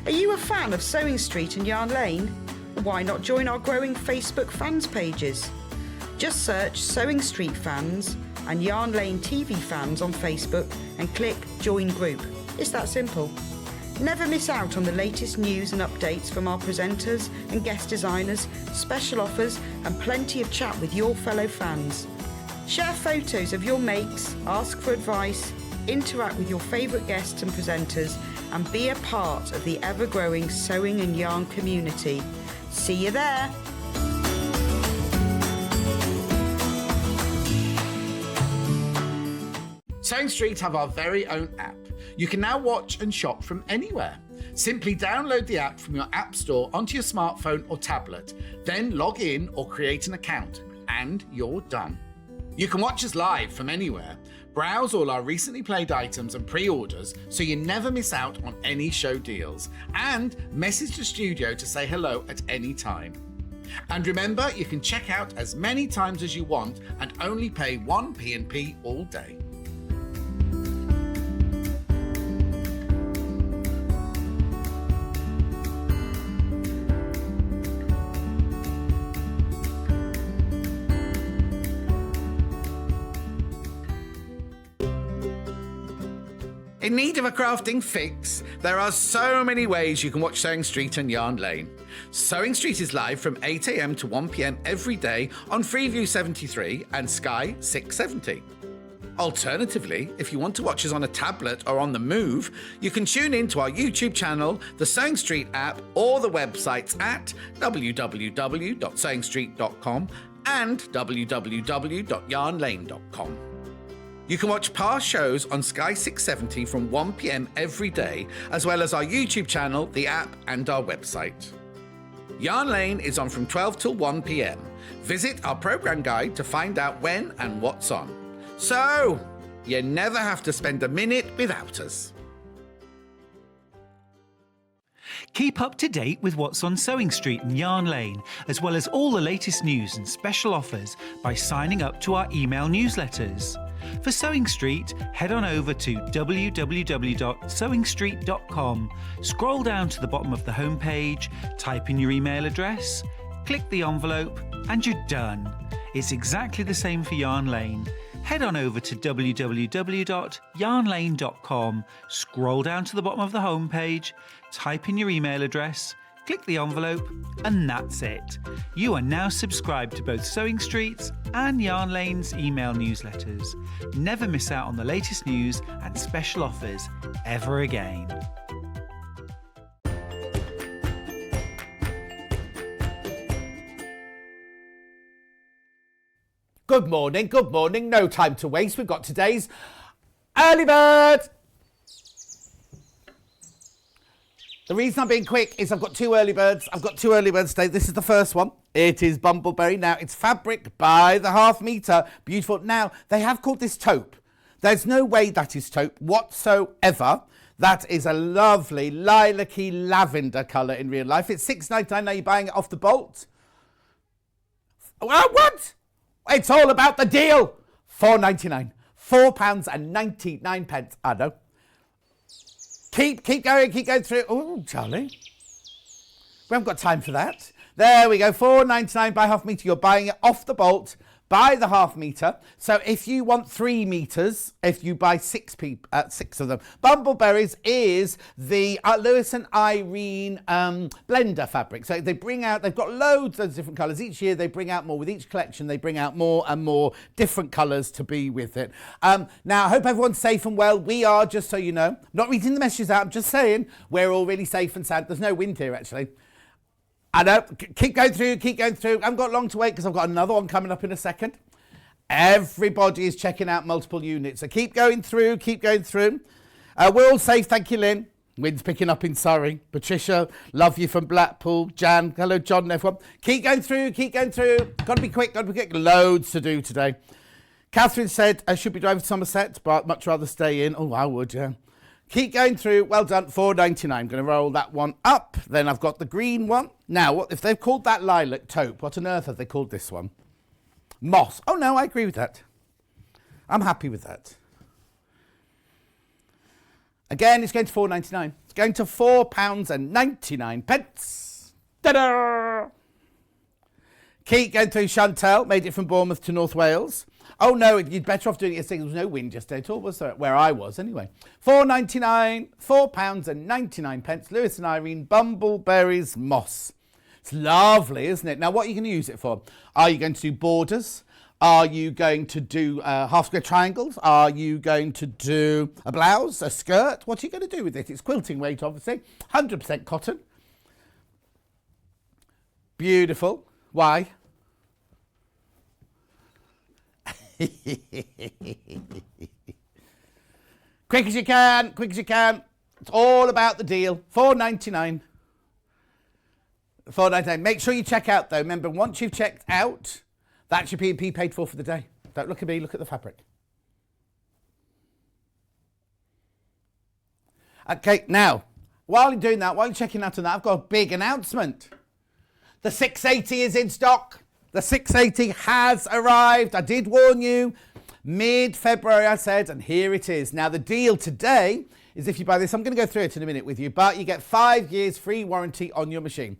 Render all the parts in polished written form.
Are you a fan of Sewing Street and Yarn Lane? Why not join our growing Facebook fans pages? Just search Sewing Street Fans and Yarn Lane TV Fans on Facebook and click Join Group. It's that simple. Never miss out on the latest news and updates from our presenters and guest designers, special offers and plenty of chat with your fellow fans. Share photos of your makes, ask for advice, interact with your favourite guests and presenters and be a part of the ever-growing sewing and yarn community. See you there! Sewing Street have our very own app. You can now watch and shop from anywhere. Simply download the app from your app store onto your smartphone or tablet, then log in or create an account, and you're done. You can watch us live from anywhere, browse all our recently played items and pre-orders so you never miss out on any show deals, and message the studio to say hello at any time. And remember, you can check out as many times as you want and only pay 1 P&P all day. In need of a crafting fix? There are so many ways you can watch Sewing Street and Yarn Lane. Sewing Street is live from 8 a.m. to 1 p.m. every day on Freeview 73 and Sky 670. Alternatively, if you want to watch us on a tablet or on the move, you can tune in to our YouTube channel, the Sewing Street app, or the websites at www.sewingstreet.com and www.yarnlane.com. You can watch past shows on Sky 670 from 1 p.m. every day, as well as our YouTube channel, the app, and our website. Yarn Lane is on from 12 till 1 p.m. Visit our programme guide to find out when and what's on. So, you never have to spend a minute without us. Keep up to date with what's on Sewing Street and Yarn Lane, as well as all the latest news and special offers by signing up to our email newsletters. For Sewing Street, head on over to www.sewingstreet.com, scroll down to the bottom of the homepage, type in your email address, click the envelope, and you're done. It's exactly the same for Yarn Lane. Head on over to www.yarnlane.com, scroll down to the bottom of the homepage, type in your email address, click the envelope, and that's it. You are now subscribed to both Sewing Street's and Yarn Lane's email newsletters. Never miss out on the latest news and special offers ever again. Good morning, good morning. No time to waste. We've got today's early bird. The reason I'm being quick is I've got two early birds. Today. This is the first one. It is Bumbleberry. Now, it's fabric by the half metre. Beautiful. Now, they have called this taupe. There's no way that is taupe whatsoever. That is a lovely lilac-y lavender colour in real life. It's $6.99. Now you're buying it off the bolt. What? It's all about the deal. £4.99. £4.99. I know. Keep going through. Oh, Charlie. We haven't got time for that. There we go. £4.99 by half metre. You're buying it off the bolt by the half metre. So if you want 3 metres, if you buy 6 of them. Bumbleberries is the Lewis and Irene blender fabric. So they've got loads of different colours. Each year they bring out more. With each collection they bring out more and more different colours to be with it. Now I hope everyone's safe and well. We are, just so you know. Not reading the messages out, I'm just saying we're all really safe and sound. There's no wind here actually. I know, keep going through. I haven't got long to wait because I've got another one coming up in a second. Everybody is checking out multiple units. So keep going through. We're all safe, thank you, Lynn. Wind's picking up in Surrey. Patricia, love you from Blackpool. Jan, hello, John and everyone. Keep going through. Got to be quick. Loads to do today. Catherine said I should be driving to Somerset, but I'd much rather stay in. Oh, I would, yeah. Keep going through. Well done. £4.99. I'm going to roll that one up. Then I've got the green one. Now, what if they've called that lilac taupe? What on earth have they called this one? Moss. Oh, no, I agree with that. I'm happy with that. Again, it's going to £4.99. It's going to £4.99. Ta-da! Keep going through Chantel, made it from Bournemouth to North Wales. Oh no, you'd better off doing it yesterday. There was no wind yesterday at all, was there? Where I was, anyway. £4.99. Lewis and Irene, Bumbleberries Moss. It's lovely, isn't it? Now, what are you going to use it for? Are you going to do borders? Are you going to do half square triangles? Are you going to do a blouse, a skirt? What are you going to do with it? It's quilting weight, obviously. 100% cotton. Beautiful. Why? Quick as you can, quick as you can. It's all about the deal. £4.99. £4.99. Make sure you check out, though. Remember, once you've checked out, that's your P&P paid for the day. Don't look at me, look at the fabric. Okay, now, while you're doing that, while you're checking out on that, I've got a big announcement. The 680 is in stock. The 680 has arrived. I did warn you. Mid-February, I said, and here it is. Now, the deal today is if you buy this, I'm going to go through it in a minute with you, but you get 5 years free warranty on your machine.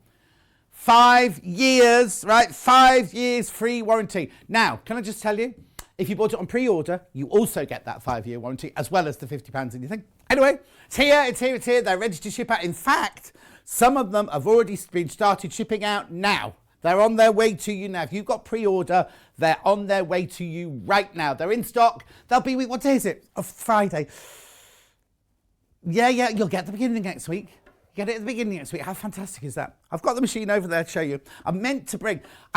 5 years, right? 5 years free warranty. Now, can I just tell you, if you bought it on pre-order, you also get that 5-year warranty as well as the £50 in your thing. Anyway, it's here, it's here, it's here. They're ready to ship out. In fact, some of them have already been started shipping out now. They're on their way to you now. If you've got pre-order, they're on their way to you right now. They're in stock. They'll be, what day is it? Oh, Friday. Yeah, you'll get the beginning next week. Get it at the beginning next week. How fantastic is that? I've got the machine over there to show you. I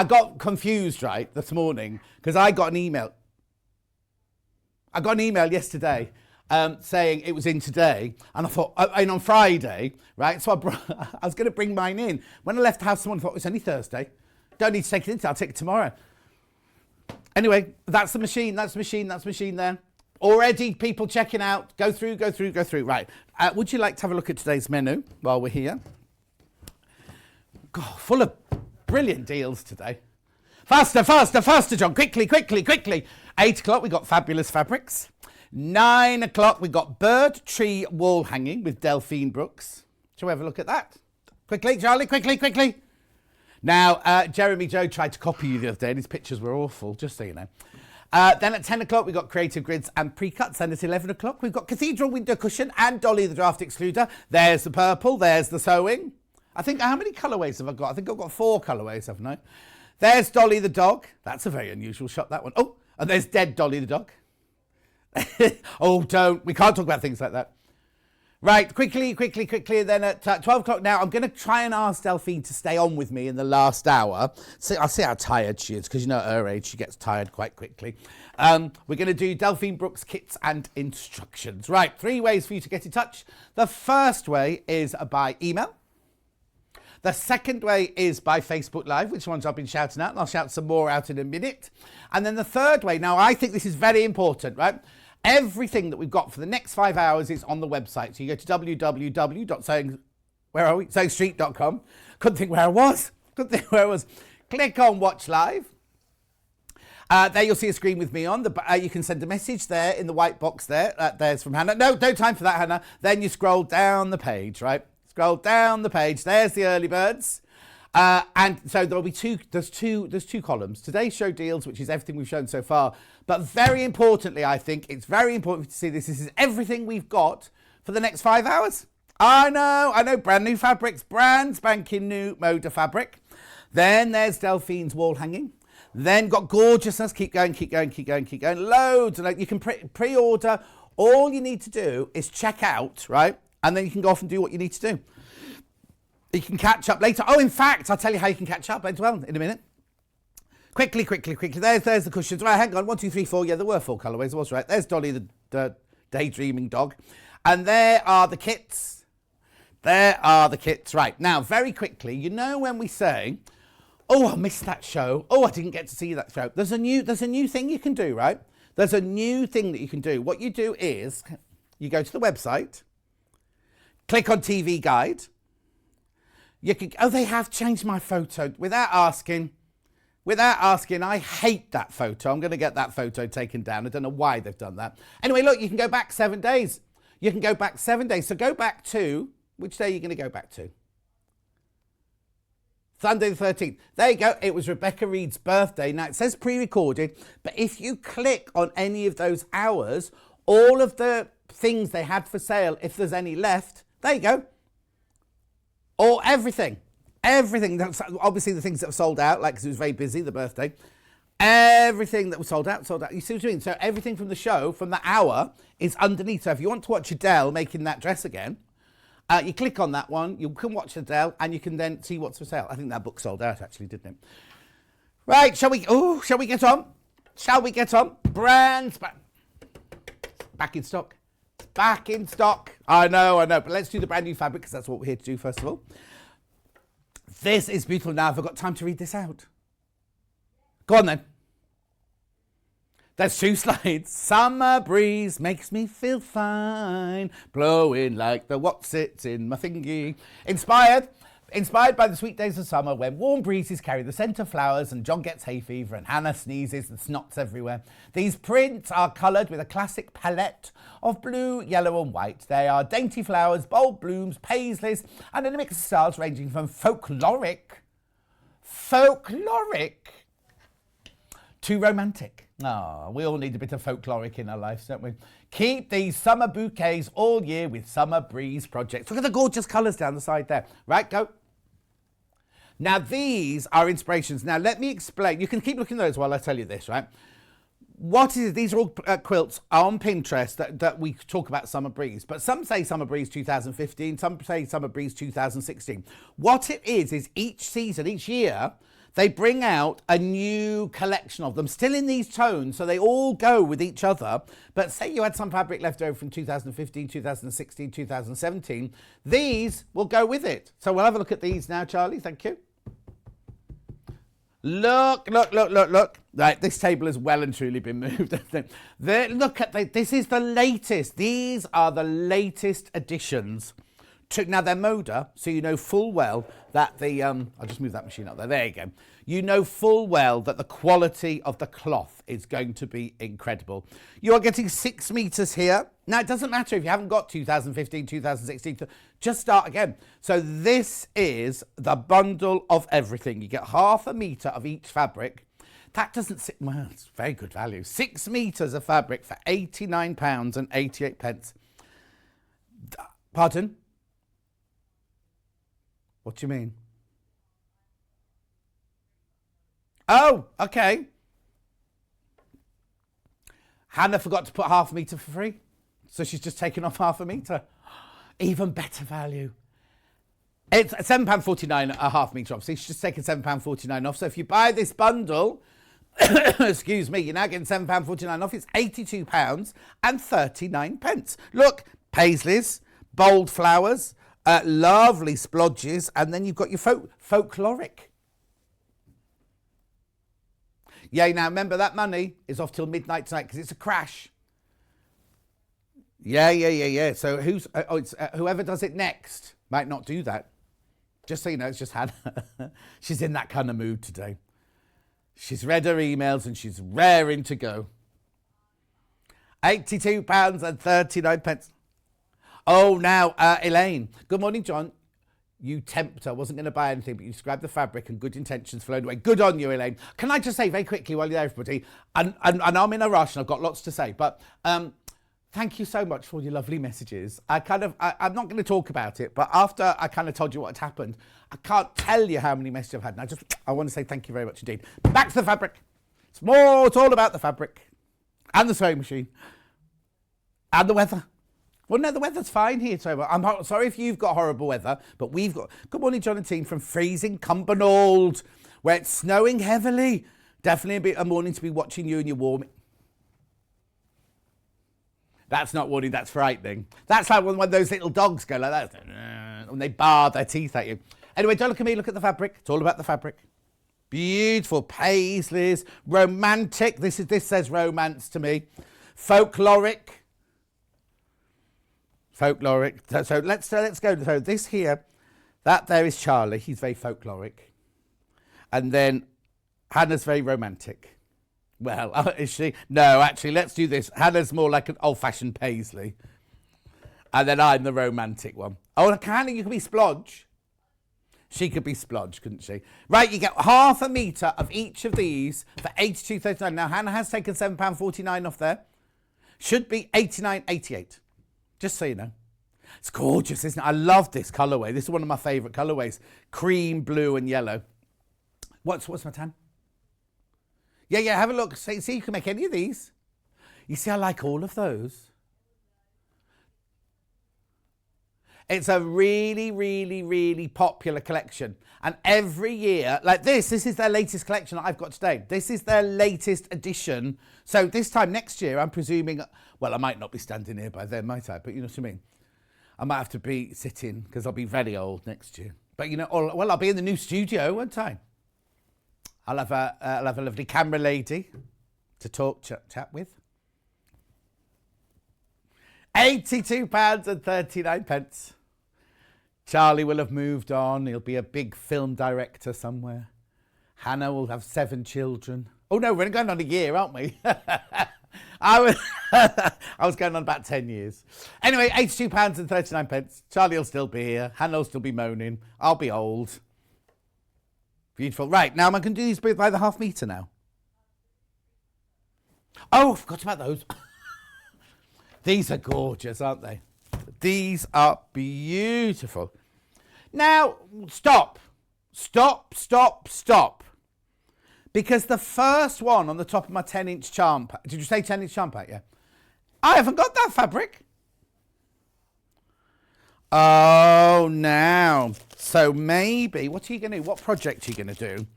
got confused, right, this morning, because I got an email. I got an email yesterday saying it was in today, and I thought, in on Friday, right? So I was going to bring mine in. When I left the house, someone thought, it's only Thursday. Don't need to take it in, I'll take it tomorrow. Anyway, that's the machine there. Already people checking out. Go through. Right. Would you like to have a look at today's menu while we're here? God, full of brilliant deals today. Faster, John. Quickly. 8 o'clock, we got fabulous fabrics. 9 o'clock, we got bird tree wall hanging with Delphine Brooks. Shall we have a look at that? Quickly, Charlie, quickly. Now, Jeremy Joe tried to copy you the other day and his pictures were awful, just so you know. Then at 10 o'clock, we've got creative grids and pre-cuts. And at 11 o'clock, we've got Cathedral window cushion and Dollie the Draught Excluder. There's the purple, there's the sewing. I think, how many colourways have I got? I think I've got 4 colourways, haven't I? There's Dollie the dog. That's a very unusual shot, that one. Oh, and there's dead Dollie the dog. Oh, we can't talk about things like that. Right, quickly. Then at 12 o'clock now, I'm going to try and ask Delphine to stay on with me in the last hour. So I'll see how tired she is, because you know at her age, she gets tired quite quickly. We're going to do Delphine Brooks kits and instructions. Right, 3 ways for you to get in touch. The first way is by email. The second way is by Facebook Live, which ones I've been shouting out, and I'll shout some more out in a minute. And then the third way, now I think this is very important, right? Everything that we've got for the next 5 hours is on the website. So you go to www.sewingstreet.com. Couldn't think where I was. Click on Watch Live. There you'll see a screen with me on. You can send a message there in the white box there. There's from Hannah. No time for that, Hannah. Then you scroll down the page, right? Scroll down the page. There's the early birds. And so there'll be there's two columns. Today's show deals, which is everything we've shown so far. But very importantly, I think it's very important to see this. This is everything we've got for the next 5 hours. I know, brand new fabrics, brand spanking new Moda fabric. Then there's Delphine's wall hanging. Then got gorgeousness. Keep going. Loads. And you can pre-order. All you need to do is check out, right? And then you can go off and do what you need to do. You can catch up later. Oh, in fact, I'll tell you how you can catch up as well in a minute. Quickly. There's the cushions. Right, hang on. 1, 2, 3, 4. Yeah, there were 4 colourways. I was right. There's Dollie the daydreaming dog. And there are the kits. Right, now, very quickly, you know when we say, oh, I missed that show. Oh, I didn't get to see that show. There's a new thing you can do, right? There's a new thing that you can do. What you do is you go to the website, click on TV Guide. They have changed my photo without asking. I hate that photo. I'm going to get that photo taken down. I don't know why they've done that. Anyway, look, you can go back 7 days. So go back to Which day are you going to go back to? Sunday the 13th. There you go. It was Rebecca Reed's birthday. Now, it says pre-recorded, but if you click on any of those hours, all of the things they had for sale, if there's any left, there you go. Or everything. Everything. Obviously, the things that were sold out, like because it was very busy, the birthday. Everything that was sold out, sold out. You see what I mean? So everything from the show, from the hour, is underneath. So if you want to watch Adele making that dress again, you click on that one, you can watch Adele, and you can then see what's for sale. I think that book sold out, actually, didn't it? Right, shall we get on? Shall we get on? Brands back in stock. Back in stock. I know, but let's do the brand new fabric, because that's what we're here to do, first of all. This is beautiful. Now, have I got time to read this out? Go on, then. There's 2 slides. Summer breeze makes me feel fine, blowing like the what's-its in my thingy. Inspired by the sweet days of summer when warm breezes carry the scent of flowers and John gets hay fever and Hannah sneezes and snots everywhere. These prints are coloured with a classic palette of blue, yellow and white. They are dainty flowers, bold blooms, paisleys and a mix of styles ranging from folkloric to romantic. Oh, we all need a bit of folkloric in our lives, don't we? Keep these summer bouquets all year with Summer Breeze projects. Look at the gorgeous colours down the side there. Right, go. Now, these are inspirations. Now, let me explain. You can keep looking at those while I tell you this, right? What is it? These are all quilts on Pinterest that we talk about Summer Breeze. But some say Summer Breeze 2015. Some say Summer Breeze 2016. What it is each season, each year, they bring out a new collection of them, still in these tones, so they all go with each other. But say you had some fabric left over from 2015, 2016, 2017, these will go with it. So we'll have a look at these now, Charlie. Thank you. Look. Right, this table has well and truly been moved. Look at this is the latest. These are the latest additions. Now, they're Moda, so you know full well that I'll just move that machine up there. There you go. You know full well that the quality of the cloth is going to be incredible. You are getting 6 meters here. Now, it doesn't matter if you haven't got 2015, 2016. Just start again. So this is the bundle of everything. You get half a meter of each fabric. That doesn't sit... Well, it's very good value. 6 meters of fabric for £89.88. Pardon? What do you mean? Oh, okay. Hannah forgot to put half a metre for free. So she's just taken off half a metre. Even better value. It's £7.49 a half metre off. So she's just taken £7.49 off. So if you buy this bundle, excuse me, you're now getting £7.49 off. It's £82.39. Look, paisleys, bold flowers, lovely splodges, and then you've got your folkloric. Yeah, now remember that money is off till midnight tonight because it's a crash. Yeah. So it's whoever does it next might not do that. Just so you know, it's just Hannah. She's in that kind of mood today. She's read her emails and she's raring to go. £82.39. Oh, now, Elaine. Good morning, John. You tempter. Wasn't going to buy anything, but you described the fabric and good intentions flowed away. Good on you, Elaine. Can I just say very quickly while you're there, everybody, and I'm in a rush and I've got lots to say, but thank you so much for all your lovely messages. I'm not going to talk about it, but after I kind of told you what had happened, I can't tell you how many messages I've had. And I want to say thank you very much indeed. Back to the fabric. It's all about the fabric and the sewing machine and the weather. Well, no, the weather's fine here, so I'm sorry if you've got horrible weather, but we've got... Good morning, John and team, from freezing Cumbernauld, where it's snowing heavily. Definitely a morning to be watching you and your warm... That's not warning, that's frightening. That's like when those little dogs go like that, when they bar their teeth at you. Anyway, don't look at me, look at the fabric. It's all about the fabric. Beautiful paisleys, romantic. This says romance to me. Folkloric. So let's go. So this here, that there is Charlie. He's very folkloric. And then Hannah's very romantic. Well, is she? No, actually, let's do this. Hannah's more like an old-fashioned paisley. And then I'm the romantic one. Oh, and Hannah, you could be Splodge. She could be Splodge, couldn't she? Right, you get half a metre of each of these for £82.39. Now, Hannah has taken £7.49 off there. Should be £89.88. Just so you know. It's gorgeous, isn't it? I love this colourway. This is one of my favourite colourways. Cream, blue and yellow. What's my tan? Yeah, have a look. See, you can make any of these. You see, I like all of those. It's a really, really, really popular collection. And every year, like this is their latest collection that I've got today. This is their latest edition. So this time next year, I'm presuming, well, I might not be standing here by then, might I? But you know what I mean? I might have to be sitting because I'll be very old next year. But you know, well, I'll be in the new studio, won't I? I'll have a lovely camera lady to talk, chat with. £82.39. Charlie will have moved on. He'll be a big film director somewhere. Hannah will have 7 children. Oh no, we're going on a year, aren't we? I was going on about 10 years. Anyway, £82.39. Charlie will still be here. Hannah will still be moaning. I'll be old. Beautiful. Right, now I can do these by the half metre now. Oh, I forgot about those. These are gorgeous, aren't they? These are beautiful. Now, stop. Because the first one on the top of my 10-inch charm pack, did you say 10-inch charm pack? Yeah. I haven't got that fabric. Oh, now. So maybe, what are you going to do? What project are you going to do?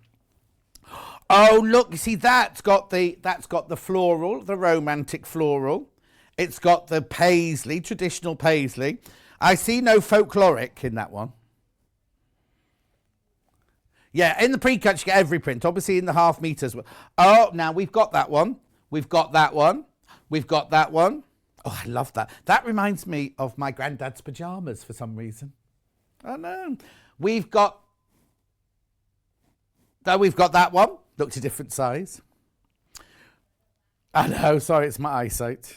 Oh, look, you see, that's got the floral, the romantic floral. It's got the paisley, traditional paisley. I see no folkloric in that one. Yeah, in the pre-cut, you get every print. Obviously, in the half meters. Oh, now we've got that one. We've got that one. We've got that one. Oh, I love that. That reminds me of my granddad's pyjamas for some reason. I know. We've got that one. Looks a different size. I know. Sorry, it's my eyesight.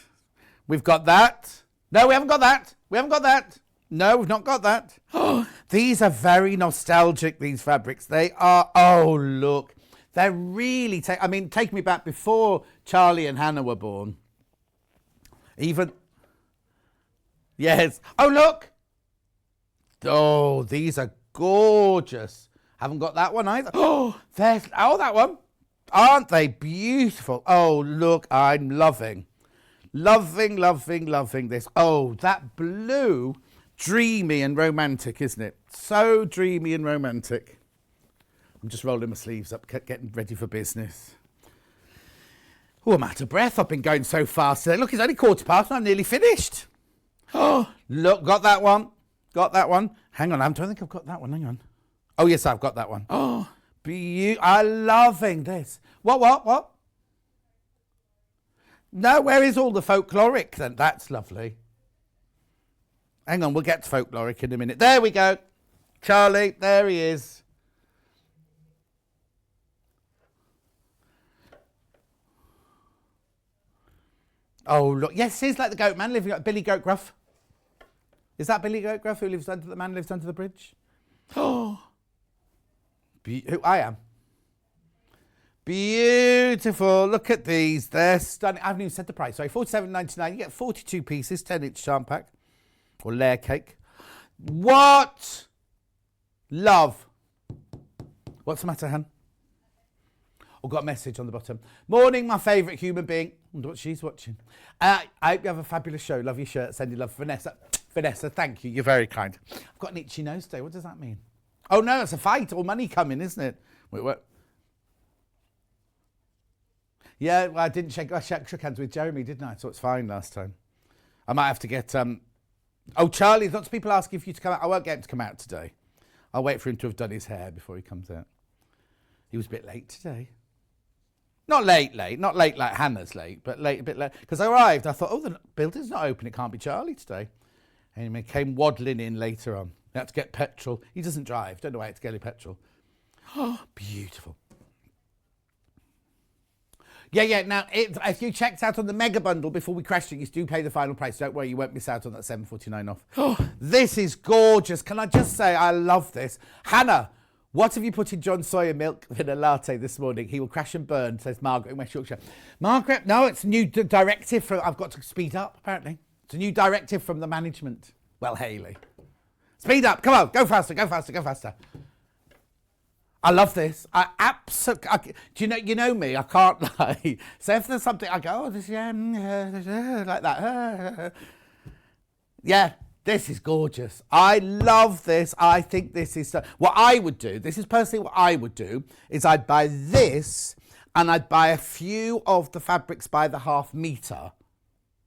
We've got that. No, we haven't got that. We haven't got that. No, we've not got that. Oh, these are very nostalgic, these fabrics. They are, oh, look. They're really, take me back before Charlie and Hannah were born. Even, yes. Oh, look. Oh, these are gorgeous. Haven't got that one either. Oh, that one. Aren't they beautiful? Oh, look, I'm loving this. Oh, that blue, dreamy and romantic, isn't it? So dreamy and romantic. I'm just rolling my sleeves up, getting ready for business. Oh, I'm out of breath. I've been going so fast today. Look, it's only 15:15 and I'm nearly finished. Oh, look, got that one. Hang on, I don't think I've got that one. Hang on. Oh, yes, I've got that one. Oh, I'm loving this. What? No, where is all the folkloric then? That's lovely. Hang on, we'll get to folkloric in a minute. There we go. Charlie, there he is. Oh, look. Yes, he's like the goat man living, Billy Goat Gruff. Is that Billy Goat Gruff who lives under the bridge? Oh, who I am. Beautiful. Look at these. They're stunning. I haven't even said the price. Sorry, $47.99. You get 42 pieces, 10-inch charm pack or layer cake. What? Love. What's the matter, Han? Oh, got a message on the bottom. Morning, my favourite human being. I wonder what she's watching. I hope you have a fabulous show. Love your shirt. Send you love, Vanessa. Vanessa, thank you. You're very kind. I've got an itchy nose today. What does that mean? Oh, no, it's a fight. All money coming, isn't it? Wait, what? Yeah, well, I shook hands with Jeremy, didn't I? So it's fine last time. I might have to get... Oh, Charlie, lots of people asking for you to come out. I won't get him to come out today. I'll wait for him to have done his hair before he comes out. He was a bit late today. Not late. Not late like Hannah's late, but a bit late. Because I arrived, I thought, oh, the building's not open. It can't be Charlie today. And he came waddling in later on. He had to get petrol. He doesn't drive. Don't know why he had to get any petrol. Oh, beautiful. Yeah. Now, if you checked out on the mega bundle before we crashed it, you do pay the final price. Don't worry, you won't miss out on that $7.49 off. This is gorgeous. Can I just say, I love this. Hannah, what have you put in John Sawyer milk in a latte this morning? He will crash and burn, says Margaret in West Yorkshire. Margaret, no, it's a new directive from, I've got to speed up, apparently. It's a new directive from the management. Well, Hayley. Speed up, come on, go faster. I love this. I absolutely. Do you know me? I can't lie. So if there's something, I go, oh, this like that. Yeah, this is gorgeous. I love this. I think this is what I would do. This is personally what I would do. Is I'd buy this, and I'd buy a few of the fabrics by the half meter.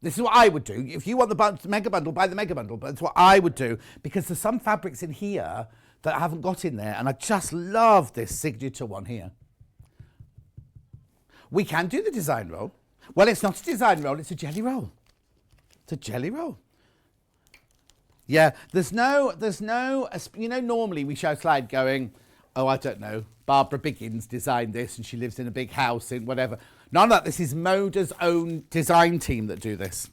This is what I would do. If you want the mega bundle, buy the mega bundle. But it's what I would do because there's some fabrics in here that I haven't got in there, and I just love this signature one here. We can do the design roll. Well, it's not a design roll, it's a jelly roll. It's a jelly roll. Yeah, there's no, you know, normally we show a slide going, oh, I don't know, Barbara Biggins designed this and she lives in a big house in whatever. None of that, this is Moda's own design team that do this.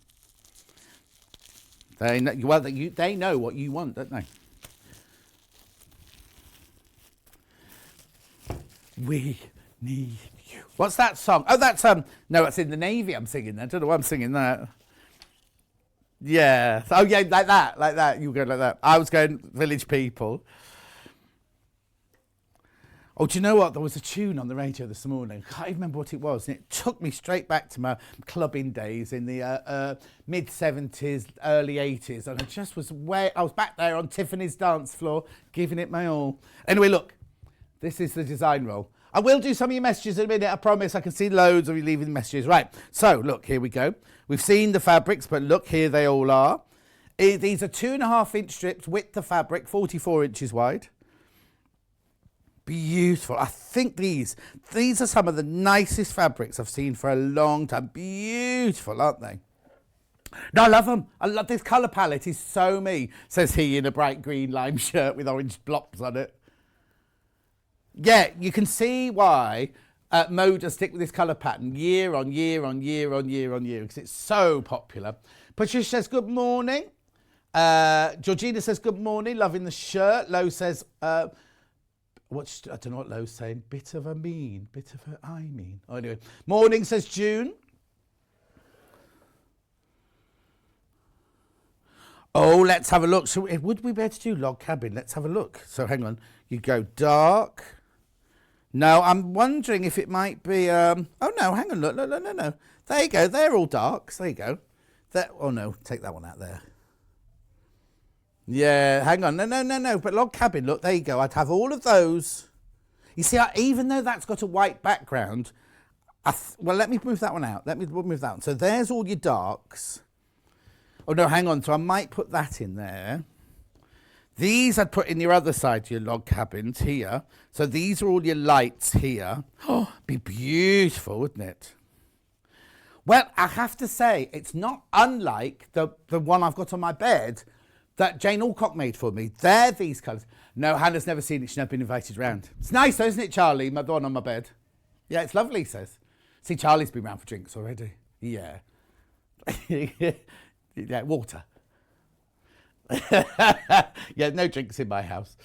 They know what you want, don't they? We need you. What's that song? Oh, that's no, it's in the Navy. I'm singing that. I don't know why I'm singing that. Yeah. Oh, yeah, like that. You go like that. I was going Village People. Oh, do you know what? There was a tune on the radio this morning. I can't even remember what it was. And it took me straight back to my clubbing days in the mid 70s, early 80s, and I just was I was back there on Tiffany's dance floor, giving it my all. Anyway, look. This is the design roll. I will do some of your messages in a minute, I promise. I can see loads of you leaving messages. Right, so look, here we go. We've seen the fabrics, but look, here they all are. These are 2.5 inch strips, width of fabric, 44 inches wide. Beautiful. I think these are some of the nicest fabrics I've seen for a long time. Beautiful, aren't they? No, I love them. I love this colour palette. Is so me, says he in a bright green lime shirt with orange blobs on it. Yeah, you can see why Moda stick with this colour pattern year on year because it's so popular. Patricia says good morning. Georgina says good morning, loving the shirt. Lo says, I don't know what Lo's saying. Bit of a mean. Oh, anyway. Morning, says June. Oh, let's have a look. So would we be able to do log cabin? Let's have a look. So hang on. You go dark. No, I'm wondering if it might be... oh, no, hang on. Look, no. There you go. They're all darks. There you go. Oh, no. Take that one out there. Yeah, hang on. No. But log cabin, look, there you go. I'd have all of those. You see, even though that's got a white background... well, let me move that one out. Let me move that one. So there's all your darks. Oh, no, hang on. So I might put that in there. These I'd put in your other side to your log cabins here. So these are all your lights here. Oh, be beautiful, wouldn't it? Well, I have to say, it's not unlike the one I've got on my bed that Jane Alcock made for me. They're these colours. No, Hannah's never seen it. She's never been invited round. It's nice though, isn't it, Charlie? The one on my bed. Yeah, it's lovely, he says. See, Charlie's been round for drinks already. Yeah. Yeah, water. Yeah, no drinks in my house.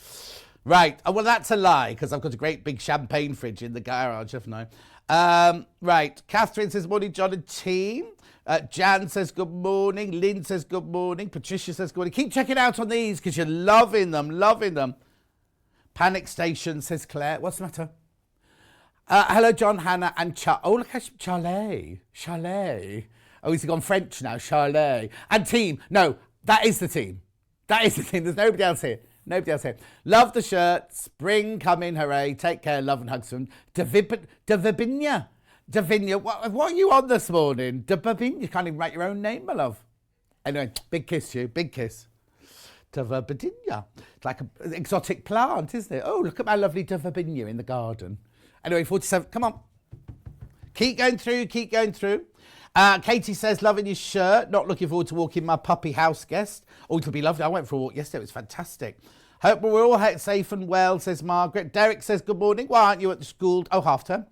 Right. Oh, well, that's a lie because I've got a great big champagne fridge in the garage, haven't I? Right. Catherine says, morning, John and team. Jan says, good morning. Lynn says, good morning. Patricia says, good morning. Keep checking out on these because you're loving them. Panic Station, says Claire. What's the matter? Hello, John, Hannah, and Oh, look at Charlie. Oh, he's gone French now, Charlie. And team. No, that is the team. There's nobody else here. Love the shirt. Spring coming, hooray. Take care, love and hugs from Davinia. What are you on this morning? Davinia, you can't even write your own name, my love. Anyway, big kiss to you, big kiss. Davinia. It's like an exotic plant, isn't it? Oh, look at my lovely Davinia in the garden. Anyway, 47, come on. Keep going through. Katie says, loving your shirt. Not looking forward to walking my puppy house guest. Oh, it'll be lovely. I went for a walk yesterday. It was fantastic. Hope we're all safe and well, says Margaret. Derek says, good morning. Why aren't you at the school? Oh, half term.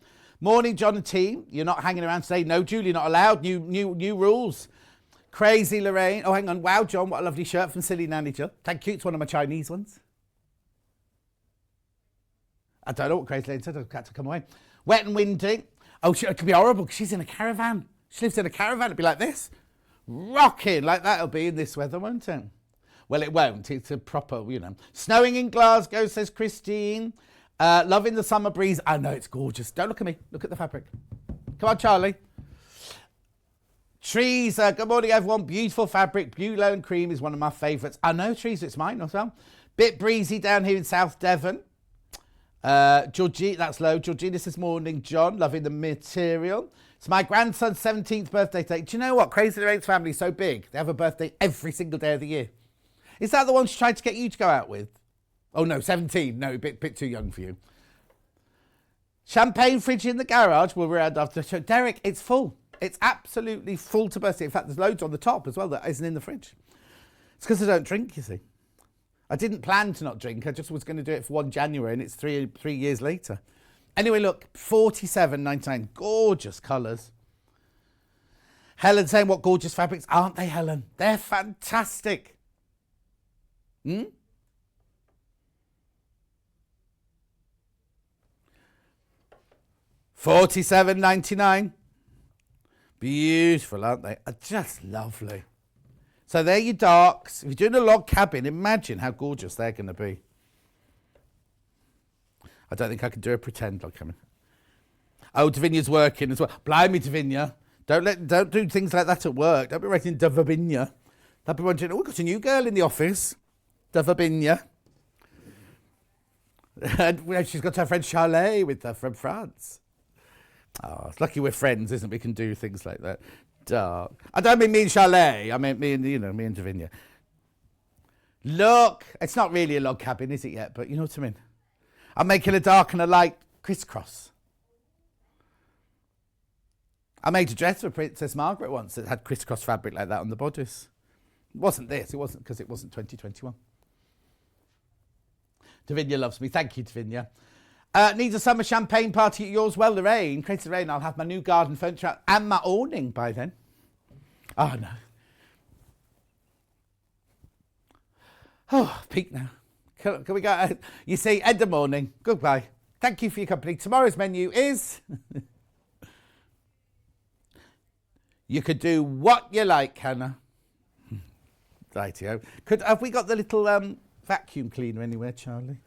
Morning, John and team. You're not hanging around today. No, Julie, not allowed. New rules. Crazy Lorraine. Oh, hang on. Wow, John, what a lovely shirt from Silly Nanny Jill. Thank you. It's one of my Chinese ones. I don't know what Crazy Lorraine said. I've got to come away. Wet and windy. Oh, it could be horrible because she's in a caravan. She lives in a caravan. It'd be like this. Rocking like that. It'll be in this weather, won't it? Well, it won't. It's a proper, Snowing in Glasgow, says Christine. Loving the summer breeze. I know, it's gorgeous. Don't look at me. Look at the fabric. Come on, Charlie. Trees. Good morning, everyone. Beautiful fabric. Bulow and cream is one of my favourites. I know, Trees. It's mine as well. Bit breezy down here in South Devon. Georgie, that's low. Georgina says, morning, John. Loving the material. It's my grandson's 17th birthday today. Do you know what? Crazy Lorraine's family is so big. They have a birthday every single day of the year. Is that the one she tried to get you to go out with? Oh, no, 17. No, a bit too young for you. Champagne fridge in the garage. We'll round after the show. Derek, it's full. It's absolutely full to bursting. In fact, there's loads on the top as well that isn't in the fridge. It's because I don't drink, you see. I didn't plan to not drink. I just was going to do it for 1 January and it's three years later. Anyway, look, $47.99. Gorgeous colours. Helen saying, what gorgeous fabrics. Aren't they, Helen? They're fantastic. $47.99. Beautiful, aren't they? Just lovely. So they're your darks. If you're doing a log cabin, imagine how gorgeous they're going to be. I don't think I can do a pretend log cabin. Oh, Davinia's working as well. Blimey, Davinia. Don't do things like that at work. Don't be writing Davinia. They'll be wondering, oh, we've got a new girl in the office. Davinia. And she's got her friend Charlet with her from France. Oh, it's lucky we're friends, isn't it? We can do things like that. Dark. I don't mean me and Charlet. I mean me and Davinia. Look, it's not really a log cabin, is it yet? But you know what I mean. I'm making a dark and a light crisscross. I made a dress for Princess Margaret once that had crisscross fabric like that on the bodice. It wasn't this. It wasn't because it wasn't 2021. Davinia loves me. Thank you, Davinia. Needs a summer champagne party at yours? Well, Lorraine. Crazy Lorraine, I'll have my new garden furniture out and my awning by then. Oh, no. Oh, peak now. Can we go? You see, end of morning. Goodbye. Thank you for your company. Tomorrow's menu is... You could do what you like, Hannah. Rightio. Have we got the little vacuum cleaner anywhere, Charlie?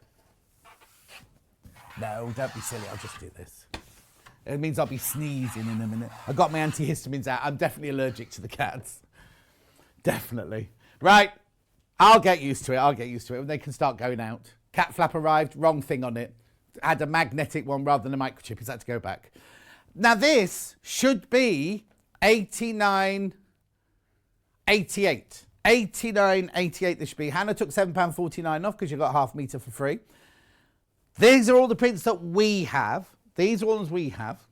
No, don't be silly. I'll just do this. It means I'll be sneezing in a minute. I got my antihistamines out. I'm definitely allergic to the cats. Definitely. Right. I'll get used to it. When they can start going out. Cat flap arrived. Wrong thing on it. Had a magnetic one rather than a microchip. It's had to go back. Now this should be $89.88. $89.88 this should be. Hannah took £7.49 off because you got half metre for free. These are all the prints that we have. These are ones we have.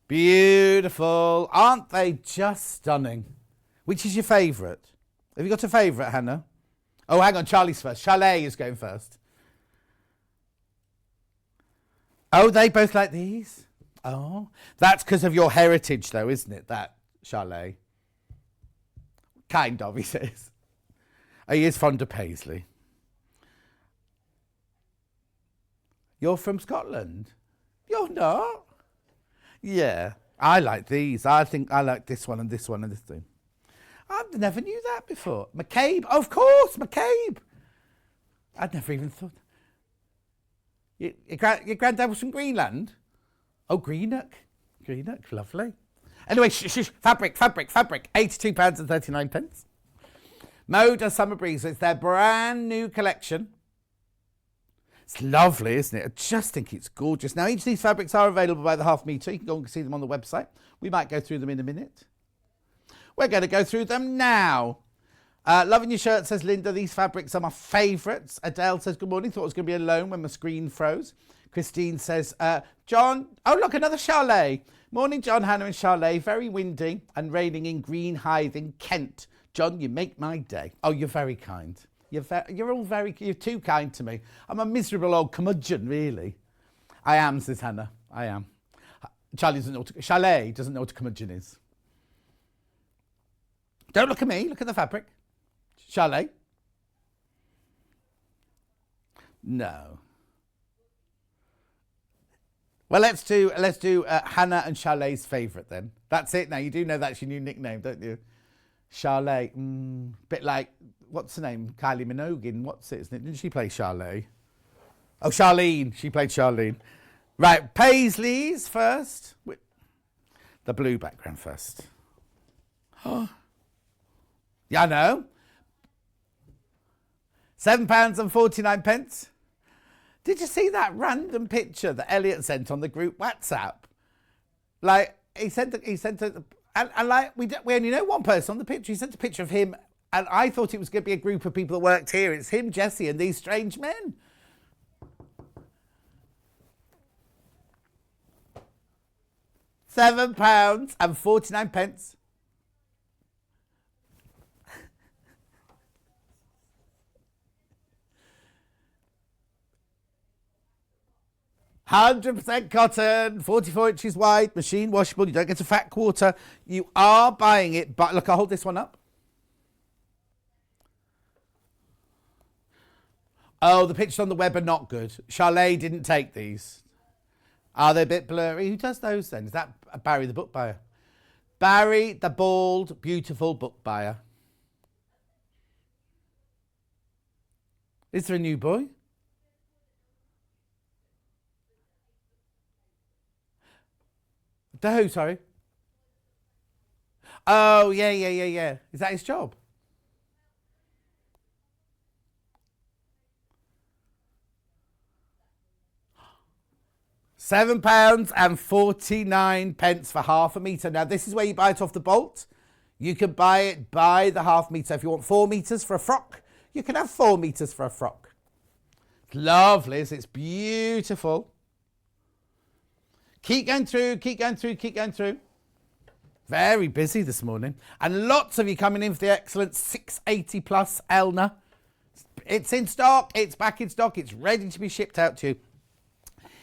Beautiful. Aren't they just stunning? Which is your favourite? Have you got a favourite, Hannah? Oh, hang on. Charlie's first. Chalet is going first. Oh, they both like these? Oh. That's because of your heritage, though, isn't it? That Chalet. Kind of, he says. Oh, he is fond of Paisley. You're from Scotland? You're not? Yeah. I like these. I think I like this one and this one and this thing. I never knew that before. McCabe? Oh, of course, McCabe. I'd never even thought. Your granddad was from Greenland? Oh, Greenock. Greenock, lovely. Anyway, fabric. £82.39. Moda Summer Breeze. It's their brand new collection. It's lovely, isn't it? I just think it's gorgeous. Now, each of these fabrics are available by the half metre. You can go and see them on the website. We might go through them in a minute. We're going to go through them now. Loving your shirt, says Linda. These fabrics are my favourites. Adele says, good morning. Thought I was going to be alone when my screen froze. Christine says, John. Oh, look, another Chalet. Morning, John, Hannah and Chalet. Very windy and raining in Greenhithe in Kent. John, you make my day. Oh, you're very kind. You're too kind to me. I'm a miserable old curmudgeon, really. I am, says Hannah. I am. Charlie doesn't know what Chalet doesn't know what a curmudgeon is. Don't look at me. Look at the fabric. Chalet. No. Well, let's do Hannah and Chalet's favourite then. That's it. Now you do know that's your new nickname, don't you? Chalet. Bit like, what's her name? Kylie Minogue. What's it? Isn't it? Didn't she play Chalet? Oh, Charlene. She played Charlene. Right, Paisley's first. The blue background first. Oh. Yeah, I know. £7.49. Did you see that random picture that Elliot sent on the group WhatsApp? Like, he sent and like, we only know one person on the picture. He sent a picture of him, and I thought it was going to be a group of people that worked here. It's him, Jessie, and these strange men. £7.49. 100% cotton, 44 inches wide, machine washable. You don't get a fat quarter. You are buying it, but look, I'll hold this one up. Oh, the pictures on the web are not good. Chalet didn't take these. Are they a bit blurry? Who does those then? Is that Barry the book buyer? Barry the bald, beautiful book buyer. Is there a new boy? The who, sorry? Oh, yeah. Is that his job? £7.49 for half a metre. Now, this is where you buy it off the bolt. You can buy it by the half metre. If you want 4 metres for a frock, you can have 4 metres for a frock. It's lovely. It's beautiful. Keep going through. Very busy this morning. And lots of you coming in for the excellent 680 plus Elna. It's in stock. It's back in stock. It's ready to be shipped out to you.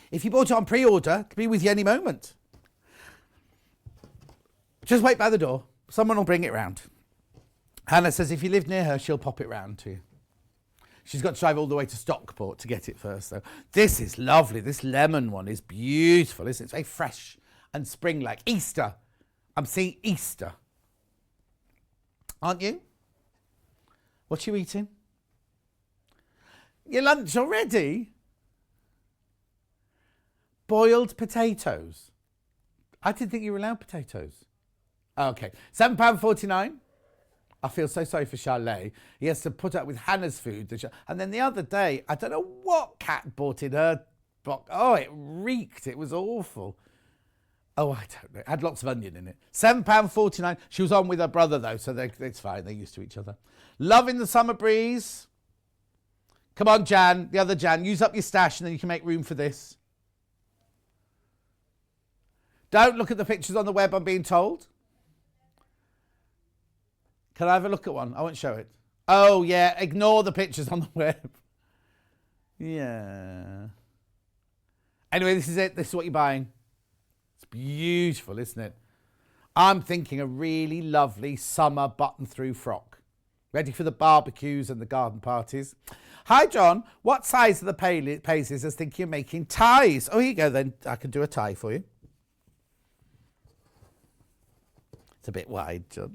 If you bought it on pre-order, it could be with you any moment. Just wait by the door. Someone will bring it round. Hannah says if you live near her, she'll pop it round to you. She's got to drive all the way to Stockport to get it first, though. This is lovely. This lemon one is beautiful, isn't it? It's very fresh and spring-like. Easter. I'm seeing Easter. Aren't you? What are you eating? Your lunch already? Boiled potatoes. I didn't think you were allowed potatoes. Okay. £7.49. I feel so sorry for Chalet. He has to put up with Hannah's food. And then the other day, I don't know what cat bought in her box. Oh, it reeked. It was awful. Oh, I don't know. It had lots of onion in it. £7.49. She was on with her brother, though, so it's fine. They're used to each other. Loving the summer breeze. Come on, Jan. The other Jan. Use up your stash, and then you can make room for this. Don't look at the pictures on the web, I'm being told. Can I have a look at one? I won't show it. Oh, yeah. Ignore the pictures on the web. Yeah. Anyway, this is it. This is what you're buying. It's beautiful, isn't it? I'm thinking a really lovely summer button-through frock. Ready for the barbecues and the garden parties. Hi, John. What size are the Paisleys? I was thinking of making ties. Oh, here you go, then. I can do a tie for you. It's a bit wide, John.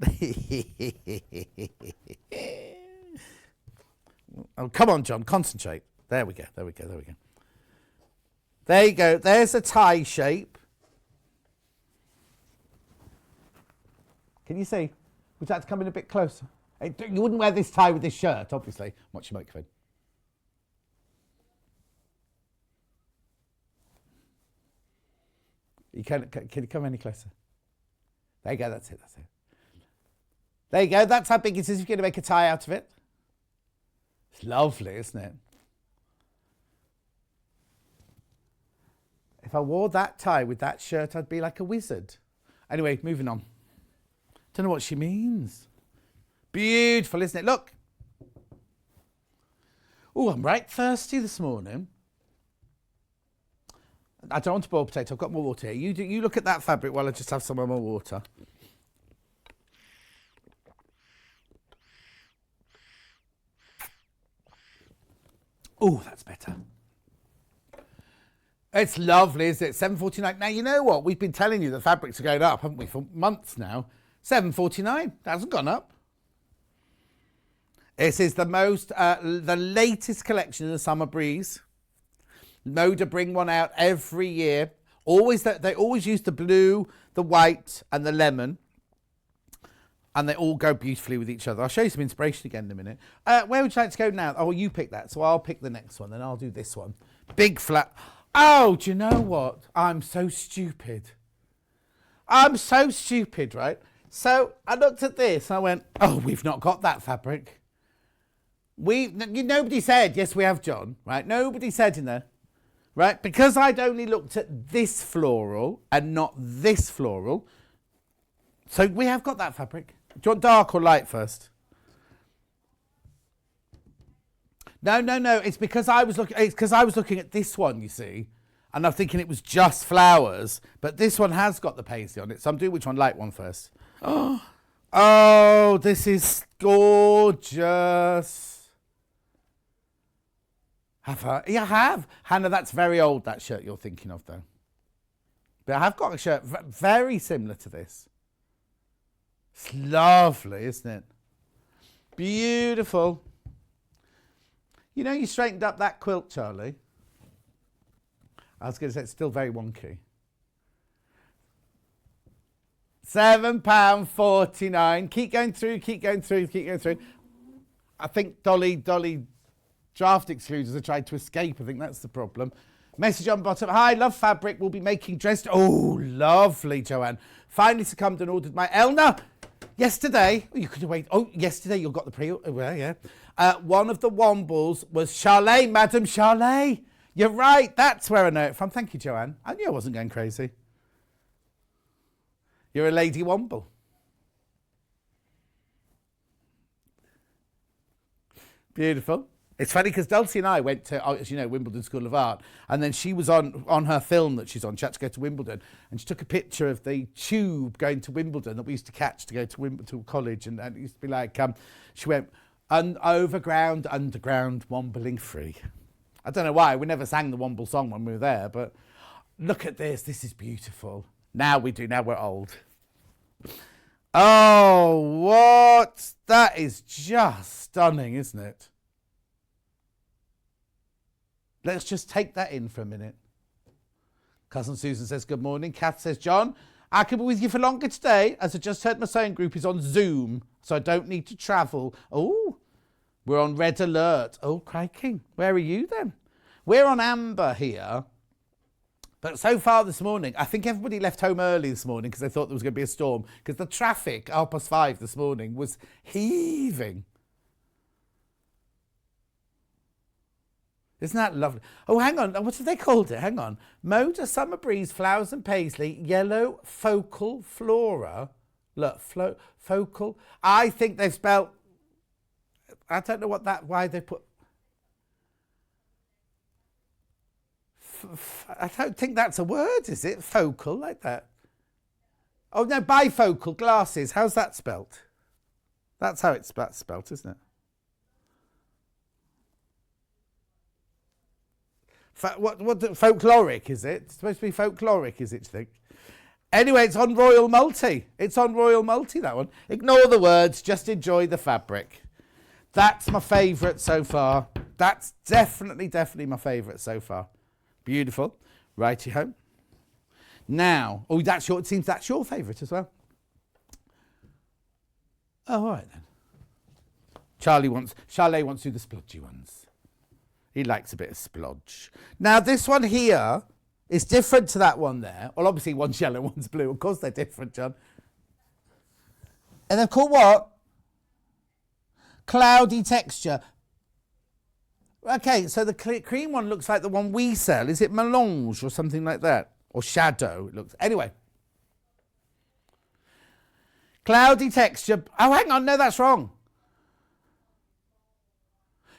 Oh, come on, John. Concentrate. There we go. There you go. There's a tie shape. Can you see? Would you like to come in a bit closer? You wouldn't wear this tie with this shirt, obviously. Watch your microphone. Can you come any closer? There you go, that's it. There you go, that's how big it is if you're going to make a tie out of it. It's lovely, isn't it? If I wore that tie with that shirt, I'd be like a wizard. Anyway, moving on. Don't know what she means. Beautiful, isn't it? Look. Oh, I'm right thirsty this morning. I don't want to boil potato. I've got more water here. You look at that fabric while I just have some more water. Oh, that's better. It's lovely, isn't it? $7.49. Now, you know what? We've been telling you the fabrics are going up, haven't we, for months now. $7.49. That hasn't gone up. This is the latest collection of the Summer Breeze. Moda bring one out every year. They always use the blue, the white, and the lemon. And they all go beautifully with each other. I'll show you some inspiration again in a minute. Where would you like to go now? Oh, you pick that. So I'll pick the next one. Then I'll do this one. Big flat. Oh, do you know what? I'm so stupid. I'm so stupid, right? So I looked at this. I went, oh, we've not got that fabric. Nobody said, yes, we have, John, right? Nobody said in there, right? Because I'd only looked at this floral and not this floral. So we have got that fabric. Do you want dark or light first? No. It's because I was looking at this one, you see, and I'm thinking it was just flowers. But this one has got the paisley on it, so I'm doing which one? Light one first. Oh, this is gorgeous. Have I? Yeah, I have. Hannah, that's very old, that shirt you're thinking of, though. But I have got a shirt very similar to this. It's lovely, isn't it? Beautiful. You know, you straightened up that quilt, Charlie. I was going to say it's still very wonky. £7.49. Keep going through. I think Dollie Draught Excluders are trying to escape. I think that's the problem. Message on bottom. Hi, love fabric. We'll be making dressed. Oh, lovely, Joanne. Finally succumbed and ordered my Elna. Yesterday, you could have waited. Oh, yesterday you got the well, yeah. One of the Wombles was Charlet, Madame Charlet. You're right. That's where I know it from. Thank you, Joanne. I knew I wasn't going crazy. You're a Lady Womble. Beautiful. It's funny because Dulcie and I went to, as you know, Wimbledon School of Art, and then she was on her film that she's on. She had to go to Wimbledon, and she took a picture of the tube going to Wimbledon that we used to catch to go to college, and it used to be like, she went, overground, underground, wombling free. I don't know why, we never sang the Womble song when we were there, but look at this is beautiful. Now we're old. Oh, what? That is just stunning, isn't it? Let's just take that in for a minute. Cousin Susan says, good morning. Kath says, John, I could be with you for longer today, as I just heard my sewing group is on Zoom, so I don't need to travel. Oh, we're on red alert. Oh, crikey. Where are you then? We're on amber here. But so far this morning, I think everybody left home early this morning because they thought there was going to be a storm, because the traffic, 5:30 this morning, was heaving. Isn't that lovely? Oh, hang on. What have they called it? Hang on. Moda Summer Breeze, Flowers and Paisley, Yellow Focal Flora. Look, focal. I think they've spelled... I don't know why they put... I don't think that's a word, is it? Focal, like that. Oh, no, bifocal glasses. How's that spelt? That's how it's spelt, isn't it? What folkloric, is it? It's supposed to be folkloric, is it, do you think? Anyway, it's on Royal Multi. It's on Royal Multi, that one. Ignore the words, just enjoy the fabric. That's my favourite so far. That's definitely my favourite so far. Beautiful. Righty ho. Now, it seems that's your favourite as well. Oh, all right then. Charlie wants to do the splodgy ones. He likes a bit of splodge. Now, this one here is different to that one there. Well, obviously, one's yellow, one's blue. Of course, they're different, John. And they're called what? Cloudy texture. Okay, so the cream one looks like the one we sell. Is it melange or something like that? Or shadow, it looks. Anyway. Cloudy texture. Oh, hang on. No, that's wrong.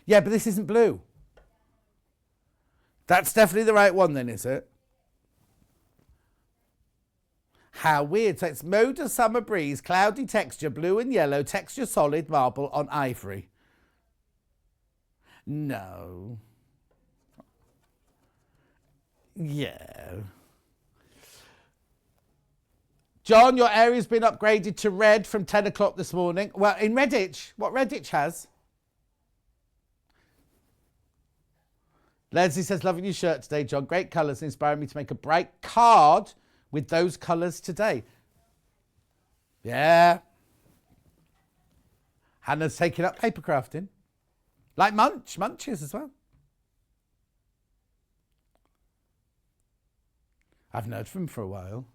Yeah, but this isn't blue. That's definitely the right one then, is it? How weird. So it's Moda Summer Breeze, cloudy texture, blue and yellow, texture solid, marble on ivory. No. Yeah. John, your area's been upgraded to red from 10 o'clock this morning. Well, in Redditch, what Redditch has. Leslie says, loving your shirt today, John. Great colours, inspiring me to make a bright card with those colours today. Yeah. Hannah's taking up paper crafting. Like Munches as well. I haven't heard from him for a while.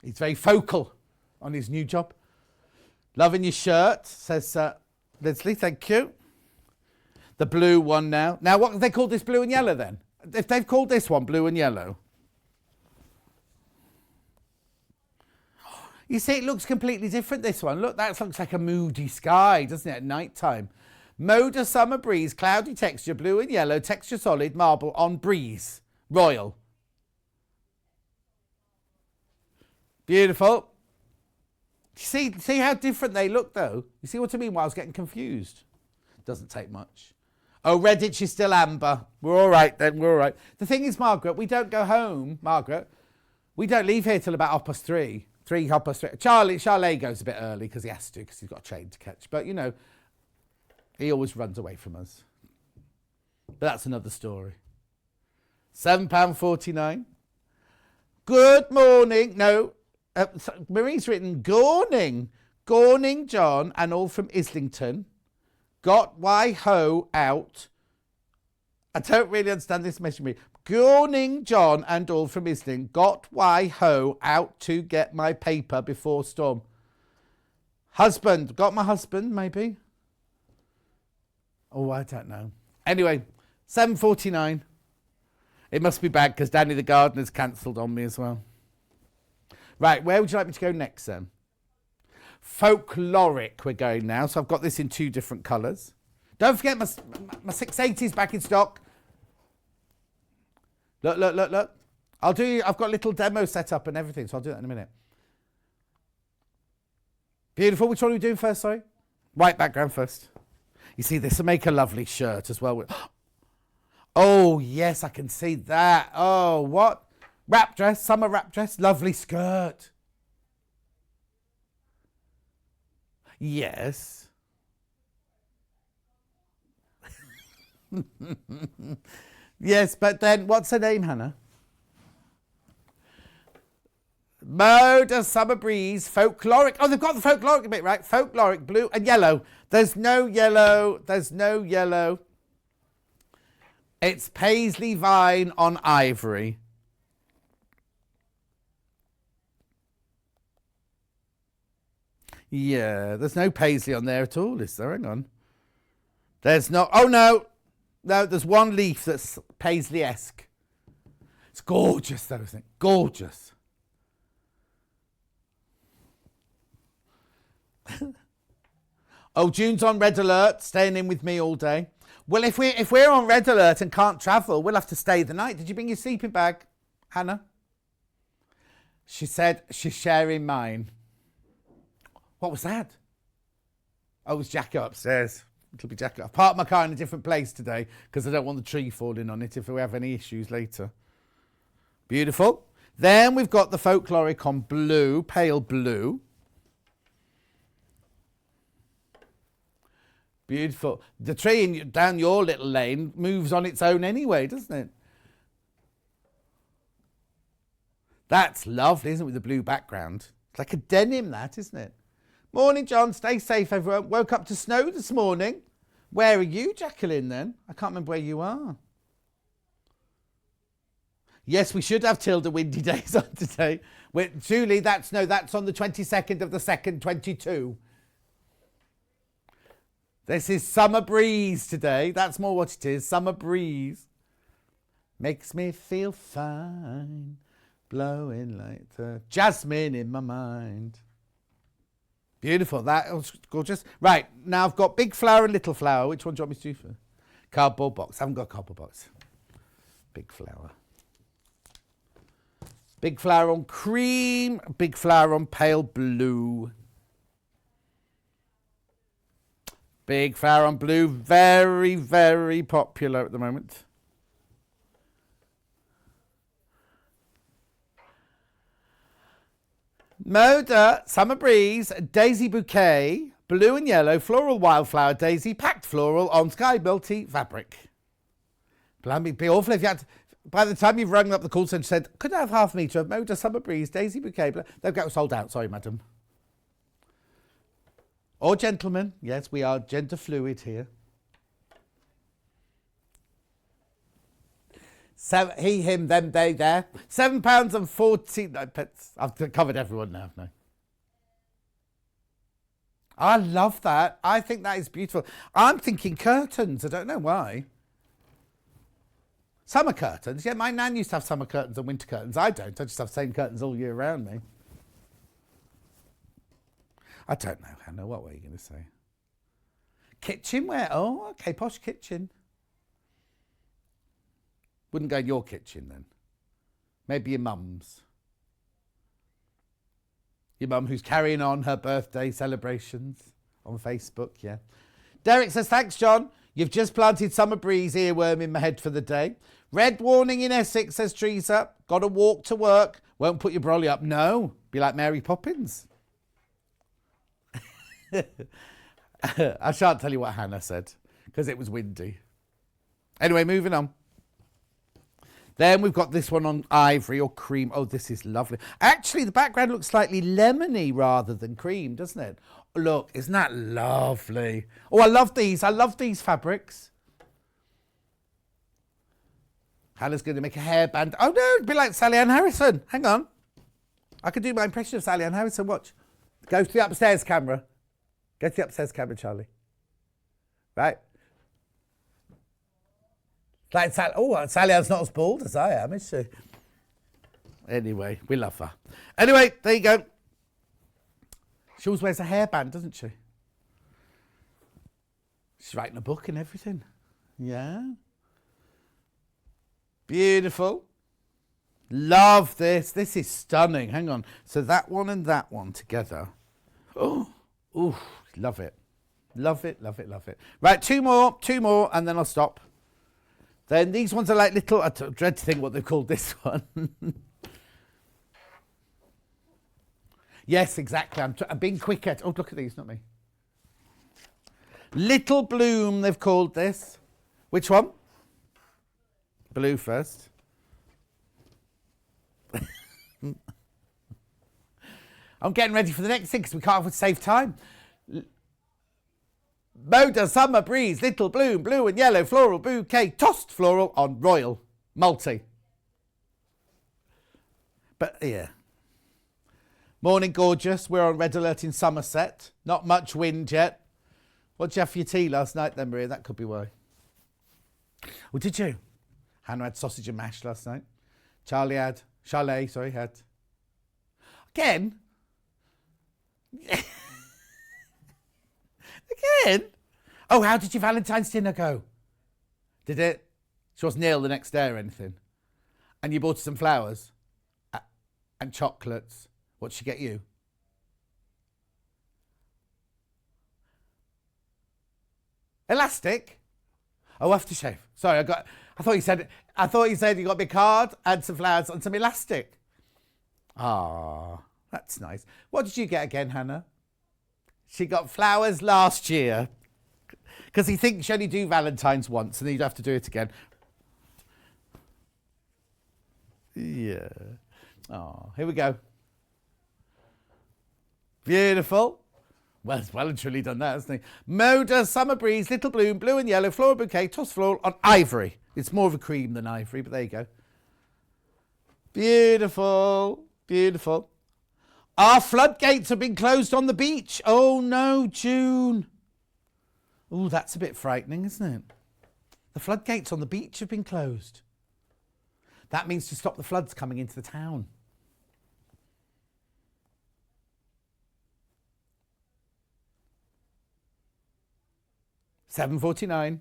He's very vocal on his new job. Loving your shirt, says Leslie, thank you. The blue one now. Now, what have they called this, blue and yellow then? If they've called this one blue and yellow. You see, it looks completely different, this one. Look, that looks like a moody sky, doesn't it, at night time? Moda Summer Breeze, cloudy texture, blue and yellow, texture solid, marble on breeze. Royal. Beautiful. See how different they look, though? You see what I mean? Well, I was getting confused. Doesn't take much. Oh, Redditch is still amber. We're all right then. We're all right. The thing is, Margaret, we don't go home, Margaret. We don't leave here till about 3:30. 3:30. Charlie goes a bit early because he has to, because he's got a train to catch. But, you know, he always runs away from us. But that's another story. £7.49. Good morning. No, Marie's written Gorning. Gorning, John, and all from Islington. Got why ho out. I don't really understand this message. Gorning, John, and all from Islington. Got why ho out to get my paper before storm. Husband. Got my husband, maybe? Oh, I don't know. Anyway, 7.49. It must be bad because Danny the Gardener's cancelled on me as well. Right, where would you like me to go next then? Folkloric we're going now. So I've got this in 2 different colours. Don't forget my 680s back in stock. Look. I've got a little demo set up and everything, so I'll do that in a minute. Beautiful. Which one are we doing first, sorry? White background first. You see, this will make a lovely shirt as well. Oh, yes, I can see that. Oh, what? Wrap dress, summer wrap dress, lovely skirt. Yes. Yes, but then what's her name, Hannah? Moda Summer Breeze, folkloric. Oh, they've got the folkloric bit, right? Folkloric, blue and yellow. There's no yellow. It's paisley vine on ivory. Yeah, there's no paisley on there at all, is there? Hang on. There's not. Oh, no. No, there's one leaf that's paisley-esque. It's gorgeous, though, isn't it? Gorgeous. Oh, June's on red alert, staying in with me all day. Well, if we're on red alert and can't travel, we'll have to stay the night. Did you bring your sleeping bag, Hannah? She said she's sharing mine. What was that? Oh, it was Jacko upstairs. It'll be Jacko. I've parked my car in a different place today because I don't want the tree falling on it if we have any issues later. Beautiful. Then we've got the folkloric on blue, pale blue. Beautiful. The tree down your little lane moves on its own anyway, doesn't it? That's lovely, isn't it, with the blue background? It's like a denim, that, isn't it? Morning, John. Stay safe, everyone. Woke up to snow this morning. Where are you, Jacqueline, then? I can't remember where you are. Yes, we should have Tilda windy days on today. Julie, that's on the 22nd of the 2nd, 22. This is summer breeze today. That's more what it is. Summer breeze. Makes me feel fine. Blowing like the jasmine in my mind. Beautiful. That was gorgeous. Right. Now I've got big flower and little flower. Which one do you want me to do for? Cardboard box. I haven't got a cardboard box. Big flower. Big flower on cream, big flower on pale blue. Big flower on blue, very, very popular at the moment. Moda, Summer Breeze, Daisy Bouquet, blue and yellow, floral wildflower daisy, packed floral on sky multi fabric. Blimey, it'd be awful if you had to, by the time you've rung up the call centre and said, could I have half a metre of Moda, Summer Breeze, Daisy Bouquet? They'll get sold out, sorry, madam. Or gentlemen, yes, we are gender fluid here. So he, him, them, they, there. £7.49. I've covered everyone now, haven't I? I love that. I think that is beautiful. I'm thinking curtains. I don't know why. Summer curtains. Yeah, my nan used to have summer curtains and winter curtains. I don't. I just have the same curtains all year round me. I don't know, Hannah. What were you going to say? Kitchenware. Oh, okay. Posh kitchen. Wouldn't go in your kitchen then. Maybe your mum's. Your mum who's carrying on her birthday celebrations on Facebook, yeah. Derek says, thanks, John. You've just planted Summer Breeze earworm in my head for the day. Red warning in Essex, says Teresa. Got to walk to work. Won't put your brolly up. No. Be like Mary Poppins. I shan't tell you what Hannah said because it was windy. Anyway, moving on. Then we've got this one on ivory or cream. Oh, this is lovely. Actually, the background looks slightly lemony rather than cream, doesn't it? Look, isn't that lovely? Oh, I love these. I love these fabrics. Hannah's going to make a hairband. Oh, no, it'd be like Sally Ann Harrison. Hang on. I could do my impression of Sally Ann Harrison. Watch. Go to the upstairs camera. Go to the upstairs camera, Charlie. Right. Like Sally Ann's not as bald as I am, is she? Anyway, we love her. Anyway, there you go. She always wears a hairband, doesn't she? She's writing a book and everything. Yeah. Beautiful. Love this. This is stunning. Hang on. So that one and that one together. Oh, love it. Love it, love it, love it. Right, two more, and then I'll stop. Then these ones are like little, I dread to think what they've called this one. Yes, exactly. I'm being quick at, oh, look at these, not me. Little Bloom, they've called this. Which one? Blue first. I'm getting ready for the next thing because we can't afford to save time. Moda, Summer Breeze, Little Bloom, blue and yellow, floral bouquet, tossed floral on royal, multi. But yeah. Morning, gorgeous. We're on red alert in Somerset. Not much wind yet. What did you have for your tea last night then, Maria? That could be why. Oh, did you? Hannah had sausage and mash last night. Charlie had. Again? Again? Oh, how did your Valentine's dinner go? Did it? She wasn't ill the next day or anything. And you bought her some flowers? And chocolates. What did she get you? Elastic? Oh, aftershave. Sorry, I thought you said you got me a card and some flowers and some elastic. Ah, that's nice. What did you get again, Hannah? She got flowers last year. Because he thinks you only do Valentine's once and then you'd have to do it again. Yeah. Oh, here we go. Beautiful. Well, it's well and truly done that, hasn't he? Moda, Summer Breeze, Little Bloom, blue and yellow, floral bouquet, tossed floral on ivory. It's more of a cream than ivory, but there you go. Beautiful. Beautiful. Our floodgates have been closed on the beach. Oh no, June. Oh, that's a bit frightening, isn't it? The floodgates on the beach have been closed. That means to stop the floods coming into the town. $7.49.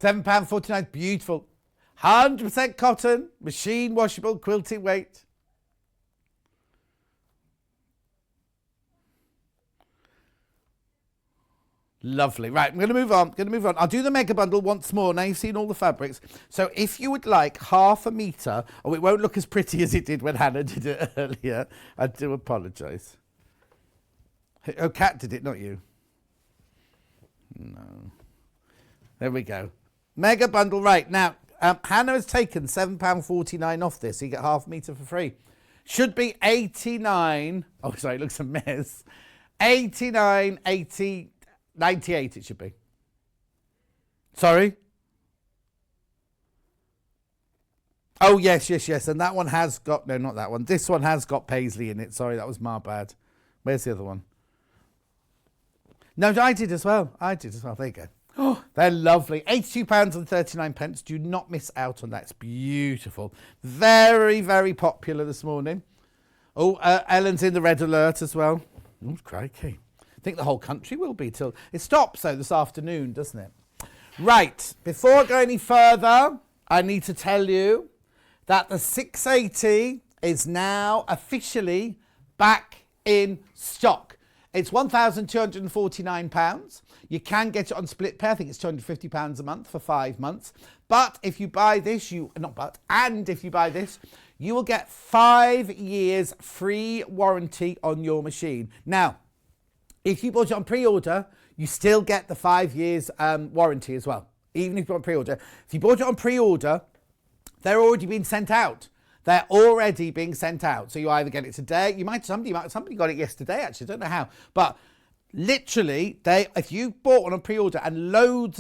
£7.49, beautiful. 100% cotton, machine washable, quilting weight. Lovely. Right, I'm going to move on. I'll do the mega bundle once more. Now you've seen all the fabrics. So if you would like half a metre, oh, it won't look as pretty as it did when Hannah did it earlier. I do apologise. Oh, Kat did it, not you. No. There we go. Mega bundle. Right, now, Hannah has taken £7.49 off this. So you get half a metre for free. Should be 89. Oh, sorry, it looks a mess. 89, 80... 98 it should be. Sorry? Oh, yes. And that one has got... No, not that one. This one has got paisley in it. Sorry, that was my bad. Where's the other one? No, I did as well. There you go. Oh, they're lovely. £82.39. Do not miss out on that. It's beautiful. Very, very popular this morning. Oh, Ellen's in the red alert as well. Oh, crikey. I think the whole country will be till it stops though this afternoon, doesn't it? Right, before I go any further, I need to tell you that the 680 is now officially back in stock. It's £1,249. You can get it on split pay. I think it's £250 a month for 5 months. But if you buy this, if you buy this, you will get 5 years free warranty on your machine. Now, if you bought it on pre-order, you still get the 5 years warranty as well, even if you bought on pre-order. If you bought it on pre-order, they're already being sent out. So you either get it today, somebody got it yesterday actually, I don't know how. But literally, if you bought one on pre-order and loads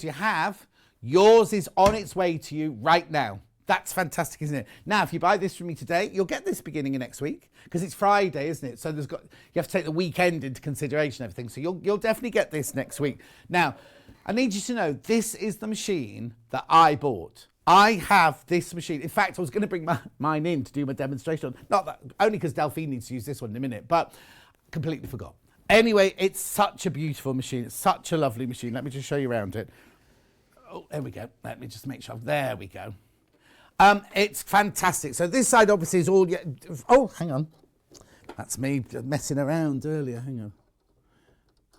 you have, yours is on its way to you right now. That's fantastic, isn't it? Now, if you buy this from me today, you'll get this beginning of next week because it's Friday, isn't it? So you have to take the weekend into consideration, everything. So you'll definitely get this next week. Now, I need you to know this is the machine that I bought. I have this machine. In fact, I was going to bring mine in to do my demonstration. Not that, only because Delphine needs to use this one in a minute, but completely forgot. Anyway, it's such a beautiful machine. It's such a lovely machine. Let me just show you around it. Oh, there we go. Let me just make sure. There we go. It's fantastic. So this side obviously is all... Oh, hang on. That's me messing around earlier. Hang on.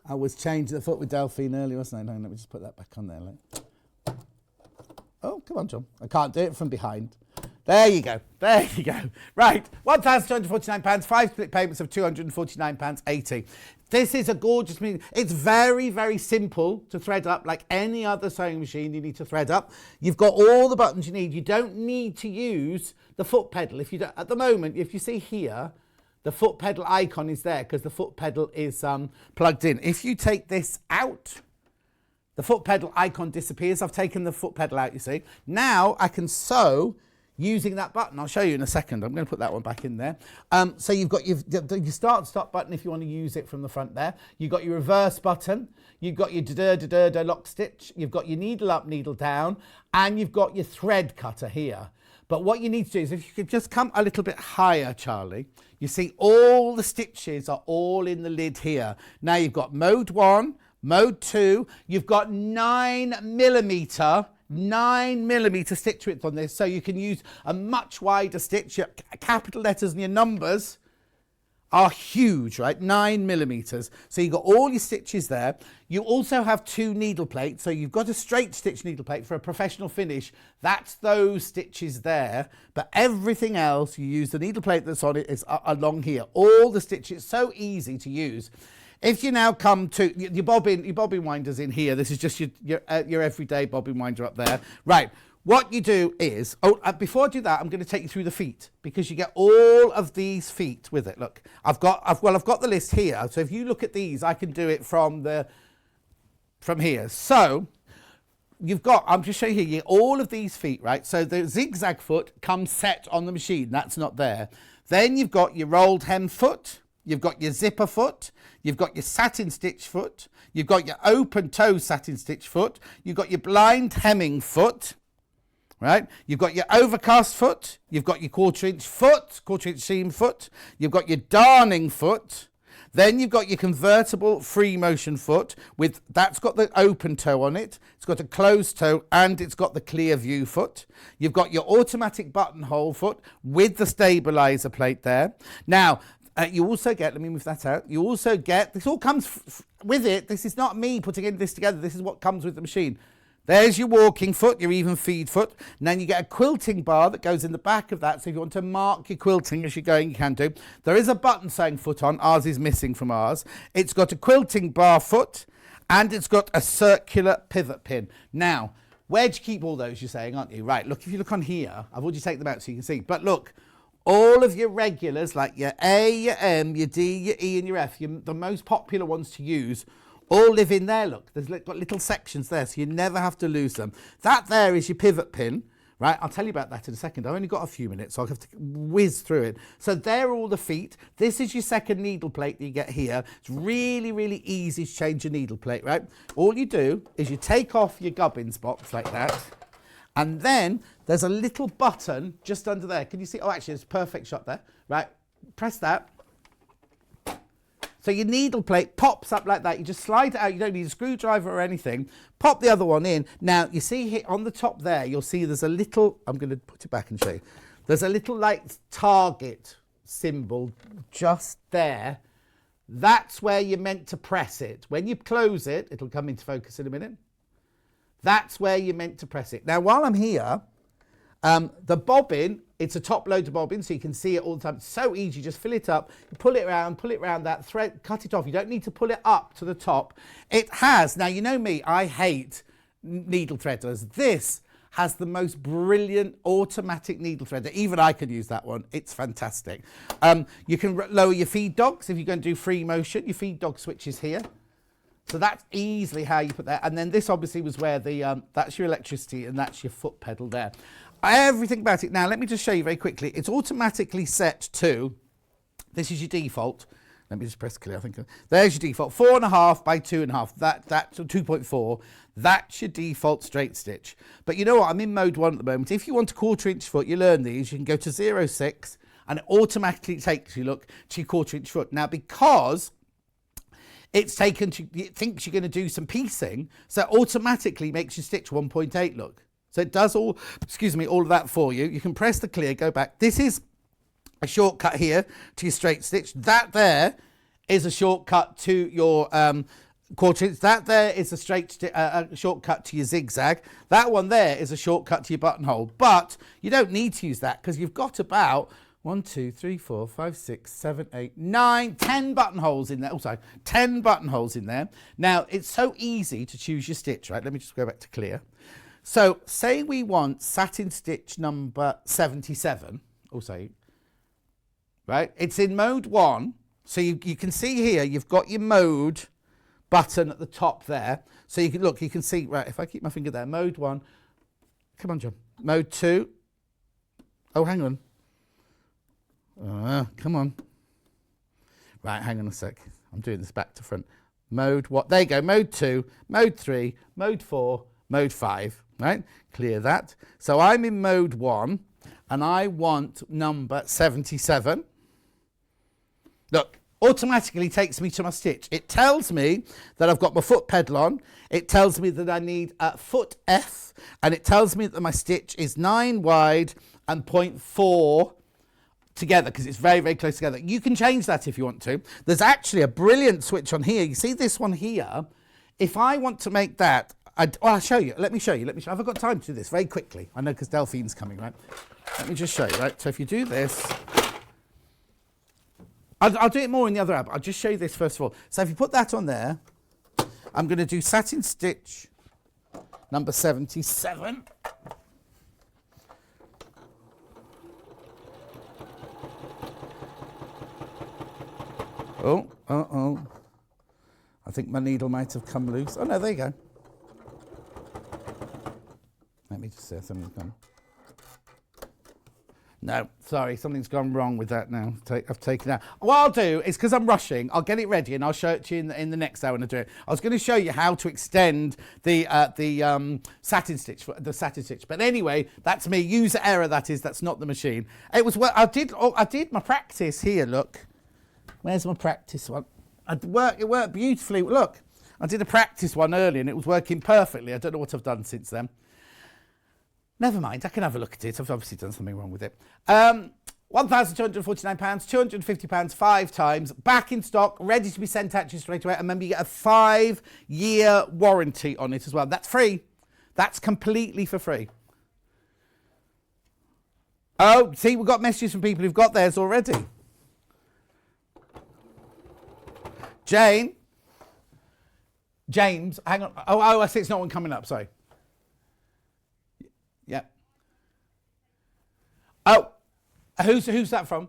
I was changing the foot with Delphine earlier, wasn't I? Let me just put that back on there. Oh, come on, John. I can't do it from behind. There you go. Right. £1,249, 5 split payments of £249.80. This is a gorgeous machine. It's very, very simple to thread up like any other sewing machine you need to thread up. You've got all the buttons you need. You don't need to use the foot pedal. At the moment, if you see here, the foot pedal icon is there because the foot pedal is plugged in. If you take this out, the foot pedal icon disappears. I've taken the foot pedal out, you see. Now I can sew using that button. I'll show you in a second. I'm going to put that one back in there. So you've got your start and stop button if you want to use it from the front there. You've got your reverse button. You've got your da-da-da-da lock stitch. You've got your needle up, needle down. And you've got your thread cutter here. But what you need to do is if you could just come a little bit higher, Charlie, you see all the stitches are all in the lid here. Now you've got mode 1, mode 2. You've got 9mm stitch width on this, so you can use a much wider stitch. Your capital letters and your numbers are huge, right? 9mm. So you've got all your stitches there. You also have 2 needle plates. So you've got a straight stitch needle plate for a professional finish. That's those stitches there. But everything else, you use the needle plate that's on it is along here. All the stitches, so easy to use. If you now come to your bobbin winder's in here. This is just your everyday bobbin winder up there. Right. What you do is, before I do that, I'm going to take you through the feet because you get all of these feet with it. Look, I've got the list here. So if you look at these, I can do it from here. So I'm just showing you all of these feet, right? So the zigzag foot comes set on the machine. That's not there. Then you've got your rolled hem foot. You've got your zipper foot, you've got your satin stitch foot, you've got your open toe satin stitch foot, you've got your blind hemming foot, right? You've got your overcast foot, you've got your quarter inch seam foot, you've got your darning foot, Then you've got your convertible free motion foot that's got the open toe on it. It's got a closed toe and it's got the clear view foot. You've got your automatic buttonhole foot with the stabilizer plate there. Now, you also get, let me move that out. You also get, this all comes with it. This is not me putting this together. This is what comes with the machine. There's your walking foot, your even feed foot. And then you get a quilting bar that goes in the back of that. So if you want to mark your quilting as you're going, you can do. There is a button sewing foot on. Ours is missing from ours. It's got a quilting bar foot and it's got a circular pivot pin. Now, where'd you keep all those, you're saying, aren't you? Right, look, if you look on here, I've already taken them out so you can see. But look, all of your regulars, like your A, your M, your D, your E and your F, the most popular ones to use, all live in there, look. There's got little sections there, so you never have to lose them. That there is your pivot pin, right? I'll tell you about that in a second. I've only got a few minutes, so I'll have to whiz through it. So there are all the feet. This is your second needle plate that you get here. It's really, really easy to change your needle plate, right? All you do is you take off your gubbins box like that, and then there's a little button just under there. Can you see? Oh, actually, it's a perfect shot there, right? Press that. So your needle plate pops up like that. You just slide it out. You don't need a screwdriver or anything. Pop the other one in. Now, you see here on the top there, you'll see there's a little, I'm going to put it back and show you. There's a little like target symbol just there. That's where you're meant to press it. When you close it, it'll come into focus in a minute. That's where you're meant to press it. Now, while I'm here, the bobbin, it's a top loader bobbin, so you can see it all the time. It's so easy, just fill it up, you pull it around that thread, cut it off. You don't need to pull it up to the top. It has, now you know me, I hate needle threaders. This has the most brilliant automatic needle threader. Even I could use that one. It's fantastic. You can lower your feed dogs if you're going to do free motion. Your feed dog switch is here. So that's easily how you put that. And then this obviously was where the, that's your electricity and that's your foot pedal there. Everything about it. Now, let me just show you very quickly. It's automatically set to, this is your default. Let me just press clear, I think. There's your default, 4.5 by 2.5. That's 2.4. That's your default straight stitch. But you know what? I'm in mode 1 at the moment. If you want a 1/4 inch foot, you learn these. You can go to 0.6 and it automatically takes you, look, to your 1/4 inch foot. Now, because it's taken to, it thinks you're going to do some piecing, so it automatically makes you stitch 1.8, look. So it does all, all of that for you. You can press the clear, go back. This is a shortcut here to your straight stitch. That there is a shortcut to your 1/4 inch. That there is a shortcut to your zigzag. That one there is a shortcut to your buttonhole. But you don't need to use that because you've got about 1, 2, 3, 4, 5, 6, 7, 8, 9, 10 buttonholes in there. Oh, sorry, 10 buttonholes in there. Now, it's so easy to choose your stitch, right? Let me just go back to clear. So, say we want satin stitch number 77, also, right? It's in mode 1. So you can see here, you've got your mode button at the top there. So you can look, you can see, right, if I keep my finger there, mode 1. Come on, John. Mode 2. Oh, hang on. Come on. Right, hang on a sec. I'm doing this back to front. Mode what? There you go. Mode 2, mode 3, mode 4, mode 5. Right? Clear that. So I'm in mode 1 and I want number 77. Look, automatically takes me to my stitch. It tells me that I've got my foot pedal on. It tells me that I need a foot F and it tells me that my stitch is 9 wide and 0.4 together because it's very, very close together. You can change that if you want to. There's actually a brilliant switch on here. You see this one here? If I want to make that, I'll show you. Let me show you. I've got time to do this very quickly. I know because Delphine's coming, right? Let me just show you, right? So if you do this, I'll do it more in the other app. I'll just show you this first of all. So if you put that on there, I'm going to do satin stitch number 77. Oh. I think my needle might have come loose. Oh, no, there you go. Let me just say something's gone. No, sorry, something's gone wrong with that now. I've taken it out. What I'll do is, because I'm rushing, I'll get it ready and I'll show it to you in the next hour when I do it. I was going to show you how to extend the satin stitch, But anyway, that's me. User error, that is. That's not the machine. It was well. I did my practice here. Look, where's my practice one? It worked beautifully. Look, I did a practice one earlier and it was working perfectly. I don't know what I've done since then. Never mind, I can have a look at it. I've obviously done something wrong with it. £1,249, £250 5 times, back in stock, ready to be sent out to you straight away. And remember, you get a 5-year warranty on it as well. That's free. That's completely for free. Oh, see, we've got messages from people who've got theirs already. James, hang on. Oh, I see it's not one coming up, sorry. Yeah. Oh, who's that from?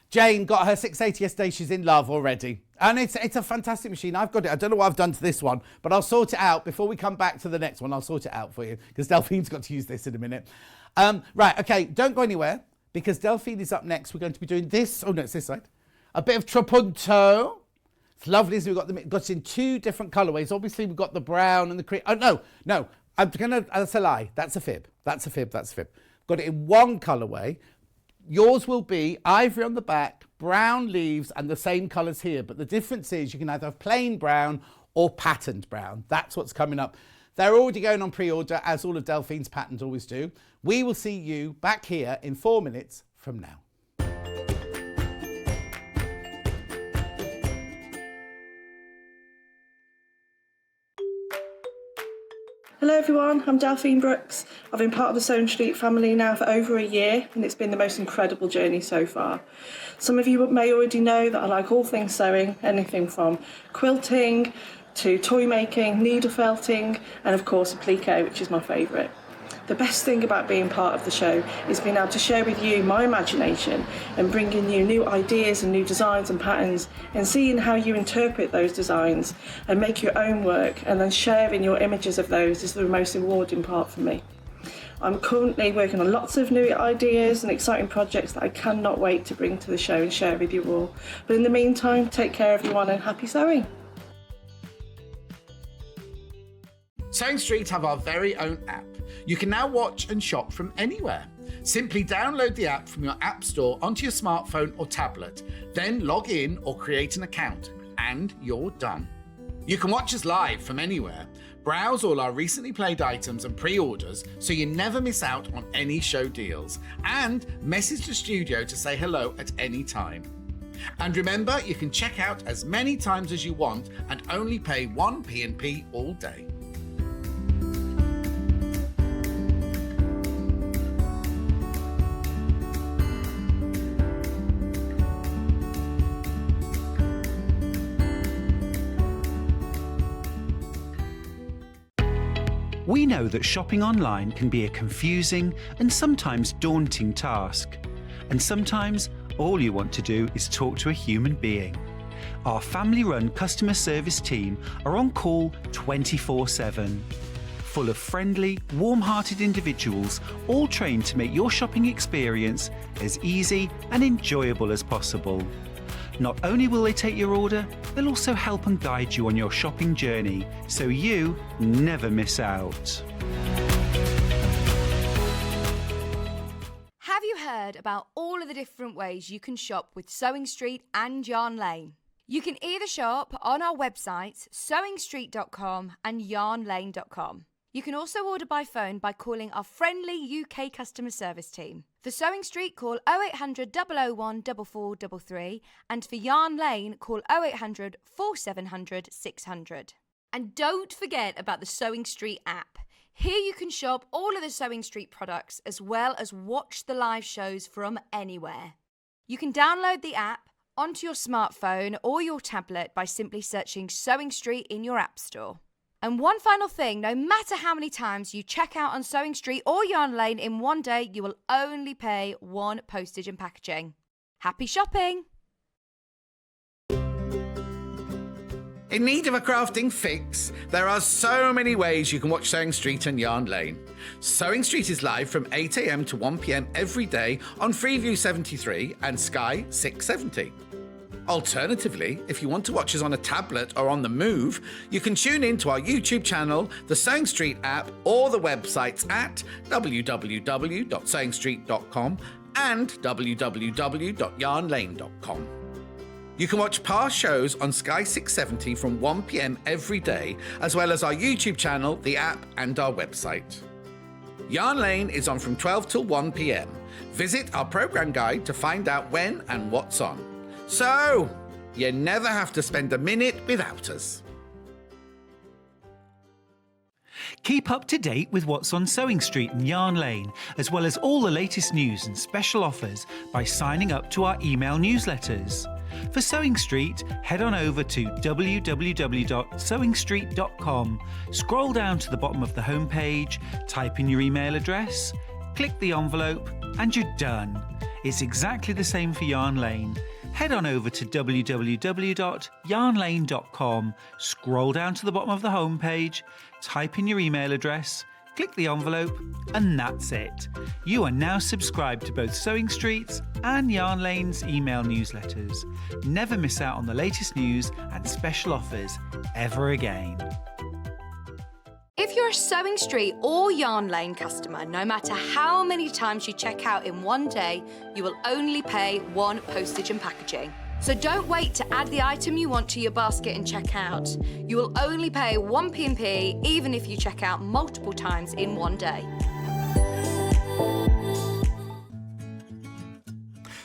Jane got her 680 yesterday. She's in love already. And it's a fantastic machine. I've got it. I don't know what I've done to this one, but I'll sort it out before we come back to the next one. I'll sort it out for you because Delphine's got to use this in a minute. Right, okay, don't go anywhere because Delphine is up next. We're going to be doing this. Oh, no, it's this side. A bit of trapunto. It's lovely. So we've got it in 2 different colourways. Obviously, we've got the brown and the cream. Oh, no. That's a lie. That's a fib. That's a fib. Got it in 1 colourway. Yours will be ivory on the back, brown leaves, and the same colours here. But the difference is you can either have plain brown or patterned brown. That's what's coming up. They're already going on pre-order, as all of Delphine's patterns always do. We will see you back here in 4 minutes from now. Hello everyone, I'm Delphine Brooks. I've been part of the Sewing Street family now for over a year and it's been the most incredible journey so far. Some of you may already know that I like all things sewing, anything from quilting to toy making, needle felting and of course applique, which is my favourite. The best thing about being part of the show is being able to share with you my imagination and bringing you new ideas and new designs and patterns and seeing how you interpret those designs and make your own work and then sharing your images of those is the most rewarding part for me. I'm currently working on lots of new ideas and exciting projects that I cannot wait to bring to the show and share with you all. But in the meantime, take care everyone and happy sewing. Sewing Street have our very own app. You can now watch and shop from anywhere. Simply download the app from your app store onto your smartphone or tablet, then log in or create an account, and you're done. You can watch us live from anywhere, browse all our recently played items and pre-orders so you never miss out on any show deals, and message the studio to say hello at any time. And remember, you can check out as many times as you want and only pay 1 P&P all day. We know that shopping online can be a confusing and sometimes daunting task. And sometimes all you want to do is talk to a human being. Our family-run customer service team are on call 24/7. Full of friendly, warm-hearted individuals, all trained to make your shopping experience as easy and enjoyable as possible. Not only will they take your order, they'll also help and guide you on your shopping journey, so you never miss out. Have you heard about all of the different ways you can shop with Sewing Street and Yarn Lane? You can either shop on our websites, sewingstreet.com and yarnlane.com. You can also order by phone by calling our friendly UK customer service team. For Sewing Street, call 0800 001 4433 and for Yarn Lane, call 0800 4700 600. And don't forget about the Sewing Street app. Here you can shop all of the Sewing Street products as well as watch the live shows from anywhere. You can download the app onto your smartphone or your tablet by simply searching Sewing Street in your app store. And one final thing, no matter how many times you check out on Sewing Street or Yarn Lane in one day, you will only pay 1 postage and packaging. Happy shopping! In need of a crafting fix? There are so many ways you can watch Sewing Street and Yarn Lane. Sewing Street is live from 8 a.m. to 1 p.m. every day on Freeview 73 and Sky 670. Alternatively, if you want to watch us on a tablet or on the move, you can tune in to our YouTube channel, the Sewing Street app, or the websites at www.sewingstreet.com and www.yarnlane.com. You can watch past shows on Sky 670 from 1 p.m. every day, as well as our YouTube channel, the app, and our website. Yarn Lane is on from 12 till 1 p.m. Visit our programme guide to find out when and what's on. So, you never have to spend a minute without us. Keep up to date with what's on Sewing Street and Yarn Lane, as well as all the latest news and special offers by signing up to our email newsletters. For Sewing Street, head on over to www.sewingstreet.com, scroll down to the bottom of the homepage, type in your email address, click the envelope, and you're done. It's exactly the same for Yarn Lane. Head on over to www.yarnlane.com, scroll down to the bottom of the homepage, type in your email address, click the envelope, and that's it. You are now subscribed to both Sewing Street's and Yarn Lane's email newsletters. Never miss out on the latest news and special offers ever again. If you're a Sewing Street or Yarn Lane customer, no matter how many times you check out in one day, you will only pay one postage and packaging. So don't wait to add the item you want to your basket and check out. You will only pay one P&P even if you check out multiple times in one day.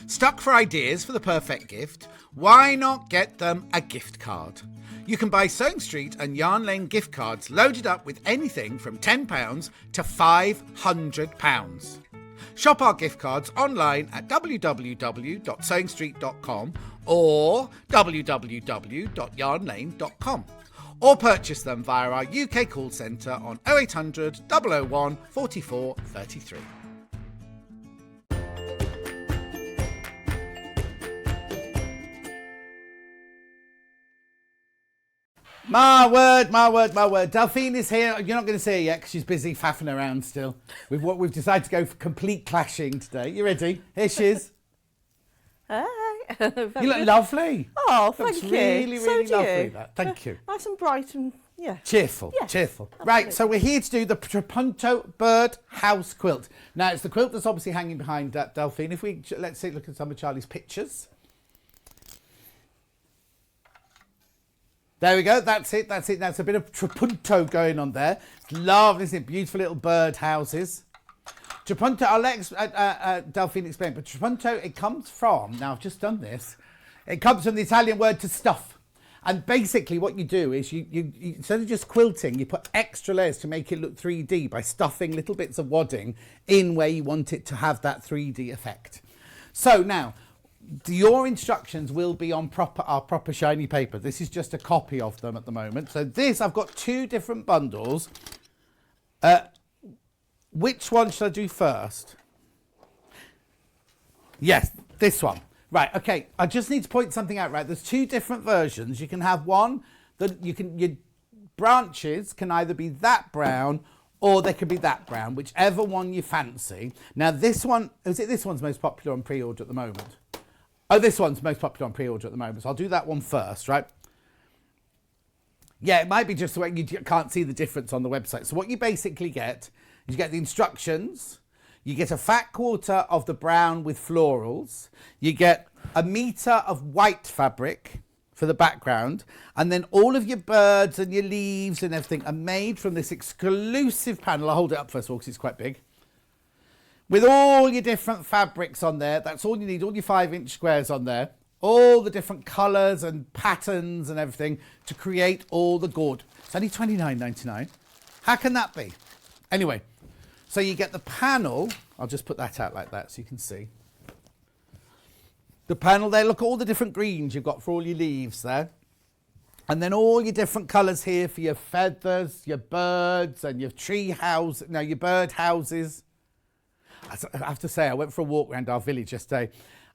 Stuck for ideas for the perfect gift? Why not get them a gift card? You can buy Sewing Street and Yarn Lane gift cards loaded up with anything from £10 to £500. Shop our gift cards online at www.sewingstreet.com or www.yarnlane.com, or purchase them via our UK call centre on 0800 001 44 33. My word, my word, my word. Delphine is here. You're not going to see her yet because she's busy faffing around still. We've decided to go for complete clashing today. You ready? Here she is. Hi. You look lovely. Oh, thank Looks you. really, So really do lovely. you. That. Thank you. Nice and bright and, yeah. Cheerful, Yes, cheerful. absolutely. Right, so we're here to do the Trapunto Bird House quilt. Now, it's the quilt that's obviously hanging behind Delphine. If we, let's look at some of Charlie's pictures. There we go, that's it. That's a bit of trapunto going on there. It's lovely, isn't it? Beautiful little bird houses. Trapunto, I'll let Delphine explain, but trapunto, it comes from, now I've just done this, it comes from the Italian word to stuff. And basically what you do is you instead of just quilting, you put extra layers to make it look 3D by stuffing little bits of wadding in where you want it to have that 3D effect. So now, your instructions will be on our proper shiny paper. This is just a copy of them at the moment. So this, I've got two different bundles. Which one should I do first? Yes, this one. Right, okay. I just need to point something out, right? There's two different versions. You can have one that your branches can either be that brown or they can be that brown, whichever one you fancy. Now this one, this one's most popular on pre-order at the moment? Oh, this one's most popular on pre-order at the moment, so I'll do that one first, right? Yeah, it might be just the way you can't see the difference on the website. So what you basically get is you get the instructions, you get a fat quarter of the brown with florals, you get a metre of white fabric for the background, and then all of your birds and your leaves and everything are made from this exclusive panel. I'll hold it up first of all because it's quite big. With all your different fabrics on there, that's all you need, all your 5-inch squares on there, all the different colours and patterns and everything to create all the gourd. It's only $29.99. How can that be? Anyway, so you get the panel. I'll just put that out like that so you can see. The panel there, look at all the different greens you've got for all your leaves there. And then all your different colours here for your feathers, your birds and your tree house, no, your bird houses. I have to say, I went for a walk around our village yesterday,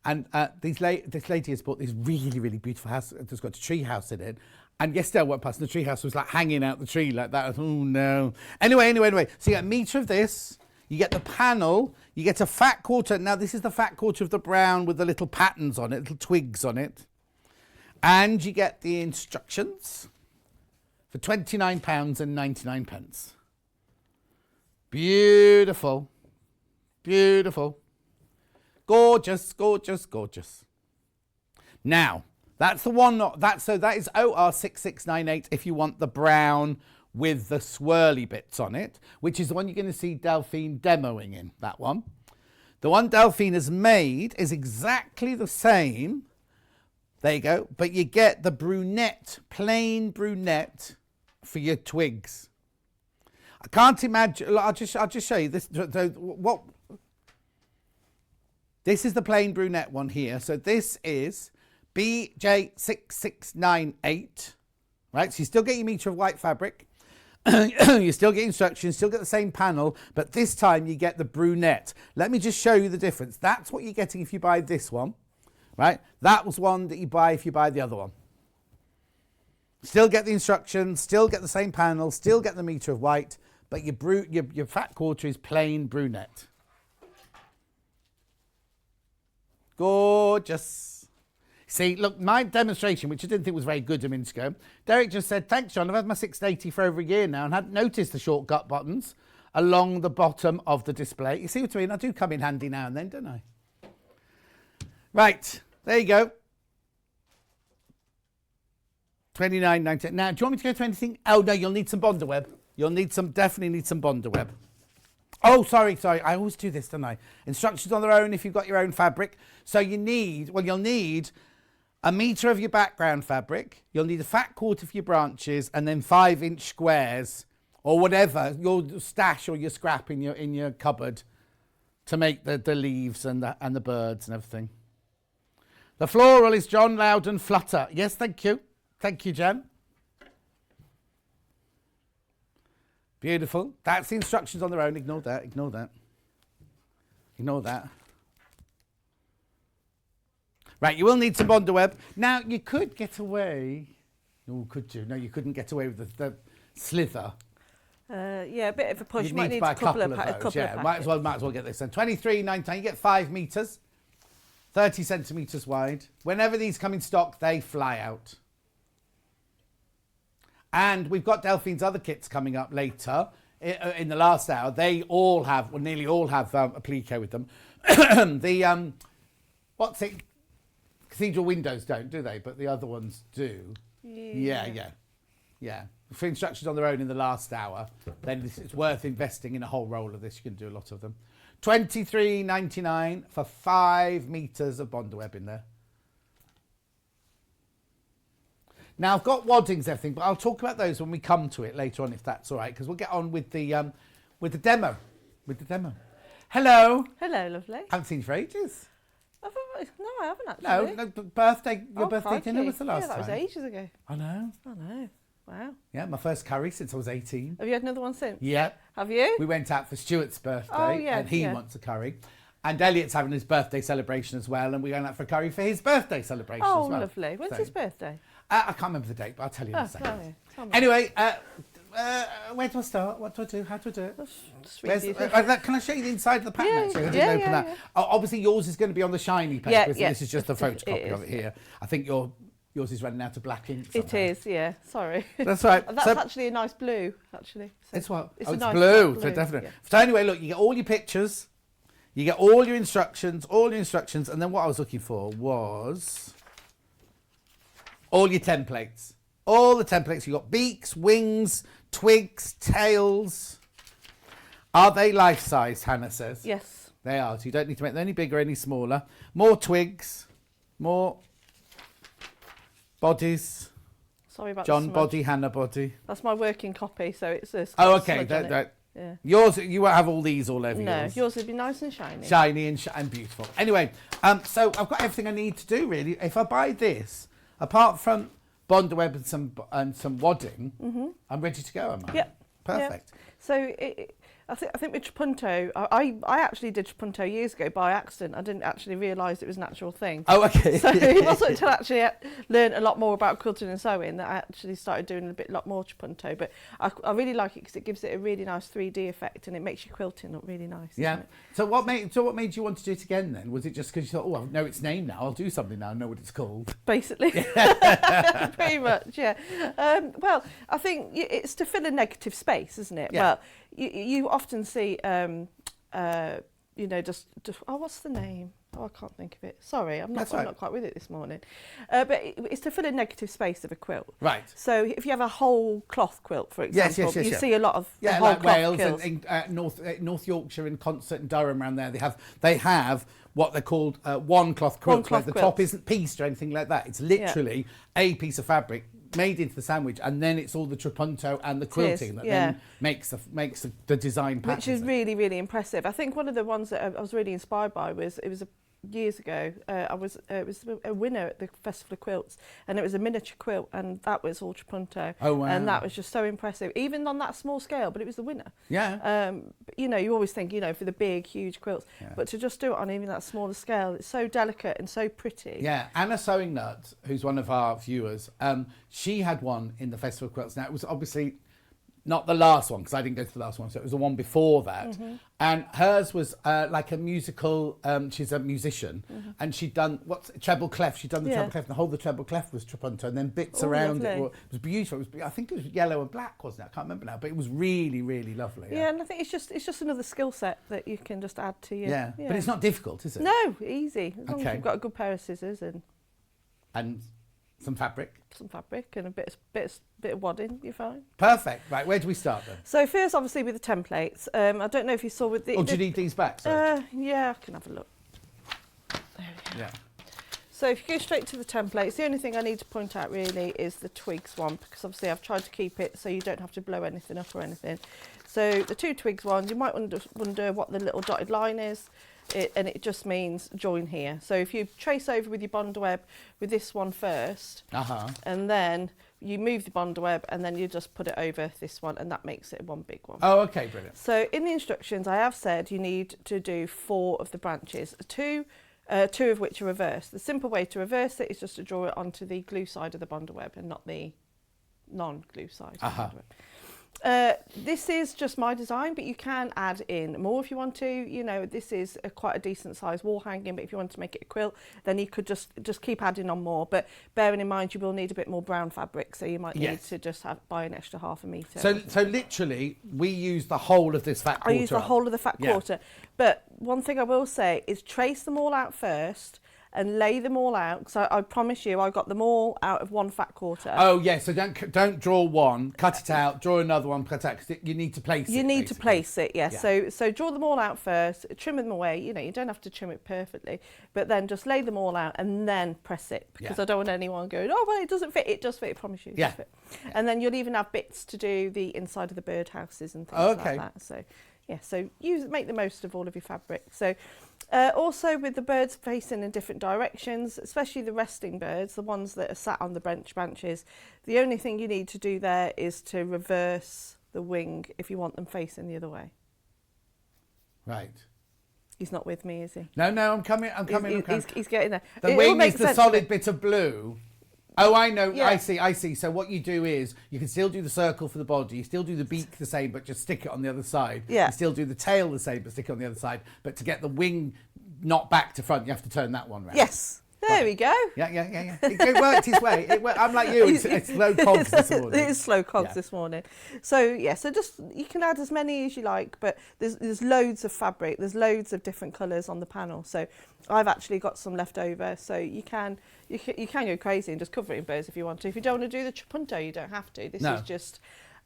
and this lady has bought this really, really beautiful house that's got a tree house in it. And yesterday I went past and the tree house was like hanging out the tree like that. Oh no. Anyway. So you get a metre of this, you get the panel, you get a fat quarter. Now this is the fat quarter of the brown with the little patterns on it, little twigs on it. And you get the instructions for £29.99. Beautiful. Beautiful. Gorgeous, gorgeous, gorgeous. Now, That's the one. That is OR6698 if you want the brown with the swirly bits on it, which is the one you're going to see Delphine demoing in, that one. The one Delphine has made is exactly the same. There you go. But you get the brunette, plain brunette for your twigs. I can't imagine. I'll just show you this. This is the plain brunette one here. So this is BJ6698. Right. So you still get your metre of white fabric. You still get instructions, still get the same panel, but this time you get the brunette. Let me just show you the difference. That's what you're getting if you buy this one, right? That was one that you buy if you buy the other one. Still get the instructions, still get the same panel, still get the metre of white, but your fat quarter is plain brunette. Gorgeous. See, look, my demonstration, which I didn't think was very good a minute ago, Derek just said, thanks, John, I've had my 680 for over a year now and hadn't noticed the shortcut buttons along the bottom of the display. You see what I mean? I do come in handy now and then, don't I? Right, there you go. $29.90. Now, do you want me to go to anything? Oh, no, you'll need some Bonderweb. Definitely need some Bonderweb. Oh, sorry. I always do this, don't I? Instructions on their own if you've got your own fabric. So you'll need a metre of your background fabric. You'll need a fat quarter for your branches and then 5-inch squares or whatever, your stash or your scrap in your cupboard to make the leaves and the birds and everything. The floral is John Loudon Flutter. Yes, thank you. Thank you, Jen. Beautiful. That's the instructions on their own. Ignore that. Right, you will need some Bonderweb. Now, you could get away. Oh, could you? No, you couldn't get away with the slither. Yeah, a bit of a push. You might need need to buy a couple of those. Yeah, might as well get this. And $23.99. You get 5 metres, 30 centimetres wide. Whenever these come in stock, they fly out. And we've got Delphine's other kits coming up later in the last hour. They all have, well, nearly all have applique with them. The what's it? Cathedral windows don't, do they? But the other ones do. Yeah. For instructions on their own in the last hour, then it's worth investing in a whole roll of this. You can do a lot of them. $23.99 for 5 metres of Bonderweb in there. Now, I've got waddings and everything, but I'll talk about those when we come to it later on, if that's all right, because we'll get on with the demo. Hello. Hello, lovely. I haven't seen you for ages. No, I haven't actually. No, your birthday dinner was the last time. Yeah, that was ages ago. I know. Wow. Yeah, my first curry since I was 18. Have you had another one since? Yeah. Have you? We went out for Stuart's birthday, and he wants a curry. And Elliot's having his birthday celebration as well, and we're going out for a curry for his birthday celebration as well. Oh, lovely. When's his birthday? I can't remember the date, but I'll tell you in a second. Tell me. Anyway, where do I start? What do I do? How do I do it? Can I show you the inside of the pattern? Yeah, actually? I didn't open that. Oh, obviously, yours is going to be on the shiny paper. Yeah. This is just a photocopy of it here. I think yours is running out of black ink. It is, yeah. Sorry. That's right. That's actually a nice blue, actually. So it's what? It's it's nice blue, blue. so definitely. Yeah. So anyway, look, you get all your pictures, you get all your instructions, and then what I was looking for was all your templates. All the templates. You've got beaks, wings, twigs, tails. Are they life-size, Hannah says? Yes. They are, so you don't need to make them any bigger, any smaller. More twigs, more bodies. Sorry about John the smudge. body, Hannah body. That's my working copy, so it's a Oh, okay. smudge on it. Yeah. Yours, you won't have all these all over No, yours. yours would be nice and shiny. Shiny and beautiful. Anyway, so I've got everything I need to do, really. If I buy this, apart from Bonderweb and some wadding, I'm ready to go, am I? Yep. Perfect. Yep. So I think with Trapunto, I actually did Trapunto years ago by accident. I didn't actually realise it was an actual thing. Oh, okay. So it wasn't until I actually learned a lot more about quilting and sewing that I actually started doing a lot more Trapunto. But I really like it because it gives it a really nice 3D effect and it makes your quilting look really nice. Yeah. So what made you want to do it again then? Was it just because you thought, oh, I know its name now, I'll do something now, I know what it's called? Basically. Pretty much, yeah. Well, I think it's to fill a negative space, isn't it? Yeah. Well, you often see, just what's the name? Oh, I can't think of it. Sorry, I'm That's right. not quite with it this morning. But it's to fill a negative space of a quilt. Right. So if you have a whole cloth quilt, for example, yes, you yes. see a lot of Yeah, whole like cloth Wales quilts. and North Yorkshire and Consett and Durham around there. They have what they're called one cloth quilts. cloth The top quilts. isn't pieced or anything like that. It's literally a piece of fabric made into the sandwich, and then it's all the trapunto and the quilting that then makes the design pattern. Which is really, really impressive. I think one of the ones that I was really inspired by was years ago. It was a winner at the Festival of Quilts, and it was a miniature quilt, and that was all trapunto. Oh wow! And that was just so impressive, even on that small scale. But it was the winner. Yeah. You know, you always think, you know, for the big, huge quilts, but to just do it on even that smaller scale, it's so delicate and so pretty. Yeah, Anna Sewing Nut, who's one of our viewers, she had one in the Festival of Quilts. Now, it was obviously not the last one, because I didn't go to the last one, so it was the one before that. Mm-hmm. And hers was like a musical, she's a musician, and she'd done, treble clef, she'd done the treble clef, and the whole of the treble clef was trapunto, and then bits around it. Lovely. It was beautiful. I think it was yellow and black, wasn't it? I can't remember now, but it was really, really lovely. Yeah, and I think it's just another skill set that you can just add to your... Yeah, but it's not difficult, is it? No, easy. As long as Okay. you've got a good pair of scissors and some fabric. some fabric and a bit of wadding, you're fine. Perfect. Right, where do we start then? So first, obviously, with the templates. I don't know if you saw with the... Oh, do you need these back? Sorry. Yeah, I can have a look. There we go. Yeah. So if you go straight to the templates, the only thing I need to point out really is the twigs one, because obviously I've tried to keep it so you don't have to blow anything up or anything. So the 2 twigs ones, you might wonder what the little dotted line is. And it just means join here. So if you trace over with your bond web with this one first, and then you move the bond web, and then you just put it over this one, and that makes it one big one. Oh, okay, brilliant. So in the instructions, I have said you need to do 4 of the branches, two of which are reversed. The simple way to reverse it is just to draw it onto the glue side of the bond web and not the non-glue side. Of the bond web. This is just my design, but you can add in more if you want to. You know, this is quite a decent size wall hanging, but if you want to make it a quilt, then you could just keep adding on more. But bearing in mind, you will need a bit more brown fabric, so you might need to just buy an extra ½ metre. So literally, we use the whole of this fat quarter. I use the whole of the fat quarter. But one thing I will say is trace them all out first and lay them all out. So I promise you, I got them all out of 1 fat quarter. Oh yeah, so don't draw one, cut it out, draw another one, cut it out, 'cause you need to place it. You need to basically. place it, yes. Yeah. So draw them all out first, trim them away. You know, you don't have to trim it perfectly, but then just lay them all out and then press it, because I don't want anyone going, oh, well, it doesn't fit. It does fit, I promise you. It does fit. And then you'll even have bits to do the inside of the birdhouses and things like that. So yeah, so make the most of all of your fabric. So also with the birds facing in different directions, especially the resting birds, the ones that are sat on the branches, the only thing you need to do there is to reverse the wing if you want them facing the other way. Right. He's not with me, is he? No, I'm coming. He's getting there. The wing is the solid bit of blue. Oh, I know. Yeah. I see. So what you do is you can still do the circle for the body. You still do the beak the same, but just stick it on the other side. Yeah. You still do the tail the same, but stick it on the other side. But to get the wing not back to front, you have to turn that one round. Yes. There we go. Yeah. It worked his way. I'm like you. It's slow cogs this morning. It is slow cogs this morning. So so just you can add as many as you like, but there's loads of fabric. There's loads of different colours on the panel. So I've actually got some left over. So you can go crazy and just cover it in birds if you want to. If you don't want to do the trapunto, you don't have to. This is just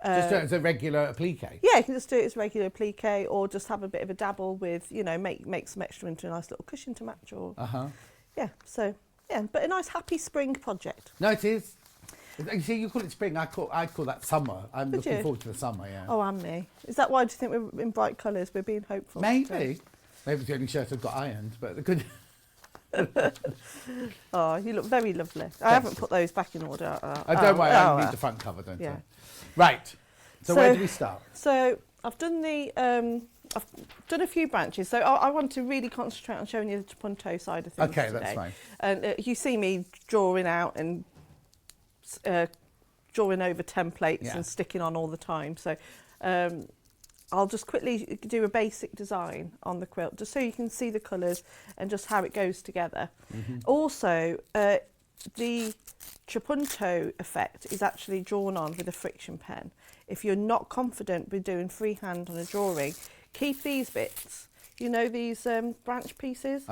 do it as a regular applique. Yeah, you can just do it as regular applique, or just have a bit of a dabble with, you know, make some extra into a nice little cushion to match, or yeah, so yeah, but a nice happy spring project. No, it is. You see, you call it spring. I call that summer. I'm looking forward to the summer. Yeah. Oh, and me. Is that why? Do you think we're in bright colours? We're being hopeful. Maybe it's the only shirt I've got ironed, but the good. Oh, you look very lovely. I haven't put those back in order. Don't worry, I need the front cover, don't I? Right. So where do we start? So I've done I've done a few branches. So I want to really concentrate on showing you the trapunto side of things today. That's fine. And you see me drawing out and drawing over templates and sticking on all the time. So I'll just quickly do a basic design on the quilt, just so you can see the colours and just how it goes together. Also, the trapunto effect is actually drawn on with a friction pen. If you're not confident with doing freehand on a drawing, keep these bits, you know, these branch pieces.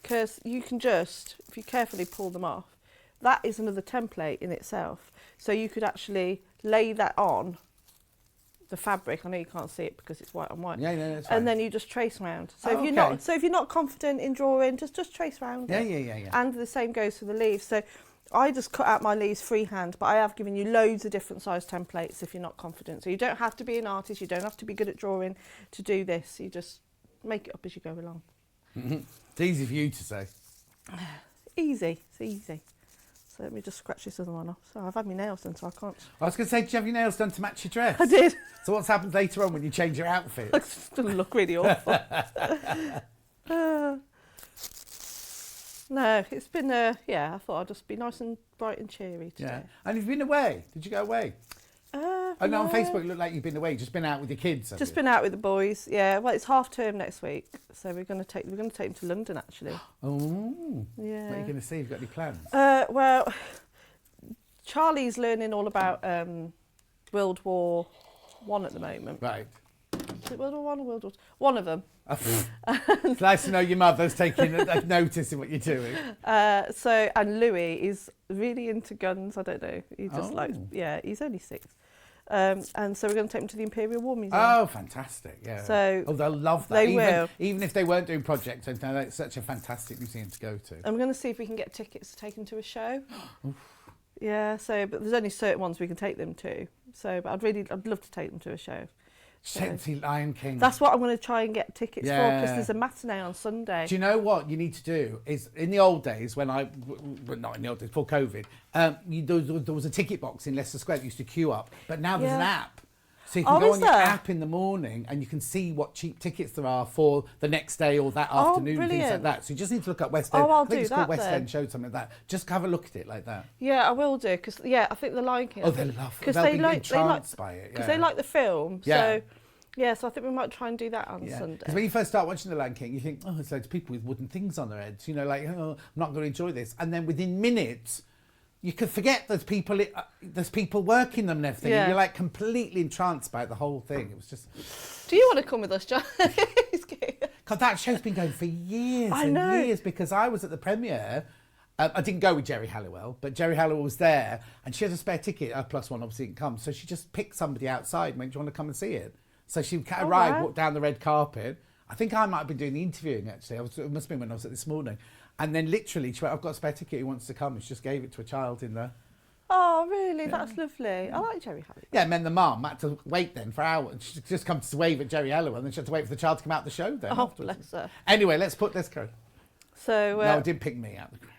because you can just, if you carefully pull them off, that is another template in itself. So you could actually lay that on the fabric. I know you can't see it because it's white on white. Yeah, that's fine. And then you just trace round. So Oh, if you're not confident in drawing, just trace round. Yeah. And the same goes for the leaves. So I just cut out my leaves freehand, but I have given you loads of different size templates if you're not confident. So you don't have to be an artist, you don't have to be good at drawing to do this. You just make it up as you go along. It's easy for you to say. Easy, it's easy. So let me just scratch this other one off. So I've had my nails done, so I can't. I was going to say, did you have your nails done to match your dress? I did. So what's happened later on when you change your outfit? It's going to look really awful. No, it's been, I thought I'd just be nice and bright and cheery today. Yeah. And you've been away. Did you go away? Oh, no, on Facebook it looked like you've been away. Just been out with your kids. Have Just you? been out with the boys. Yeah, well, it's half term next week, so we're going to take them to London actually. Oh. Yeah. What are you going to see? Have you got any plans? Well, Charlie's learning all about World War One at the moment. Right. Is it World War One or World War Two? One of them. It's nice to know your mother's taking a notice in what you're doing. And Louis is really into guns. I don't know. He just likes. Yeah, he's only 6. And so we're going to take them to the Imperial War Museum. Oh, fantastic! Yeah. So they'll love that. they will. Even if they weren't doing projects, it's such a fantastic museum to go to. And we're going to see if we can get tickets to take them to a show. Yeah. So, but there's only certain ones we can take them to. So, but I'd love to take them to a show. Take them to see Lion King. That's what I'm going to try and get tickets for, because there's a matinee on Sunday. Do you know what you need to do? Is in the old days, not in the old days, before COVID, there was a ticket box in Leicester Square that used to queue up, but now there's an app. So you can go on your app in the morning and you can see what cheap tickets there are for the next day or that afternoon, things like that. So you just need to look at West End. I'll I think do it's called that West then. End Show, something like that. Just have a look at it like that. Yeah, I will do, because I think the Lion King. Oh, they love it. Because They'll they be like entranced by it. Because they like the film. Yeah. So I think we might try and do that on Sunday. Because when you first start watching The Lion King, you think, oh, there's loads of people with wooden things on their heads. You know, like, oh, I'm not going to enjoy this. And then within minutes, you could forget there's people working them and everything. Yeah. And you're like completely entranced by the whole thing. It was just. Do you want to come with us, John? God, that show's been going for years and years, because I was at the premiere. I didn't go with Jerry Halliwell, but Jerry Halliwell was there and she had a spare ticket. Plus one obviously didn't come. So she just picked somebody outside and went, do you want to come and see it? So she arrived, walked down the red carpet. I think I might have been doing the interviewing actually. It must have been when I was at this morning. And then literally she went, I've got a spare ticket, who wants to come? And she just gave it to a child in there. Oh, really? Yeah. That's lovely. I like Jerry Halliwell. Yeah, and then the mum had to wait then for hours. She just come to wave at Jerry Halliwell and then she had to wait for the child to come out the show then. Oh, afterwards. bless her. Anyway, let's go. So, no, it did pick me out the crowd.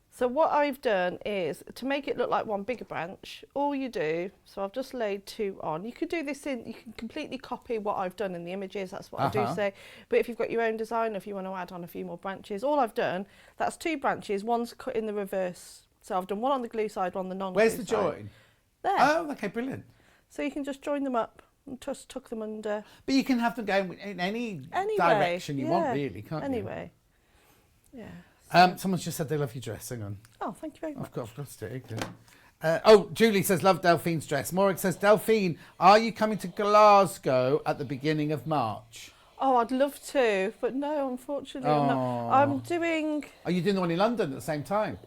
So what I've done is, to make it look like one bigger branch, all you do, so I've just laid 2 on. You could do this you can completely copy what I've done in the images, that's what I do say. But if you've got your own design, if you want to add on a few more branches, all I've done, that's 2 branches, one's cut in the reverse. So I've done one on the glue side, one on the non-glue side. Where's the join? There. Oh, okay, brilliant. So you can just join them up and just tuck them under. But you can have them going in any direction you want, really, can't you? Anyway, yeah. Someone's just said they love your dress. Hang on. Oh, thank you very much. I've got it. Julie says, love Delphine's dress. Morag says, Delphine, are you coming to Glasgow at the beginning of March? Oh, I'd love to, but no, unfortunately, I'm not. I'm doing... Are you doing the one in London at the same time?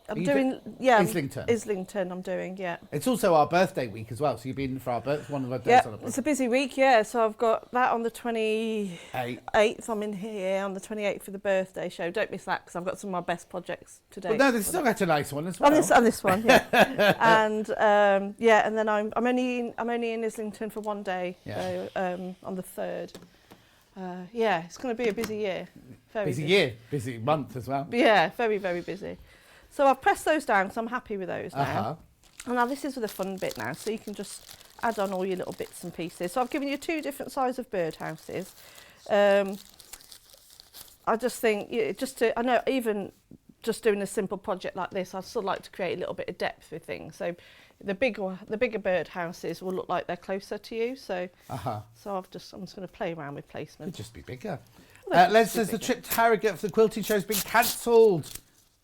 I'm doing, yeah. Islington. Islington, I'm doing, yeah. It's also our birthday week as well, so you've been for one of our days on our birthday. It's a busy week, yeah. So I've got that on the 28th. I'm in here on the 28th for the birthday show. Don't miss that, because I've got some of my best projects today. But no, there's still got a nice one as well. On this one, yeah. And and then I'm only in Islington for one day, on the 3rd. It's going to be a busy year. Busy month as well. Yeah, very, very busy. So I've pressed those down, so I'm happy with those now. And now this is the fun bit now, so you can just add on all your little bits and pieces. So I've given you 2 different sizes of birdhouses. I just think, I know even just doing a simple project like this, I still like to create a little bit of depth with things. So the bigger birdhouses will look like they're closer to you. So so I'm just going to play around with placement. Could just be bigger. Les says the trip to Harrogate for the quilting show has been cancelled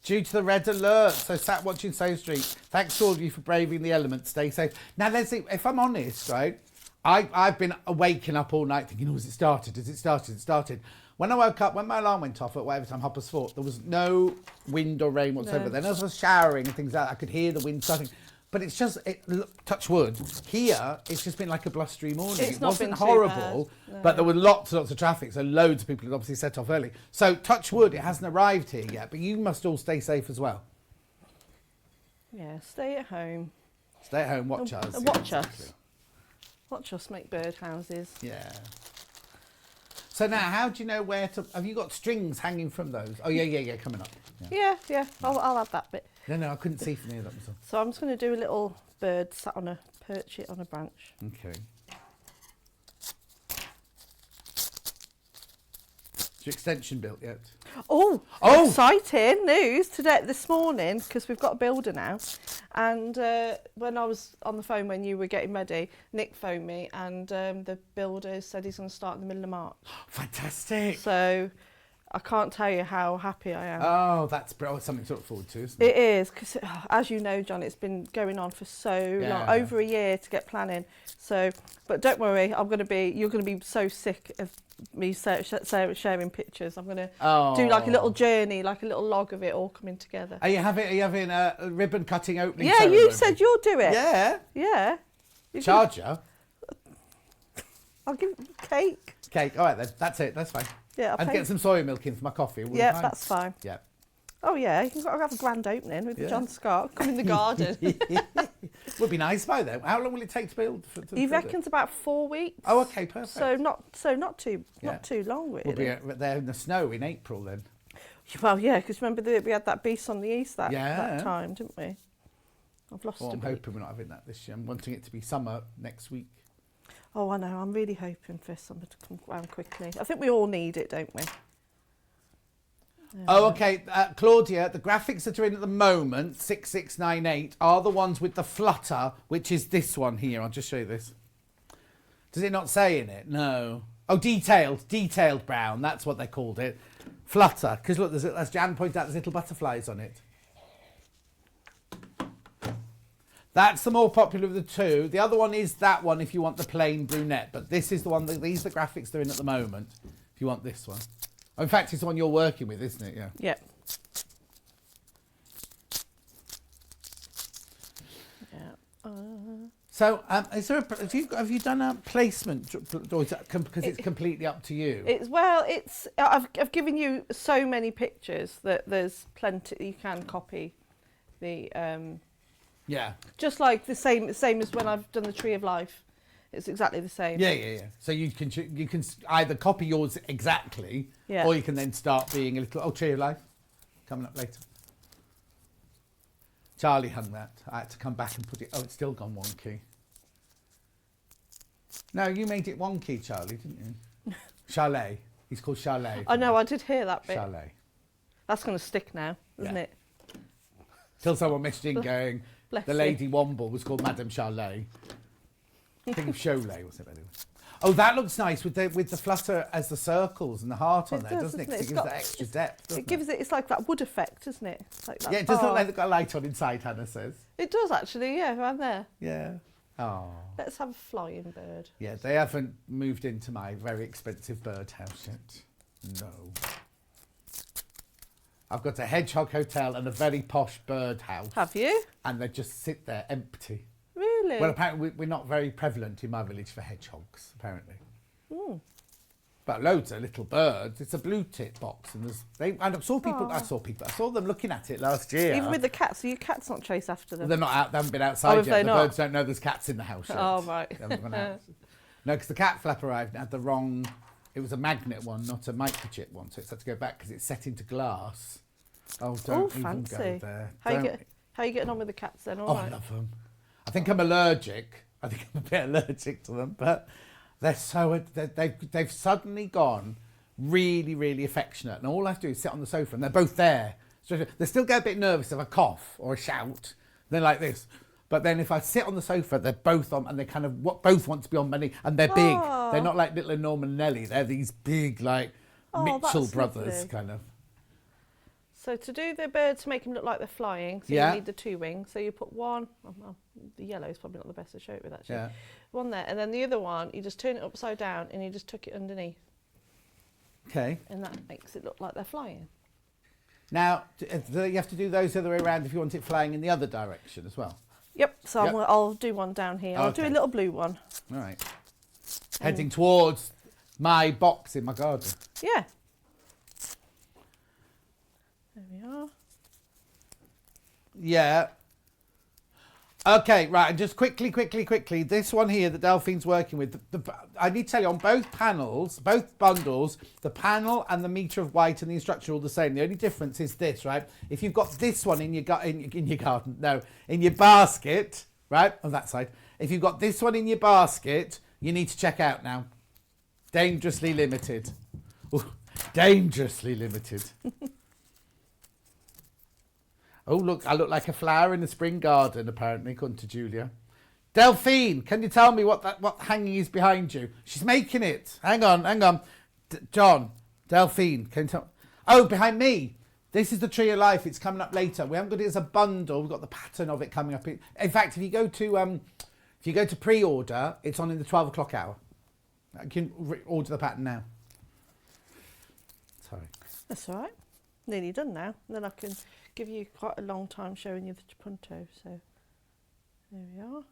due to the red alert. So sat watching Sewing Street. Thanks to all of you for braving the elements. Stay safe. Now, Leslie, if I'm honest, right, I've been waking up all night thinking, has it started? Has it started? When I woke up, when my alarm went off at whatever time, 4:30, there was no wind or rain whatsoever. No. Then as I was showering and things like that, I could hear the wind starting. But it's just, touch wood, here it's just been like a blustery morning. It's it not wasn't been too horrible, bad, no. but there were lots and lots of traffic, so loads of people had obviously set off early. So touch wood, it hasn't arrived here yet, but you must all stay safe as well. Yeah, stay at home. Stay at home, watch us. And watch us. Watch us make birdhouses. Yeah. So now, how do you know where to... Have you got strings hanging from those? Oh, yeah, coming up. Yeah, I'll add that bit. No, I couldn't see from here. That was all. So I'm just going to do a little bird sat on a perch it on a branch. Okay. Is your extension built yet? Oh, Oh! exciting news this morning, because we've got a builder now. And when I was on the phone when you were getting ready, Nick phoned me and the builder said he's going to start in the middle of March. Fantastic. So I can't tell you how happy I am. Oh, that's something to look forward to, isn't it? It is, because as you know, John, it's been going on for so long, over a year to get planning. So, but don't worry, you're going to be so sick of me sharing pictures. I'm going to do like a little journey, like a little log of it all coming together. Are you having a ribbon cutting opening? Yeah, ceremony? you said you'll do it. Yeah. Yeah. Charger. I'll give cake. Cake. All right then. That's it. That's fine. Yeah, and get some soya milk in for my coffee. Yeah, that's fine. Yeah. Oh yeah, you can have a grand opening with John Scott. Come in the garden. Would be nice by then. How long will it take to build? He reckons about 4 weeks. Oh, okay, perfect. So not too long really. We'll be there in the snow in April then. Well, yeah, because remember we had that beast on the east that time, didn't we? I've lost I'm it. hoping we're not having that this year. I'm wanting it to be summer next week. Oh, I know. I'm really hoping for summer to come around quickly. I think we all need it, don't we? Oh, okay. Claudia, the graphics that are in at the moment, 6698, are the ones with the flutter, which is this one here. I'll just show you this. Does it not say in it? No. Oh, detailed brown. That's what they called it. Flutter. Because look, as Jan pointed out, there's little butterflies on it. That's the more popular of the two. The other one is that one if you want the plain brunette. But this is the one, these are the graphics they're in at the moment, if you want this one. Oh, in fact, it's the one you're working with, isn't it? Yeah. Yeah. So, is there have you done a placement, or is that because it's completely up to you? I've given you so many pictures that there's plenty you can copy. The yeah. Just like the same as when I've done the Tree of Life, it's exactly the same. Yeah. So you can either copy yours exactly, or you can then start being a little Tree of Life coming up later. Charlie hung that. I had to come back and put it. Oh, it's still gone wonky. No, you made it wonky, Charlie, didn't you? Chalet. He's called Chalet. I know. I did hear that bit. Chalet. That's going to stick now, isn't it? Till someone messaged in going, the Lady Womble was called Madame Chalet. I think of Cholet, wasn't it? Anyway. Oh, that looks nice with the flutter as the circles and the heart on there, doesn't it? Because it gives that extra depth. It's like that wood effect, isn't it? Like that it does look like they've got a light on inside, Hannah says. It does actually, yeah, around there. Yeah. Oh. Let's have a flying bird. Yeah, they haven't moved into my very expensive birdhouse yet. No. I've got a hedgehog hotel and a very posh birdhouse. Have you? And they just sit there empty. Really? Well, apparently we're not very prevalent in my village for hedgehogs, apparently. Mm. But loads of little birds. It's a blue tit box, and I saw them looking at it last year. Even with the cats, so your cats not chase after them. They're not out. They haven't been outside yet. The not? birds don't know there's cats in the house yet. Oh right. They haven't gone out. No, because the cat flap arrived and had the wrong. It was a magnet one, not a microchip one, so it's had to go back because it's set into glass. Oh, don't even go there. How are you getting on with the cats then? All right. I love them. I think I'm allergic. I think I'm a bit allergic to them, but they've suddenly gone really, really affectionate, and all I have to do is sit on the sofa, and they're both there. So they still get a bit nervous if I cough or a shout. They're like this, but then if I sit on the sofa, they're both on, and they kind of both want to be on my knee, and they're big. They're not like little Norman and Nelly. They're these big, like Mitchell brothers lovely. kind of. So to do the bird to make them look like they're flying, so you need the two wings. So you put one, the yellow is probably not the best to show it with actually. Yeah. One there, and then the other one, you just turn it upside down and you just tuck it underneath. Okay. And that makes it look like they're flying. Now, do you have to do those the other way around if you want it flying in the other direction as well? Yep, so Yep. I'll do one down here. I'll do a Okay. little blue one. All right. Heading towards my box in my garden. Yeah. There we are. Yeah. Okay, right, and just quickly, this one here that Delphine's working with, I need to tell you, on both panels, both bundles, the panel and the metre of white and the instruction are all the same. The only difference is this, right? If you've got this one in your garden, no, in your basket, right, on that side, if you've got this one in your basket, you need to check out now. Dangerously limited. Ooh, dangerously limited. Oh, look, I look like a flower in the spring garden, apparently, according to Julia. Delphine, can you tell me what hanging is behind you? She's making it. Hang on. John, Delphine, can you tell? Oh, behind me. This is the Tree of Life. It's coming up later. We haven't got it as a bundle. We've got the pattern of it coming up. In fact, if you go to pre-order, it's on in the 12 o'clock hour. You can order the pattern now. Sorry. That's all right. Nearly done now. Then I can give you quite a long time showing you the punto. So there we are.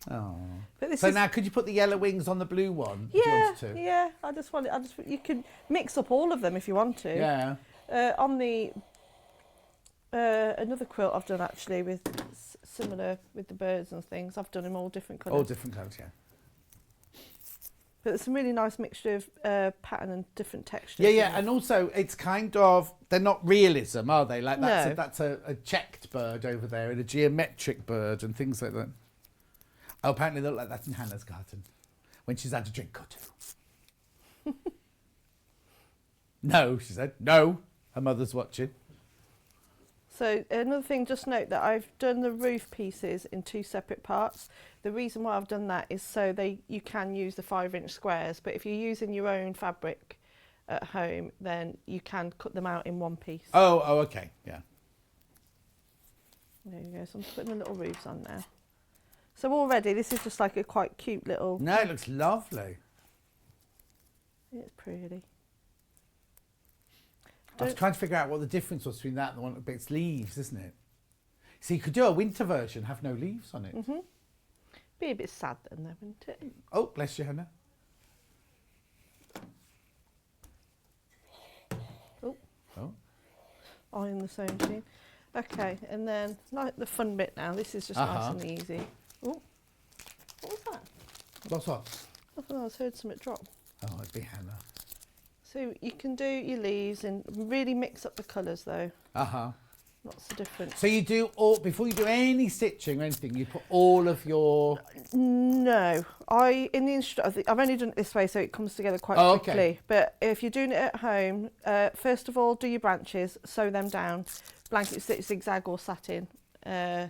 Oh. But this so is, now, could you put the yellow wings on the blue one? Yeah, if you wanted to? yeah. You can mix up all of them if you want to. Yeah. On the another quilt I've done actually with similar with the birds and things. I've done them all different colours. All different colours, yeah. But it's a really nice mixture of pattern and different textures. Yeah, and also it's kind of, they're not realism, are they? Like that's a checked bird over there and a geometric bird and things like that. Oh, apparently they look like that in Hannah's garden when she's had a drink or two. No, she said. No, her mother's watching. So another thing, just note that I've done the roof pieces in 2 separate parts. The reason why I've done that is so you can use the 5-inch squares, but if you're using your own fabric at home, then you can cut them out in one piece. Oh, okay, yeah. There you go, so I'm just putting the little roofs on now. So already this is just like a quite cute little... No, it looks lovely. It's pretty. I was trying to figure out what the difference was between that and the one that it's leaves, isn't it? So you could do a winter version, have no leaves on it. Mm-hmm. Be a bit sad then, though, wouldn't it? Oh, bless you, Hannah. Oh. On the sewing machine. Okay, and then like the fun bit now. This is just nice and easy. Oh, what was that? What's what? I thought I heard something drop. Oh, it'd be Hannah. So you can do your leaves and really mix up the colours though. Uh-huh. What's the difference? So you do all, before you do any stitching or anything, you put all of your... No, I've only done it this way so it comes together quite quickly. Okay. But if you're doing it at home, first of all, do your branches, sew them down, blanket stitch, zigzag or satin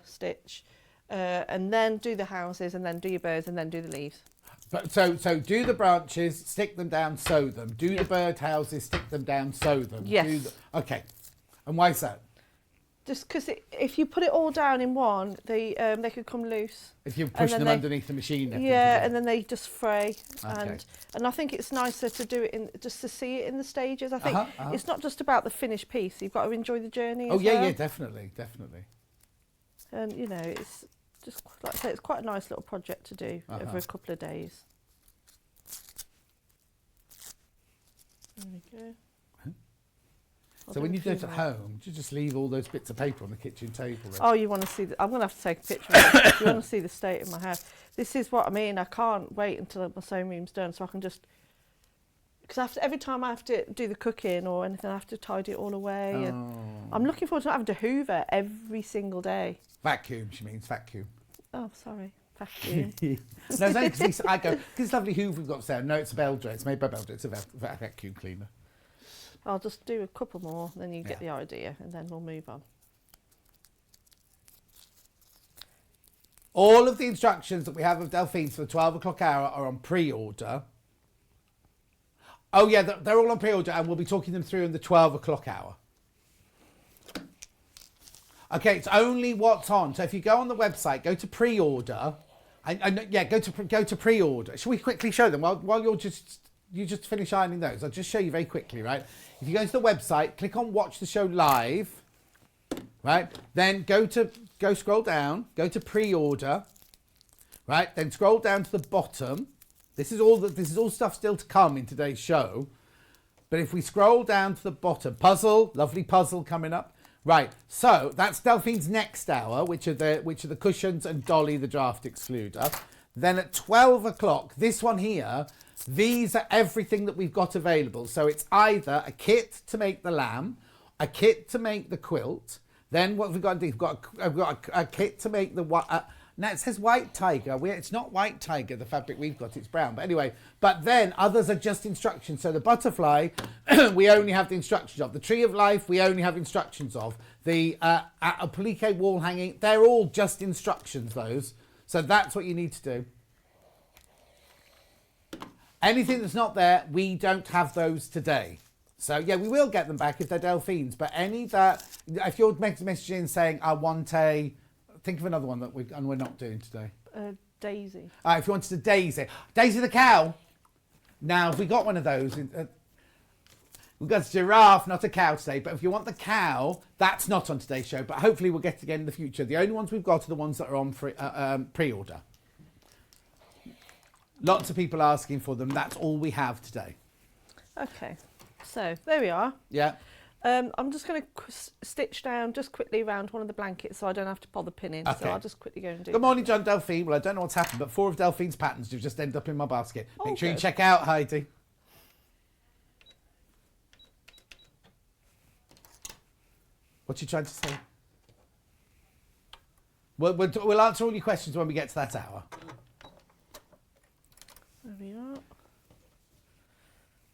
stitch, and then do the houses, and then do your birds, and then do the leaves. But so do the branches, stick them down, sew them. Do the bird houses, stick them down, sew them. Yes. Okay. And why is that? Just because if you put it all down in one, they could come loose. If you push them underneath the machine. Yeah, and then they just fray. Okay. And I think it's nicer to do it just to see it in the stages. I think it's not just about the finished piece. You've got to enjoy the journey. Oh, as well. yeah, definitely. And you know, it's just like I say, it's quite a nice little project to do over a couple of days. There we go. So when you do it at home, do you just leave all those bits of paper on the kitchen table? Then? Oh, you want to see? I'm going to have to take a picture of it. You want to see the state of my house. This is what I mean. I can't wait until my sewing room's done, so I can just... Because every time I have to do the cooking or anything, I have to tidy it all away. Oh. And I'm looking forward to not having to hoover every single day. Vacuum, she means, vacuum. Oh, sorry. Vacuum. No, it's only because I go, this lovely Hoover we've got upstairs. No, it's a Beldray. It's made by Beldray. It's a vacuum cleaner. I'll just do a couple more, then you get the idea, and then we'll move on. All of the instructions that we have of Delphine's for the 12 o'clock hour are on pre-order. Oh, yeah, they're all on pre-order, and we'll be talking them through in the 12 o'clock hour. Okay, it's only what's on. So if you go on the website, go to pre-order, go to pre-order. Shall we quickly show them while you're just you just finish ironing those, I'll just show you very quickly, right? If you go to the website, click on Watch the Show Live, right? Then go scroll down, go to pre-order, right? Then scroll down to the bottom. This is all stuff still to come in today's show. But if we scroll down to the bottom, puzzle, lovely puzzle coming up. Right, so that's Delphine's next hour, which are the cushions and Dollie the Draught Excluder. Then at 12 o'clock, this one here, these are everything that we've got available. So it's either a kit to make the lamb, a kit to make the quilt. Then what have we got to do? We've got a kit to make the now it says white tiger. It's not white tiger, the fabric we've got, it's brown. But anyway, but then others are just instructions. So the butterfly, we only have the instructions of. The tree of life, we only have instructions of. The applique wall hanging, they're all just instructions, those. So that's what you need to do. Anything that's not there, we don't have those today. So yeah, we will get them back if they're Delphines. But any that, if you're messaging saying, I want a, think of another one that we're not doing today. Daisy. If you wanted a Daisy. Daisy the cow. Now, if we got one of those, we've got a giraffe, not a cow today. But if you want the cow, that's not on today's show. But hopefully we'll get it again in the future. The only ones we've got are the ones that are on pre-order. Lots of people asking for them. That's all we have today. Okay, so there we are. Yeah. I'm just going to stitch down just quickly around one of the blankets so I don't have to bother pinning. Okay. So I'll just quickly go and do Good morning, John Delphine. Well, I don't know what's happened, but 4 of Delphine's patterns have just ended up in my basket. Make sure you check out Heidi. What you trying to say? We'll answer all your questions when we get to that hour. There we are.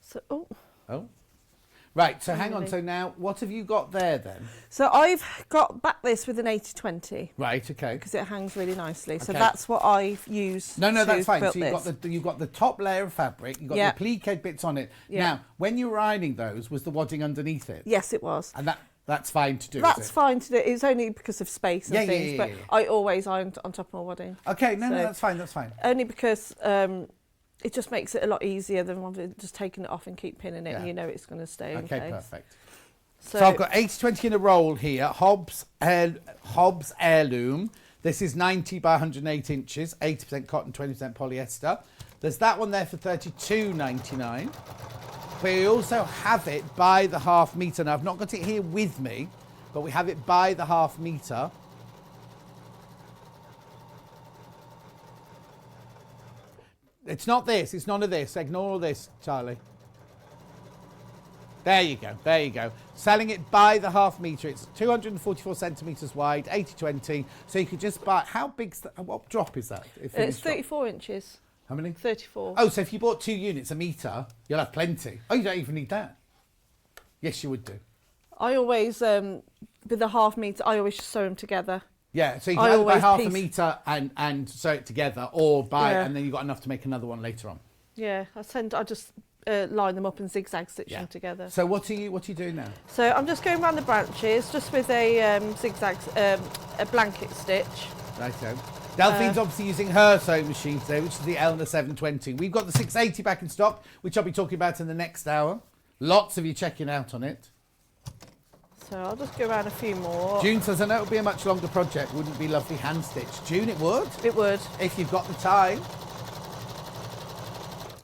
So, Oh. Right, so hang on. So now, what have you got there then? So I've got back this with an 80-20. Right, okay. Because it hangs really nicely. So Okay. that's what I've used. No, that's fine. So this. you've got the top layer of fabric, you've got the applique bits on it. Yeah. Now, when you were ironing those, was the wadding underneath it? Yes, it was. And that's fine to do, That's is it? fine to do. It's only because of space and things, but I always iron on top of my wadding. Okay, no, that's fine, that's fine. Only because it just makes it a lot easier than just taking it off and keep pinning it, and you know it's going to stay in place. Okay, perfect. So I've got 80-20 in a roll here, Hobbs Heirloom. This is 90 by 108 inches, 80% cotton, 20% polyester. There's that one there for $32.99. But we also have it by the half metre. Now, I've not got it here with me, but we have it by the half metre. It's not this. It's none of this. Ignore all this, Charlie. There you go. There you go. Selling it by the half metre. It's 244 centimetres wide, 80-20. So you could just buy... How big's that? What drop is that? It's 34 inches. How many? 34. Oh, so if you bought 2 units a metre, you'll have plenty. Oh, you don't even need that. Yes, you would do. I always, with the half metre, I always sew them together. Yeah, so you can either buy half a metre and sew it together, or buy it and then you've got enough to make another one later on. Yeah, I just line them up and zigzag stitch them together. So what are you doing now? So I'm just going around the branches just with a zigzag, a blanket stitch. Righto. Delphine's obviously using her sewing machine today, which is the Elna 720. We've got the 680 back in stock, which I'll be talking about in the next hour. Lots of you checking out on it. So I'll just go around a few more. June says, I know it'll be a much longer project. Wouldn't it be lovely hand stitch? June, it would. It would. If you've got the time.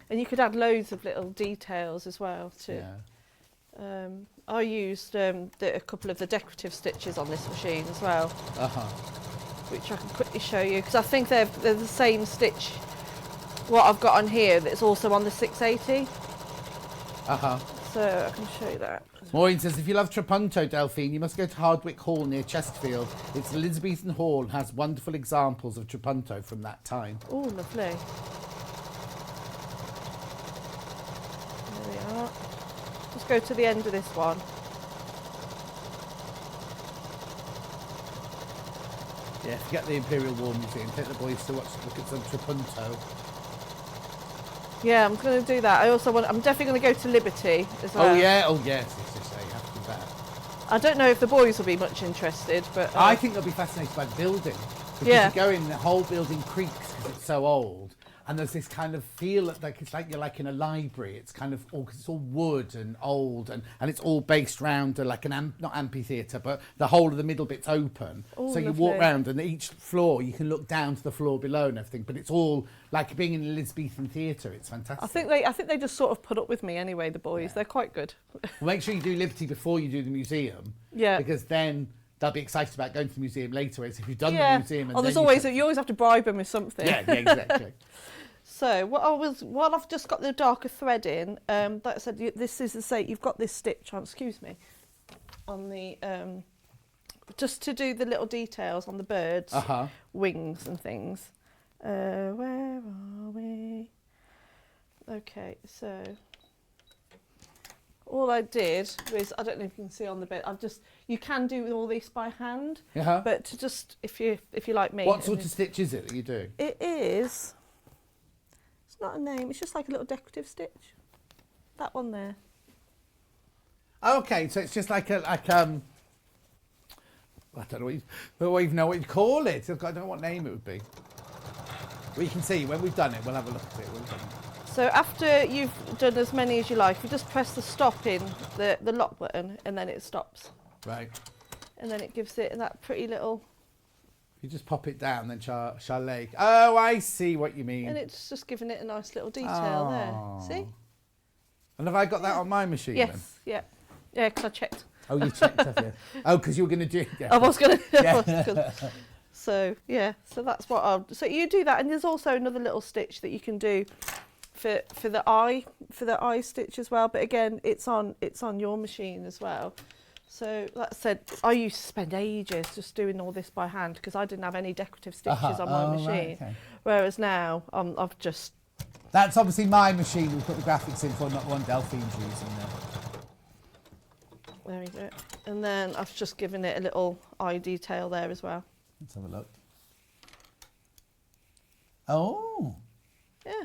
And you could add loads of little details as well too. Yeah. I used a couple of the decorative stitches on this machine as well. Which I can quickly show you, because I think they're the same stitch what I've got on here that's also on the 680. So I can show you that. Maureen says, if you love Trapunto, Delphine, you must go to Hardwick Hall near Chesterfield. It's Elizabethan Hall and has wonderful examples of Trapunto from that time. Oh, lovely. There we are. Just go to the end of this one. Yeah, forget the Imperial War Museum. Take the boys to look at some Trapunto. Yeah, I'm going to do that. I'm definitely going to go to Liberty as well. Oh yes, it's just you have to do that. I don't know if the boys will be much interested, but I think they'll be fascinated by the building. Because you go in, the whole building creaks because it's so old. And there's this kind of feel like it's like you're like in a library. It's kind of all, 'cause it's all wood and old, and it's all based around like not amphitheatre, but the whole of the middle bit's open. Oh, so you lovely. walk around, and each floor you can look down to the floor below and everything. But it's all like being in an Elizabethan theatre. It's fantastic. I think they just sort of put up with me anyway. The boys, they're quite good. Well, make sure you do Liberty before you do the museum. Yeah. Because then they'll be excited about going to the museum later. Whereas if you've done the museum, and there's always you always have to bribe them with something. Yeah, exactly. So while I've just got the darker thread in, like I said, this is to say you've got this stitch on. Excuse me, on the just to do the little details on the birds' wings and things. Where are we? Okay, so all I did was, I don't know if you can see on the bit, you can do all this by hand, but to just if you like me. What sort of stitch is it that you do? It is. It's not a name. It's just like a little decorative stitch. That one there. Okay, so it's just like I don't even know what you'd call it. I don't know what name it would be. Well, you can see when we've done it. We'll have a look at it. So after you've done as many as you like, you just press the stop in the lock button, and then it stops. Right. And then it gives it that pretty little. You just pop it down, then Charlotte. Oh, I see what you mean. And it's just giving it a nice little detail there. See? And have I got that on my machine? Yes. Then? Yeah. Yeah, because I checked. Oh, you checked, have you? Oh, because you were going to do it. Yeah. I was going to. Yeah. So yeah, so that's what so you do that, and there's also another little stitch that you can do for the eye stitch as well. But again, it's on your machine as well. So that said, I used to spend ages just doing all this by hand because I didn't have any decorative stitches on my machine. Right, okay. Whereas now I've just. That's obviously my machine. We put the graphics in for, not one Delphine's using there. There we go. And then I've just given it a little eye detail there as well. Let's have a look. Oh. Yeah.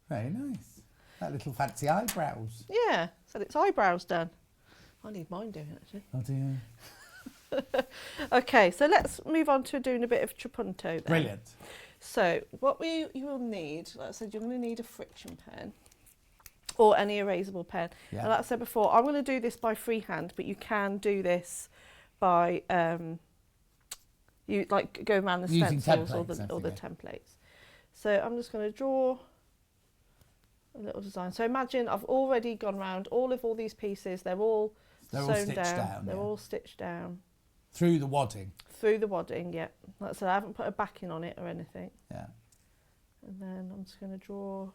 Very nice. That little fancy eyebrows. Yeah. So it's eyebrows done. I need mine doing actually. Oh dear. Okay, so let's move on to doing a bit of trapunto then. Brilliant. So what you will need, like I said, you're going to need a friction pen or any erasable pen. Yeah. And like I said before, I'm going to do this by freehand, but you can do this by you like go around the using stencils templates, or the templates. So I'm just going to draw a little design. So imagine I've already gone round all these pieces. They're all sewn down. They're all stitched down. Through the wadding. Through the wadding, yeah. Like I said, I haven't put a backing on it or anything. Yeah. And then I'm just going to draw.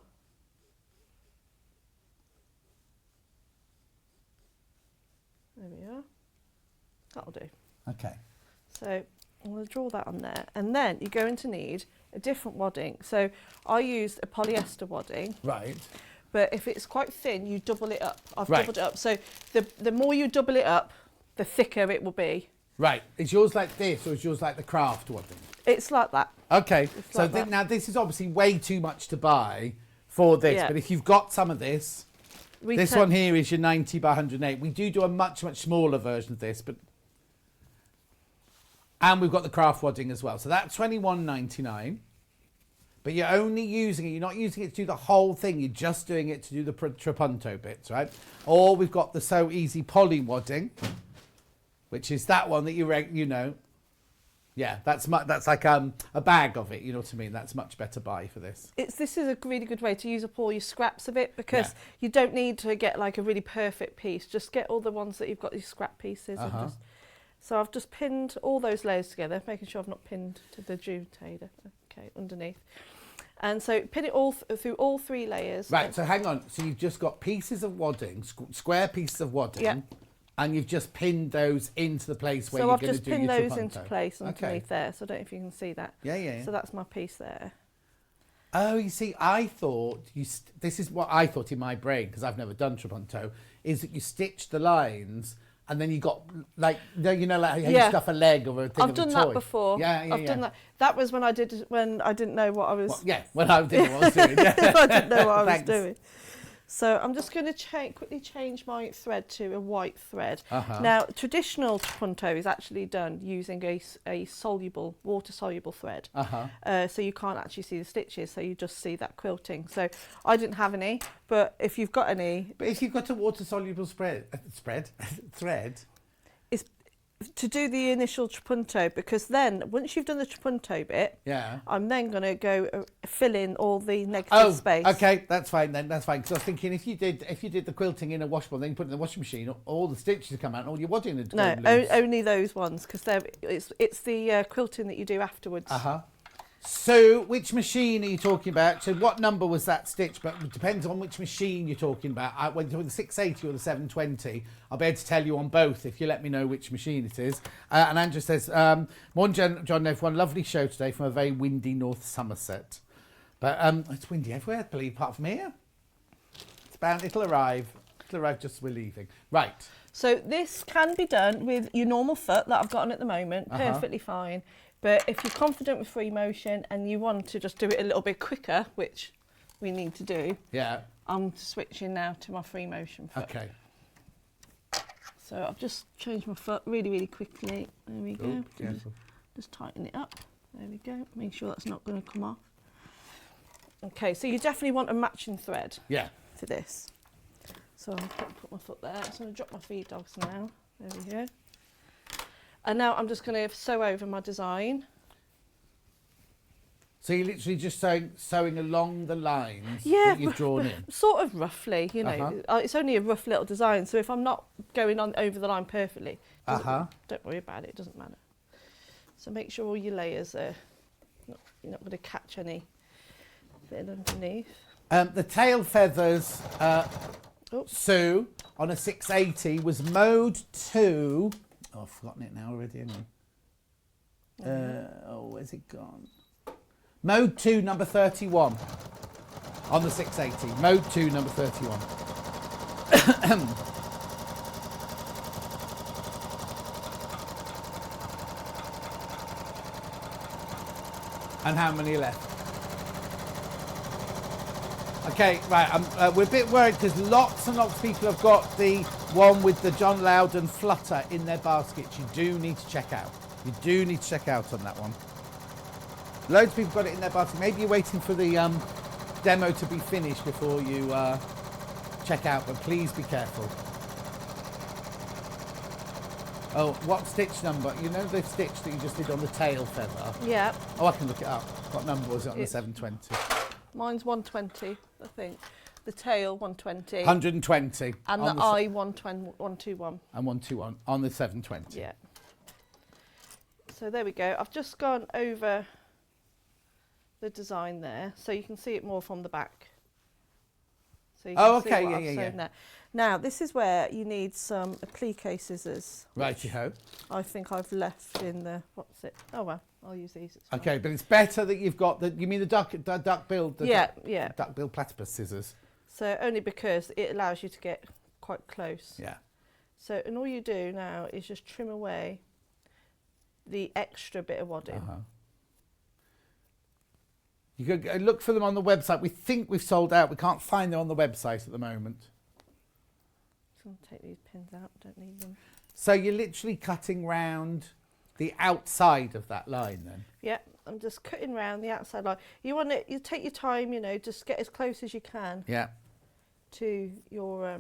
There we are. That'll do. Okay. So I'm going to draw that on there. And then you're going to need a different wadding. So I used a polyester wadding. Right. But if it's quite thin, you double it up. I've doubled it up. So the more you double it up, the thicker it will be. Right. Is yours like this, or is yours like the craft wadding? It's like that. Okay. It's So like that. now this is obviously way too much to buy for this. Yeah. But if you've got some of this, this one here is your 90 by 108. We do a much smaller version of this, but and we've got the craft wadding as well. So that's $21.99. But you're only using it. You're not using it to do the whole thing. You're just doing it to do the trapunto bits, right? Or we've got the So Easy poly wadding, which is that one that you know. Yeah, that's like a bag of it. You know what I mean? That's much better buy for this. This is a really good way to use up all your scraps of it, because you don't need to get like a really perfect piece. Just get all the ones that you've got, these scrap pieces. And so I've just pinned all those layers together, making sure I've not pinned to the June tailor. Okay, underneath. And so pin it all through all three layers. Right, so hang on. So you've just got pieces of wadding, square pieces of wadding, and you've just pinned those into the place where you're going to do your trapunto. So I've just pinned those into place underneath there. So I don't know if you can see that. Yeah. So that's my piece there. Oh, you see, I thought, this is what I thought in my brain, because I've never done trapunto, is that you stitch the lines and then you got, like, you know, like how you stuff a leg or a thing I've of done a toy. that before. I've done that. That was when I didn't know what I was... when I didn't know what I was doing. I didn't know what I was doing. So I'm just going to quickly change my thread to a white thread. Now, traditional trapunto is actually done using a soluble, water-soluble thread. So you can't actually see the stitches, so you just see that quilting. So I didn't have any, but if you've got any... But if you've got a water-soluble thread, it's to do the initial trapunto, because then once you've done the trapunto bit, I'm then going to go fill in all the negative space. Okay, that's fine then. That's fine. Because I was thinking if you did the quilting in a washable, then you put it in the washing machine, all the stitches would come out, and all your wadding would go loose. Only those ones, because it's the quilting that you do afterwards. So, which machine are you talking about? So, what number was that stitch? But it depends on which machine you're talking about. Whether the 680 or the 720, I'll be able to tell you on both if you let me know which machine it is. And Andrew says, morning, John, everyone. Lovely show today from a very windy North Somerset. But it's windy everywhere, I believe, apart from here. It'll arrive. Just as we're leaving. Right. So, this can be done with your normal foot that I've got on at the moment. Perfectly fine. But if you're confident with free motion and you want to just do it a little bit quicker, which we need to do, I'm switching now to my free motion foot. Okay. So I've just changed my foot really, really quickly. There we go. Just tighten it up. There we go. Make sure that's not going to come off. Okay, so you definitely want a matching thread for this. So I'll put my foot there. So I'm going to drop my feed dogs now. There we go. And now I'm just going to sew over my design. So you're literally just sewing along the lines that you've drawn in? Sort of roughly, you know. It's only a rough little design, so if I'm not going on over the line perfectly, don't worry about it, it doesn't matter. So make sure all your layers are, you're not going to catch any bit underneath. The tail feathers, Sue, on a 680 was mode 2... Oh, I've forgotten it now already, haven't I? Where's it gone? Mode 2, number 31 on the 680. Mode 2, number 31. And how many left? Okay, right, we're a bit worried because lots and lots of people have got the one with the John Loudon flutter in their baskets. You do need to check out. You do need to check out on that one. Loads of people got it in their basket. Maybe you're waiting for the demo to be finished before you check out, but please be careful. Oh, what stitch number? You know the stitch that you just did on the tail feather? Yeah. Oh, I can look it up. What number was it on the 720? Mine's 120, I think. The tail, 120. 120. And the eye, 121. And 121 on the 720. Yeah. So there we go. I've just gone over the design there, so you can see it more from the back. So you can see what I've sewn there. Now, this is where you need some applique scissors. Righty-ho. I think I've left in the, what's it? Oh, well, I'll use these. Okay, but it's better that you've got the, you mean the duck-billed platypus scissors? So only because it allows you to get quite close. Yeah. So, and all you do now is just trim away the extra bit of wadding. You could look for them on the website. We think we've sold out. We can't find them on the website at the moment. So I'll take these pins out, don't need them. So you're literally cutting round the outside of that line then? Yeah, I'm just cutting round the outside line. You want it, you take your time, you know, just get as close as you can. Yeah. To your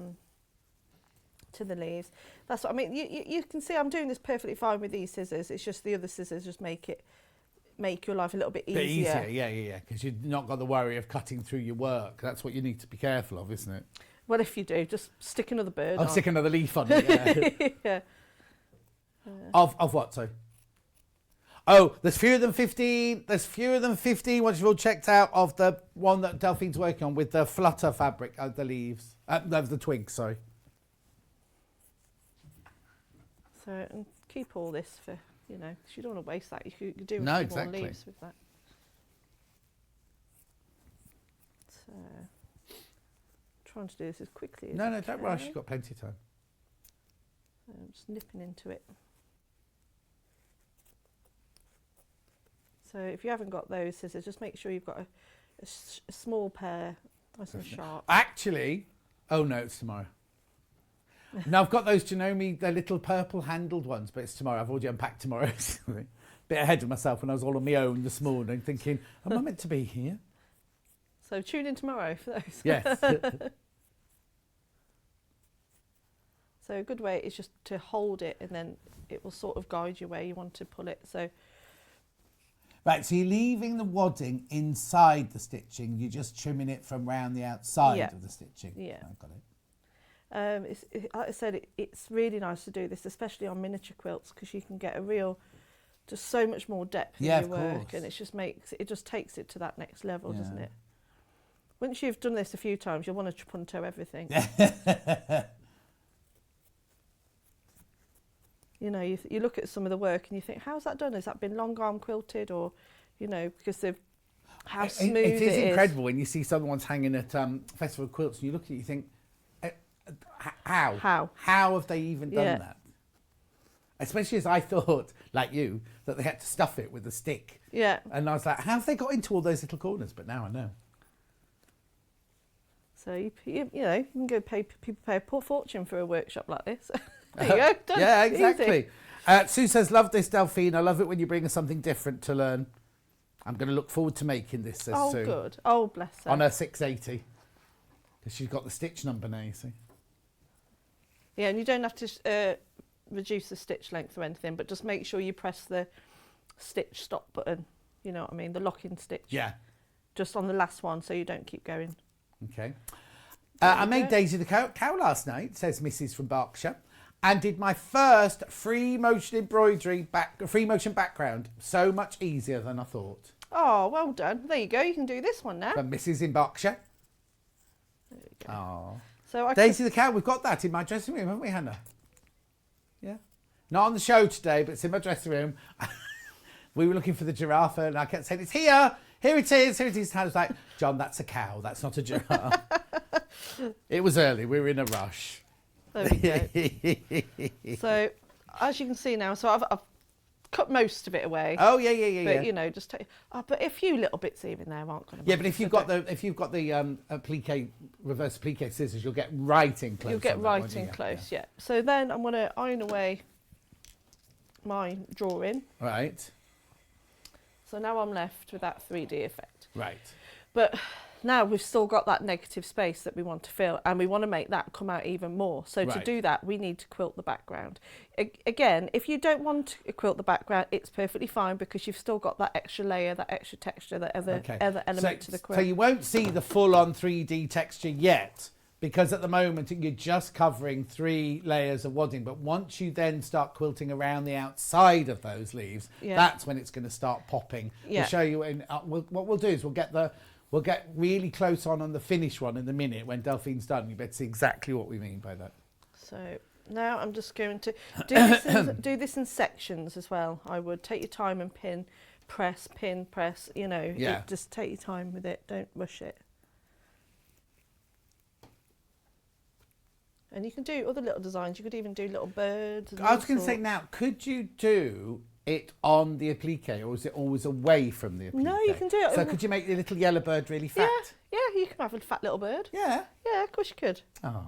to the leaves. That's what I mean. You can see I'm doing this perfectly fine with these scissors. It's just the other scissors just make your life a little bit easier. Yeah. Because you've not got the worry of cutting through your work. That's what you need to be careful of, isn't it? Well, if you do, just stick another bird on. Stick another leaf on it, yeah. Of what, sorry? Oh, there's fewer than 15. There's fewer than 15, once you've all checked out, of the one that Delphine's working on with the flutter fabric of the leaves. Of the twigs, sorry. So, and keep all this for, you know, because you don't want to waste that. You could do more leaves with that. So, trying to do this as quickly as No, don't rush. You've got plenty of time. So I'm just nipping into it. So if you haven't got those scissors, just make sure you've got a small pair, nice and sharp. Actually, Oh no, it's tomorrow. Now I've got those, do you know me, the little purple handled ones, but it's tomorrow. I've already unpacked tomorrow. Bit ahead of myself when I was all on my own this morning, thinking, am I meant to be here? So tune in tomorrow for those. Yes. So a good way is just to hold it, and then it will sort of guide you where you want to pull it. So. Right, so you're leaving the wadding inside the stitching. You're just trimming it from round the outside of the stitching. Yeah. I've got it. Like I said, it's really nice to do this, especially on miniature quilts, because you can get just so much more depth in your work, and it just takes it to that next level, doesn't it? Once you've done this a few times, you'll want to punto everything. You know, you look at some of the work and you think, how's that done? Has that been long arm quilted, or, you know, because they've how smooth it is. It is incredible when you see someone's hanging at Festival of Quilts, and you look at it, you think, how have they even done that? Especially as I thought, like you, that they had to stuff it with a stick. Yeah. And I was like, how have they got into all those little corners? But now I know. So you know, you can go people pay a fortune for a workshop like this. There you go. Done. Yeah, exactly. Sue says, love this, Delphine. I love it when you bring us something different to learn. I'm going to look forward to making this, says Sue. Oh, good. Oh, bless her. On her 680. Because she's got the stitch number now, you see. Yeah, and you don't have to reduce the stitch length or anything, but just make sure you press the stitch stop button. You know what I mean? The lock-in stitch. Yeah. Just on the last one, so you don't keep going. Okay. I made Daisy the cow last night, says Mrs. from Berkshire, and did my first free motion embroidery free motion background. So much easier than I thought. Oh, well done. There you go. You can do this one now. From Mrs. in Berkshire. There we go. Oh. So Daisy the cow, we've got that in my dressing room, haven't we, Hannah? Yeah. Not on the show today, but it's in my dressing room. We were looking for the giraffe, and I kept saying, it's here. Here it is. Here it is. And I was like, John, that's a cow. That's not a giraffe. It was early. We were in a rush. There we go. So, as you can see now, so I've cut most of it away. Oh yeah. But you know, just take. But a few little bits even there aren't going to. Yeah, but if you've got the applique, reverse applique scissors, you'll get right in close. You'll get right in close. Yeah. So then I'm going to iron away my drawing. Right. So now I'm left with that 3D effect. Right. But now we've still got that negative space that we want to fill, and we want to make that come out even more. So to do that, we need to quilt the background. Again, if you don't want to quilt the background, it's perfectly fine, because you've still got that extra layer, that extra texture, that other element to the quilt. So you won't see the full-on 3D texture yet, because at the moment you're just covering 3 layers of wadding. But once you then start quilting around the outside of those leaves, that's when it's going to start popping. Yeah. We'll show you. What we'll do is we'll get really close on the finished one in a minute when Delphine's done. You better see exactly what we mean by that. So now I'm just going to do this in sections as well. I would take your time and pin, press, you know. Yeah. Just take your time with it. Don't rush it. And you can do other little designs. You could even do little birds. I was going to say, now, could you do it on the applique, or is it always away from the applique? No, you can do it. So could you make the little yellow bird really fat? Yeah, you can have a fat little bird. Yeah. Yeah, of course you could. Oh.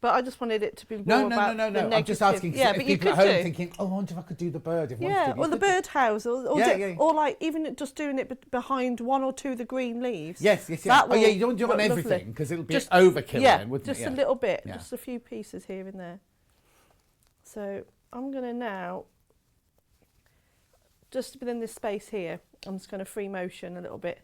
But I just wanted it to be more about the No. I'm just asking, but people at home thinking, oh, I wonder if I could do the bird. Or the bird house, or like even just doing it behind 1 or 2 of the green leaves. Yes. You don't do it on everything, because it'll be overkill then, wouldn't it? Just a little bit, just a few pieces here and there. So I'm going to now, just within this space here, I'm just going to free motion a little bit.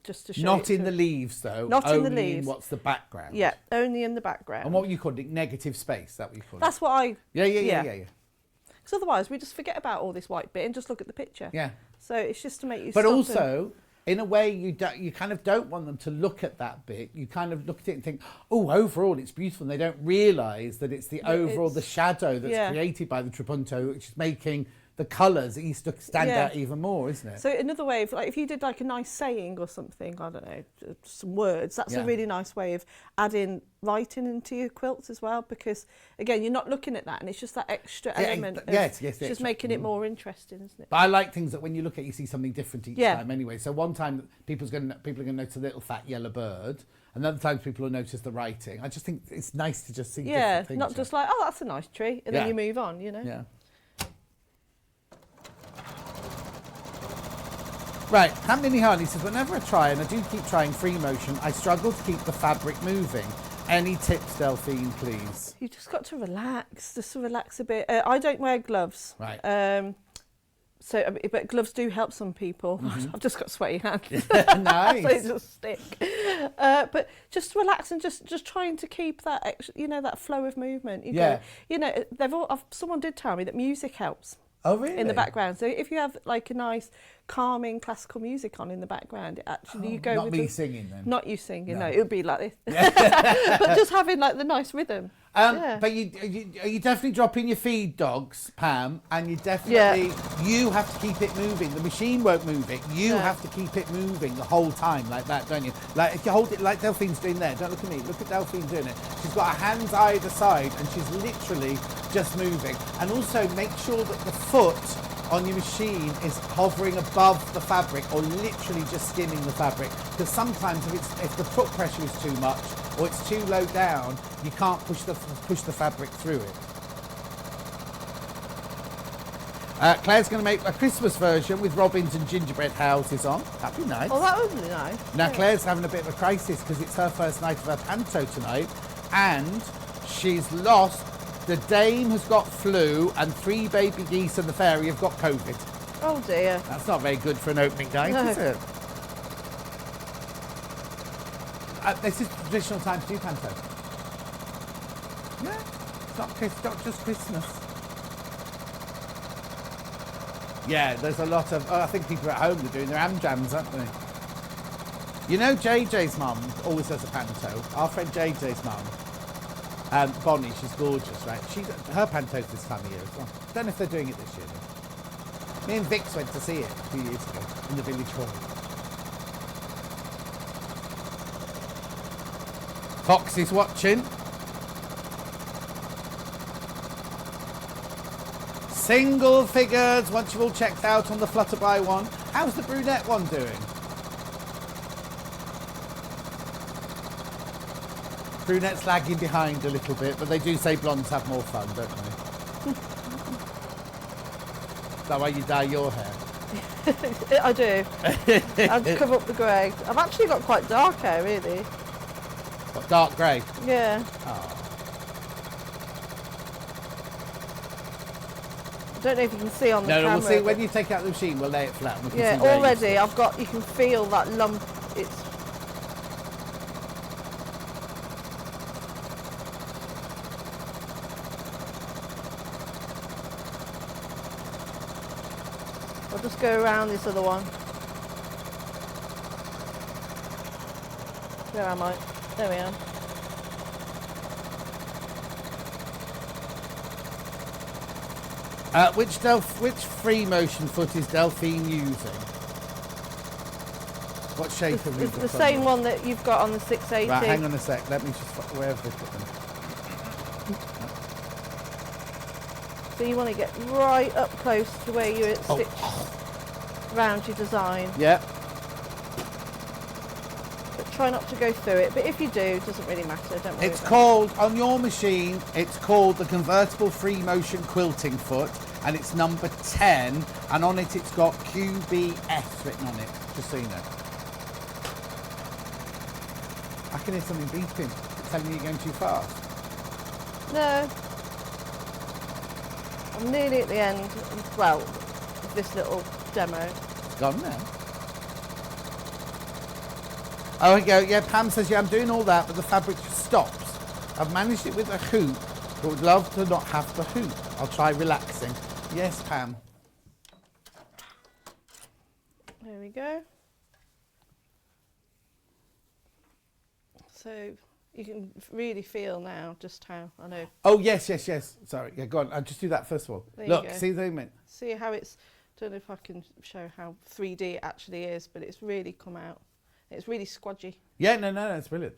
Just to show Not in the leaves, though. Not in the leaves. Only in what's the background. Yeah, only in the background. And what you call it? Negative space. That what you call it? That's what I. Yeah. Because otherwise, we just forget about all this white bit and just look at the picture. Yeah. So it's just to make you. But also, in a way, you kind of don't want them to look at that bit. You kind of look at it and think, oh, overall, it's beautiful. And they don't realise that it's the overall, the shadow that's created by the trapunto, which is making the colours, it used to stand out even more, isn't it? So another way of, like, if you did like a nice saying or something, I don't know, some words, that's a really nice way of adding writing into your quilts as well, because again, you're not looking at that and it's just that extra element of just making it more interesting, isn't it? But I like things that when you look at it, you see something different each time anyway. So one time people are going to notice a little fat yellow bird, and other times people will notice the writing. I just think it's nice to just see different things. Not just like, oh, that's a nice tree, and then you move on, you know? Yeah. Right, Ham Mini Harley says, whenever I try, and I do keep trying free motion, I struggle to keep the fabric moving. Any tips, Delphine, please? You just got to relax, a bit. I don't wear gloves. Right. But gloves do help some people. I've just got sweaty hands. Nice. So they just stick. But just relax and just trying to keep that, that flow of movement. Someone did tell me that music helps. Oh, really? In the background. So if you have like a nice calming classical music on in the background, it actually you go not with me singing then. Not you singing, no, it would be like this. But just having like the nice rhythm. But you definitely dropping your feed, dogs, Pam, and you definitely you have to keep it moving. The machine won't move it. You have to keep it moving the whole time like that, don't you? Like if you hold it like Delphine's doing there. Don't look at me. Look at Delphine doing it. She's got her hands either side and she's literally just moving. And also make sure that the foot on your machine is hovering above the fabric or literally just skimming the fabric, because sometimes if the foot pressure is too much or it's too low down, you can't push the fabric through it. Claire's going to make a Christmas version with robins and gingerbread houses on. That'd be nice. Oh, that would be nice. Now Claire's having a bit of a crisis because it's her first night of her panto tonight, and she's lost. The dame has got flu and 3 baby geese and the fairy have got COVID. Oh dear. That's not very good for an opening night, is it? This is traditional time to do panto. Yeah, it's not just Christmas. Yeah, there's a lot of, I think people at home are doing their ham jams, aren't they? You know JJ's mum always does a panto. Our friend JJ's mum. Bonnie, she's gorgeous, right? Her panto's this time of year as well. Don't know if they're doing it this year though. Me and Vix went to see it a few years ago in the village hall. Fox is watching. Single figures, once you've all checked out on the Flutterby one. How's the brunette one doing? Brunette's lagging behind a little bit, but they do say blondes have more fun, don't they? Is that why you dye your hair? I do. I just cover up the grey. I've actually got quite dark hair, really. What, dark grey? Yeah. Oh. I don't know if you can see on the camera. No, we'll see when you take out the machine. We'll lay it flat. And we can see already you can feel that lump. It's. I'll just go around this other one. Where am I? There we are. Which free motion foot is Delphine using? What shape have you It's got? the same one that you've got on the 680. Right, hang on a sec. Let me just where have they put them? So you want to get right up close to where you stitch round your design. Yeah. But try not to go through it. But if you do, it doesn't really matter. Don't worry. It's called, on your machine, it's called the Convertible Free Motion Quilting Foot, and it's number 10, and on it it's got QBS written on it, just so you know. I can hear something beeping, telling you you're going too fast. No. I'm nearly at the end, well, of this little demo. It's gone now. Oh, we go. Yeah, Pam says, yeah, I'm doing all that, but the fabric just stops. I've managed it with a hoop, but would love to not have the hoop. I'll try relaxing. Yes, Pam. There we go. So you can really feel now just how, I know. Oh, yes. Sorry, yeah, go on. I'll just do that first of all. There you Look, go. see the image? See how it's, don't know if I can show how 3D it actually is, but it's really come out. It's really squodgy. Yeah, no, it's brilliant.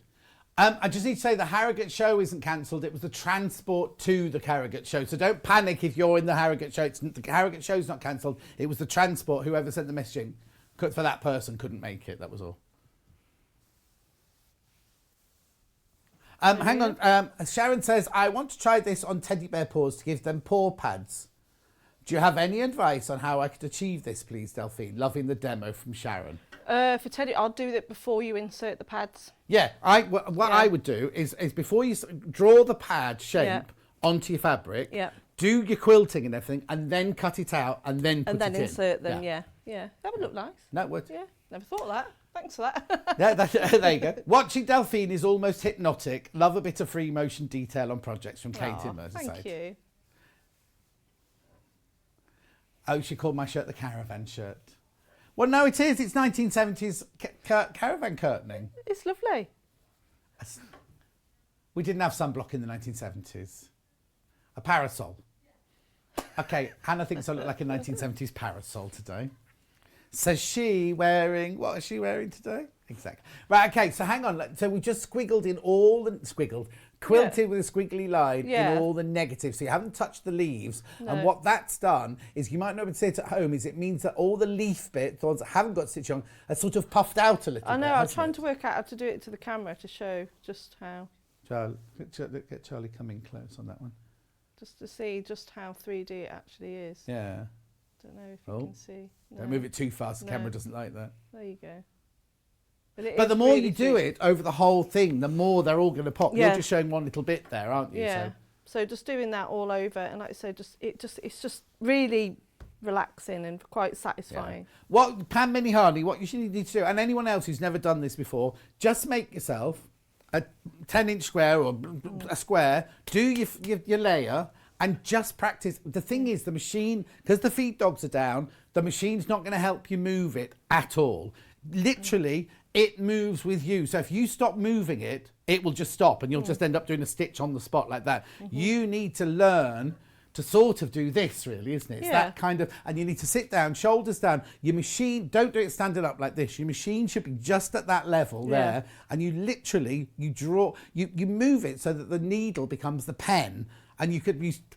I just need to say the Harrogate show isn't cancelled. It was the transport to the Harrogate show. So don't panic if you're in the Harrogate show. The Harrogate show's not cancelled. It was the transport. Whoever sent the messaging for that person couldn't make it. That was all. Hang on. Sharon says, I want to try this on teddy bear paws to give them paw pads. Do you have any advice on how I could achieve this, please, Delphine? Loving the demo from Sharon. For teddy, I'll do it before you insert the pads. Yeah, what I would do is before you draw the pad shape onto your fabric, do your quilting and everything, and then cut it out, and then put it in. And then insert them, yeah. That would look nice. That would. Yeah, never thought of that. Thanks for that. Yeah, there you go. Watching Delphine is almost hypnotic. Love a bit of free motion detail on projects from Kate in Merseyside. Thank you. Oh, she called my shirt the caravan shirt. Well, no, it is. It's 1970s caravan curtaining. It's lovely. We didn't have sunblock in the 1970s. A parasol. Okay, Hannah thinks I look like a 1970s parasol today. Says she wearing, what is she wearing today? Exactly. Right, okay, so hang on. So we just quilted with a squiggly line in all the negatives. So you haven't touched the leaves. No. And what that's done is, you might not be able to see it at home, is it means that all the leaf bits, the ones that haven't got stitch on, are sort of puffed out a little bit. I know, I was trying to work out how to do it to the camera to show just how. Charlie, get Charlie coming close on that one. Just to see just how 3D it actually is. Yeah. Don't know if you can see. No. Don't move it too fast, the camera doesn't like that. There you go. But the more you do it over the whole thing, the more they're all going to pop. You're just showing one little bit there, aren't you? Yeah. So just doing that all over, and like I say, it's just really relaxing and quite satisfying. Yeah. What Pam Minnie-Harney, what you should need to do, and anyone else who's never done this before, just make yourself a 10-inch square or a square. Do your layer. And just practice. The thing is, the machine, because the feed dogs are down, the machine's not going to help you move it at all. Literally, it moves with you. So if you stop moving it, it will just stop, and you'll just end up doing a stitch on the spot like that. You need to learn to sort of do this, really, isn't it? It's that kind of, and you need to sit down, shoulders down. Your machine, don't do it standing up like this. Your machine should be just at that level there, and you literally, you move it so that the needle becomes the pen. And you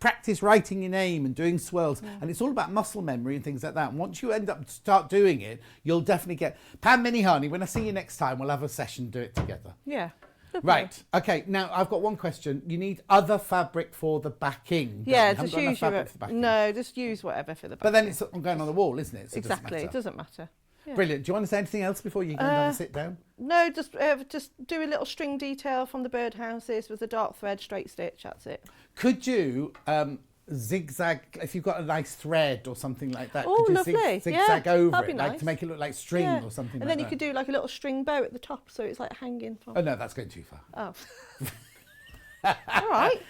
practice writing your name and doing swirls. And it's all about muscle memory and things like that. And once you start doing it, you'll definitely get... Pam Minnie-Harney, when I see you next time, we'll have a session, do it together. Yeah. Right. Okay, now I've got one question. You need other fabric for the backing. Yeah, just use no, just use whatever for the backing. But then it's going on the wall, isn't it? So exactly, it doesn't matter. Yeah. Brilliant. Do you want to say anything else before you go and sit down? No, just do a little string detail from the birdhouses with a dark thread, straight stitch, that's it. Could you zigzag, if you've got a nice thread or something like that, oh, could you lovely. zigzag over it, nice. like to make it look like string or something and like that? And then you could do like a little string bow at the top, so it's like hanging from... Oh, no, that's going too far. Oh. All right.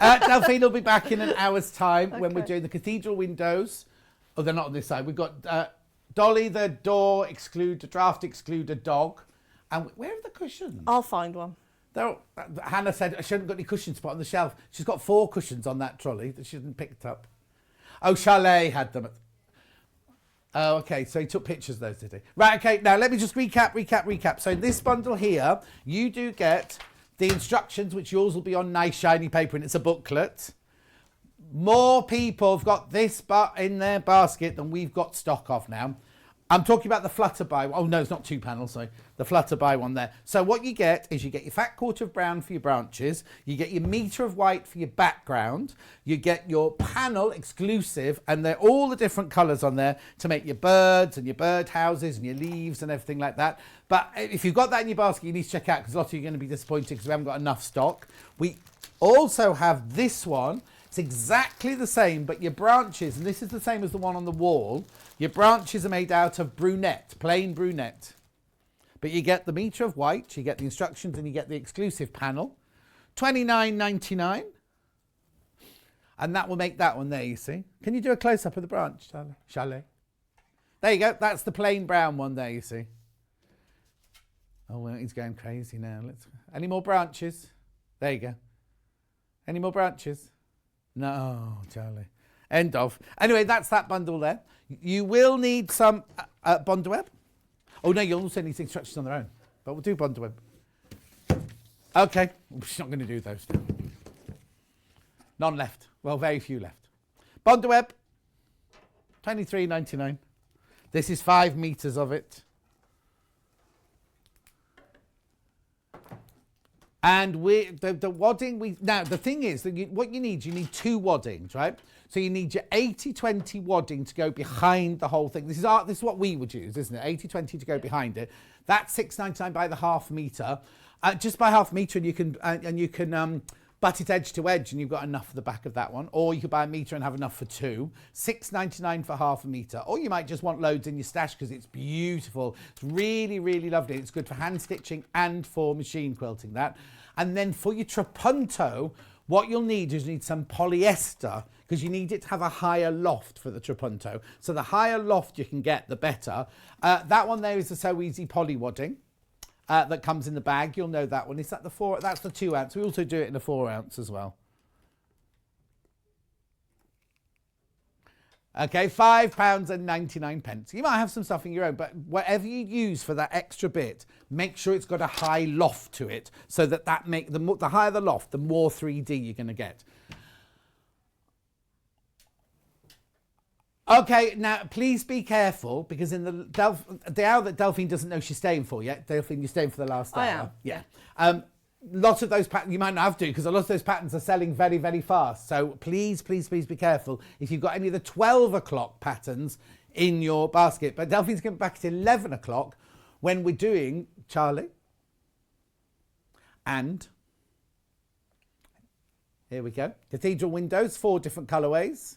Delphine will be back in an hour's time when we're doing the Cathedral windows. Oh, they're not on this side. We've got Dollie the Draught Excluder dog. And where are the cushions? I'll find one. Hannah said she hadn't got any cushions put on the shelf. She's got 4 cushions on that trolley that she hadn't picked up. Oh, Chalet had them. Oh, okay, so he took pictures of those, did he? Right, okay, now let me just recap. So in this bundle here, you do get the instructions, which yours will be on nice shiny paper, and it's a booklet. More people have got this in their basket than we've got stock of now. I'm talking about the Flutterby. Oh, no, it's not 2 panels, sorry. The Flutterby one there. So what you get is you get your fat quarter of brown for your branches. You get your metre of white for your background. You get your panel exclusive, and they're all the different colours on there to make your birds and your bird houses and your leaves and everything like that. But if you've got that in your basket, you need to check out, because a lot of you are going to be disappointed because we haven't got enough stock. We also have this one. It's exactly the same, but your branches, and this is the same as the one on the wall, your branches are made out of brunette, plain brunette. But you get the metre of white, you get the instructions, and you get the exclusive panel. $29.99. And that will make that one there, you see. Can you do a close-up of the branch, Chalet? There you go. That's the plain brown one there, you see. Oh, well, he's going crazy now. Any more branches? There you go. Any more branches? No, Charlie. End of. Anyway, that's that bundle there. You will need some Bondweb. Oh, no, you'll also need instructions on their own. But we'll do Bondweb. Okay. We're not going to do those now. None left. Well, very few left. Bondweb, $23.99. This is 5 meters of it. And the wadding, now the thing is that what you need 2 waddings, right? So you need your 80-20 wadding to go behind the whole thing. This is what we would use, isn't it? 80-20 to go behind it. That's $6.99 by the half meter. Just by half meter, and you can butt it edge to edge, and you've got enough for the back of that one. Or you could buy a meter and have enough for 2. $6.99 for half a meter. Or you might just want loads in your stash because it's beautiful. It's really, really lovely. It's good for hand stitching and for machine quilting that. And then for your trapunto, what you'll need is some polyester because you need it to have a higher loft for the trapunto. So the higher loft you can get, the better. That one there is the So Easy Poly Wadding. That comes in the bag. You'll know that one. Is that the 4? That's the 2 ounce. We also do it in a 4 ounce as well. Okay, £5.99. You might have some stuff in your own, but whatever you use for that extra bit, make sure it's got a high loft to it, so that the higher the loft, the more 3D you're going to get. Okay, now please be careful because in the hour that Delphine doesn't know she's staying for yet, Delphine, you're staying for the last hour. I am. Yeah. Lots of those patterns, you might not have to because a lot of those patterns are selling very, very fast. So please, please, please be careful if you've got any of the 12 o'clock patterns in your basket. But Delphine's going back at 11 o'clock when we're doing Charlie. And here we go. Cathedral windows, 4 different colourways.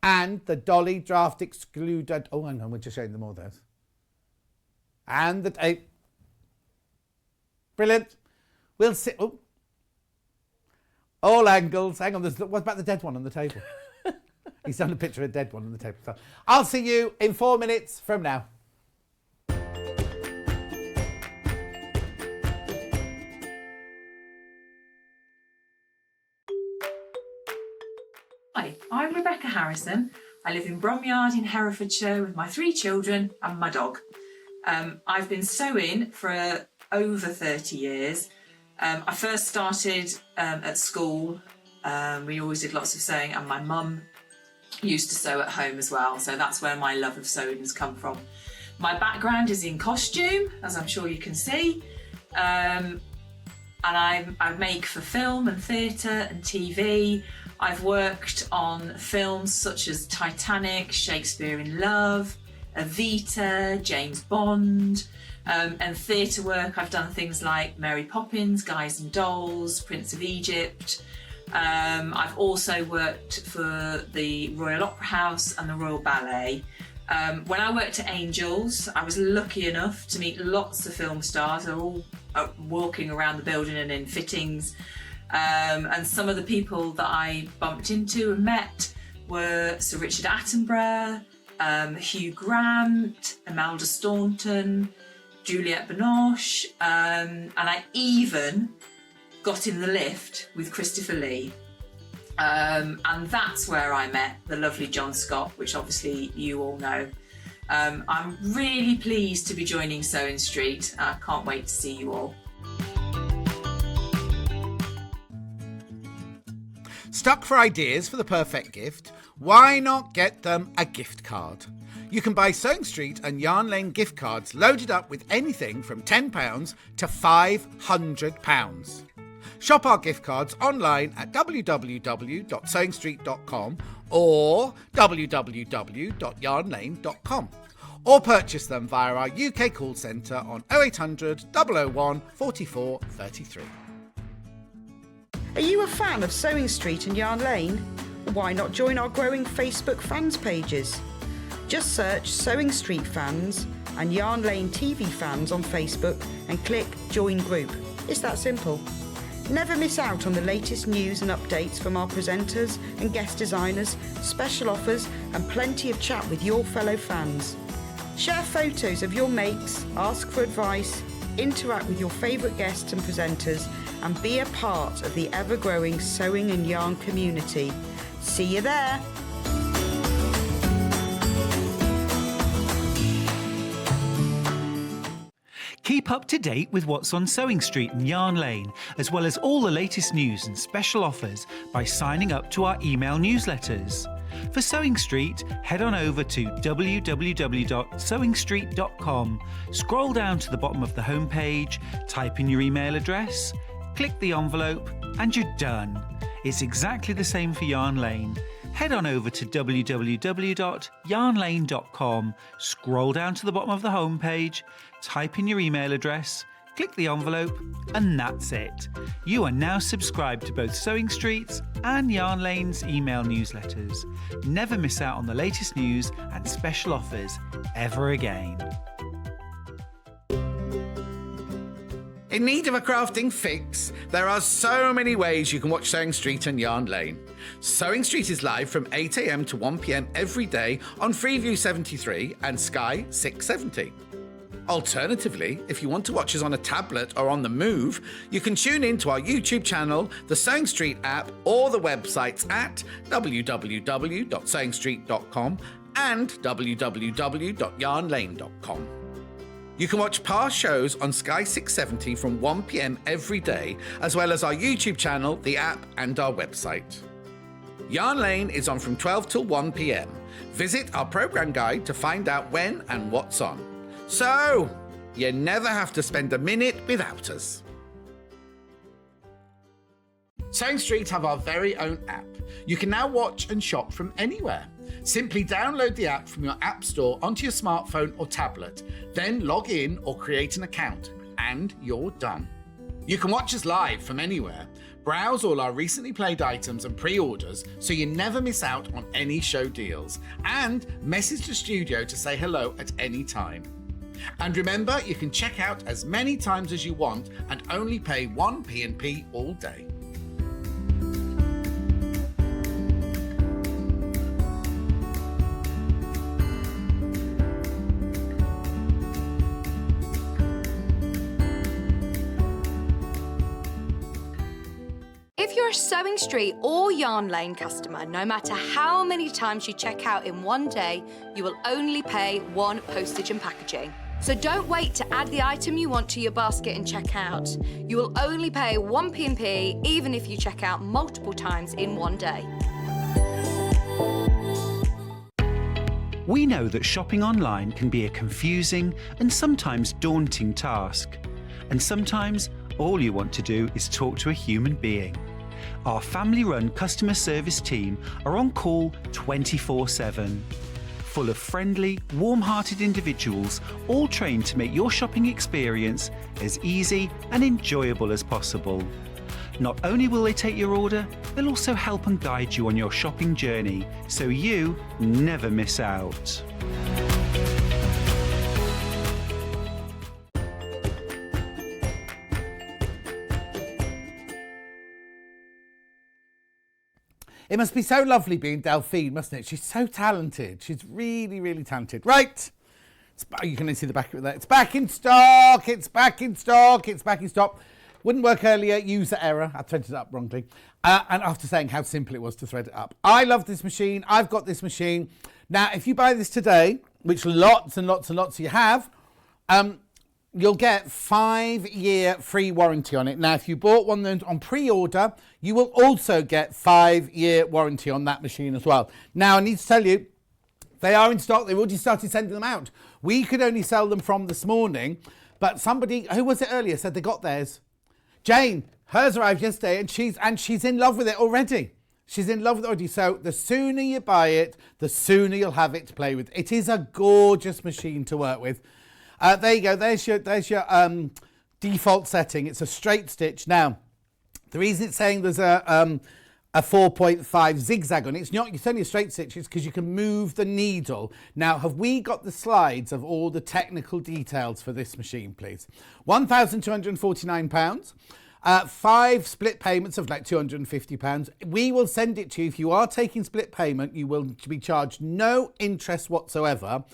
And the Dollie Draught Excluder. Oh, hang on, we're just showing them all those. And the 8. Brilliant. We'll sit. Oh. All angles. Hang on. What about the dead one on the table? He's done a picture of a dead one on the table. So I'll see you in 4 minutes from now. Hi, I'm Rebecca Harrison. I live in Bromyard in Herefordshire with my 3 children and my dog. I've been sewing for over 30 years. I first started at school. We always did lots of sewing, and my mum used to sew at home as well, so that's where my love of sewing has come from. My background is in costume, as I'm sure you can see, and I make for film and theatre and TV. I've worked on films such as Titanic, Shakespeare in Love, Evita, James Bond, and theatre work. I've done things like Mary Poppins, Guys and Dolls, Prince of Egypt. I've also worked for the Royal Opera House and the Royal Ballet. When I worked at Angels, I was lucky enough to meet lots of film stars. They're all walking around the building and in fittings. And some of the people that I bumped into and met were Sir Richard Attenborough, Hugh Grant, Imelda Staunton, Juliette Binoche, and I even got in the lift with Christopher Lee. And that's where I met the lovely John Scott, which obviously you all know. I'm really pleased to be joining Sewing Street. I can't wait to see you all. Stuck for ideas for the perfect gift? Why not get them a gift card? You can buy Sewing Street and Yarn Lane gift cards loaded up with anything from £10 to £500. Shop our gift cards online at www.sewingstreet.com or www.yarnlane.com, or purchase them via our UK call centre on 0800 001 44 33. Are you a fan of Sewing Street and Yarn Lane? Why not join our growing Facebook fans pages? Just search Sewing Street Fans and Yarn Lane TV Fans on Facebook and click Join Group. It's that simple. Never miss out on the latest news and updates from our presenters and guest designers, special offers and plenty of chat with your fellow fans. Share photos of your makes, ask for advice, interact with your favourite guests and presenters, and be a part of the ever-growing sewing and yarn community. See you there! Keep up to date with what's on Sewing Street and Yarn Lane, as well as all the latest news and special offers by signing up to our email newsletters. For Sewing Street, head on over to www.sewingstreet.com, scroll down to the bottom of the homepage, type in your email address, click the envelope, and you're done. It's exactly the same for Yarn Lane. Head on over to www.yarnlane.com, scroll down to the bottom of the homepage, type in your email address, click the envelope, and that's it. You are now subscribed to both Sewing Street's and Yarn Lane's email newsletters. Never miss out on the latest news and special offers ever again. In need of a crafting fix? There are so many ways you can watch Sewing Street and Yarn Lane. Sewing Street is live from 8 a.m. to 1 p.m. every day on Freeview 73 and Sky 670. Alternatively, if you want to watch us on a tablet or on the move, you can tune in to our YouTube channel, the Sewing Street app, or the websites at www.sewingstreet.com and www.yarnlane.com. You can watch past shows on Sky 670 from 1 p.m. every day, as well as our YouTube channel, the app, and our website. Yarn Lane is on from 12 till 1 p.m. Visit our programme guide to find out when and what's on. So, you never have to spend a minute without us. Sewing Street have our very own app. You can now watch and shop from anywhere. Simply download the app from your app store onto your smartphone or tablet, then log in or create an account, and you're done. You can watch us live from anywhere, browse all our recently played items and pre-orders so you never miss out on any show deals, and message the studio to say hello at any time. And remember, you can check out as many times as you want and only pay 1 P&P all day. If you're a Sewing Street or Yarn Lane customer, no matter how many times you check out in one day, you will only pay 1 postage and packaging. So don't wait to add the item you want to your basket and check out. You will only pay 1 P&P even if you check out multiple times in one day. We know that shopping online can be a confusing and sometimes daunting task. And sometimes all you want to do is talk to a human being. Our family-run customer service team are on call 24/7. Full of friendly, warm-hearted individuals, all trained to make your shopping experience as easy and enjoyable as possible. Not only will they take your order, they'll also help and guide you on your shopping journey, so you never miss out. It must be so lovely being Delphine, mustn't it? She's so talented. She's really, really talented. Right. You can see the back of it there. It's back in stock. It's back in stock. It's back in stock. Wouldn't work earlier. User error. I threaded it up wrongly. And after saying how simple it was to thread it up. I love this machine. I've got this machine. Now, if you buy this today, which lots and lots and lots of you have, you'll get 5-year free warranty on it. Now, if you bought one on pre-order, you will also get 5-year warranty on that machine as well. Now, I need to tell you, they are in stock. They've already started sending them out. We could only sell them from this morning, but somebody, who was it earlier, said they got theirs. Jane, hers arrived yesterday, and she's in love with it already. She's in love with it already. So the sooner you buy it, the sooner you'll have it to play with. It is a gorgeous machine to work with. There you go. There's your default setting. It's a straight stitch. Now, the reason it's saying there's a 4.5 zigzag on it, it's only a straight stitch, it's because you can move the needle. Now, have we got the slides of all the technical details for this machine, please? £1,249. 5 split payments of like £250. We will send it to you. If you are taking split payment, you will be charged no interest whatsoever.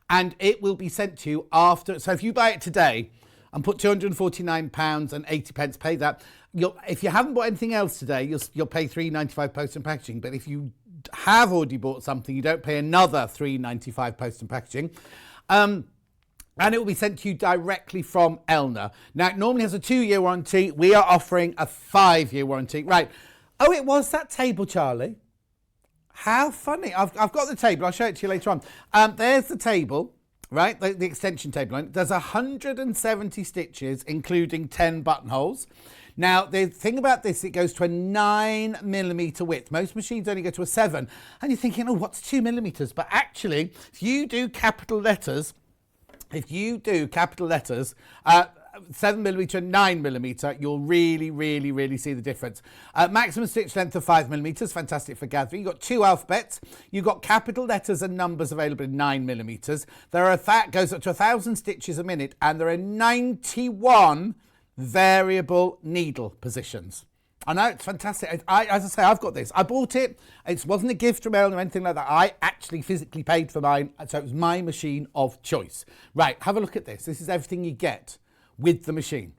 And it will be sent to you after. So if you buy it today, and put £249.80, pay that. If you haven't bought anything else today, you'll pay £3.95 post and packaging. But if you have already bought something, you don't pay another £3.95 post and packaging. And it will be sent to you directly from Elna. Now, it normally has a 2-year warranty. We are offering a 5-year warranty. Right. Oh, it was that table, Charlie. How funny. I've got the table. I'll show it to you later on. There's the table, right? The extension table. There's 170 stitches, including 10 buttonholes. Now, the thing about this, it goes to a 9mm width. Most machines only go to a 7. And you're thinking, oh, what's 2mm? But actually, if you do capital letters, 7mm and 9mm, you'll really see the difference. Maximum stitch length of 5mm, fantastic for gathering. You've got 2 alphabets. You've got capital letters and numbers available in 9mm. Goes up to 1,000 stitches a minute, and there are 91 variable needle positions. I know, it's fantastic. As I say, I've got this. I bought it. It wasn't a gift from Ellen or anything like that. I actually physically paid for mine, so it was my machine of choice. Right, have a look at this. This is everything you get with the machine.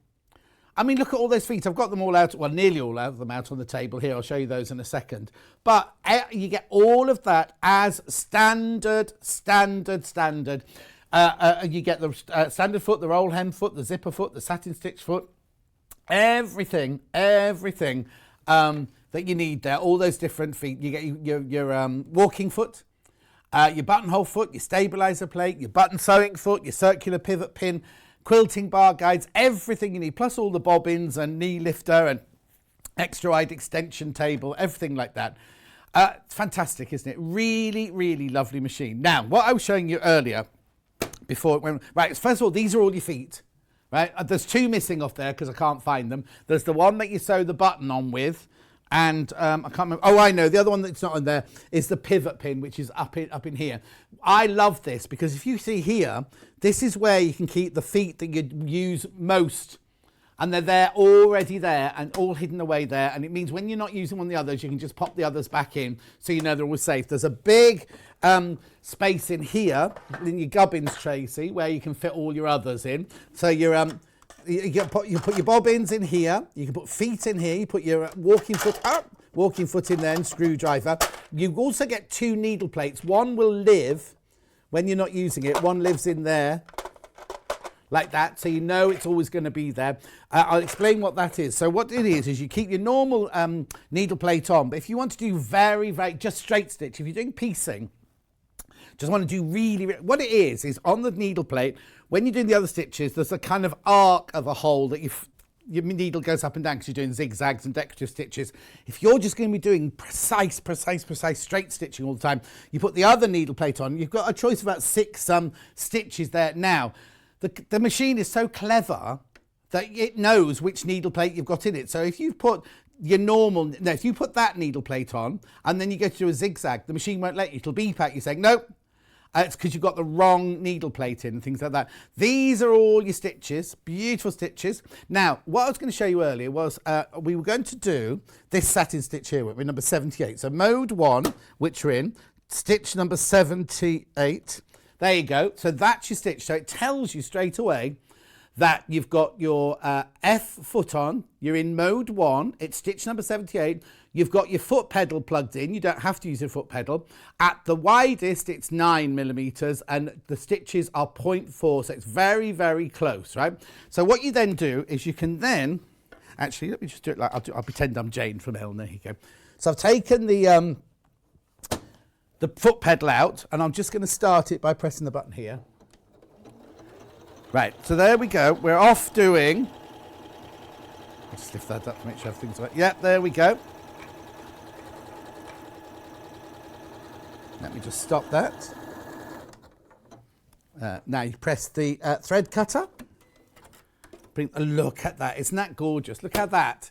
I mean, look at all those feet. I've got them all out, well, nearly all of them out on the table here. I'll show you those in a second. But you get all of that as standard. You get the standard foot, the roll hem foot, the zipper foot, the satin stitch foot, everything that you need there, all those different feet. You get your walking foot, your buttonhole foot, your stabilizer plate, your button sewing foot, your circular pivot pin, quilting bar guides, everything you need, plus all the bobbins and knee lifter and extra wide extension table, everything like that. It's fantastic, isn't it? Really lovely machine. Now, what I was showing you earlier before it went, right, first of all, these are all your feet. Right, there's 2 missing off there because I can't find them. There's the one that you sew the button on with, and I can't remember. Oh, I know. The other one that's not on there is the pivot pin, which is up in here. I love this because if you see here, this is where you can keep the feet that you use most, and they're already there and all hidden away there. And it means when you're not using one of the others, you can just pop the others back in, so you know they're always safe. There's a big space in here in your gubbins tray, see, where you can fit all your others in. So you put your bobbins in here. You can put feet in here. You put your walking foot in there, and screwdriver. You also get 2 needle plates. One will live when you're not using it. One lives in there like that, so you know it's always going to be there. I'll explain what that is. So what it is you keep your normal needle plate on, but if you want to do very just straight stitch, if you're doing piecing, just want to do really, what it is on the needle plate, when you're doing the other stitches, there's a kind of arc of a hole that your needle goes up and down because you're doing zigzags and decorative stitches. If you're just going to be doing precise straight stitching all the time, you put the other needle plate on. You've got a choice of about 6 stitches there. Now, the machine is so clever that it knows which needle plate you've got in it. So if you put if you put that needle plate on and then you go to do a zigzag, the machine won't let you. It'll beep at you saying, nope, it's because you've got the wrong needle plate in and things like that. These are all your stitches, beautiful stitches. Now, what I was going to show you earlier was we were going to do this satin stitch here. We're number 78. So mode 1, which we're in, stitch number 78. There you go. So that's your stitch. So it tells you straight away that you've got your F foot on. You're in mode 1. It's stitch number 78. You've got your foot pedal plugged in. You don't have to use your foot pedal. At the widest, it's 9mm, and the stitches are 0.4. So it's very close, right? So what you then do is you can then, actually, let me just do it like, I'll pretend I'm Jane from Elna. Here you go. So I've taken the foot pedal out, and I'm just going to start it by pressing the button here. Right, so there we go. We're off doing... I'll just lift that up to make sure everything's right. Yeah, there we go. Let me just stop that. Now you press the thread cutter. Bring a look at that. Isn't that gorgeous? Look at that.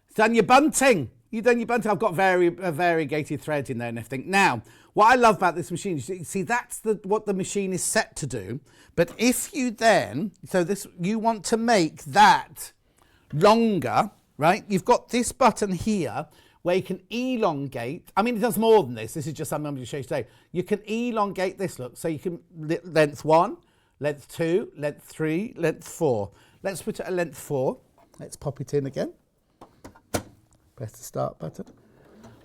It's done your bunting. You've done your bunting. I've got variegated thread in there and everything. Now, what I love about this machine, you see, that's what the machine is set to do. But if you then, you want to make that longer, right? You've got this button here where you can elongate. I mean, it does more than this. This is just something I'm going to show you today. You can elongate this, look. So you can length 1, length 2, length 3, length 4. Let's put it at length 4. Let's pop it in again. Press the start button.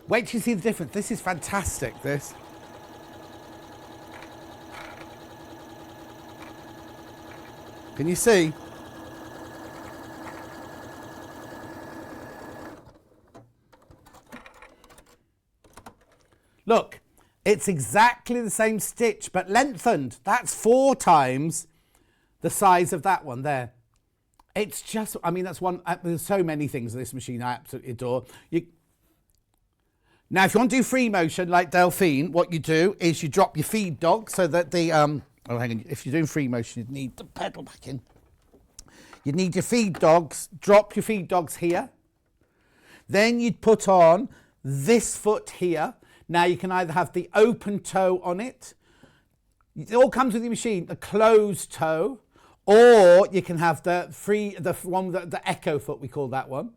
Wait till you see the difference. This is fantastic, this. Can you see? Look, it's exactly the same stitch, but lengthened. That's 4 times the size of that one there. It's just, I mean, that's one, there's so many things in this machine I absolutely adore. Now, if you want to do free motion like Delphine, what you do is you drop your feed dog so that the, oh, hang on, if you're doing free motion, you need the pedal back in. You need your feed dogs, drop your feed dogs here. Then you'd put on this foot here. Now you can either have the open toe on it. It all comes with the machine, the closed toe, or you can have the echo foot, we call that one.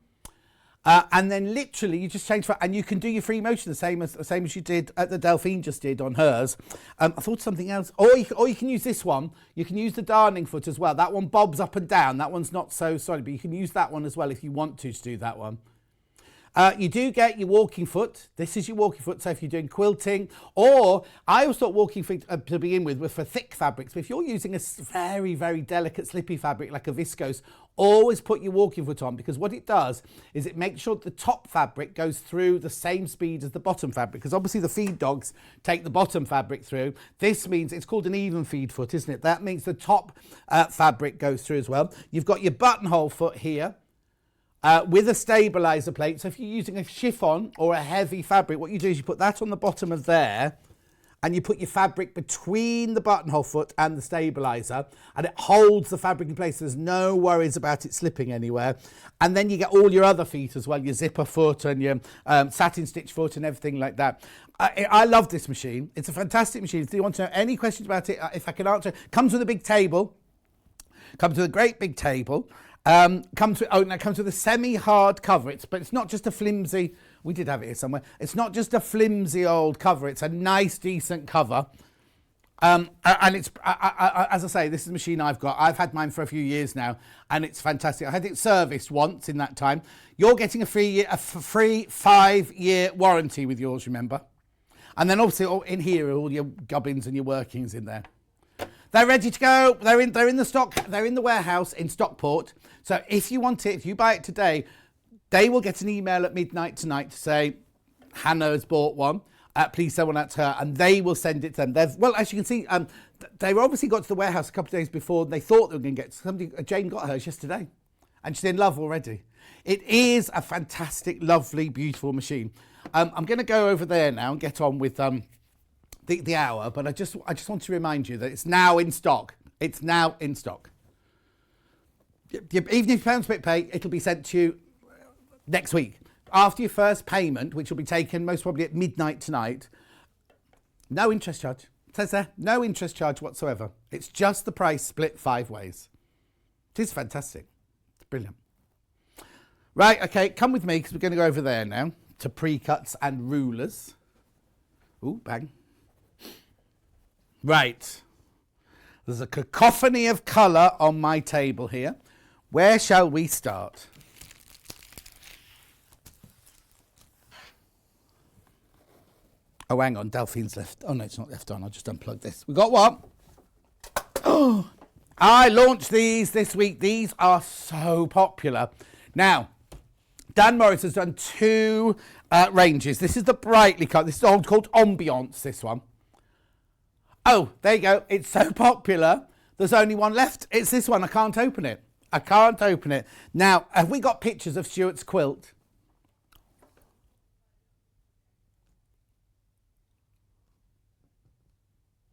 And then literally you just change foot, and you can do your free motion the same as you did the Delphine just did on hers. I thought something else. Or you can use this one. You can use the darning foot as well. That one bobs up and down. That one's not so solid, but you can use that one as well if you want to do that one. You do get your walking foot. This is your walking foot. So if you're doing quilting, or I always thought walking foot to begin with were for thick fabrics. But if you're using a very, very delicate slippy fabric like a viscose, always put your walking foot on, because what it does is it makes sure that the top fabric goes through the same speed as the bottom fabric, because obviously the feed dogs take the bottom fabric through. This means it's called an even feed foot, isn't it? That means the top fabric goes through as well. You've got your buttonhole foot here. With a stabilizer plate. So if you're using a chiffon or a heavy fabric, what you do is you put that on the bottom of there, and you put your fabric between the buttonhole foot and the stabilizer, and it holds the fabric in place. There's no worries about it slipping anywhere. And then you get all your other feet as well, your zipper foot and your satin stitch foot and everything like that. I love this machine. It's a fantastic machine. If you want to know any questions about it, if I can answer, comes with a big table. Comes with a great big table. Comes with a semi-hard cover. But it's not just a flimsy. We did have it here somewhere. It's not just a flimsy old cover. It's a nice, decent cover. And it's as I say, this is a machine I've got. I've had mine for a few years now, and it's fantastic. I had it serviced once in that time. You're getting a free 5-year warranty with yours, remember? And then obviously in here are all your gubbins and your workings in there. They're ready to go. They're in the stock. They're in the warehouse in Stockport. So if you want it, if you buy it today, they will get an email at midnight tonight to say Hannah has bought one. Please send one out to her, and they will send it to them. Well, as you can see, they obviously got to the warehouse a couple of days before. They thought they were going to get somebody. Jane got hers yesterday, and she's in love already. It is a fantastic, lovely, beautiful machine. I'm going to go over there now and get on with the hour, but I just want to remind you that it's now in stock. It's now in stock. Even if you don't split pay, it'll be sent to you next week. After your first payment, which will be taken most probably at midnight tonight, no interest charge. It says there, no interest charge whatsoever. It's just the price split 5 ways. It is fantastic. It's brilliant. Right, okay, come with me because we're going to go over there now to pre-cuts and rulers. Ooh, bang. Right. There's a cacophony of colour on my table here. Where shall we start? Oh, hang on, Delphine's left. Oh, no, it's not left on. I'll just unplug this. We got what? Oh, I launched these this week. These are so popular. Now, Dan Morris has done 2 ranges. This is the brightly coloured. This is called Ambiance, this one. Oh, there you go. It's so popular. There's only one left. It's this one. I can't open it. I can't open it. Now, have we got pictures of Stuart's quilt?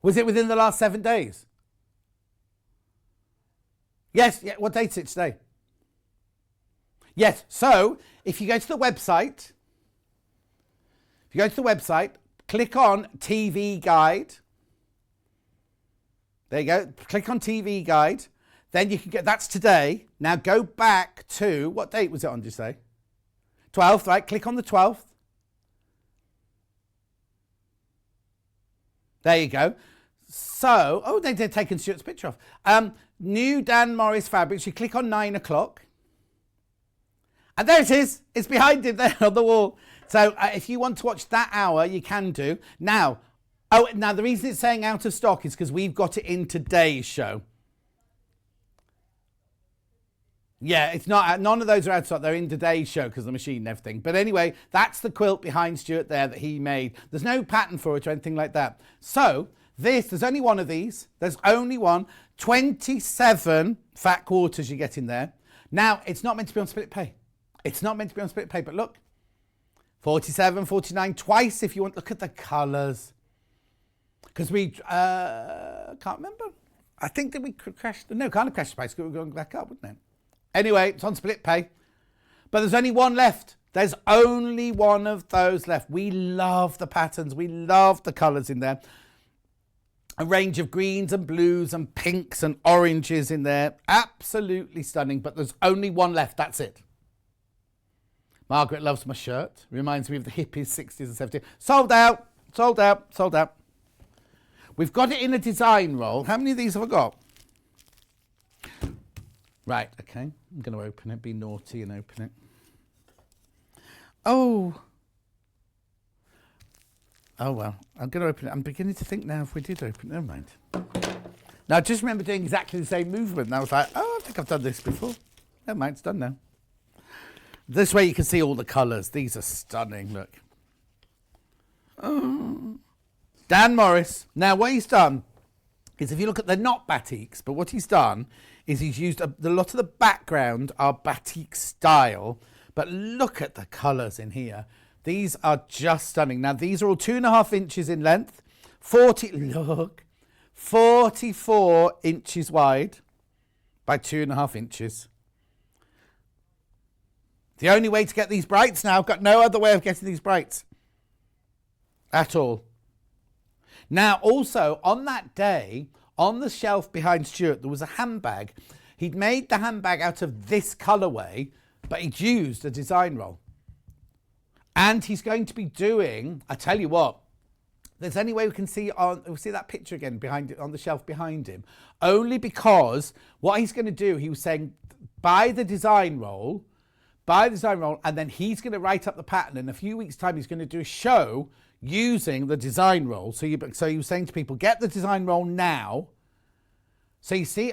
Was it within the last 7 days? Yes. Yeah. What date is it today? Yes. So, if you go to the website, click on TV Guide. There you go. Click on TV Guide. Then you can get, that's today. Now go back to, what date was it on, did you say? 12th, right? Click on the 12th. There you go. So, oh, they've taken Stuart's picture off. New Dan Morris fabrics. You click on 9 o'clock. And there it is. It's behind him there on the wall. So if you want to watch that hour, you can do. Now, the reason it's saying out of stock is because we've got it in today's show. Yeah, it's not. None of those are out of stock. They're in today's show because of the machine and everything. But anyway, that's the quilt behind Stuart there that he made. There's no pattern for it or anything like that. So there's only one of these. There's only one. 27 fat quarters you get in there. Now, it's not meant to be on split pay. It's not meant to be on split pay, but look. 47, 49, twice if you want. Look at the colours. Because we, can't remember. I think that we crashed. No, can't have crashed the price because we're going back up, wouldn't it? Anyway, it's on split pay. But there's only one left. There's only one of those left. We love the patterns. We love the colours in there. A range of greens and blues and pinks and oranges in there. Absolutely stunning. But there's only one left. That's it. Margaret loves my shirt. Reminds me of the hippies, 60s and 70s. Sold out. Sold out. Sold out. We've got it in a design roll. How many of these have I got? Right, okay. I'm going to open it. Be naughty and open it. Oh, well. I'm going to open it. I'm beginning to think now if we did open it. Never mind. Now, I just remember doing exactly the same movement. And I was like, oh, I think I've done this before. Never mind. It's done now. This way you can see all the colours. These are stunning. Look. Oh. Dan Morris. Now, what he's done is, if you look at, they're not batiks, but what he's done is he's used a lot of the background are batik style, but look at the colours in here. These are just stunning. Now, these are all 2.5 inches in length, 44 inches wide by 2.5 inches. The only way to get these brights now, I've got no other way of getting these brights at all. Now, also, on that day, on the shelf behind Stuart, there was a handbag. He'd made the handbag out of this colourway, but he'd used a design roll. And he's going to be doing, I tell you what, there's any way we can see we'll see that picture again behind it on the shelf behind him. Only because what he's going to do, he was saying, buy the design roll, and then he's going to write up the pattern. In a few weeks' time, he's going to do a show using the design roll. So he was saying to people, get the design roll now. So you see,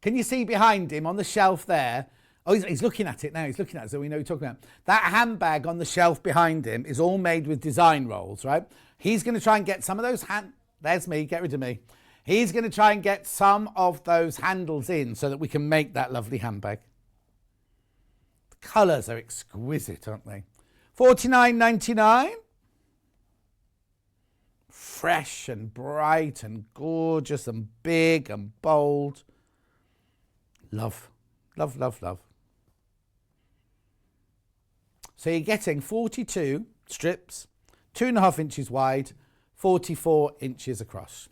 can you see behind him on the shelf there? Oh, he's looking at it now. He's looking at it, so we know what you're talking about. That handbag on the shelf behind him is all made with design rolls, right? He's going to try and get some of those There's me, get rid of me. He's going to try and get some of those handles in so that we can make that lovely handbag. The colours are exquisite, aren't they? $49.99. Fresh and bright and gorgeous and big and bold. Love, love, love, love. So you're getting 42 strips, 2.5 inches wide, 44 inches across.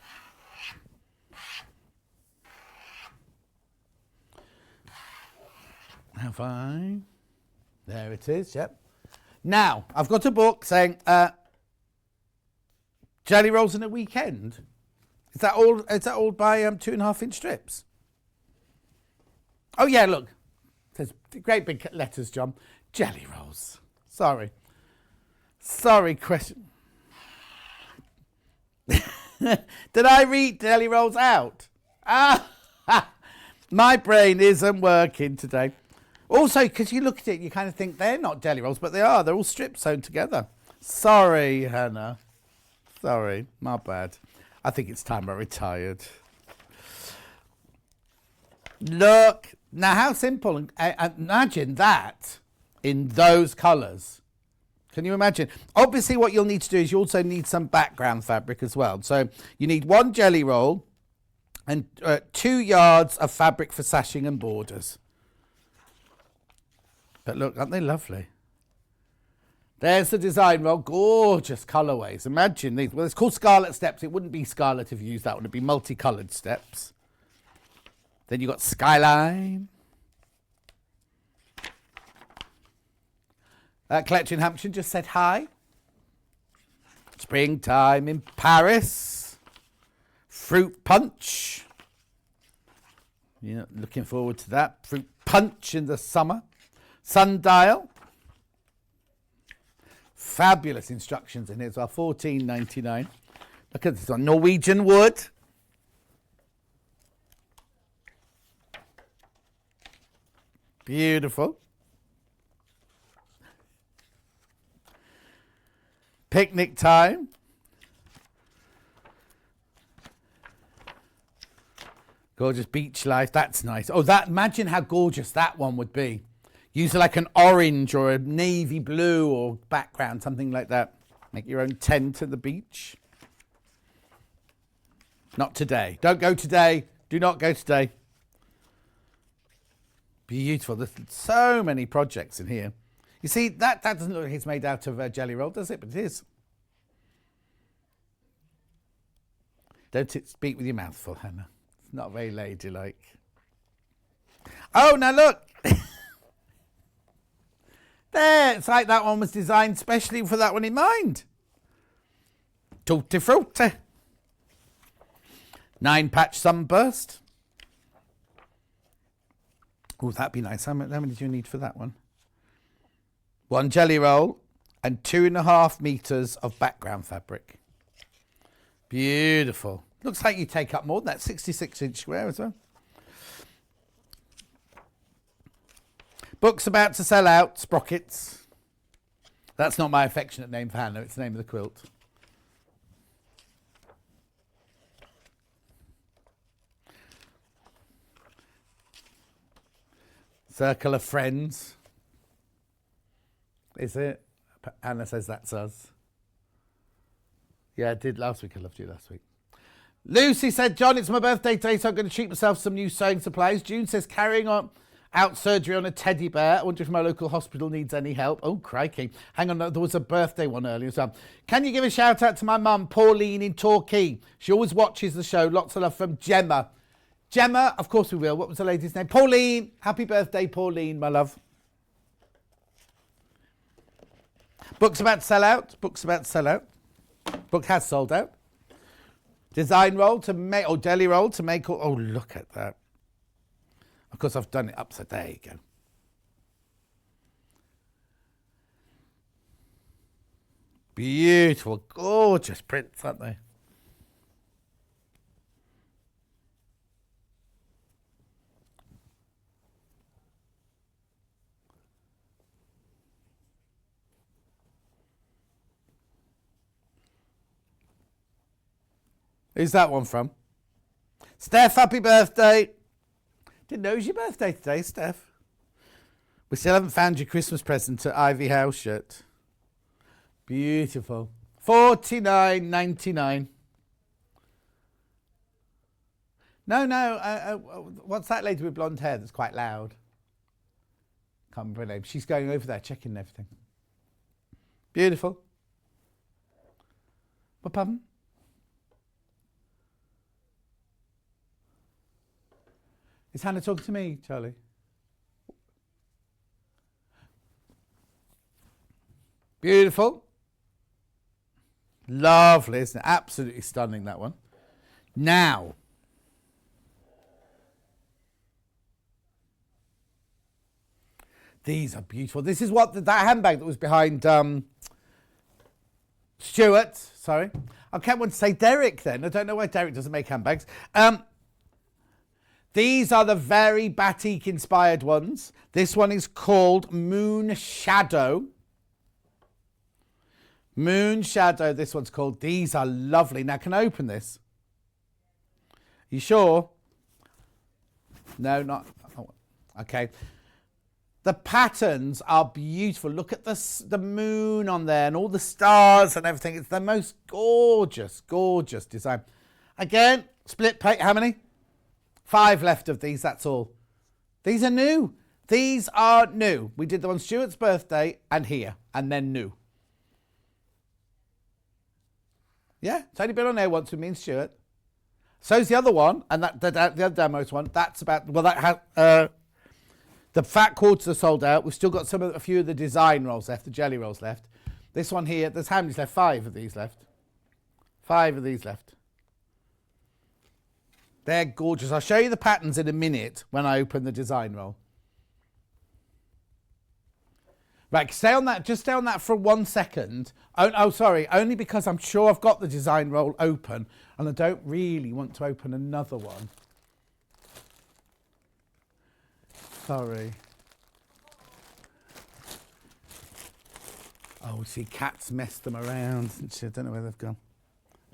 Have I? There it is, yep. Now, I've got a book saying jelly rolls in a weekend. Is that all by 2.5 inch strips? Oh yeah, look. It says great big letters, John. Jelly rolls. Sorry, question. Did I read jelly rolls out? My brain isn't working today. Also, because you look at it, you kind of think they're not jelly rolls, but they are. They're all strips sewn together. Sorry, Hannah. Sorry, my bad. I think it's time I retired. Look. Now, how simple. Imagine that in those colours. Can you imagine? Obviously, what you'll need to do is you also need some background fabric as well. So you need 1 jelly roll and 2 yards of fabric for sashing and borders. But look, aren't they lovely? There's the design roll. Gorgeous colourways. Imagine these. Well, it's called Scarlet Steps. It wouldn't be Scarlet if you used that one. It'd be multicoloured steps. Then you've got Skyline. Collection Hampshire just said hi. Springtime in Paris. Fruit punch. Yeah, looking forward to that. Fruit punch in the summer. Sundial. Fabulous instructions in here as well. $14.99. Look at this one. Norwegian wood. Beautiful. Picnic time. Gorgeous beach life. That's nice. Oh, that! Imagine how gorgeous that one would be. Use like an orange or a navy blue or background, something like that. Make your own tent at the beach. Not today. Don't go today. Do not go today. Beautiful. There's so many projects in here. You see, that doesn't look like it's made out of jelly roll, does it? But it is. Don't speak with your mouth full, Hannah. It's not very ladylike. Oh, now look. There, it's like that one was designed specially for that one in mind. Tutti frutti. 9-patch sunburst. Oh, that'd be nice. How many do you need for that one? 1 jelly roll and 2.5 meters of background fabric. Beautiful. Looks like you take up more than that. 66-inch square as well. Books about to sell out. Sprockets. That's not my affectionate name for Hannah. It's the name of the quilt. Circle of Friends. Is it? Anna says that's us. Yeah, I did last week. I loved you last week. Lucy said, John, it's my birthday today, so I'm going to treat myself to some new sewing supplies. June says, carrying on out surgery on a teddy bear. I wonder if my local hospital needs any help. Oh, crikey. Hang on, there was a birthday one earlier as well. Can you give a shout out to my mum, Pauline in Torquay? She always watches the show. Lots of love from Gemma. Gemma, of course we will. What was the lady's name? Pauline. Happy birthday, Pauline, my love. Books about to sell out. Books about to sell out. Book has sold out. Design roll to make, or deli roll to make, oh, look at that. Of course, I've done it upside. There you go. Beautiful, gorgeous prints, aren't they? Who's that one from? Steph, happy birthday. Didn't know it was your birthday today, Steph. We still haven't found your Christmas present at Ivy House yet. Beautiful. $49.99. No. What's that lady with blonde hair that's quite loud? Can't remember her name. She's going over there checking everything. Beautiful. What, pardon? Is Hannah talking to me, Charlie? Beautiful. Lovely, isn't it? Absolutely stunning, that one. Now. These are beautiful. This is what that handbag that was behind Stuart. Sorry. I can't want to say Derek then. I don't know why Derek doesn't make handbags. These are the very batik inspired ones. This one is called Moon Shadow. Moon Shadow, this one's called. These are lovely. Now, can I open this? You sure? No, not. Oh, okay. The patterns are beautiful. Look at the moon on there and all the stars and everything. It's the most gorgeous, gorgeous design. Again, split page. How many? 5 left of these, that's all. These are new. These are new. We did them on Stuart's birthday and here, and then new. Yeah, it's only been on there once with me and Stuart. So's the other one, and the other demos one. That's about, well, that has, the fat quarters are sold out. We've still got a few of the design rolls left, the jelly rolls left. This one here, there's how many left? 5 of these left. 5 of these left. They're gorgeous. I'll show you the patterns in a minute when I open the design roll. Right, stay on that. Just stay on that for 1 second. Oh, sorry. Only because I'm sure I've got the design roll open and I don't really want to open another one. Sorry. Oh, see, Cat's messed them around. I don't know where they've gone.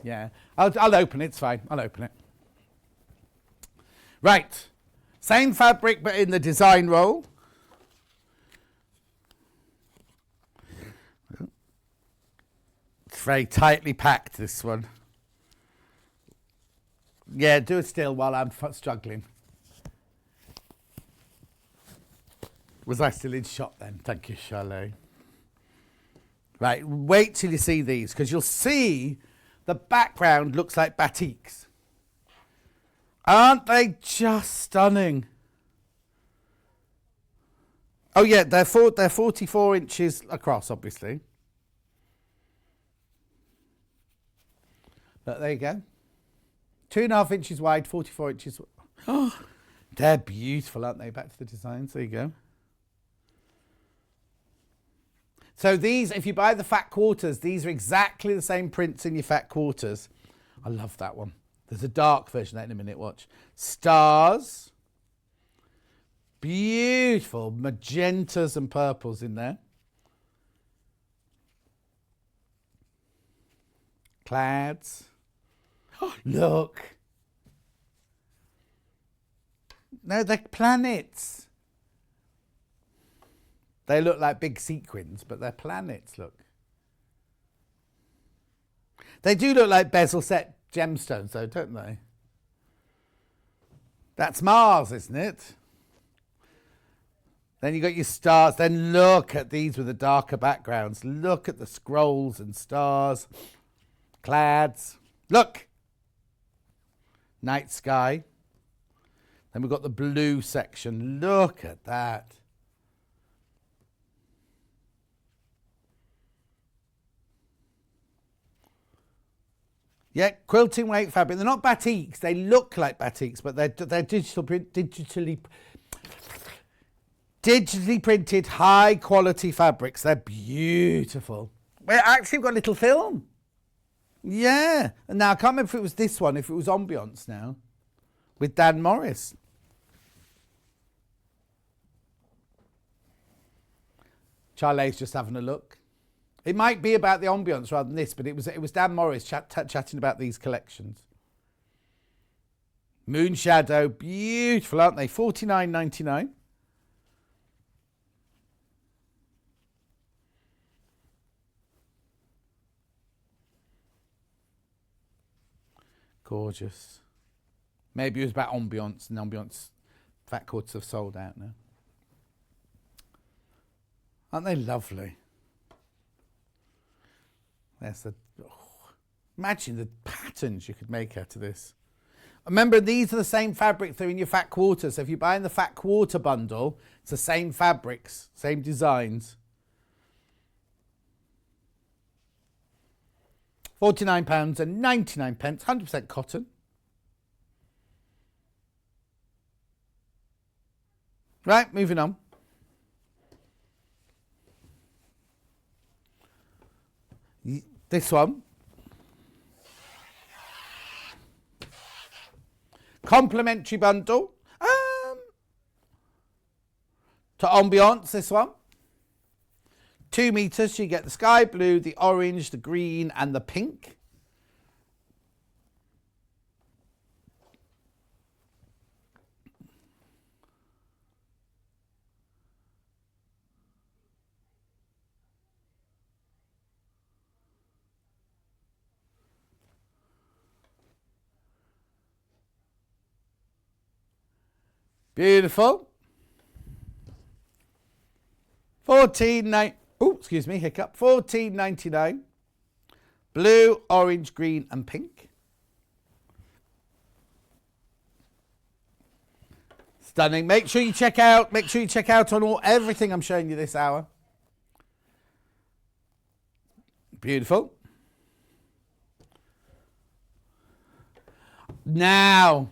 Yeah, I'll open it. It's fine. I'll open it. Right. Same fabric, but in the design roll. It's very tightly packed, this one. Yeah, do it still while I'm struggling. Was I still in shot then? Thank you, Charlotte. Right, wait till you see these, because you'll see the background looks like batiks. Aren't they just stunning? Oh yeah, they're 44 inches across, obviously. But there you go. 2.5 inches wide, 44 inches. Oh, they're beautiful, aren't they? Back to the designs. There you go. So these, if you buy the fat quarters, these are exactly the same prints in your fat quarters. I love that one. There's a dark version of that in a minute, watch. Stars. Beautiful magentas and purples in there. Clouds. Oh, look. No, they're planets. They look like big sequins, but they're planets, look. They do look like bezel set gemstones, though, don't they? That's Mars, isn't it? Then you got your stars. Then look at these with the darker backgrounds. Look at the scrolls and stars. Clouds. Look. Night sky. Then we've got the blue section. Look at that. Yeah, quilting weight fabric. They're not batiks. They look like batiks, but they're digitally printed, high quality fabrics. They're beautiful. Well, actually, we've got a little film. Yeah. And now I can't remember if it was this one, if it was Ambiance now, with Dan Morris. Charlie's just having a look. It might be about the ambience rather than this, but it was Dan Morris chatting about these collections. Moon Shadow, beautiful, aren't they? $49.99. Gorgeous. Maybe it was about ambience, and ambience fat quarters have sold out now. Aren't they lovely? Imagine the patterns you could make out of this. Remember, these are the same fabrics that are in your fat quarter. So if you're buying the fat quarter bundle, it's the same fabrics, same designs. £49.99, 100% cotton. Right, moving on. This one. Complimentary bundle. To Ambiance, this one. 2 meters, so you get the sky blue, the orange, the green, and the pink. Beautiful. $14.99. Blue, orange, green, and pink. Stunning. Make sure you check out on everything I'm showing you this hour. Beautiful. Now,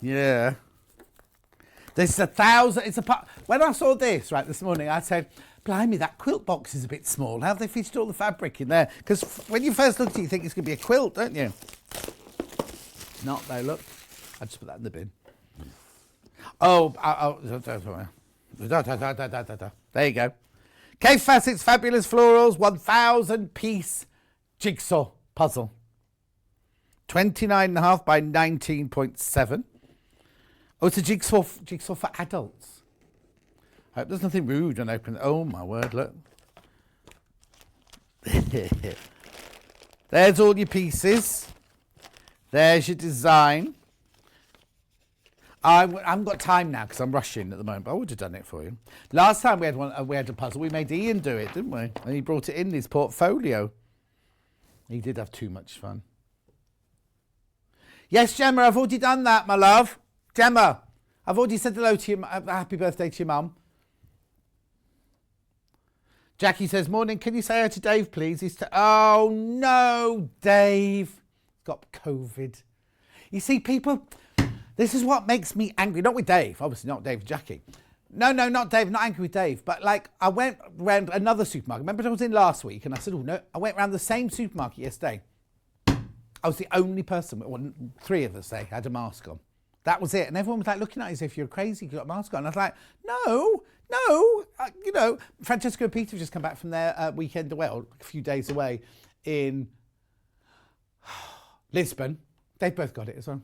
Yeah. This is 1,000. It's a part. When I saw this right this morning, I said, "Blimey, that quilt box is a bit small. How have they fitted all the fabric in there?" Because when you first look at it, you think it's going to be a quilt, don't you? Not though. Look, I just put that in the bin. There you go. Kay Fassett's Fabulous Florals 1,000-piece jigsaw puzzle. 29.5 by 19.7. Oh, it's a jigsaw for adults. I hope there's nothing rude when I open it. Oh, my word, look. There's all your pieces. There's your design. I haven't got time now because I'm rushing at the moment, but I would have done it for you. Last time we had a puzzle, we made Ian do it, didn't we? And he brought it in his portfolio. He did have too much fun. Yes, Gemma, I've already done that, my love. Gemma, I've already said hello to you. Happy birthday to your mum. Jackie says, morning, can you say hi to Dave, please? Oh, no, Dave. He's got COVID. You see, people, this is what makes me angry. Not with Dave, obviously not Dave, Jackie. No, not Dave, not angry with Dave. But, like, I went around another supermarket. Remember I was in last week and I said, oh, no, I went around the same supermarket yesterday. I was the only person, well, 3 of us, had a mask on. That was it. And everyone was like looking at us as if you're crazy, you've got a mask on. And I was like, no. You know, Francesca and Peter have just come back from their weekend away, or a few days away in Lisbon. They've both got it as well.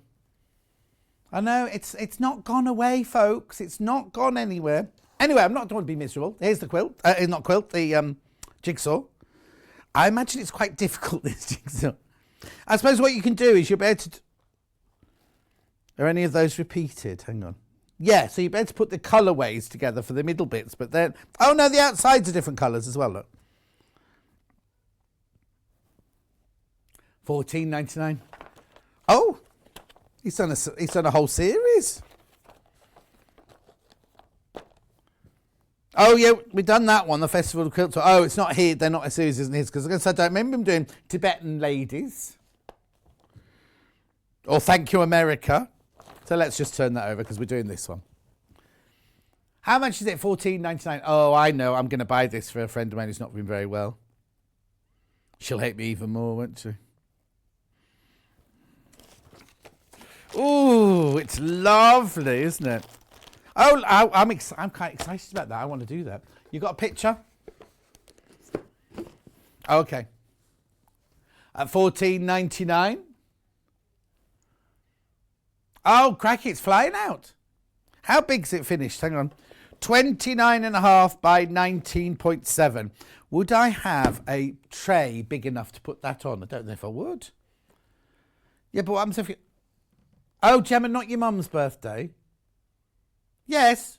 I know, it's not gone away, folks. It's not gone anywhere. Anyway, I'm not going to be miserable. Here's the quilt. Not quilt, the jigsaw. I imagine it's quite difficult, this jigsaw. I suppose what you can do is you're better to... Are any of those repeated? Hang on. Yeah, so you're better to put the colourways together for the middle bits, but then... Oh, no, the outsides are different colours as well, look. $14.99. Oh, he's done a whole series. Oh, yeah, we've done that one, the Festival of Quilts. Oh, it's not here. They're not a series, isn't his? Because I don't remember him doing Tibetan Ladies. Or Thank You, America. So let's just turn that over because we're doing this one. How much is it? $14.99. Oh, I know. I'm going to buy this for a friend of mine who's not been very well. She'll hate me even more, won't she? Ooh, it's lovely, isn't it? Oh, I'm quite excited about that. I want to do that. You got a picture? Okay. At $14.99. Oh, cracky, it's flying out. How big's it finished? Hang on. 29.5 by 19.7. Would I have a tray big enough to put that on? I don't know if I would. Yeah, but what happens if you... Oh, Gemma, not your mum's birthday. Yes.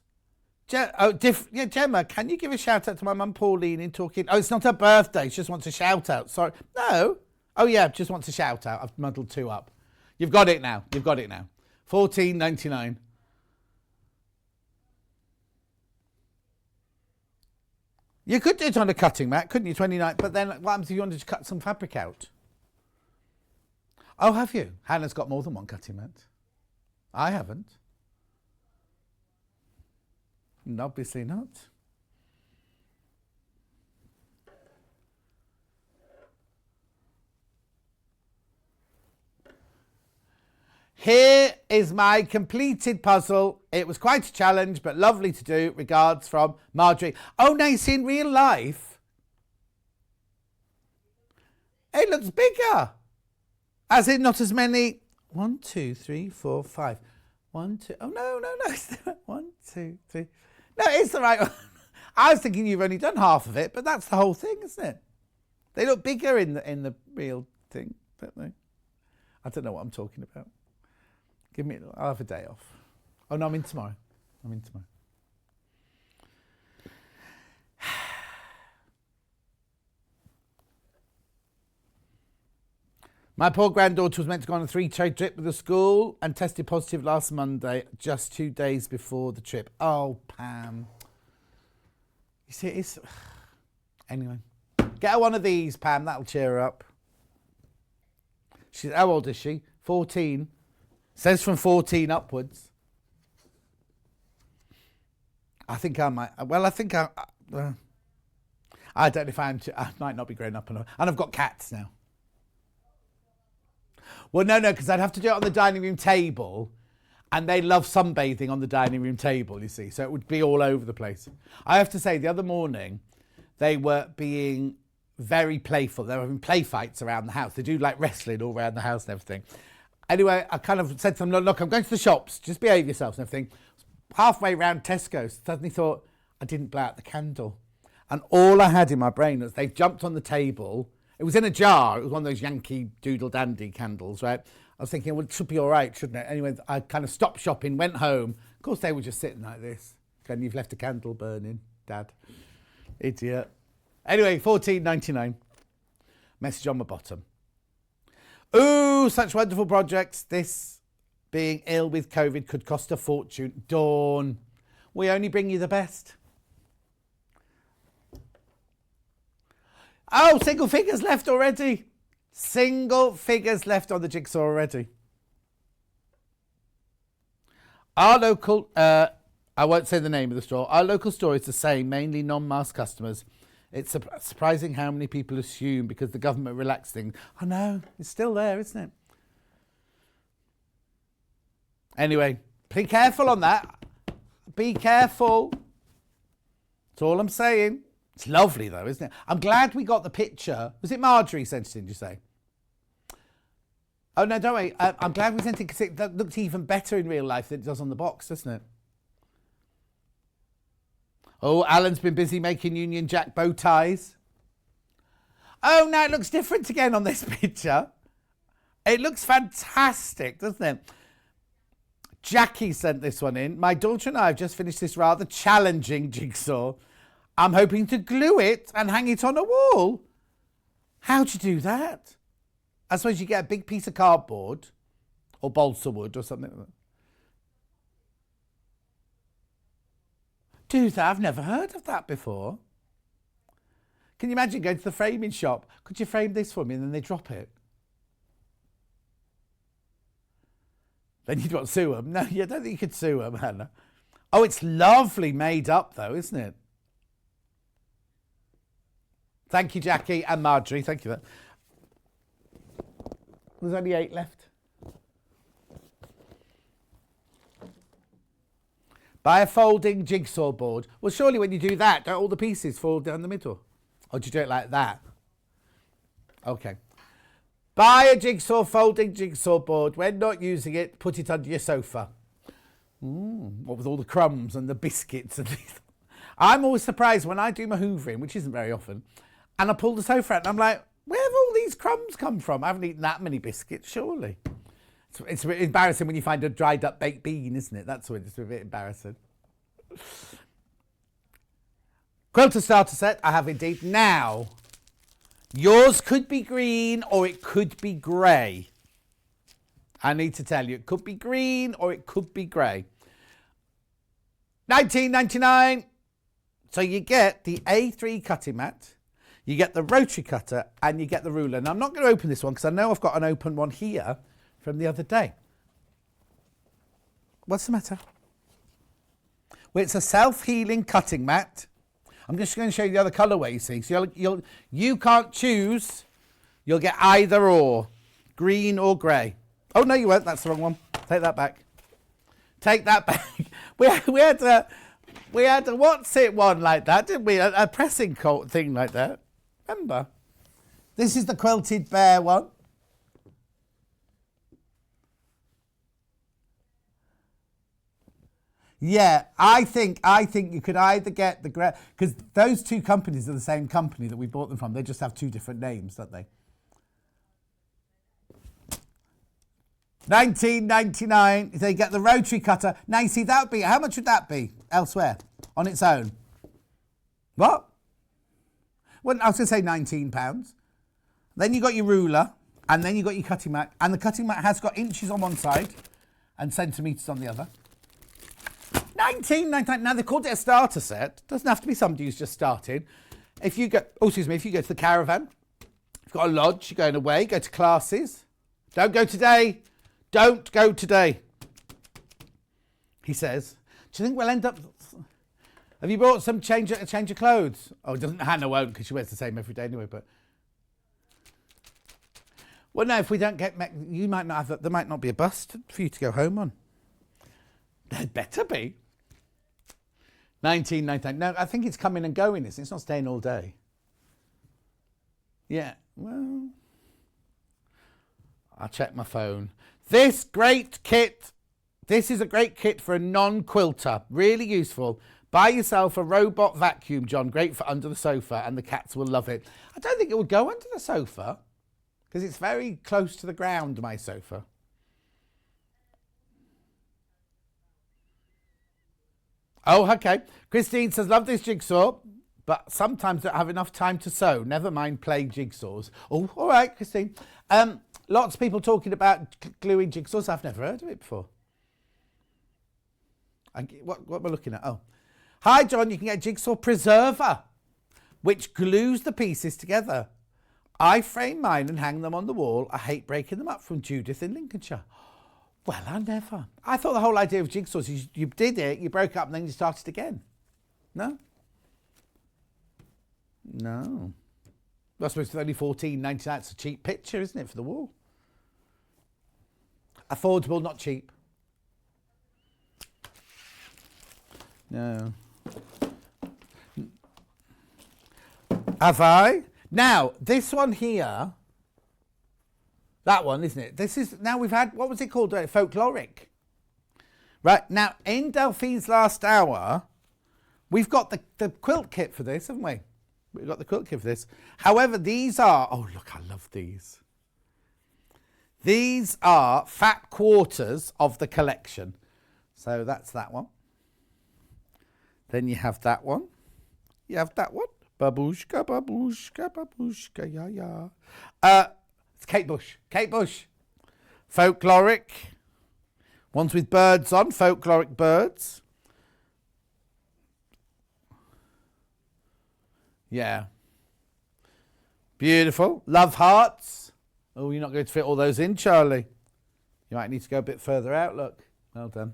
Gemma, can you give a shout out to my mum Pauline in talking? Oh, it's not her birthday. She just wants a shout out. Sorry. No. Oh, yeah, just wants a shout out. I've muddled 2 up. You've got it now. $14.99. You could do it on a cutting mat, couldn't you? 29. But then what happens if you wanted to cut some fabric out? Oh, have you? Hannah's got more than one cutting mat. I haven't. And obviously not. Here is my completed puzzle. It was quite a challenge, but lovely to do. Regards from Marjorie. Oh, now you see in real life, it looks bigger. As in not as many. 1, 2, 3, 4, 5. 1, 2. Oh, no. 1, 2, 3. No, it's the right one. I was thinking you've only done half of it, but that's the whole thing, isn't it? They look bigger in the real thing, don't they? I don't know what I'm talking about. I'll have a day off. Oh, no, I'm in tomorrow. My poor granddaughter was meant to go on a 3-day trip with the school and tested positive last Monday, just 2 days before the trip. Oh, Pam. You see, it's... Anyway. Get her one of these, Pam. That'll cheer her up. How old is she? 14. Says from 14 upwards. I think I might. Well, I think I don't know if I might not be grown up enough. And I've got cats now. Well, no, because I'd have to do it on the dining room table. And they love sunbathing on the dining room table, you see. So it would be all over the place. I have to say, the other morning, they were being very playful. They were having play fights around the house. They do like wrestling all around the house and everything. Anyway, I kind of said to them, look, I'm going to the shops. Just behave yourselves and everything. Halfway round Tesco's, suddenly thought, I didn't blow out the candle. And all I had in my brain was they've jumped on the table. It was in a jar. It was one of those Yankee Doodle Dandy candles, right? I was thinking, well, it should be all right, shouldn't it? Anyway, I kind of stopped shopping, went home. Of course, they were just sitting like this. And you've left a candle burning, Dad. Idiot. Anyway, $14.99. Message on the bottom. Ooh, such wonderful projects. This being ill with COVID could cost a fortune. Dawn, we only bring you the best. Oh, single figures left already. Single figures left on the jigsaw already. Our local, I won't say the name of the store. Our local store is the same, mainly non-mask customers. It's surprising how many people assume because the government relaxed things. I know, it's still there, isn't it? Anyway, be careful on that. Be careful. That's all I'm saying. It's lovely though, isn't it? I'm glad we got the picture. Was it Marjorie sent it in, did you say? Oh no, don't worry. I'm glad we sent it because it looked even better in real life than it does on the box, doesn't it? Oh, Alan's been busy making Union Jack bow ties. Oh, now it looks different again on this picture. It looks fantastic, doesn't it? Jackie sent this one in. My daughter and I have just finished this rather challenging jigsaw. I'm hoping to glue it and hang it on a wall. How'd you do that? I suppose you get a big piece of cardboard or balsa wood or something like that. Do that? I've never heard of that before. Can you imagine going to the framing shop? Could you frame this for me? And then they drop it. Then you'd want to sue them. No, you don't think you could sue them, Hannah. Oh, it's lovely made up though, isn't it? Thank you, Jackie and Marjorie. Thank you for that. There's only 8 left. Buy a folding jigsaw board. Well, surely when you do that, don't all the pieces fall down the middle? Or do you do it like that? Okay. Buy a jigsaw folding jigsaw board. When not using it, put it under your sofa. What with all the crumbs and the biscuits and things. I'm always surprised when I do my hoovering, which isn't very often, and I pull the sofa out and I'm like, where have all these crumbs come from? I haven't eaten that many biscuits, surely. It's a bit embarrassing when you find a dried up baked bean, isn't it? That's when it's a bit embarrassing. Quilter starter set, I have indeed. Now, yours could be green or it could be grey. I need to tell you, it could be green or it could be grey. $19.99. So you get the A3 cutting mat, you get the rotary cutter, and you get the ruler. Now, I'm not going to open this one because I know I've got an open one here from the other day. What's the matter? Well, it's a self-healing cutting mat. I'm just going to show you the other colourway, you see. So you can't choose. You'll get either or, green or grey. Oh, no, you won't. That's the wrong one. Take that back. Take that back. we had a what's it one like that, didn't we? A pressing coat thing like that. Remember? This is the quilted bear one. Yeah, I think you could either get the grey, because those two companies are the same company that we bought them from. They just have two different names, don't they? $19.99. They get the rotary cutter. Now you see that would be, how much would that be elsewhere on its own? What? Well, I was going to say £19. Then you got your ruler, and then you got your cutting mat, and the cutting mat has got inches on one side and centimetres on the other. $19.99. Now they called it a starter set. Doesn't have to be somebody who's just started. If you go, if you go to the caravan, you've got a lodge, you're going away, go to classes. Don't go today. Don't go today. He says, do you think we'll end up... Have you brought some change of clothes? Oh, Hannah won't because she wears the same every day anyway, but... Well, no, if we don't get... You might not have... There might not be a bus for you to go home on. There'd better be. 1999. No, I think it's coming and going. It's not staying all day. Yeah, well... I'll check my phone. This great kit... This is a great kit for a non-quilter. Really useful. Buy yourself a robot vacuum, John. Great for under the sofa, and the cats will love it. I don't think it would go under the sofa, because it's very close to the ground, my sofa. Oh, okay. Christine says, love this jigsaw, but sometimes don't have enough time to sew. Never mind playing jigsaws. Oh, all right, Christine. Lots of people talking about gluing jigsaws. I've never heard of it before. What we're looking at? Oh. Hi, John. You can get a jigsaw preserver, which glues the pieces together. I frame mine and hang them on the wall. I hate breaking them up, from Judith in Lincolnshire. Well, I never. I thought the whole idea of jigsaws is you did it, you broke up, and then you started again. No? No. I suppose it's only $14.99. It's a cheap picture, isn't it, for the wall? Affordable, not cheap. No. Have I? Now, this one here, that one, isn't it? This is, now we've had, what was it called? Folkloric. Right, now, in Delphine's last hour, we've got the quilt kit for this, haven't we? We've got the quilt kit for this. However, these are, oh, look, I love these. These are fat quarters of the collection. So that's that one. Then you have that one. You have that one. Babushka, babushka, babushka, ya, ya. It's Kate Bush. Kate Bush. Folkloric. Ones with birds on. Folkloric birds. Yeah. Beautiful. Love hearts. Oh, you're not going to fit all those in, Charlie. You might need to go a bit further out. Look. Well done.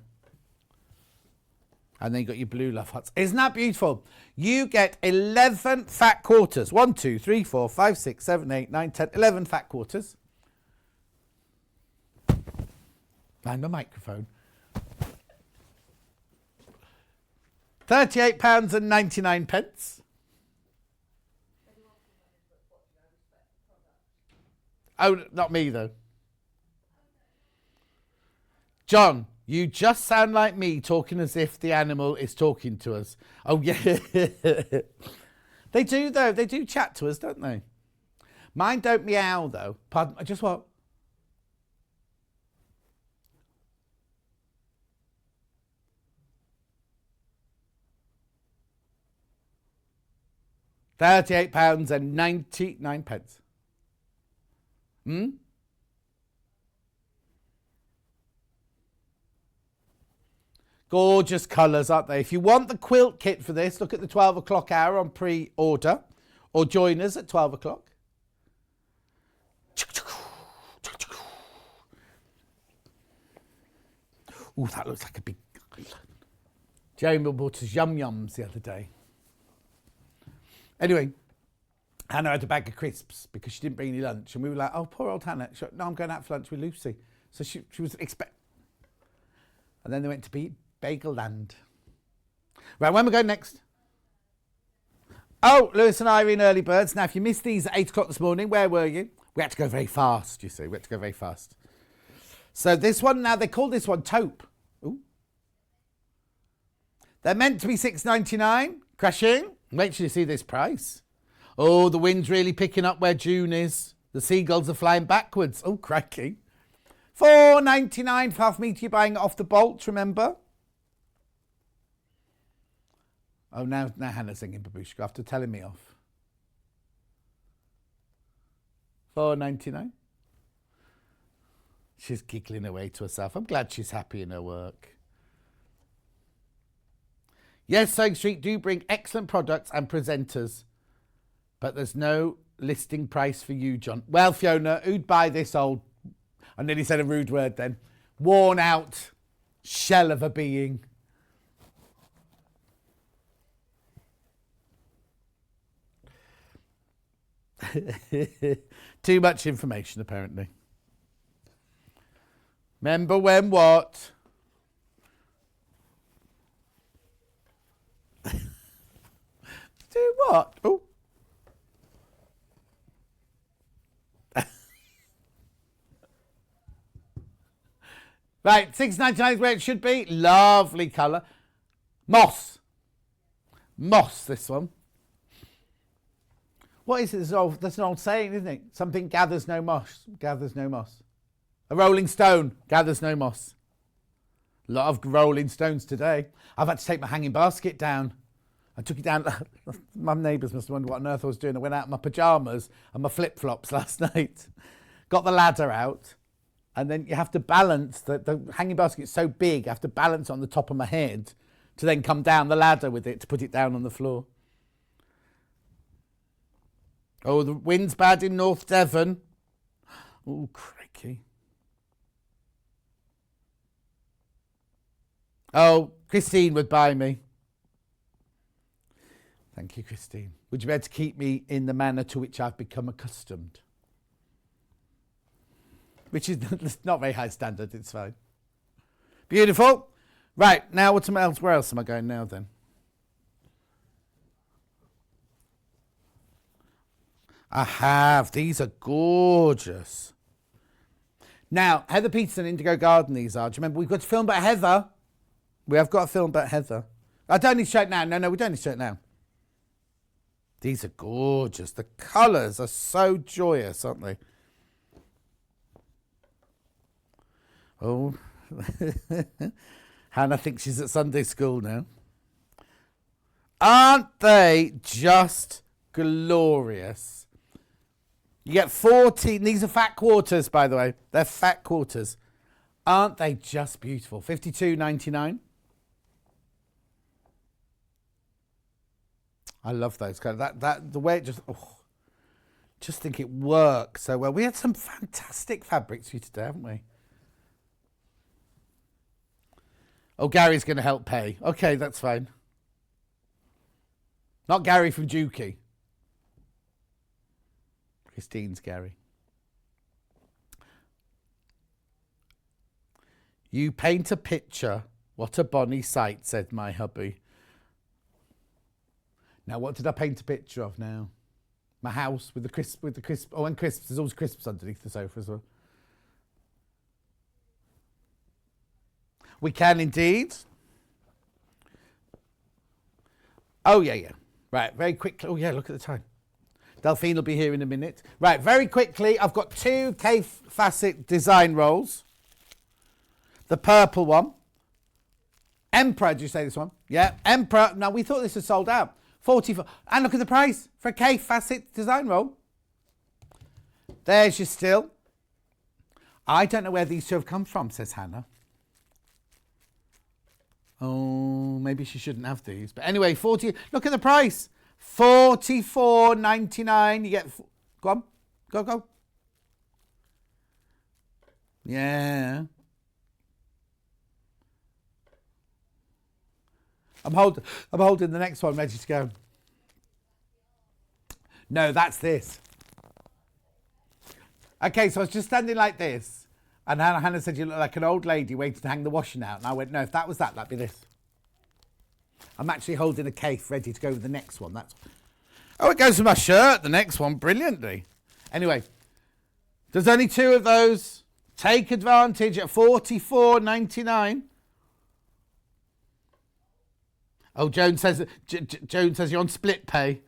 And then you got your blue love hearts. Isn't that beautiful? You get 11 fat quarters. 1, 2, 3, 4, 5, 6, 7, 8, 9, 10, 11 fat quarters. And the microphone. £38.99. Oh, not me, though. John, you just sound like me talking as if the animal is talking to us. Oh, yeah. They do, though. They do chat to us, don't they? Mine don't meow, though. Pardon, just what? £38.99. Hmm? Gorgeous colours, aren't they? If you want the quilt kit for this, look at the 12 o'clock hour on pre-order, or join us at 12 o'clock. Oh, that looks like a big... Jeremy bought us yum-yums the other day. Anyway, Hannah had a bag of crisps because she didn't bring any lunch. And we were like, oh, poor old Hannah. She went, no, I'm going out for lunch with Lucy. So she was expect. And then they went to Bagel Land. Right, when we go next? Oh, Lewis and Irene Early Birds. Now, if you missed these at 8 o'clock this morning, where were you? We had to go very fast, you see. We had to go very fast. So this one, now they call this one taupe. Ooh. They're meant to be $6.99. Crashing. Wait till you see this price. Oh, the wind's really picking up where June is. The seagulls are flying backwards. Oh, crikey. $4.99 for half metre. You're buying it off the bolt, remember? Oh, now Hannah's singing Babushka after telling me off. $4.99. She's giggling away to herself. I'm glad she's happy in her work. Yes, Sewing Street do bring excellent products and presenters, but there's no listing price for you, John. Well, Fiona, who'd buy this old... I nearly said a rude word then. Worn out shell of a being. Too much information, apparently. Remember when what? Do what? Oh. Right, $6.99 is where it should be. Lovely colour. Moss. Moss, this one. What is it? That's an old saying, isn't it? Something gathers no moss. Gathers no moss. A rolling stone gathers no moss. A lot of rolling stones today. I've had to take my hanging basket down. I took it down. My neighbours must have wondered what on earth I was doing. I went out in my pyjamas and my flip-flops last night. Got the ladder out. And then you have to balance, the hanging basket's so big, I have to balance it on the top of my head to then come down the ladder with it to put it down on the floor. Oh, the wind's bad in North Devon. Oh, crikey. Oh, Christine would buy me. Thank you, Christine. Would you be able to keep me in the manner to which I've become accustomed? Which is not very high standard, it's fine. Beautiful. Right, now where else am I going now then? I have. These are gorgeous. Now, Heather Peterson, Indigo Garden, these are. Do you remember we've got to film about Heather? We have got to film about Heather. I don't need to show it now. No, we don't need to show it now. These are gorgeous. The colours are so joyous, aren't they? Oh, Hannah thinks she's at Sunday school now. Aren't they just glorious? You get 14. These are fat quarters, by the way. They're fat quarters. Aren't they just beautiful? $52.99. I love those kind of that the way it just think it works so well. We had some fantastic fabrics for you today, haven't we? Oh, Gary's going to help pay. Okay, that's fine. Not Gary from Dukey. Christine's Gary. You paint a picture. What a bonny sight, said my hubby. Now, what did I paint a picture of now? My house with the crisp. Oh, and crisps. There's always crisps underneath the sofa as well. We can indeed. Oh, yeah. Right, very quickly. Oh, yeah, look at the time. Delphine will be here in a minute. Right, very quickly, I've got 2 K-facet design rolls. The purple one. Emperor, did you say this one? Yeah, Emperor. Now, we thought this was sold out. 44. And look at the price for a K-facet design roll. There's your still. I don't know where these 2 have come from, says Hannah. Oh, maybe she shouldn't have these. But anyway, 40. Look at the price. $44.99. You get... Go on. Go. Yeah. I'm holding the next one ready to go. No, that's this. Okay, so I was just standing like this. And Hannah said, you look like an old lady waiting to hang the washing out. And I went, no, if that was that, that'd be this. I'm actually holding a case ready to go with the next one. Oh, it goes with my shirt, the next one, brilliantly. Anyway, there's only 2 of those. Take advantage at $44.99. Oh, Joan says you're on split pay.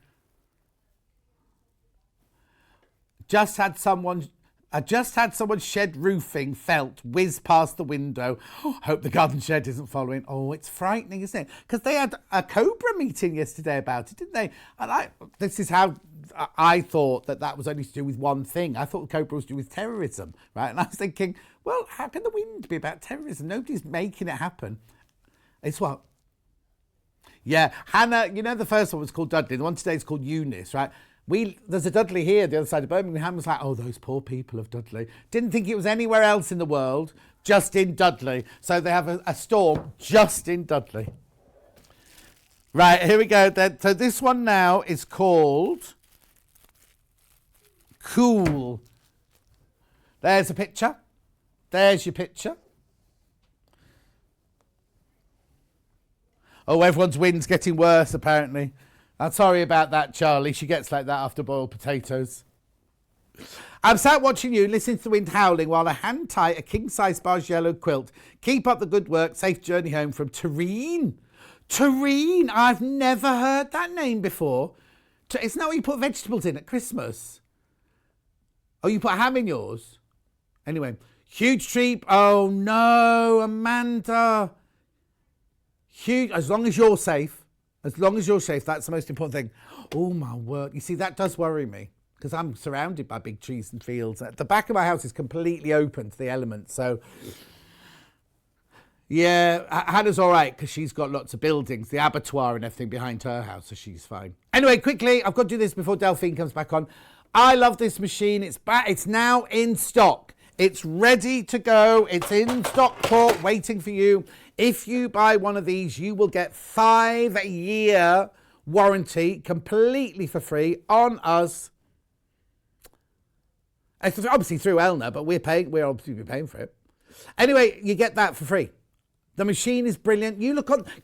I just had someone shed roofing felt whiz past the window. Hope the garden shed isn't following. Oh, it's frightening, isn't it? Because they had a Cobra meeting yesterday about it, didn't they? And this is how I thought that was only to do with one thing. I thought Cobra was to do with terrorism, right? And I was thinking, well, how can the wind be about terrorism? Nobody's making it happen. It's what? Yeah, Hannah, you know the first one was called Dudley. The one today is called Eunice, right? There's a Dudley here, the other side of Birmingham. Was like, oh, those poor people of Dudley. Didn't think it was anywhere else in the world, just in Dudley. So they have a store just in Dudley. Right, here we go. So this one now is called Cool. There's a picture. There's your picture. Oh, everyone's wind's getting worse, apparently. I'm sorry about that, Charlie. She gets like that after boiled potatoes. I'm sat watching you, listening to the wind howling while I hand tie a king-size barge yellow quilt. Keep up the good work. Safe journey home from Tureen. Tureen. I've never heard that name before. Isn't that what you put vegetables in at Christmas? Oh, you put ham in yours? Anyway, huge treat. Oh, no, Amanda. Huge. As long as you're safe. As long as you're safe, that's the most important thing. Oh, my word. You see, that does worry me because I'm surrounded by big trees and fields. The back of my house is completely open to the elements. So, yeah, Hannah's all right because she's got lots of buildings, the abattoir and everything behind her house, so she's fine. Anyway, quickly, I've got to do this before Delphine comes back on. I love this machine. It's back. It's now in stock. It's ready to go. It's in Stockport waiting for you. If you buy one of these, you will get 5-year warranty completely for free on us. It's obviously through Elna, but we're obviously paying for it. Anyway, you get that for free. The machine is brilliant.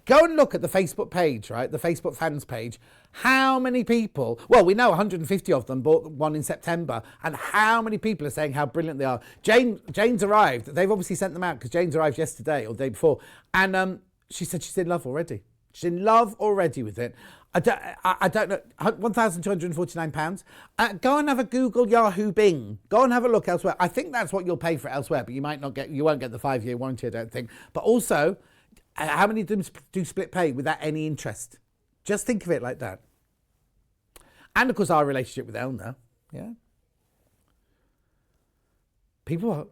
Go and look at the Facebook page, right? The Facebook fans page. How many people, well, we know 150 of them bought one in September, and how many people are saying how brilliant they are. Jane's arrived. They've obviously sent them out because Jane's arrived yesterday or the day before. And she said she's in love already. She's in love already with it. I don't know, £1,249. Go and have a Google, Yahoo, Bing. Go and have a look elsewhere. I think that's what you'll pay for it elsewhere, but you won't get the 5-year warranty, I don't think. But also, how many of them do split pay without any interest? Just think of it like that. And of course, our relationship with Elna, yeah. People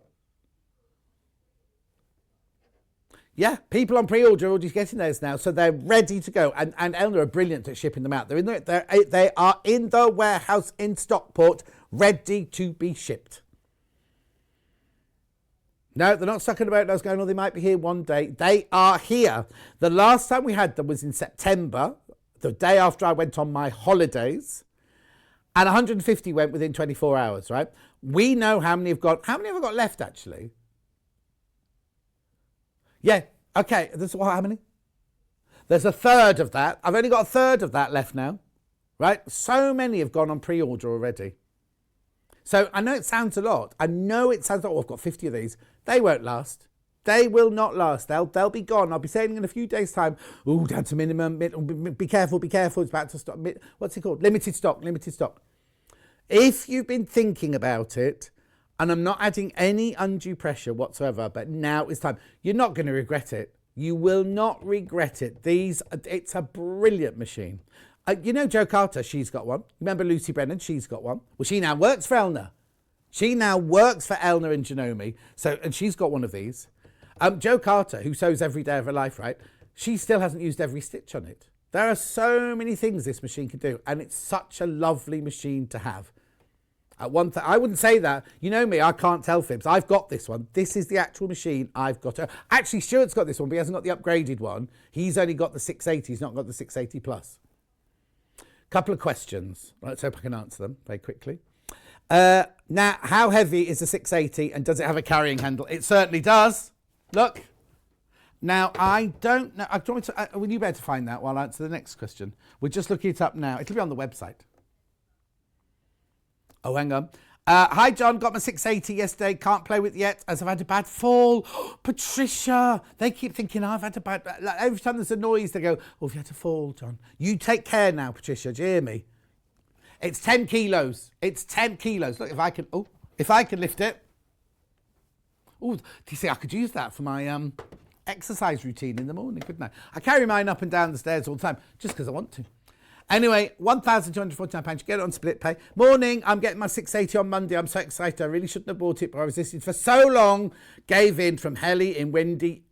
on pre-order are already getting those now, so they're ready to go. And Elna are brilliant at shipping them out. They are in the warehouse in Stockport, ready to be shipped. No, they're not stuck in the boat. That's going on. They might be here one day. They are here. The last time we had them was in September, the day after I went on my holidays, and 150 went within 24 hours. Right? We know how many have got. How many have I got left actually? Yeah, okay, how many? There's a third of that. I've only got a third of that left now, right? So many have gone on pre-order already. So I know it sounds a lot. Oh, I've got 50 of these. They won't last. They will not last. They'll be gone. I'll be saying in a few days' time, oh, down to minimum, be careful, it's about to stop. What's it called? Limited stock. If you've been thinking about it, and I'm not adding any undue pressure whatsoever, but now is time. You're not going to regret it. You will not regret it. It's a brilliant machine. You know Jo Carter, she's got one. Remember Lucy Brennan, she's got one. Well, she now works for Elna. And Janome. And she's got one of these. Jo Carter, who sews every day of her life, right? She still hasn't used every stitch on it. There are so many things this machine can do, and it's such a lovely machine to have. I wouldn't say that. You know me, I can't tell fibs. I've got this one. This is the actual machine I've got. Actually, Stuart's got this one, but he hasn't got the upgraded one. He's only got the 680. He's not got the 680 Plus. Couple of questions. Let's hope I can answer them very quickly. Now, how heavy is the 680 and does it have a carrying handle? It certainly does. Look. Now, I don't know. Will you be able to find that while I answer the next question? We're just looking it up now. It'll be on the website. Oh, hang on. Hi, John. Got my 680 yesterday. Can't play with it yet as I've had a bad fall. Patricia. They keep thinking I've had a bad... every time there's a noise, they go, oh, have you had a fall, John? You take care now, Patricia. Do you hear me? It's 10 kilos. It's 10 kilos. Look, if I can lift it. Oh, do you see, I could use that for my exercise routine in the morning, couldn't I? I carry mine up and down the stairs all the time just because I want to. Anyway, £1,249, get it on split pay. Morning, I'm getting my 680 on Monday. I'm so excited. I really shouldn't have bought it, but I resisted for so long. Gave in from Helly in windy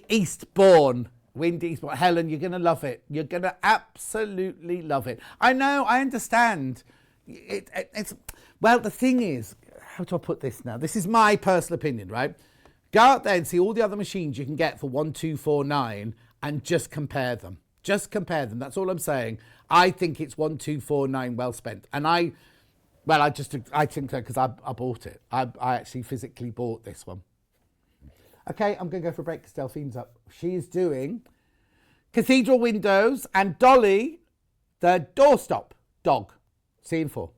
Eastbourne. Windy's, but Helen, you're going to love it. You're going to absolutely love it. I know, I understand. It's well, the thing is, how do I put this now? This is my personal opinion, right? Go out there and see all the other machines you can get for 1249 and just compare them. Just compare them. That's all I'm saying. I think it's 1249 well spent. And I think so because I bought it. I actually physically bought this one. Okay, I'm going to go for a break because Delphine's up. She's doing Cathedral windows and Dollie, the doorstop dog. See you in 4.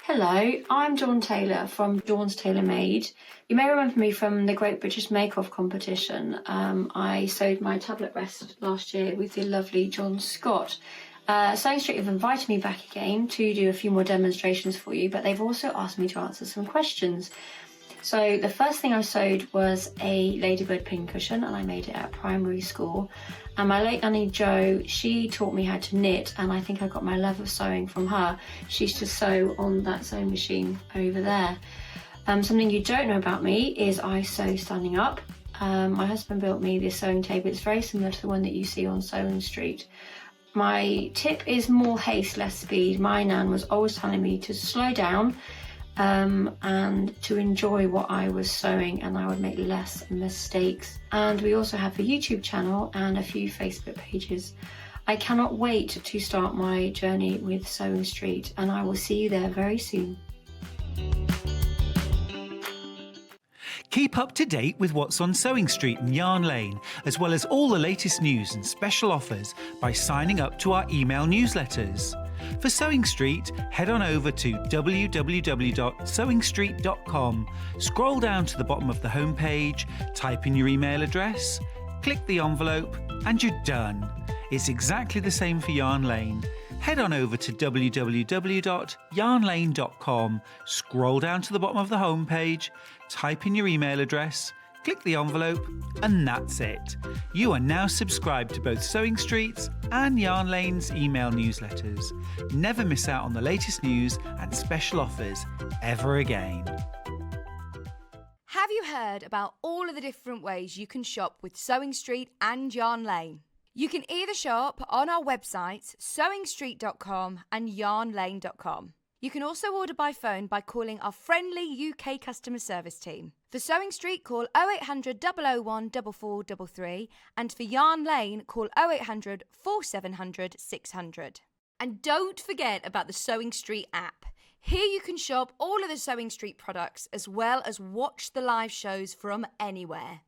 Hello, I'm Dawn Taylor from Dawn's Tailor Made. You may remember me from the Great British Make-Off competition. I sewed my tablet rest last year with the lovely John Scott. Sewing Street have invited me back again to do a few more demonstrations for you, but they've also asked me to answer some questions. So the first thing I sewed was a ladybird pincushion, and I made it at primary school. And my late Nanny Jo, she taught me how to knit, and I think I got my love of sewing from her. She used to sew on that sewing machine over there. Something you don't know about me is I sew standing up. My husband built me this sewing table. It's very similar to the one that you see on Sewing Street. My tip is more haste, less speed. My nan was always telling me to slow down and to enjoy what I was sewing, and I would make less mistakes. And we also have a YouTube channel and a few Facebook pages. I cannot wait to start my journey with Sewing Street, and I will see you there very soon. Keep up to date with what's on Sewing Street and Yarn Lane, as well as all the latest news and special offers by signing up to our email newsletters. For Sewing Street, head on over to www.sewingstreet.com, scroll down to the bottom of the homepage, type in your email address, click the envelope, and you're done. It's exactly the same for Yarn Lane. Head on over to www.yarnlane.com, scroll down to the bottom of the homepage, type in your email address, click the envelope, and that's it. You are now subscribed to both Sewing Street's and Yarn Lane's email newsletters. Never miss out on the latest news and special offers ever again. Have you heard about all of the different ways you can shop with Sewing Street and Yarn Lane? You can either shop on our websites, sewingstreet.com and yarnlane.com. You can also order by phone by calling our friendly UK customer service team. For Sewing Street, call 0800 001 4433, and for Yarn Lane, call 0800 4700 600. And don't forget about the Sewing Street app. Here you can shop all of the Sewing Street products as well as watch the live shows from anywhere.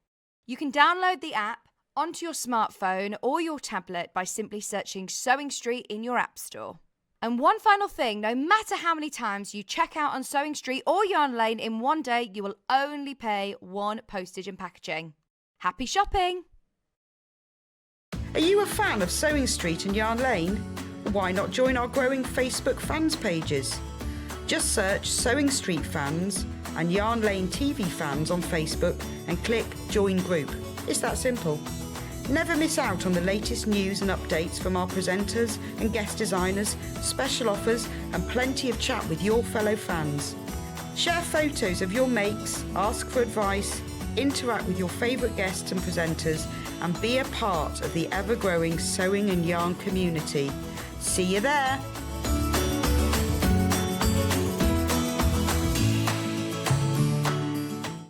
You can download the app onto your smartphone or your tablet by simply searching Sewing Street in your app store. And one final thing, no matter how many times you check out on Sewing Street or Yarn Lane in one day, you will only pay one postage and packaging. Happy shopping! Are you a fan of Sewing Street and Yarn Lane? Why not join our growing Facebook fans pages? Just search Sewing Street fans and Yarn Lane TV fans on Facebook and click Join Group. It's that simple. Never miss out on the latest news and updates from our presenters and guest designers, special offers, and plenty of chat with your fellow fans. Share photos of your makes, ask for advice, interact with your favourite guests and presenters, and be a part of the ever-growing sewing and yarn community. See you there!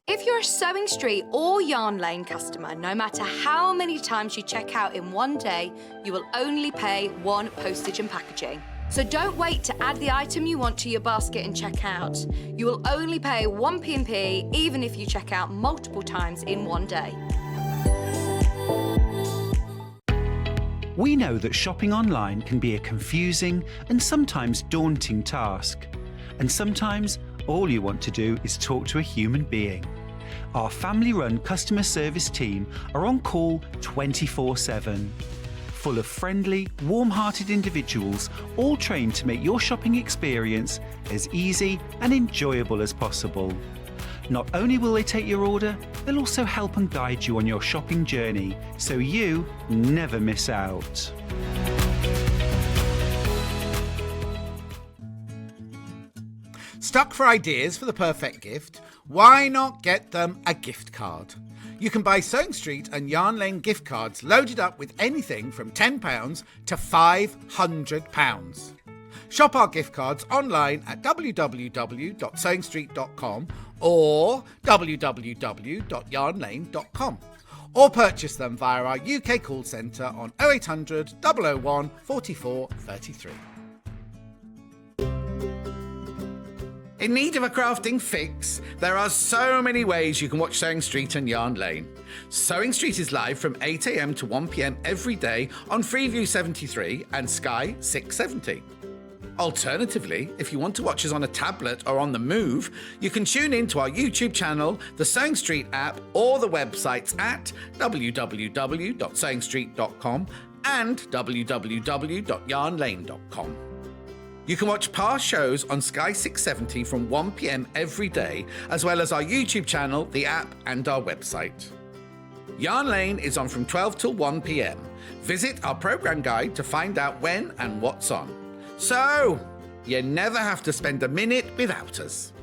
If you're a Sewing Street or Yarn Lane customer, no matter how many times you check out in one day, you will only pay one postage and packaging. So don't wait to add the item you want to your basket and check out. You will only pay one P&P even if you check out multiple times in one day. We know that shopping online can be a confusing and sometimes daunting task. And sometimes all you want to do is talk to a human being. Our family-run customer service team are on call 24/7. Full of friendly, warm-hearted individuals, all trained to make your shopping experience as easy and enjoyable as possible. Not only will they take your order, they'll also help and guide you on your shopping journey, so you never miss out. Stuck for ideas for the perfect gift? Why not get them a gift card? You can buy Sewing Street and Yarn Lane gift cards loaded up with anything from £10 to £500. Shop our gift cards online at www.sewingstreet.com or www.yarnlane.com, or purchase them via our UK call centre on 0800 001 44 33. In need of a crafting fix? There are so many ways you can watch Sewing Street and Yarn Lane. Sewing Street is live from 8 a.m. to 1 p.m. every day on Freeview 73 and Sky 670. Alternatively, if you want to watch us on a tablet or on the move, you can tune in to our YouTube channel, the Sewing Street app, or the websites at www.sewingstreet.com and www.yarnlane.com. You can watch past shows on Sky 670 from 1 p.m. every day, as well as our YouTube channel, the app, and our website. Yarn Lane is on from 12 till 1 p.m. Visit our programme guide to find out when and what's on. So, you never have to spend a minute without us.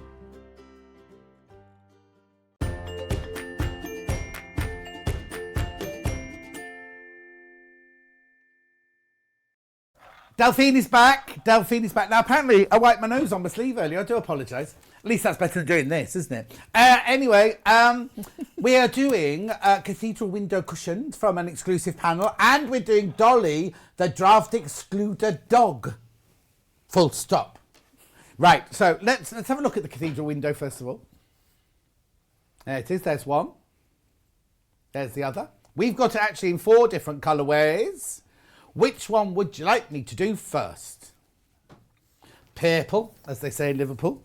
Delphine is back. Delphine is back. Now, apparently, I wiped my nose on my sleeve earlier. I do apologise. At least that's better than doing this, isn't it? Anyway, we are doing Cathedral window cushions from an exclusive panel, and we're doing Dollie, the Draught Excluder dog. Full stop. Right, so let's have a look at the Cathedral window first of all. There it is. There's one. There's the other. We've got it actually in 4 different colourways. Which one would you like me to do first? Purple, as they say in Liverpool.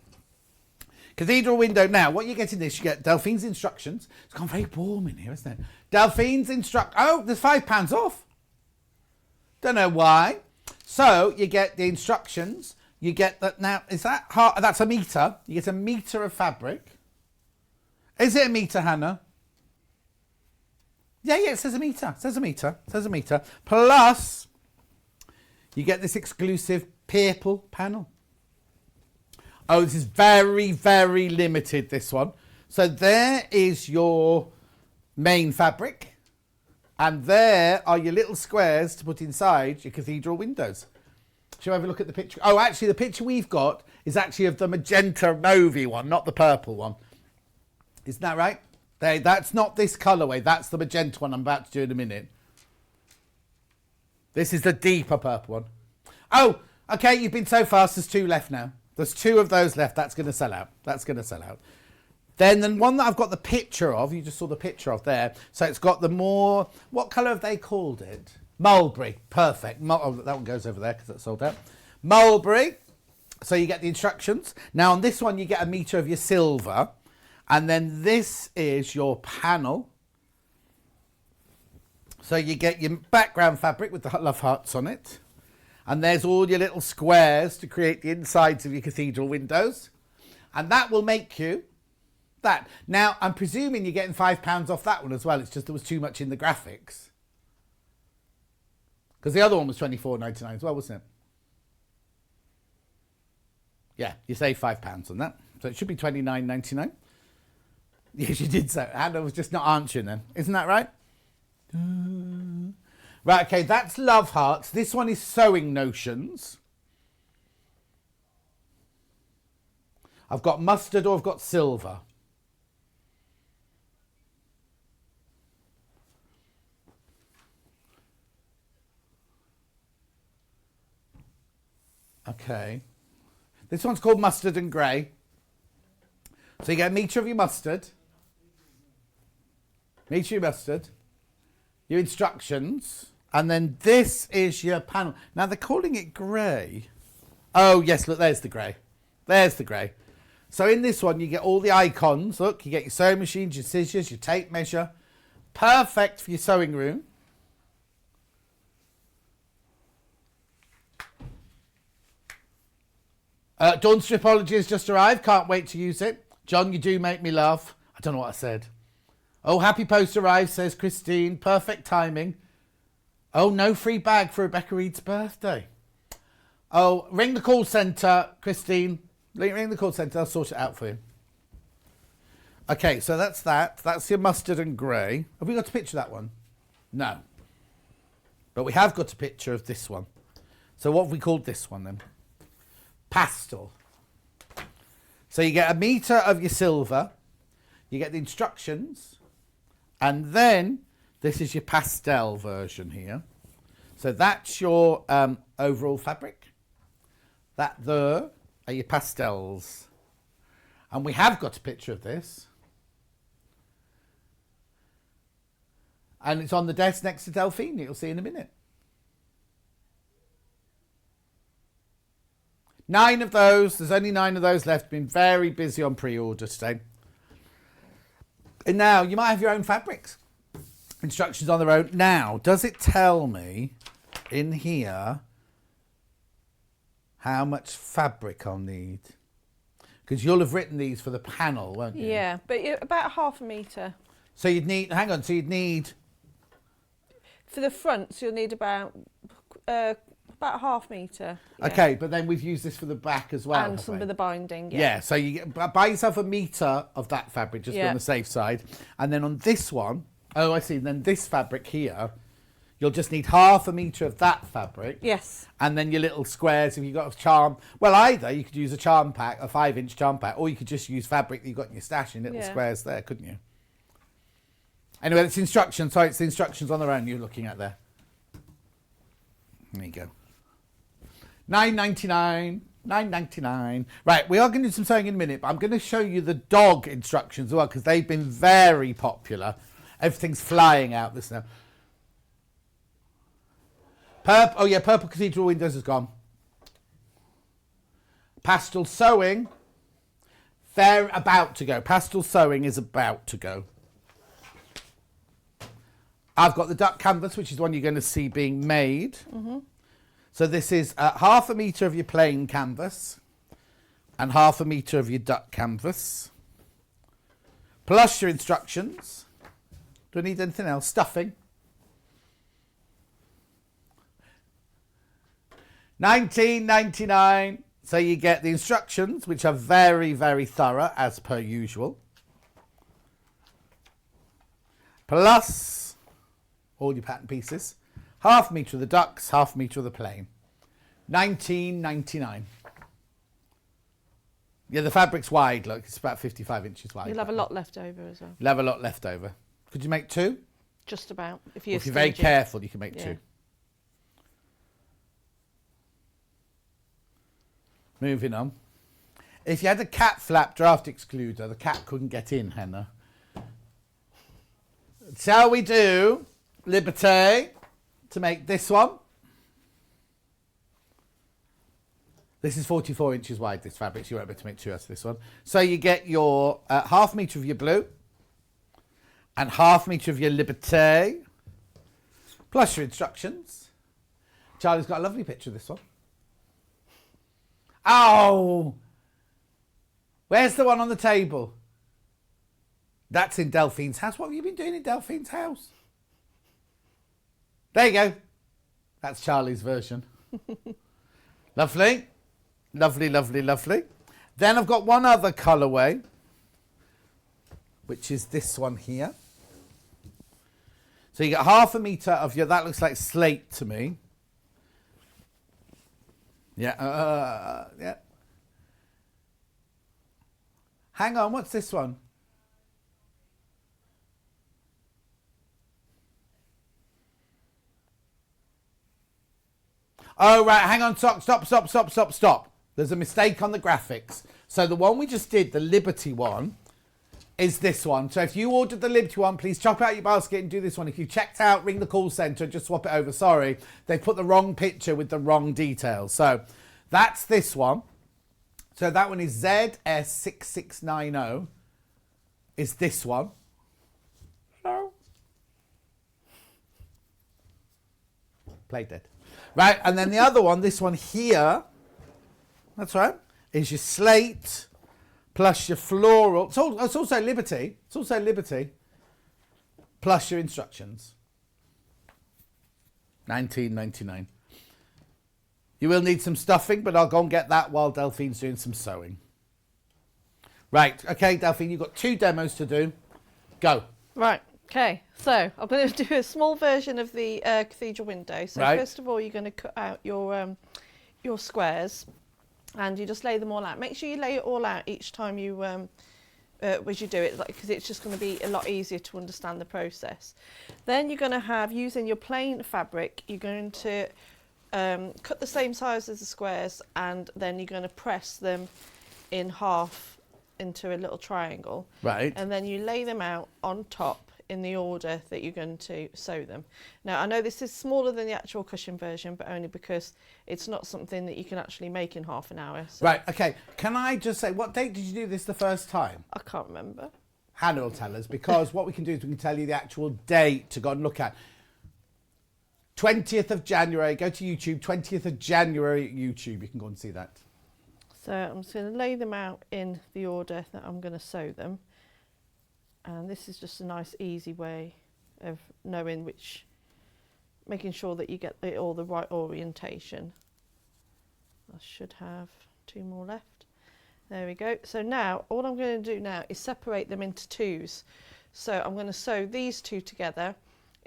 Cathedral window. Now, what you get in this, you get Delphine's instructions. It's gone very warm in here, isn't it? Delphine's Oh, there's £5 off. Don't know why. So, you get the instructions. You get that now. Is that hard? That's a metre. You get a metre of fabric. Is it a metre, Hannah? Yeah, it says a metre. It says a metre. It says a metre. Plus, you get this exclusive purple panel. Oh, this is very, very limited, this one. So there is your main fabric. And there are your little squares to put inside your cathedral windows. Shall we have a look at the picture? Oh, actually, the picture we've got is actually of the magenta mauvey one, not the purple one. Isn't that right? That's not this colourway. That's the magenta one I'm about to do in a minute. This is the deeper purple one. Oh, okay, you've been so fast. There's 2 left now. There's 2 of those left. That's going to sell out. That's going to sell out. Then the one that I've got the picture of, you just saw the picture of there. So it's got the more, what colour have they called it? Mulberry. Perfect. Oh, that one goes over there because that's sold out. Mulberry. So you get the instructions. Now on this one, you get a metre of your silver. And then this is your panel. So you get your background fabric with the love hearts on it. And there's all your little squares to create the insides of your cathedral windows. And that will make you that. Now, I'm presuming you're getting £5 off that one as well. It's just there was too much in the graphics. Because the other one was £24.99 as well, wasn't it? Yeah, you save £5 on that. So it should be £29.99. Yes, you did so. Hannah was just not answering then. Isn't that right? Right, okay, that's Love Hearts. This one is Sewing Notions. I've got mustard or I've got silver. Okay. This one's called Mustard and Grey. So you get a metre of your mustard. Metre of your mustard. Your instructions. And then this is your panel. Now they're calling it grey. Oh, yes, look, there's the grey. There's the grey. So in this one, you get all the icons. Look, you get your sewing machines, your scissors, your tape measure. Perfect for your sewing room. Dawn Stripology has just arrived. Can't wait to use it. John, you do make me laugh. I don't know what I said. Oh, happy post arrived, says Christine. Perfect timing. Oh, no free bag for Rebecca Reed's birthday. Oh, ring the call centre, Christine. Ring the call centre, I'll sort it out for you. Okay, so that's that. That's your mustard and grey. Have we got a picture of that one? No. But we have got a picture of this one. So what have we called this one then? Pastel. So you get a metre of your silver, you get the instructions, and then this is your pastel version here. So that's your overall fabric. That there are your pastels. And we have got a picture of this. And it's on the desk next to Delphine. You'll see in a minute. 9 of those. There's only 9 of those left. Been very busy on pre-order today. And now you might have your own fabrics. Instructions on their own. Now, does it tell me in here how much fabric I'll need? Because you'll have written these for the panel, won't you? Yeah, but about ½ metre. So you'd need, hang on, so you'd need... For the fronts, you'll need about ½ metre. Yeah. Okay, but then we've used this for the back as well. And some of the binding, yeah. Yeah, so you buy yourself a metre of that fabric, just on the safe side. And then on this one, oh, I see, then this fabric here, you'll just need ½ metre of that fabric. Yes. And then your little squares, if you've got a charm. Well, either you could use a charm pack, a 5-inch charm pack, or you could just use fabric that you've got in your stash in little squares there, couldn't you? Anyway, it's instructions. Sorry, it's the instructions on their own you're looking at there. There you go. $9.99. $9.99. Right, we are going to do some sewing in a minute, but I'm going to show you the dog instructions as well, because they've been very popular. Everything's flying out this now. Purple Cathedral windows has gone. Pastel sewing, they're about to go. Pastel sewing is about to go. I've got the duck canvas, which is the one you're going to see being made. Mm-hmm. So this is ½ metre of your plain canvas and ½ metre of your duck canvas, plus your instructions. Do I need anything else? Stuffing. $19.99. So you get the instructions, which are very, very thorough, as per usual. Plus all your pattern pieces. ½ metre of the ducks, ½ metre of the plain. $19.99. Yeah, the fabric's wide, look. It's about 55 inches wide. You'll have a lot left over as well. You'll have a lot left over. Could you make 2? Just about. If you're very careful, you can make 2. Moving on. If you had a cat flap draft excluder, the cat couldn't get in, Hannah. Shall we do Liberté to make this one? This is 44 inches wide, this fabric, so you won't be able to make 2 out of this one. So you get your ½ metre of your blue and ½ metre of your Liberté, plus your instructions. Charlie's got a lovely picture of this one. Oh! Where's the one on the table? That's in Delphine's house. What have you been doing in Delphine's house? There you go. That's Charlie's version. Lovely. Lovely, lovely, lovely. Then I've got one other colourway, which is this one here. So you get ½ metre of your, that looks like slate to me. Yeah, yeah. Hang on, what's this one? Oh, right, hang on, stop. There's a mistake on the graphics. So the one we just did, the Liberty one, is this one. So if you ordered the Liberty one, please chop out your basket and do this one. If you checked out, ring the call centre and just swap it over. Sorry, they put the wrong picture with the wrong details. So that's this one. So that one is ZS6690 is this one. Hello. Play dead. Right, and then the other one, this one here, that's right, is your slate plus your floral. It's also Liberty. It's also Liberty plus your instructions. $19.99. You will need some stuffing, but I'll go and get that while Delphine's doing some sewing. Right, okay, Delphine, you've got 2 demos to do. Go. Right, okay. So I'm going to do a small version of the cathedral window. So first of all, you're going to cut out your squares, and you just lay them all out. Make sure you lay it all out each time you as you do it, because it's just going to be a lot easier to understand the process. Then you're going to have, using your plain fabric, you're going to cut the same size as the squares, and then you're going to press them in half into a little triangle. Right. And then you lay them out on top in the order that you're going to sew them. Now, I know this is smaller than the actual cushion version, but only because it's not something that you can actually make in half an hour. So. Right, okay. Can I just say, what date did you do this the first time? I can't remember. Hannah will tell us, because what we can do is we can tell you the actual date to go and look at. 20th of January, go to YouTube, 20th of January at YouTube. You can go and see that. So I'm just going to lay them out in the order that I'm going to sew them. And this is just a nice, easy way of knowing making sure that you get all the right orientation. I should have 2 more left. There we go. So now, all I'm going to do now is separate them into 2s. So I'm going to sew these 2 together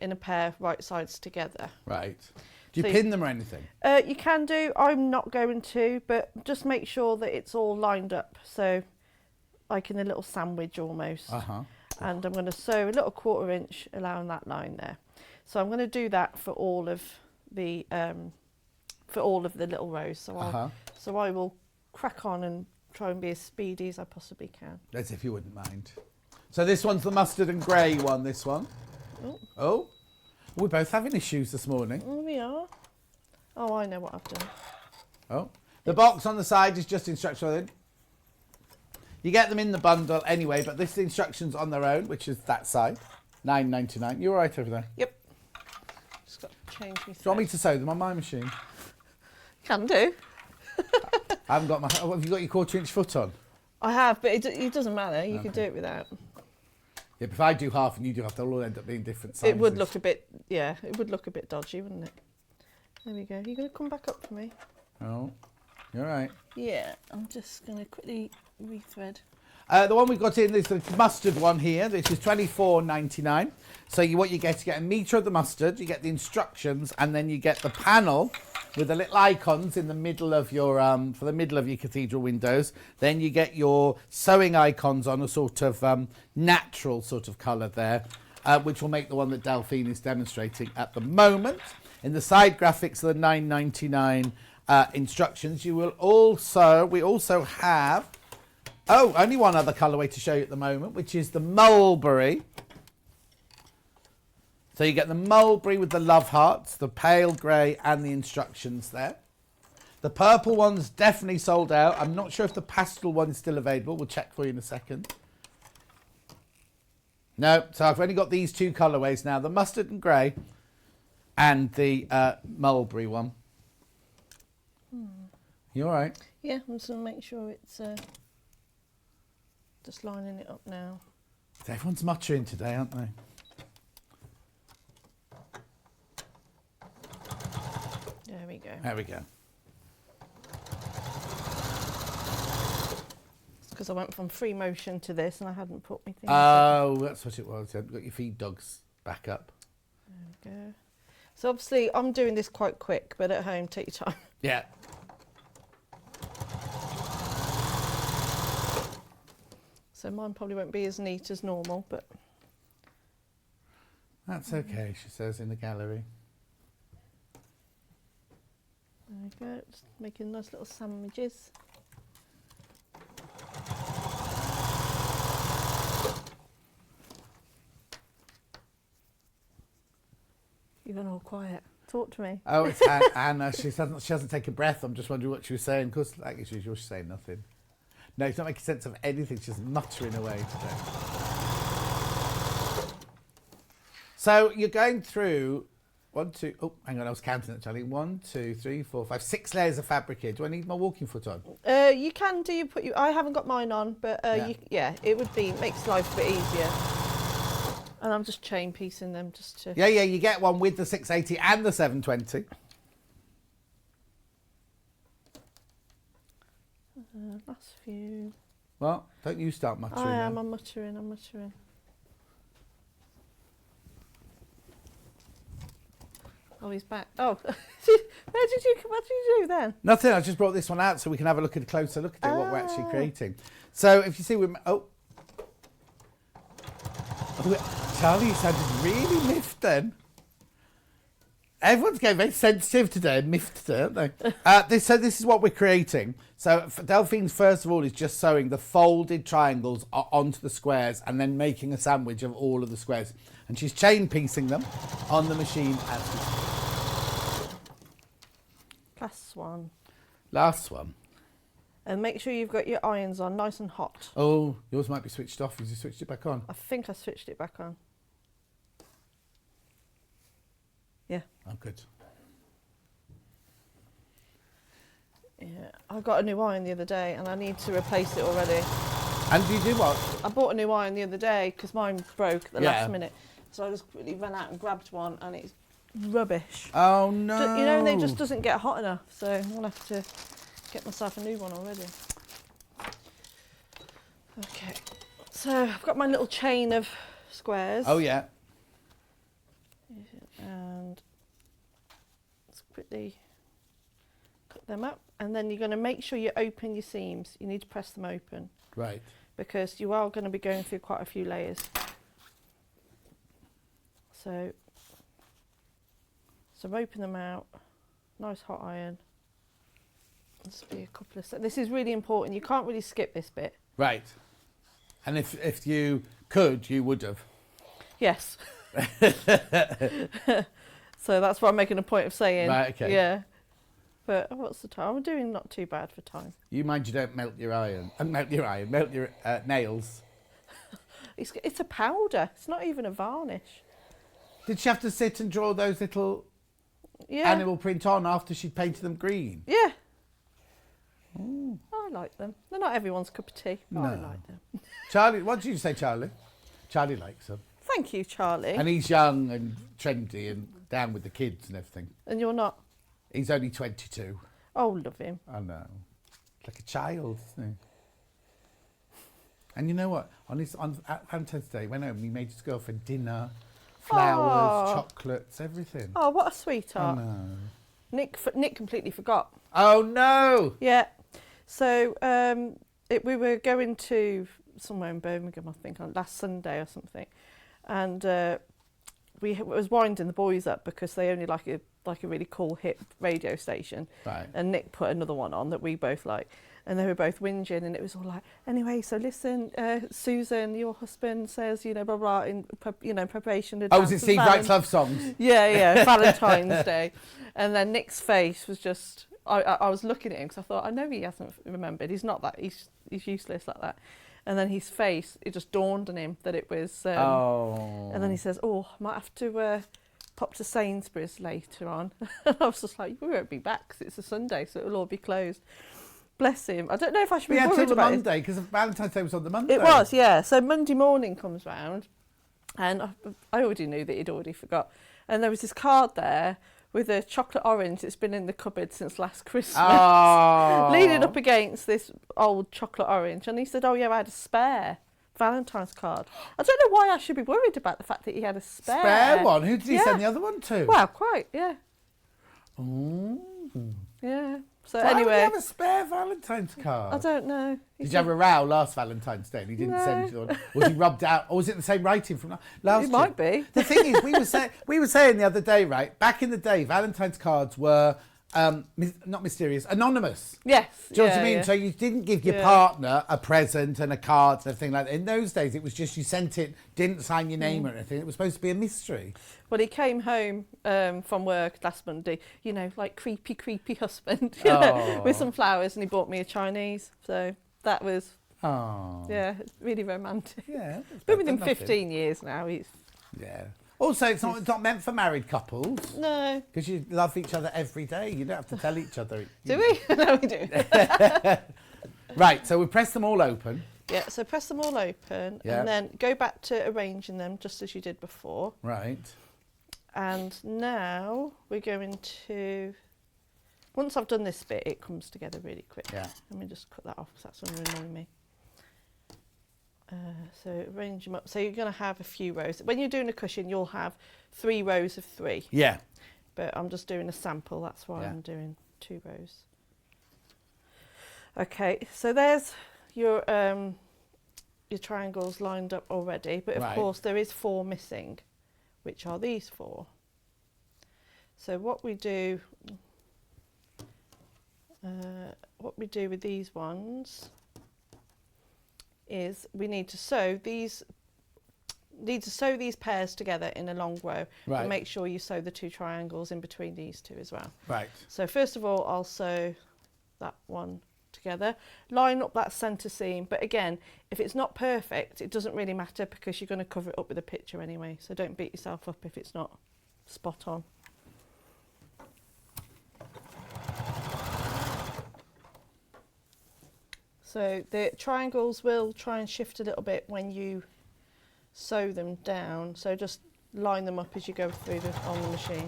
in a pair, right sides together. Right. Do you pin them or anything? You can do. I'm not going to, but just make sure that it's all lined up. So, like in a little sandwich almost. And I'm going to sew a little 1/4 inch, allowing that line there. So I'm going to do that for all of the little rows. So so I will crack on and try and be as speedy as I possibly can. As if you wouldn't mind. So this one's the mustard and grey one. This one. Oh, we're both having issues this morning. We are. Oh, I know what I've done. Oh, the box on the side is just instructions. You get them in the bundle anyway, but this is the instructions on their own, which is that side, $9.99. You all right over there? Yep. Just got to change my thread. Do you want me to sew them on my machine? Can do. I haven't got my. Oh, have you got your 1/4 inch foot on? I have, but it doesn't matter. You can do it without. Yeah, but if I do half and you do half, they'll all end up being different sizes. It would look a bit, it would look a bit dodgy, wouldn't it? There we go. You're going to come back up for me? Oh, you're right. Yeah, I'm just going to quickly rethread. The one we've got in is the mustard one here. This is $24.99. So what you get a metre of the mustard, you get the instructions, and then you get the panel with the little icons in the middle of your for the middle of your cathedral windows. Then you get your sewing icons on a sort of natural sort of colour there, which will make the one that Delphine is demonstrating at the moment. In the side graphics of the $9.99 instructions, we also have only one other colourway to show you at the moment, which is the mulberry. So you get the mulberry with the love hearts, the pale grey, and the instructions there. The purple one's definitely sold out. I'm not sure if the pastel one is still available. We'll check for you in a second. No, so I've only got these 2 colourways now, the mustard and grey and the mulberry one. You all right? Yeah, I'm just going to make sure it's just lining it up now. Everyone's muttering today, aren't they? There we go. There we go. It's because I went from free motion to this and I hadn't put my things Oh, that's what it was. You hadn't got your feed dogs back up. There we go. So obviously I'm doing this quite quick, but at home, take your time. Yeah. So mine probably won't be as neat as normal, but... That's okay, she says in the gallery. There we go, just making nice little sandwiches. You've gone all quiet. Talk to me. Oh, it's Anna. She hasn't taken a breath. I'm just wondering what she was saying. Of course, like as usual, she's saying nothing. No, she's not making sense of anything. She's muttering away today. So you're going through 1, 2. Oh, hang on. I was counting it, Charlie. 1, 2, 3, 4, 5, 6 layers of fabric here. Do I need my walking foot on? You can do. I haven't got mine on, but it would be makes life a bit easier. And I'm just chain piecing them just to... Yeah, you get one with the 680 and the 720. Last few. Well, don't you start muttering. I am. then. I'm muttering. Oh, he's back. Oh, what did you do then? Nothing. I just brought this one out so we can have a closer look at it, what we're actually creating. So if you see, Charlie, you sounded really miffed then. Everyone's getting very sensitive today and miffed today, aren't they? So this is what we're creating. So Delphine's first of all is just sewing the folded triangles onto the squares and then making a sandwich of all of the squares. And she's chain piecing them on the machine as we speak. Last one. Last one. And make sure you've got your irons on nice and hot. Oh, yours might be switched off. Has you switched it back on? I think I switched it back on. Yeah. Oh, good. Yeah, I got a new iron the other day and I need to replace it already. And do you do what? I bought a new iron the other day because mine broke at the last minute. So I just quickly ran out and grabbed one and it's rubbish. Oh, no. And it just doesn't get hot enough. So I'll have to get myself a new one already. Okay. So I've got my little chain of squares. Oh, yeah. And let's quickly cut them up. And then you're going to make sure you open your seams. You need to press them open. Right. Because you are going to be going through quite a few layers. So open them out. Nice hot iron. Just be a couple of this is really important. You can't really skip this bit. Right. And if you could, you would have. Yes. So that's what I'm making a point of saying. Right, okay. Yeah. But what's the time? I'm doing not too bad for time. You mind you don't melt your nails. It's a powder. It's not even a varnish. Did she have to sit and draw those little animal print on after she'd painted them green? Yeah. Mm. I like them. They're not everyone's cup of tea. But I like them. Charlie, what did you say, Charlie? Charlie likes them. Thank you, Charlie. And he's young and trendy and down with the kids and everything. And you're not? He's only 22. Oh, love him. I know. Like a child, isn't he? And you know what? On Valentine's Day, he went home and he made his girlfriend dinner, flowers, chocolates, everything. Oh, what a sweetheart. I know. Nick completely forgot. Oh, no! Yeah. So we were going to somewhere in Birmingham, I think, on last Sunday or something. And we was winding the boys up because they only like a really cool hip radio station. Right. And Nick put another one on that we both like. And they were both whinging, and it was all like, anyway, so listen, Susan, your husband says, blah, blah, in preparation to was it Steve Wright's love songs? Yeah, Valentine's Day. And then Nick's face was just, I was looking at him because I thought, I know he hasn't remembered. He's not that, he's useless like that. And then his face, it just dawned on him that it was, and then he says, I might have to pop to Sainsbury's later on. And I was just like, we won't be back because it's a Sunday, so it'll all be closed. Bless him. I don't know if I should be worried about it. Monday, because Valentine's Day was on the Monday. It was, yeah. So Monday morning comes round, and I already knew that he'd already forgot. And there was this card there with a chocolate orange that's been in the cupboard since last Christmas, leaning up against this old chocolate orange. And he said, I had a spare Valentine's card. I don't know why I should be worried about the fact that he had a spare. Spare one? Who did he send the other one to? Well, quite, yeah. Oh. Yeah. So why anyway, would he have a spare Valentine's card? I don't know. Did you have a row last Valentine's Day and he didn't send you one? Was he rubbed out? Or was it the same writing from last year? It might be. The thing is, we were saying the other day, right, back in the day, Valentine's cards were not mysterious, anonymous. Yes. Do you know what I mean? Yeah. So you didn't give your partner a present and a card and everything like that. In those days, it was just you sent it, didn't sign your name or anything. It was supposed to be a mystery. Well, he came home from work last Monday, like creepy husband, with some flowers, and he bought me a Chinese. So that was, really romantic. Yeah. Been with him 15 years now. Yeah. Also, it's not meant for married couples. No. Because you love each other every day. You don't have to tell each other. Do we? No, we do. Right, so we press them all open. Yeah, so press them all open and then go back to arranging them just as you did before. Right. And now we're going to Once I've done this bit, it comes together really quick. Yeah. Let me just cut that off, because that's going to annoy me. So arrange them up. So you're going to have a few rows. When you're doing a cushion, you'll have 3 rows of 3. Yeah. But I'm just doing a sample, that's why I'm doing 2 rows. Okay, so there's your triangles lined up already, but of course there is 4 missing, which are these 4. So what we do with these ones is we need to sew these pairs together in a long row, and make sure you sew the 2 triangles in between these 2 as well. Right. So first of all, I'll sew that one together, line up that centre seam, but again, if it's not perfect, it doesn't really matter, because you're going to cover it up with a picture anyway, so don't beat yourself up if it's not spot on. So the triangles will try and shift a little bit when you sew them down, so just line them up as you go through on the machine.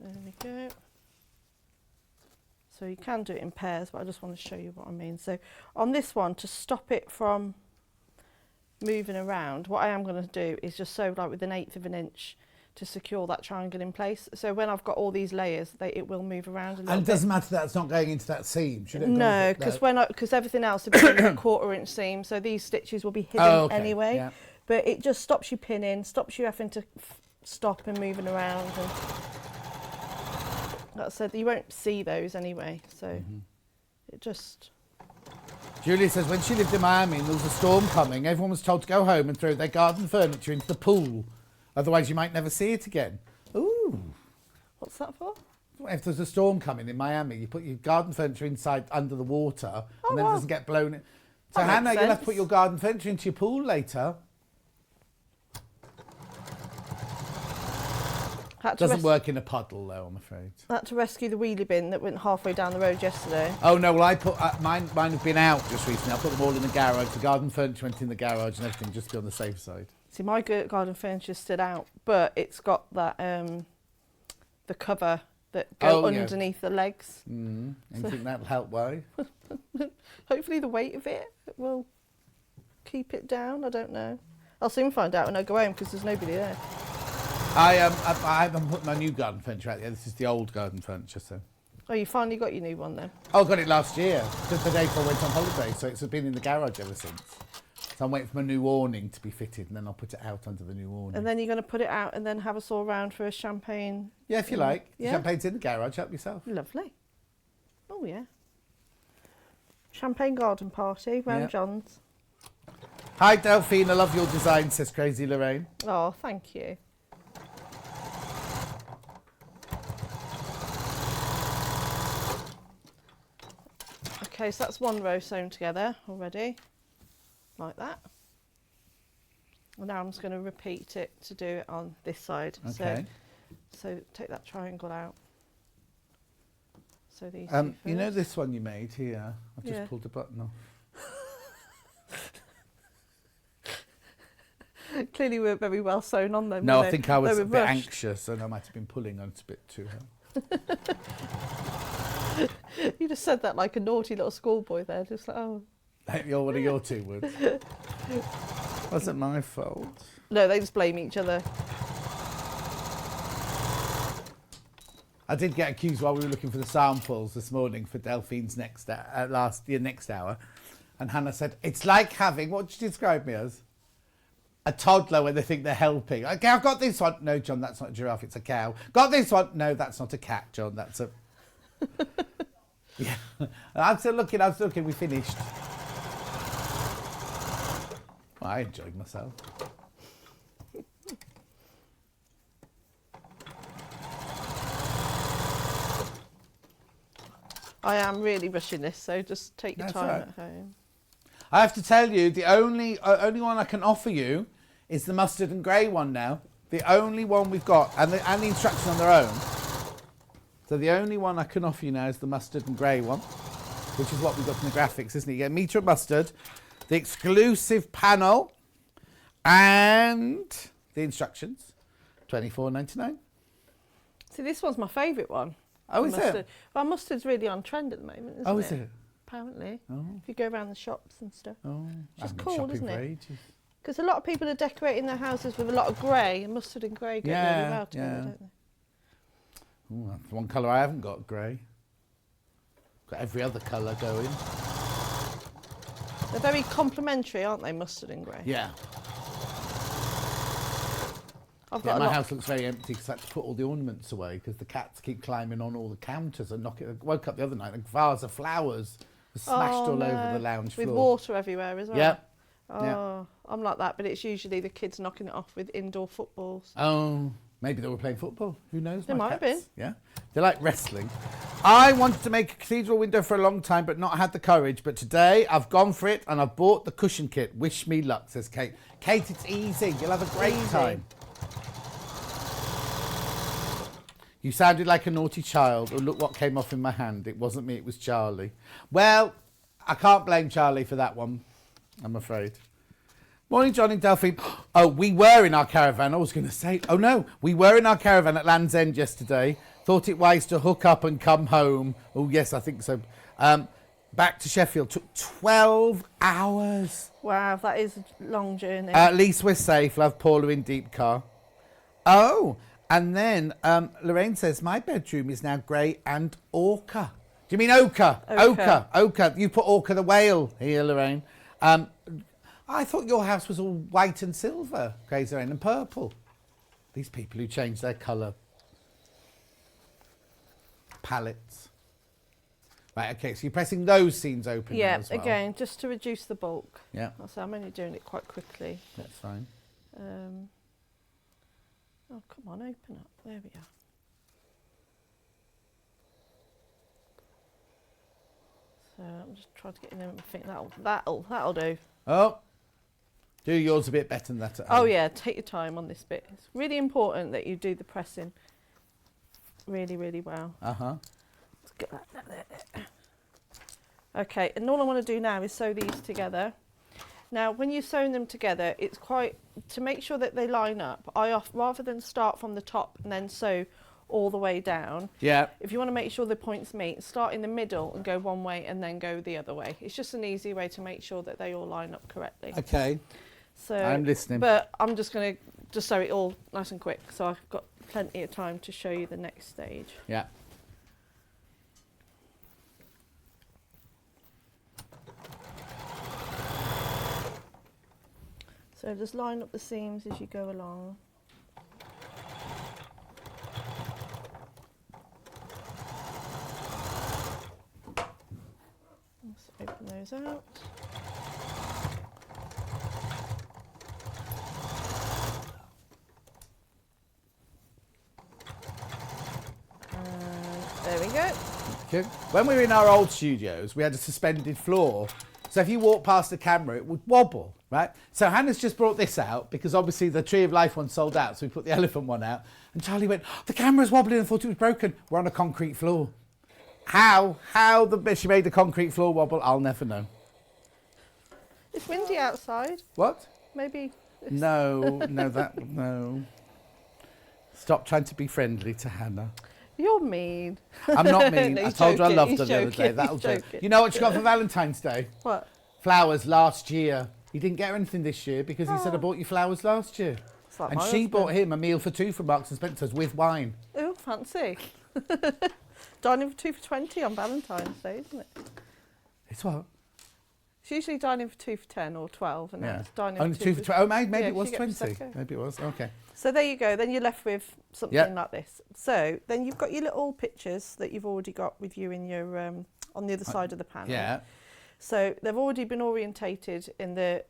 There we go. So you can do it in pairs, but I just want to show you what I mean. So on this one, to stop it from moving around, what I am going to do is just sew like with 1/8 of an inch to secure that triangle in place. So when I've got all these layers, it will move around a little bit. And it doesn't matter that it's not going into that seam, should it? No, because everything else will be in a 1/4 inch seam, so these stitches will be hidden anyway. Yeah. But it just stops you pinning, stops you having to stop and moving around. And like I said, you won't see those anyway, so it just... Julie says when she lived in Miami and there was a storm coming, everyone was told to go home and throw their garden furniture into the pool. Otherwise, you might never see it again. Ooh. What's that for? If there's a storm coming in Miami, you put your garden furniture inside under the water, and then it doesn't get blown in. So, Hannah, you'll have to put your garden furniture into your pool later. Doesn't work in a puddle, though, I'm afraid. I had to rescue the wheelie bin that went halfway down the road yesterday. Oh, no, well, I put mine have been out just recently. I put them all in the garage. The garden furniture went in the garage and everything, just to be on the safe side. See, my garden furniture's still out, but it's got that the cover that go underneath the legs. And you think that'll help, why? Hopefully the weight of it will keep it down. I don't know. I'll soon find out when I go home, because there's nobody there. I haven't put my new garden furniture out yet. This is the old garden furniture, so. Oh, you finally got your new one then? Oh, I got it last year, just the day before I went on holiday, so it's been in the garage ever since. So I'm waiting for my new awning to be fitted, and then I'll put it out under the new awning. And then you're going to put it out and then have us all round for a champagne? Yeah, if you like. Yeah? The champagne's in the garage, help yourself. Lovely. Oh, yeah. Champagne garden party round John's. Hi, Delphine, I love your design, says Crazy Lorraine. Oh, thank you. Okay, so that's one row sewn together already, like that. And now I'm just going to repeat it to do it on this side. Okay. So take that triangle out. So these you know this one you made here? I've just pulled the button off. Clearly we're very well sewn on them. No, I think I was a bit anxious and I might have been pulling on it a bit too hard. You just said that like a naughty little schoolboy there, just like, oh. You're one of your 2 words. Wasn't my fault. No, they just blame each other. I did get accused while we were looking for the samples this morning for Delphine's next hour. And Hannah said, it's like having, what did you describe me as? A toddler when they think they're helping. Okay, I've got this one. No, John, that's not a giraffe, it's a cow. Got this one. No, that's not a cat, John, that's a... Yeah, I'm still looking, we finished. Well, I enjoyed myself. I am really rushing this, so just take your time at home. I have to tell you, the only one I can offer you is the mustard and grey one now. The only one we've got, and the instructions on their own. So the only one I can offer you now is the mustard and grey one, which is what we've got in the graphics, isn't it? You get a metre of mustard, the exclusive panel, And the instructions, $24.99. See, this one's my favourite one. Oh, is mustard. it? Well, mustard's really on trend at the moment, isn't it? Oh, is it? Apparently. Oh. If you go around the shops and stuff. Oh, It's just I've been cool, shopping isn't for it? ages. Because a lot of people are decorating their houses with a lot of grey, and mustard and grey go really well together, don't they? Ooh, that's one colour I haven't got, grey. Got every other colour going. They're very complementary, aren't they, mustard and grey? Yeah. I've got a My lot. house looks very empty because I had to put all the ornaments away because the cats keep climbing on all the counters and knocking. I woke up the other night and a vase of flowers was smashed all over the lounge floor. With water everywhere as well. Yeah. Oh, yeah. I'm like that, but it's usually the kids knocking it off with indoor footballs. Oh, maybe they were playing football. Who knows? They my might have cats. been. Yeah. They like wrestling. I wanted to make a cathedral window for a long time, but not had the courage. But today I've gone for it and I've bought the cushion kit. Wish me luck, says Kate. Kate, it's easy. You'll have a great time. You sounded like a naughty child. Oh, look what came off in my hand. It wasn't me, it was Charlie. Well, I can't blame Charlie for that one, I'm afraid. Morning, John and Delphine. Oh, we were in our caravan. I was going to say, oh no, we were in our caravan at Land's End yesterday. Thought it wise to hook up and come home. Oh, yes, I think so. Back to Sheffield. Took 12 hours. Wow, that is a long journey. At least we're safe. Love, Paula in deep car. Oh, and then Lorraine says, my bedroom is now grey and ochre. Do you mean ochre? Ochre. Ochre. You put Orca the whale here, Lorraine. I thought your house was all white and silver, Grace Lorraine, and purple. These people who change their colour palettes. Right, okay, so you're pressing those scenes open now as well. again, just to reduce the bulk. Yeah. So I'm only doing it quite quickly. That's fine. Oh, come on, open up. There we are. So I'm just trying to get in there and think that'll do. Oh, do yours a bit better than that at home. Oh yeah, take your time on this bit. It's really important that you do the pressing really, really well. Uh-huh. Let's get that there. Okay, and all I want to do now is sew these together. Now, when you're sewing them together, it's quite, to make sure that they line up, rather than start from the top and then sew all the way down. Yeah. If you want to make sure the points meet, start in the middle and go one way and then go the other way. It's just an easy way to make sure that they all line up correctly. Okay. So I'm listening. But I'm just going to just sew it all nice and quick, so I've got plenty of time to show you the next stage. Yeah. So just line up the seams as you go along. Let's open those out. And there we go. Okay. When we were in our old studios, we had a suspended floor. So if you walk past the camera, it would wobble, right? So Hannah's just brought this out because obviously the Tree of Life one sold out. So we put the elephant one out. And Charlie went, oh, the camera's wobbling and thought it was broken. We're on a concrete floor. How she made the concrete floor wobble, I'll never know. It's windy outside. What? Maybe. No. Stop trying to be friendly to Hannah. You're mean. I'm not mean. No, I he's told her I joking, loved he's her the other day. joking, That'll he's do. joking. You know what she got for Valentine's Day? What? Flowers last year. He didn't get her anything this year because he said, I bought you flowers last year. It's like And my she husband. bought him a meal for two from Marks and Spencer's with wine. Oh, fancy. Dining for 2 for 20 on Valentine's Day, isn't it? It's what? It's usually dining for 2 for 10 or 12, and now it's dining Only for 2 for 20. Oh, maybe Yeah, it was she gets 20. Prosecco. Maybe it was. Okay. So there you go. Then you're left with something Yep. like this. So then you've got your little pictures that you've already got with you in your on the other side of the panel. Yeah. So they've already been orientated in the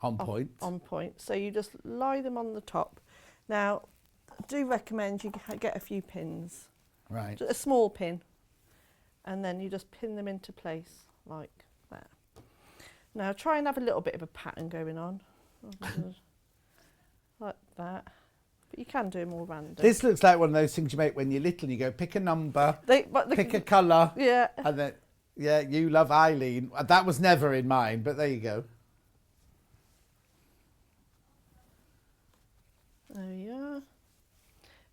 On point. On point. So you just lie them on the top. Now, I do recommend you get a few pins. Right. Just a small pin. And then you just pin them into place like that. Now try and have a little bit of a pattern going on. Like that. But you can do them all random. This looks like one of those things you make when you're little and you go, pick a number, pick a colour. Yeah. And then, yeah, you love Eileen. That was never in mine, but there you go. There we are.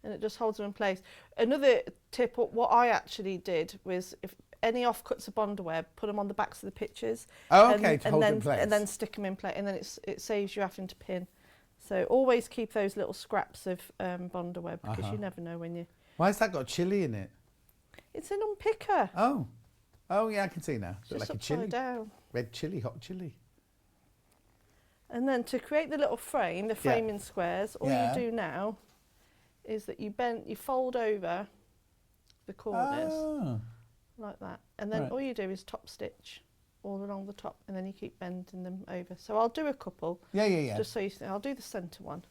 And it just holds them in place. Another tip, what I actually did was, if any offcuts of Bondaweb, put them on the backs of the pictures. Oh, okay, to hold them in place. And then stick them in place, and then it saves you having to pin. So always keep those little scraps of Bondaweb, because you never know when you... Why has that got chili in it? It's an unpicker. Oh yeah, I can see now. It's just like a upside chili. down. Red chili, hot chili. And then to create the little frame, the frame in squares, all you do now is that you fold over the corners like that. And then all you do is top stitch all along the top, and then you keep bending them over. So I'll do a couple. Yeah. Just so you see, I'll do the centre one.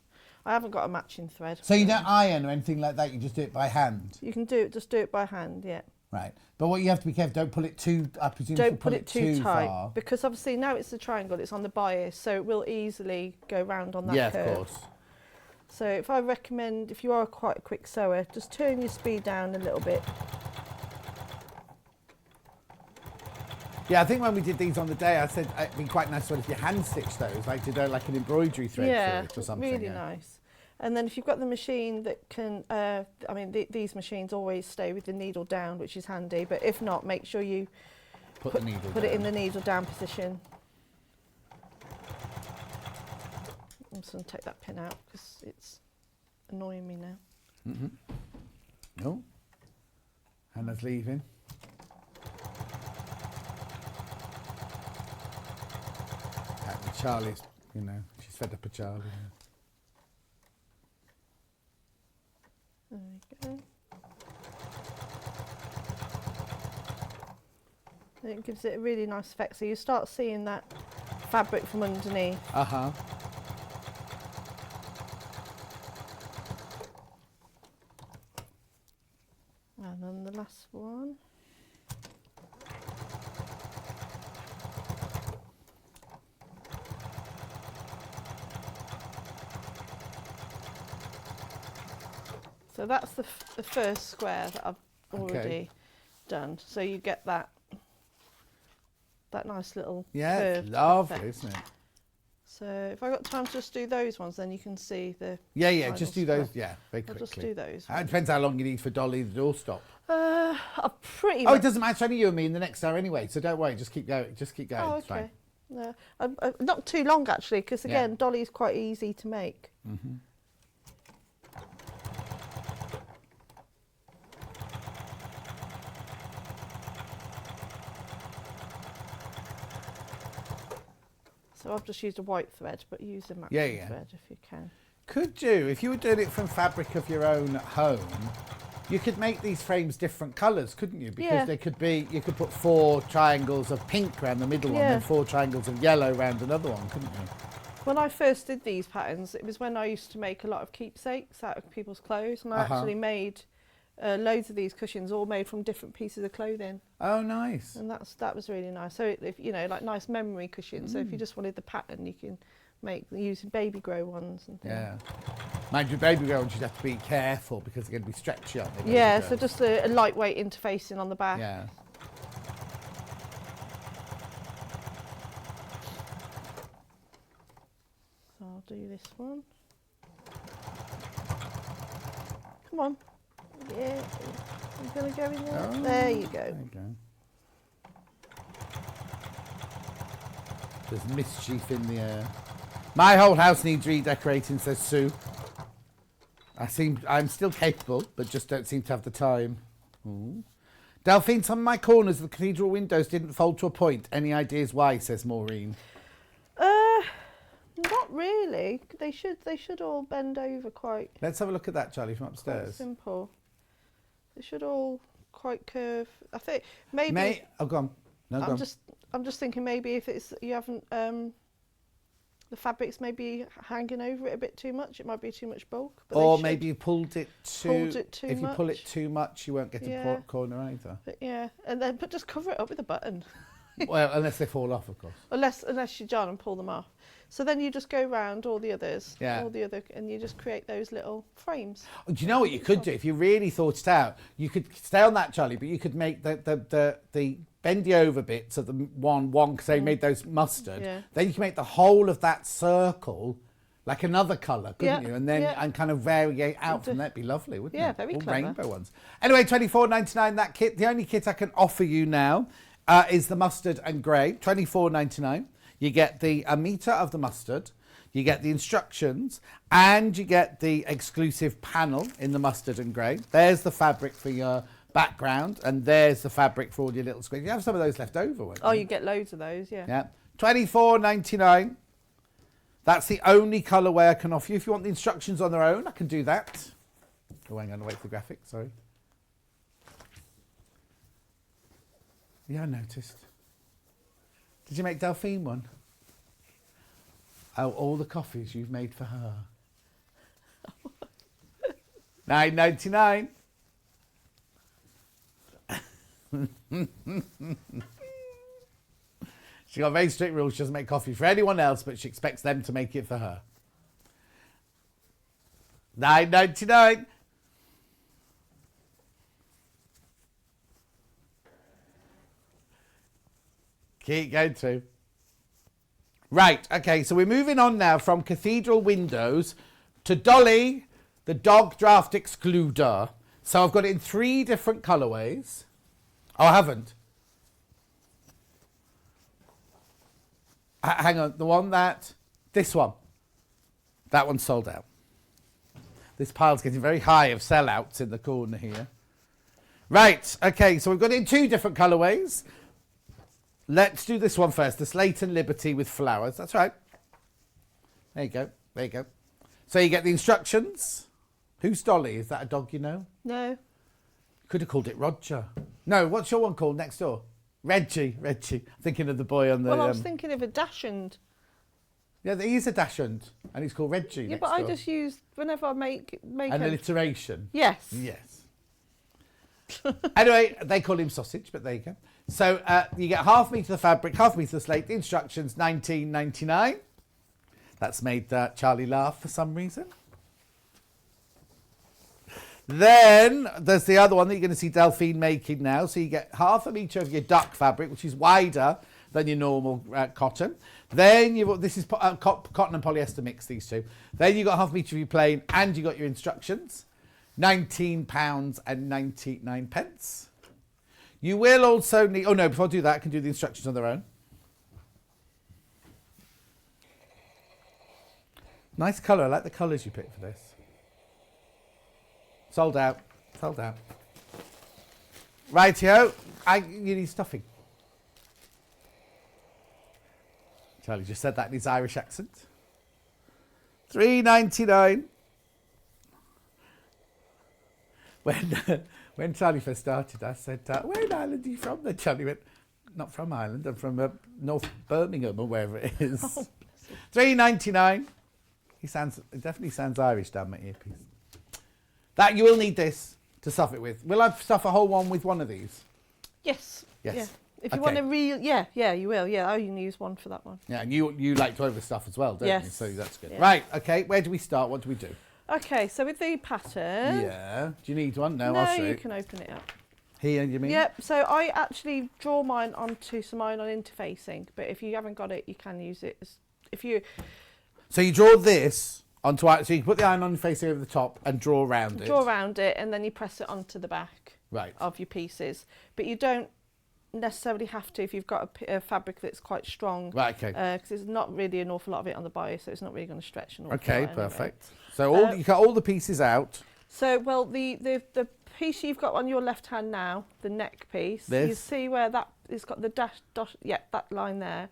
I haven't got a matching thread. So you don't iron or anything like that, you just do it by hand? You can just do it by hand, yeah. Right. But what you have to be careful, don't pull it too, I presume don't put it too tight, far. because obviously now it's a triangle, it's on the bias, so it will easily go round on that curve. Yeah, of course. So if I recommend, if you are quite a quick sewer, just turn your speed down a little bit. Yeah, I think when we did these on the day, I said it'd be quite nice if you hand stitch those, like to do like an embroidery thread through it or something. Really nice. And then if you've got the machine that can, I mean, these machines always stay with the needle down, which is handy, but if not, make sure you put it in the needle down position. I'm just going to take that pin out because it's annoying me now. No. Hannah's leaving. Charlie's, you know, she's fed up with Charlie. There we go. And it gives it a really nice effect. So you start seeing that fabric from underneath. And then the last one. So that's the first square that I've already done. So you get that nice little curve. It's lovely, isn't it? So if I got time to just do those ones, then you can see the... Yeah, just do those, very quickly. I'll just do those. It depends how long you need for Dolly the doorstop. Pretty much. Oh, it doesn't matter, only you and me in the next hour anyway, so don't worry, just keep going, Oh, it's fine. No, not too long actually, because again, Dolly's quite easy to make. So I've just used a white thread, but use a matching thread if you can. Could you, if you were doing it from fabric of your own home, you could make these frames different colours, couldn't you? Because they could be, you could put 4 triangles of pink around the middle one, and 4 triangles of yellow around another one, couldn't you? When I first did these patterns, it was when I used to make a lot of keepsakes out of people's clothes, and I actually made loads of these cushions, all made from different pieces of clothing. Oh, nice. And that was really nice. So if you know, like nice memory cushions. So if you just wanted the pattern, you can make using baby grow ones and things. Yeah. Mind you, baby grow ones, you'd have to be careful because they're going to be stretchy, aren't they? Yeah, so just a lightweight interfacing on the back. Yeah. So I'll do this one. Come on. Yeah, I'm going to go in there. Oh, there you go. There you go. There's mischief in the air. My whole house needs redecorating, says Sue. I'm still capable, but just don't seem to have the time. Ooh. Delphine, some of my corners of the cathedral windows didn't fold to a point. Any ideas why, says Maureen? Not really. They should all bend over quite. Let's have a look at that, Charlie, from upstairs. Simple. They should all quite curve. I think maybe. Oh, go on. No, go on. I'm just thinking maybe if it's you haven't the fabric's maybe hanging over it a bit too much. It might be too much bulk. But or maybe you pulled it too much. If you pull it too much, you won't get a corner either. But but just cover it up with a button. Well, unless they fall off, of course. Unless you John and pull them off. So then you just go round all the others, and you just create those little frames. Do you know what you could do if you really thought it out? You could stay on that, Charlie, but you could make the bendy over bits of the one because they made those mustard. Yeah. Then you can make the whole of that circle like another colour, couldn't Yeah, you? And then yeah. and kind of variate out from that. It'd be lovely, wouldn't it? Yeah, very All clever. rainbow ones. Anyway, $24.99 that kit. The only kit I can offer you now is the mustard and grey. $24.99. You get a metre of the mustard, you get the instructions, and you get the exclusive panel in the mustard and grey. There's the fabric for your background, and there's the fabric for all your little squares. You have some of those left over, won't you? Oh, you get loads of those, yeah. Yeah. $24.99. That's the only colourway I can offer you. If you want the instructions on their own, I can do that. Oh, hang on, wait for the graphic, sorry. Yeah, I noticed. Did you make Delphine one? Oh, all the coffees you've made for her. $9.99. She got very strict rules. She doesn't make coffee for anyone else, but she expects them to make it for her. $9.99. Keep going through. Right, okay, so we're moving on now from Cathedral windows to Dollie, the Dog Draught Excluder. So I've got it in 3 different colourways. Oh, I haven't. Hang on, this one. That one's sold out. This pile's getting very high of sellouts in the corner here. Right, okay, so we've got it in 2 different colourways. Let's do this one first, the Slate and Liberty with flowers. That's right. There you go, there you go. So you get the instructions. Who's Dollie? Is that a dog you know? No. Could have called it Roger. No, what's your one called next door? Reggie. Thinking of the boy on the... Well, I was thinking of a Dachshund. Yeah, he's a Dachshund, and he's called Reggie. Yeah, next but I door. just use, whenever I make An alliteration. Yes. Yes. Anyway, they call him Sausage, but there you go. So you get half metre of the fabric, half metre of the slate. The instructions, $19.99. That's made Charlie laugh for some reason. Then there's the other one that you're going to see Delphine making now. So you get half a metre of your duck fabric, which is wider than your normal cotton. Then this is cotton and polyester mix, these two. Then you got half a metre of your plain, and you got your instructions. £19.99. You will also need... Oh, no, before I do that, I can do the instructions on their own. Nice colour. I like the colours you picked for this. Sold out. Sold out. Rightio. You need stuffing. Charlie just said that in his Irish accent. $3.99. When Charlie first started, I said, where in Ireland are you from? Then Charlie went, not from Ireland, I'm from North Birmingham or wherever it is. Oh, $3.99. It definitely sounds Irish down my earpiece. That you will need this to stuff it with. Will I stuff a whole one with one of these? Yes. Yes. Yeah. If you want to yeah, you will. Yeah, I can use one for that one. Yeah, and you like to overstuff as well, don't you? Yes. So that's good. Yeah. Right, okay, where do we start? What do we do? Okay, so with the pattern... Yeah. Do you need one? No, no, I'll show you can open it up. Here, you mean? Yep, so I actually draw mine onto some iron-on interfacing, but if you haven't got it, you can use it. So you draw this onto... So you put the iron-on interfacing over the top and draw around it. Draw around it, and then you press it onto the back of your pieces. But you don't necessarily have to if you've got a fabric that's quite strong. Right, okay. Because there's not really an awful lot of it on the bio, so it's not really going to stretch an awful lot. Okay, perfect. So you got all the pieces out. So, well, the piece you've got on your left hand now, the neck piece, you see where that it's got the dash, that line there,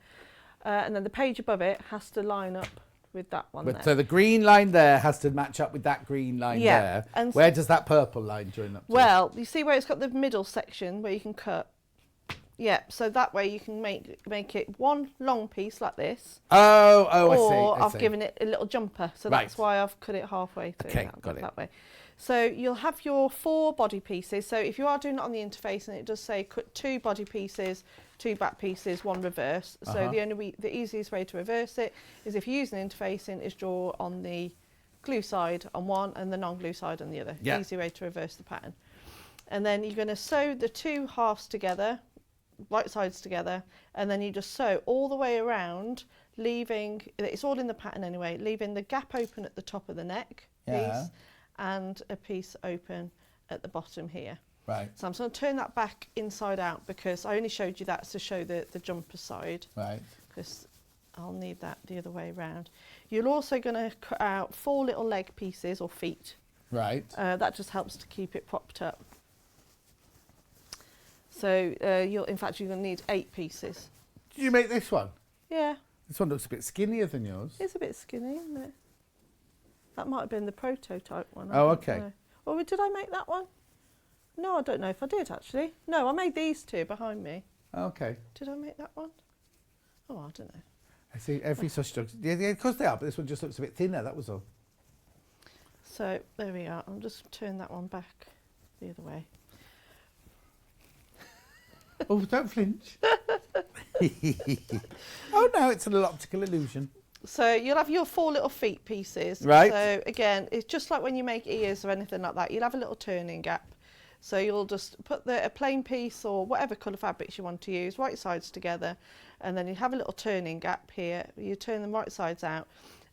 and then the page above it has to line up with that one there. So the green line there has to match up with that green line there. And where does that purple line join up to? Well, you see where it's got the middle section where you can cut. Yeah, so that way you can make it one long piece like this. Oh, I see. Or I've given it a little jumper, so that's why I've cut it halfway through. Okay, got it. That way. So you'll have your 4 body pieces. So if you are doing it on the interface, and it does say cut 2 body pieces, 2 back pieces, 1 reverse. So the easiest way to reverse it is if you use an interfacing, is draw on the glue side on one and the non-glue side on the other. Yeah. Easy way to reverse the pattern. And then you're going to sew the 2 halves together, right sides together, and then you just sew all the way around leaving, it's all in the pattern anyway, leaving the gap open at the top of the neck piece and a piece open at the bottom here. Right. So I'm just going to turn that back inside out because I only showed you that to show the jumper side. Right. Because I'll need that the other way around. You're also going to cut out 4 little leg pieces or feet. Right. That just helps to keep it propped up. So in fact you're going to need 8 pieces. Did you make this one? Yeah. This one looks a bit skinnier than yours. It's a bit skinny, isn't it? That might have been the prototype one. Oh, okay. Or did I make that one? No, I don't know if I did actually. No, I made these 2 behind me. Okay. Did I make that one? Oh, I don't know. I see every such dog. Yeah, of course they are, but this one just looks a bit thinner, that was all. So there we are. I'll just turn that one back the other way. Oh, don't flinch. Oh no, it's an optical illusion. So you'll have your 4 little feet pieces. Right. So again, it's just like when you make ears or anything like that. You'll have a little turning gap. So you'll just put a plain piece or whatever colour fabrics you want to use, right sides together, and then you have a little turning gap here. You turn them right sides out,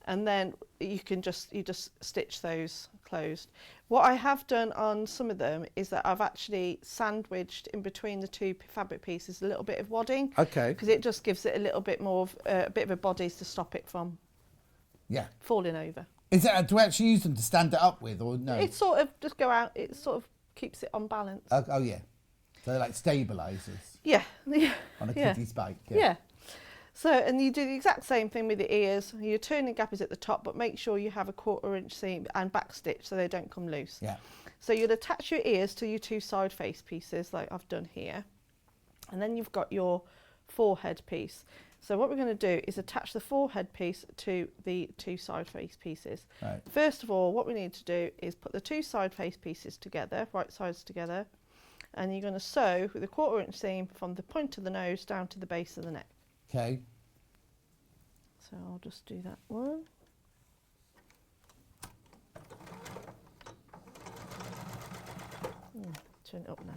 and then you just stitch those closed. What I have done on some of them is that I've actually sandwiched in between the 2 fabric pieces a little bit of wadding. Okay. Because it just gives it a little bit more of a bit of a body to stop it from falling over. Is it? Do we actually use them to stand it up with, or no? It's sort of just go out. It sort of keeps it on balance. Oh yeah. So they're like stabilisers. Yeah. On a kiddie's bike. Yeah. So, and you do the exact same thing with the ears. Your turning gap is at the top, but make sure you have a 1/4 inch seam and back stitch so they don't come loose. Yeah. So you'll attach your ears to your 2 side face pieces like I've done here. And then you've got your forehead piece. So what we're going to do is attach the forehead piece to the 2 side face pieces. Right. First of all, what we need to do is put the 2 side face pieces together, right sides together, and you're going to sew with a 1/4 inch seam from the point of the nose down to the base of the neck. Okay. So I'll just do that one. Turn it up now.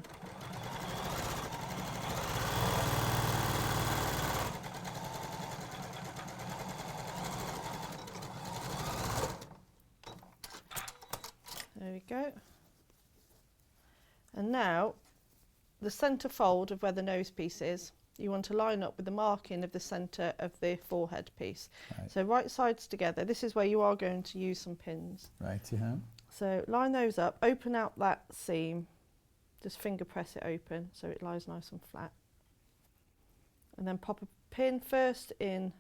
There we go. And now the centre fold of where the nose piece is, you want to line up with the marking of the centre of the forehead piece. Right. So right sides together, this is where you are going to use some pins. Right, yeah. So line those up, open out that seam, just finger press it open so it lies nice and flat. And then pop a pin first in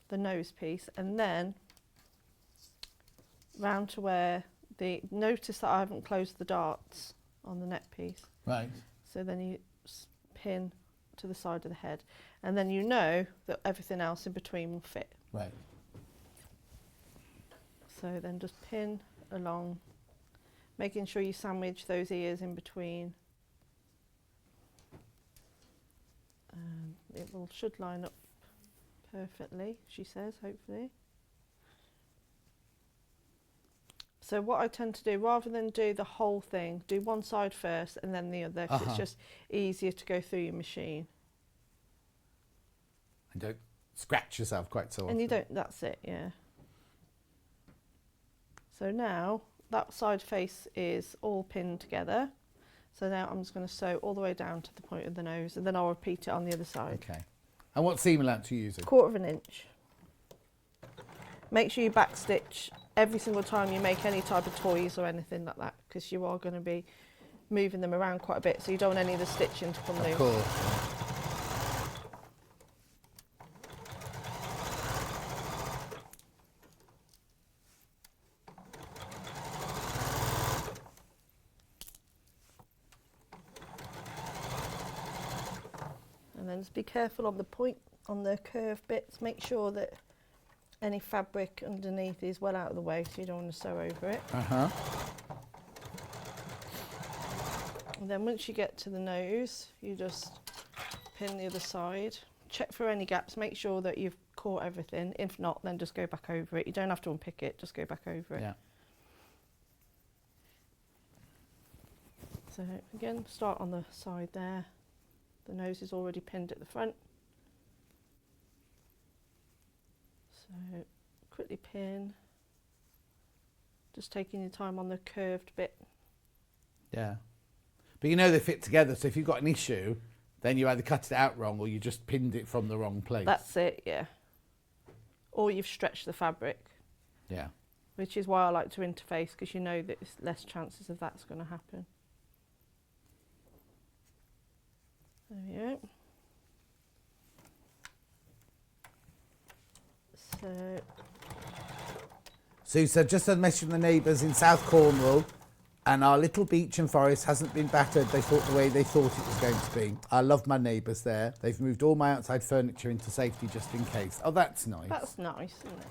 the nose piece and then round to where notice that I haven't closed the darts on the neck piece. Right. So then you pin to the side of the head, and then you know that everything else in between will fit. Right. So then just pin along, making sure you sandwich those ears in between. It should line up perfectly, she says, hopefully. So what I tend to do, rather than do the whole thing, do one side first and then the other, 'cause it's just easier to go through your machine. And don't scratch yourself quite so often. And you don't, that's it, yeah. So now that side face is all pinned together. So now I'm just going to sew all the way down to the point of the nose, and then I'll repeat it on the other side. Okay. And what seam allowance are you using? 1/4 inch. Make sure you back stitch every single time you make any type of toys or anything like that, because you are going to be moving them around quite a bit, so you don't want any of the stitching to come loose. Of course. And then just be careful on the point, on the curved bits. Make sure that any fabric underneath is well out of the way, so you don't want to sew over it. And then once you get to the nose, you just pin the other side. Check for any gaps, make sure that you've caught everything. If not, then just go back over it. You don't have to unpick it, just go back over it. Yeah. So again, start on the side there. The nose is already pinned at the front. So quickly pin. Just taking your time on the curved bit. Yeah. But you know they fit together, so if you've got an issue, then you either cut it out wrong or you just pinned it from the wrong place. That's it, yeah. Or you've stretched the fabric. Yeah. Which is why I like to interface, because you know that there's less chances of that's going to happen. There we go. Sue said, just a message from the neighbours in South Cornwall, and our little beach and forest hasn't been battered the way they thought it was going to be. I love my neighbours there. They've moved all my outside furniture into safety just in case. Oh, that's nice. That's nice, isn't it?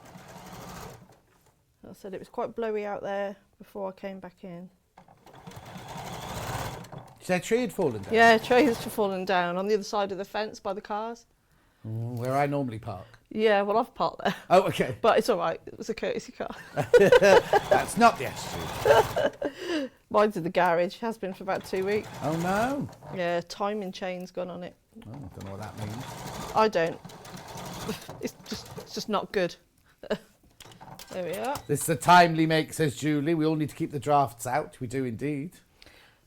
I said it was quite blowy out there before I came back in. So a tree had fallen down? Yeah, trees had fallen down on the other side of the fence by the cars. Where I normally park. Yeah, well, I've parked there. Oh, okay. But it's all right. It was a courtesy car. That's not the attitude. Mine's in the garage. Has been for about 2 weeks. Oh, no. Yeah, timing chain's gone on it. Oh, I don't know what that means. I don't. It's just not good. There we are. This is a timely make, says Julie. We all need to keep the drafts out. We do indeed.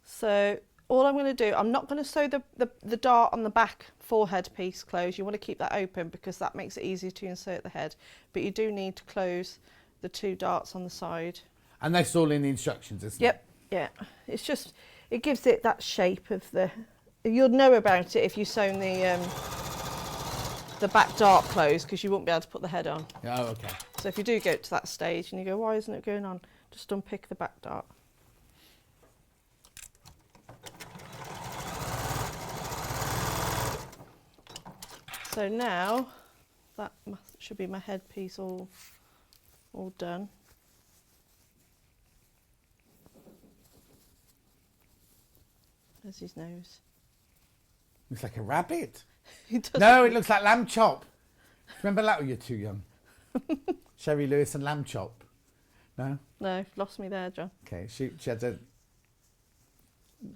So all I'm going to do, I'm not going to sew the dart on the back forehead piece closed. You want to keep that open because that makes it easier to insert the head. But you do need to close the 2 darts on the side. And that's all in the instructions, isn't it? Yep, yeah. It's just, it gives it that shape of the, you'll know about it if you've sewn the back dart closed, because you won't be able to put the head on. Oh, okay. So if you do get to that stage and you go, why isn't it going on? Just unpick the back dart. So now that should be my headpiece all done. There's his nose. Looks like a rabbit. It no, it looks like lamb chop. Remember that? Oh, you're too young. Sherry Lewis and lamb chop. No? No, lost me there, John. Okay, she had a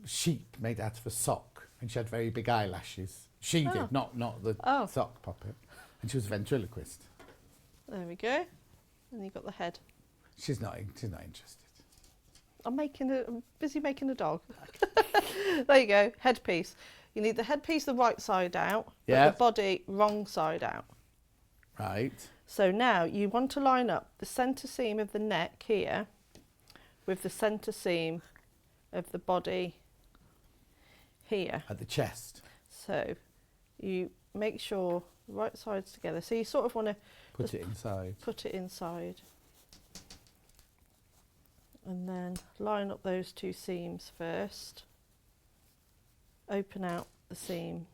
sheep made out of a sock, and she had very big eyelashes. She did, not the sock puppet. And she was a ventriloquist. There we go. And you got the head. She's not interested. I'm busy making a dog. There you go, headpiece. You need the headpiece the right side out, but the body wrong side out. Right. So now you want to line up the centre seam of the neck here with the centre seam of the body here. At the chest. So you make sure the right sides together. So you sort of want to put it inside. Put it inside. And then line up those 2 seams first. Open out the seam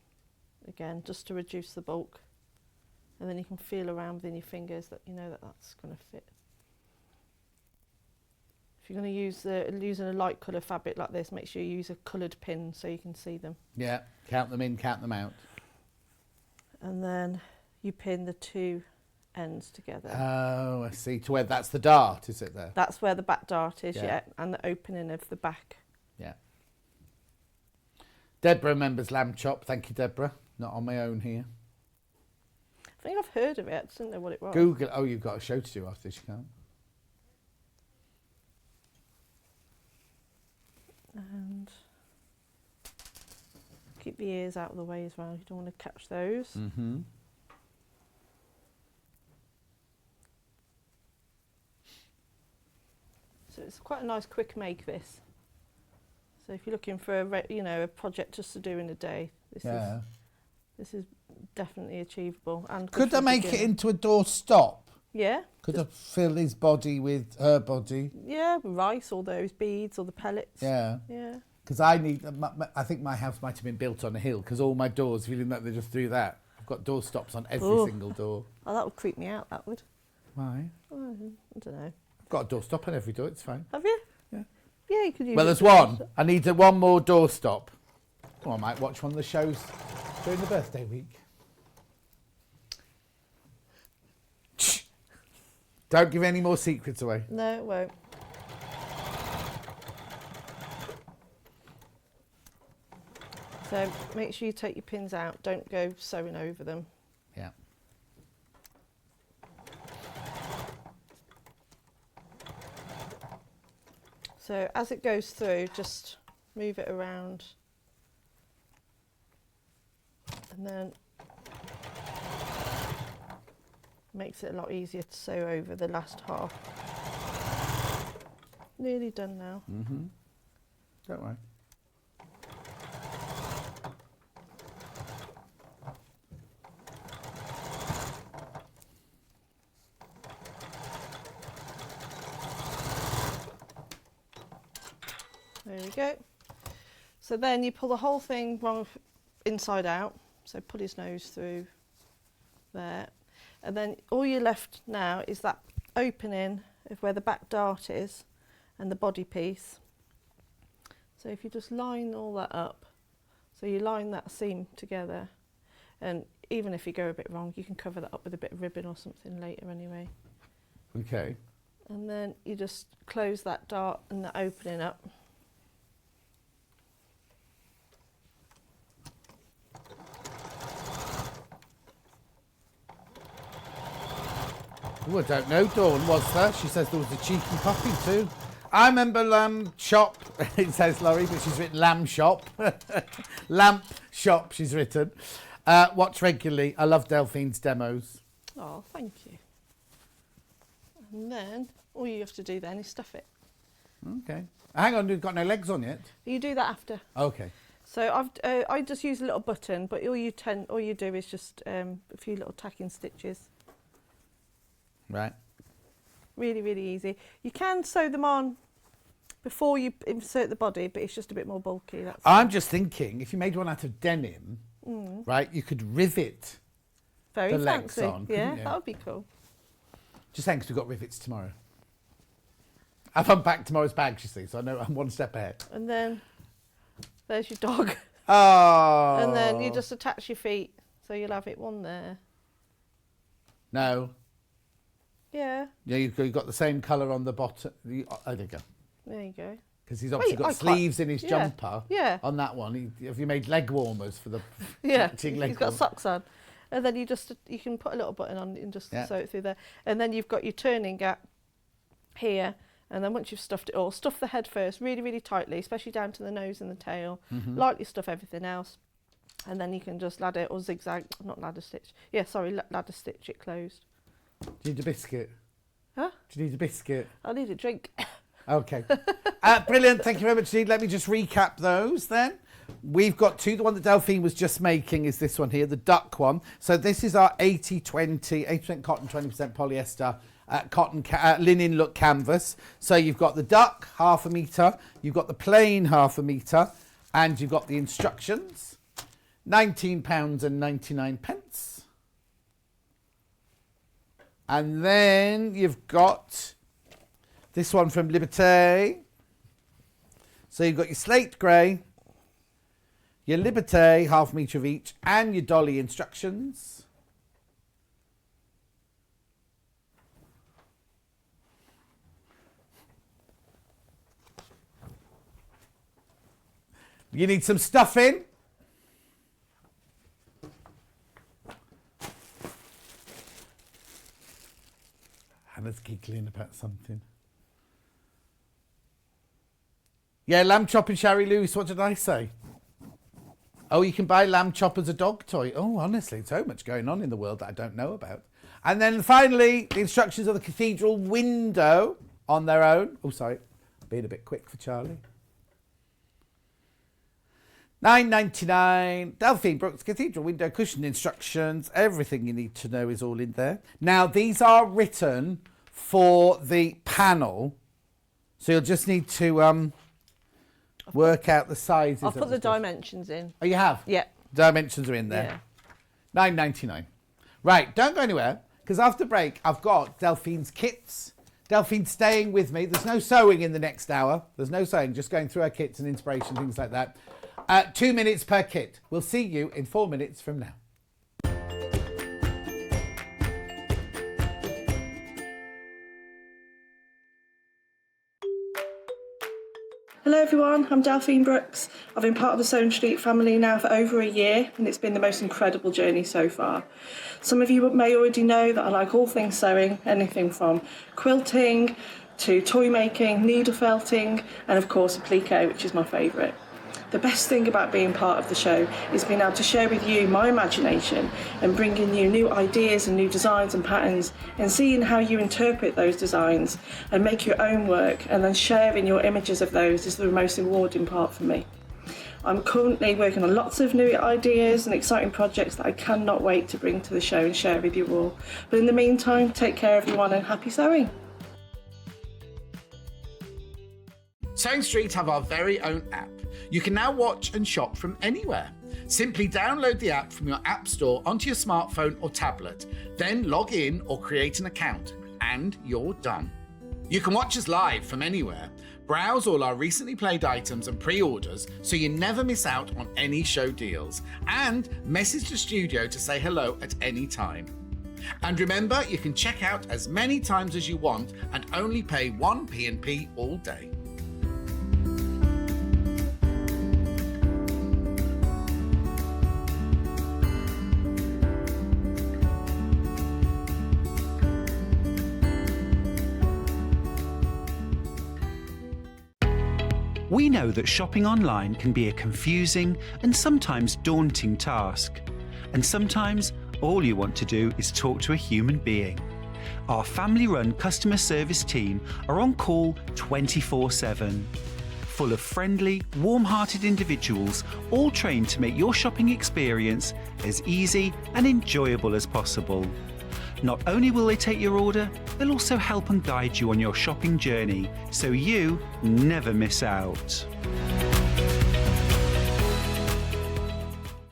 again just to reduce the bulk. And then you can feel around within your fingers that you know that that's going to fit. If you're going to use using a light colour fabric like this, make sure you use a coloured pin so you can see them. Yeah, count them in, count them out. And then you pin the 2 ends together. Oh, I see. To where that's the dart, is it there? That's where the back dart is, yeah, and the opening of the back. Yeah. Deborah remembers lamb chop. Thank you, Deborah. Not on my own here. I think I've heard of it. I just didn't know what it was. Google. Oh, you've got a show to do after this, you can't. And keep the ears out of the way as well. You don't want to catch those. Mm-hmm. So it's quite a nice quick make, this. So if you're looking for a project just to do in a day, this is definitely achievable. And could I make it into a door stop? Yeah. Could I fill his body with her body? Yeah, rice, all those beads, or the pellets. Yeah. Yeah. Because I think my house might have been built on a hill, because all my doors, feeling that they just do that. I've got door stops on every single door. Oh, that would creep me out, that would. Why? Oh, I don't know. I've got a door stop on every door, it's fine. Have you? Yeah. Yeah, you could use Well, there's one. I need one more door stop. Oh, I might watch one of the shows during the birthday week. Shh. Don't give any more secrets away. No, it won't. So make sure you take your pins out. Don't go sewing over them. Yeah. So as it goes through, just move it around. And then makes it a lot easier to sew over the last half. Nearly done now. Mm-hmm. Don't worry. There we go. So then you pull the whole thing wrong inside out. So pull his nose through there. And then all you're left now is that opening of where the back dart is and the body piece. So if you just line all that up, so you line that seam together, and even if you go a bit wrong, you can cover that up with a bit of ribbon or something later anyway. Okay. And then you just close that dart and the opening up. Oh, I don't know, Dawn, was there? She says there was a cheeky copy too. I remember Lamb Shop, it says Laurie, but she's written Lamb Shop. Lamp Shop, she's written. Watch regularly. I love Delphine's demos. Oh, thank you. And then all you have to do then is stuff it. Okay. Hang on, you've got no legs on yet. You do that after. Okay. So I just use a little button, but all you do is just a few little tacking stitches. Right. Really, really easy. You can sew them on before you insert the body, but it's just a bit more bulky. That's I'm just thinking, if you made one out of denim, right, you could rivet very the legs fancy. on. Yeah, couldn't you? that would be cool. Just saying, 'cause we've got rivets tomorrow. I've unpacked tomorrow's bags, you see, so I know I'm one step ahead. And then there's your dog. Oh. And then you just attach your feet, so you'll have it one there. No. Yeah. Yeah, you've got the same colour on the bottom. Oh, there you go. There you go. Because he's obviously got sleeves in his jumper. Yeah. On that one, have you made leg warmers for the? Yeah. leg He's got warmers? socks on, and then you can put a little button on and just sew it through there, and then you've got your turning gap here, and then once you've stuffed it all, stuff the head first, really, really tightly, especially down to the nose and the tail. Lightly stuff everything else, and then you can just ladder or zigzag, not ladder stitch. Yeah, sorry, ladder stitch it closed. Do you need a biscuit? Huh? Do you need a biscuit? I need a drink. Okay. Brilliant. Thank you very much, Steve. Let me just recap those then. We've got two. The one that Delphine was just making is this one here, the duck one. So this is our 80-20, 80% cotton, 20% polyester linen look canvas. So you've got the duck, 1/2 metre. You've got the plain 1/2 metre. And you've got the instructions. £19.99. And then you've got this one from Liberté. So you've got your slate grey, your Liberté, 1/2 metre of each, and your Dolly instructions. You need some stuffing. Hannah's giggling about something. Yeah, lamb chop and Sherry Lewis. What did I say? Oh, you can buy lamb chop as a dog toy. Oh, honestly, so much going on in the world that I don't know about. And then finally, the instructions of the Cathedral window on their own. Oh, sorry, being a bit quick for Charlie. £9.99. Delphine Brooks Cathedral window cushion instructions. Everything you need to know is all in there. Now, these are written for the panel, so you'll just need to work out the sizes. I've put the dimensions in. Oh, you have? Yeah. Dimensions are in there. Yeah. £9.99. Right, don't go anywhere, because after break, I've got Delphine's kits. Delphine's staying with me. There's no sewing in the next hour. There's no sewing, just going through her kits and inspiration, things like that. 2 minutes per kit. We'll see you in 4 minutes from now. Hello everyone, I'm Delphine Brooks. I've been part of the Sewing Street family now for over a year, and it's been the most incredible journey so far. Some of you may already know that I like all things sewing, anything from quilting to toy making, needle felting, and of course applique, which is my favourite. The best thing about being part of the show is being able to share with you my imagination and bringing you new ideas and new designs and patterns, and seeing how you interpret those designs and make your own work, and then sharing your images of those is the most rewarding part for me. I'm currently working on lots of new ideas and exciting projects that I cannot wait to bring to the show and share with you all. But in the meantime, take care everyone and happy sewing. Sewing Street have our very own app. You can now watch and shop from anywhere. Simply download the app from your app store onto your smartphone or tablet, then log in or create an account, and you're done. You can watch us live from anywhere, browse all our recently played items and pre-orders so you never miss out on any show deals, and message the studio to say hello at any time. And remember, you can check out as many times as you want and only pay 1 P&P all day. We know that shopping online can be a confusing and sometimes daunting task. And sometimes all you want to do is talk to a human being. Our family-run customer service team are on call 24/7. Full of friendly, warm-hearted individuals, all trained to make your shopping experience as easy and enjoyable as possible. Not only will they take your order, they'll also help and guide you on your shopping journey so you never miss out.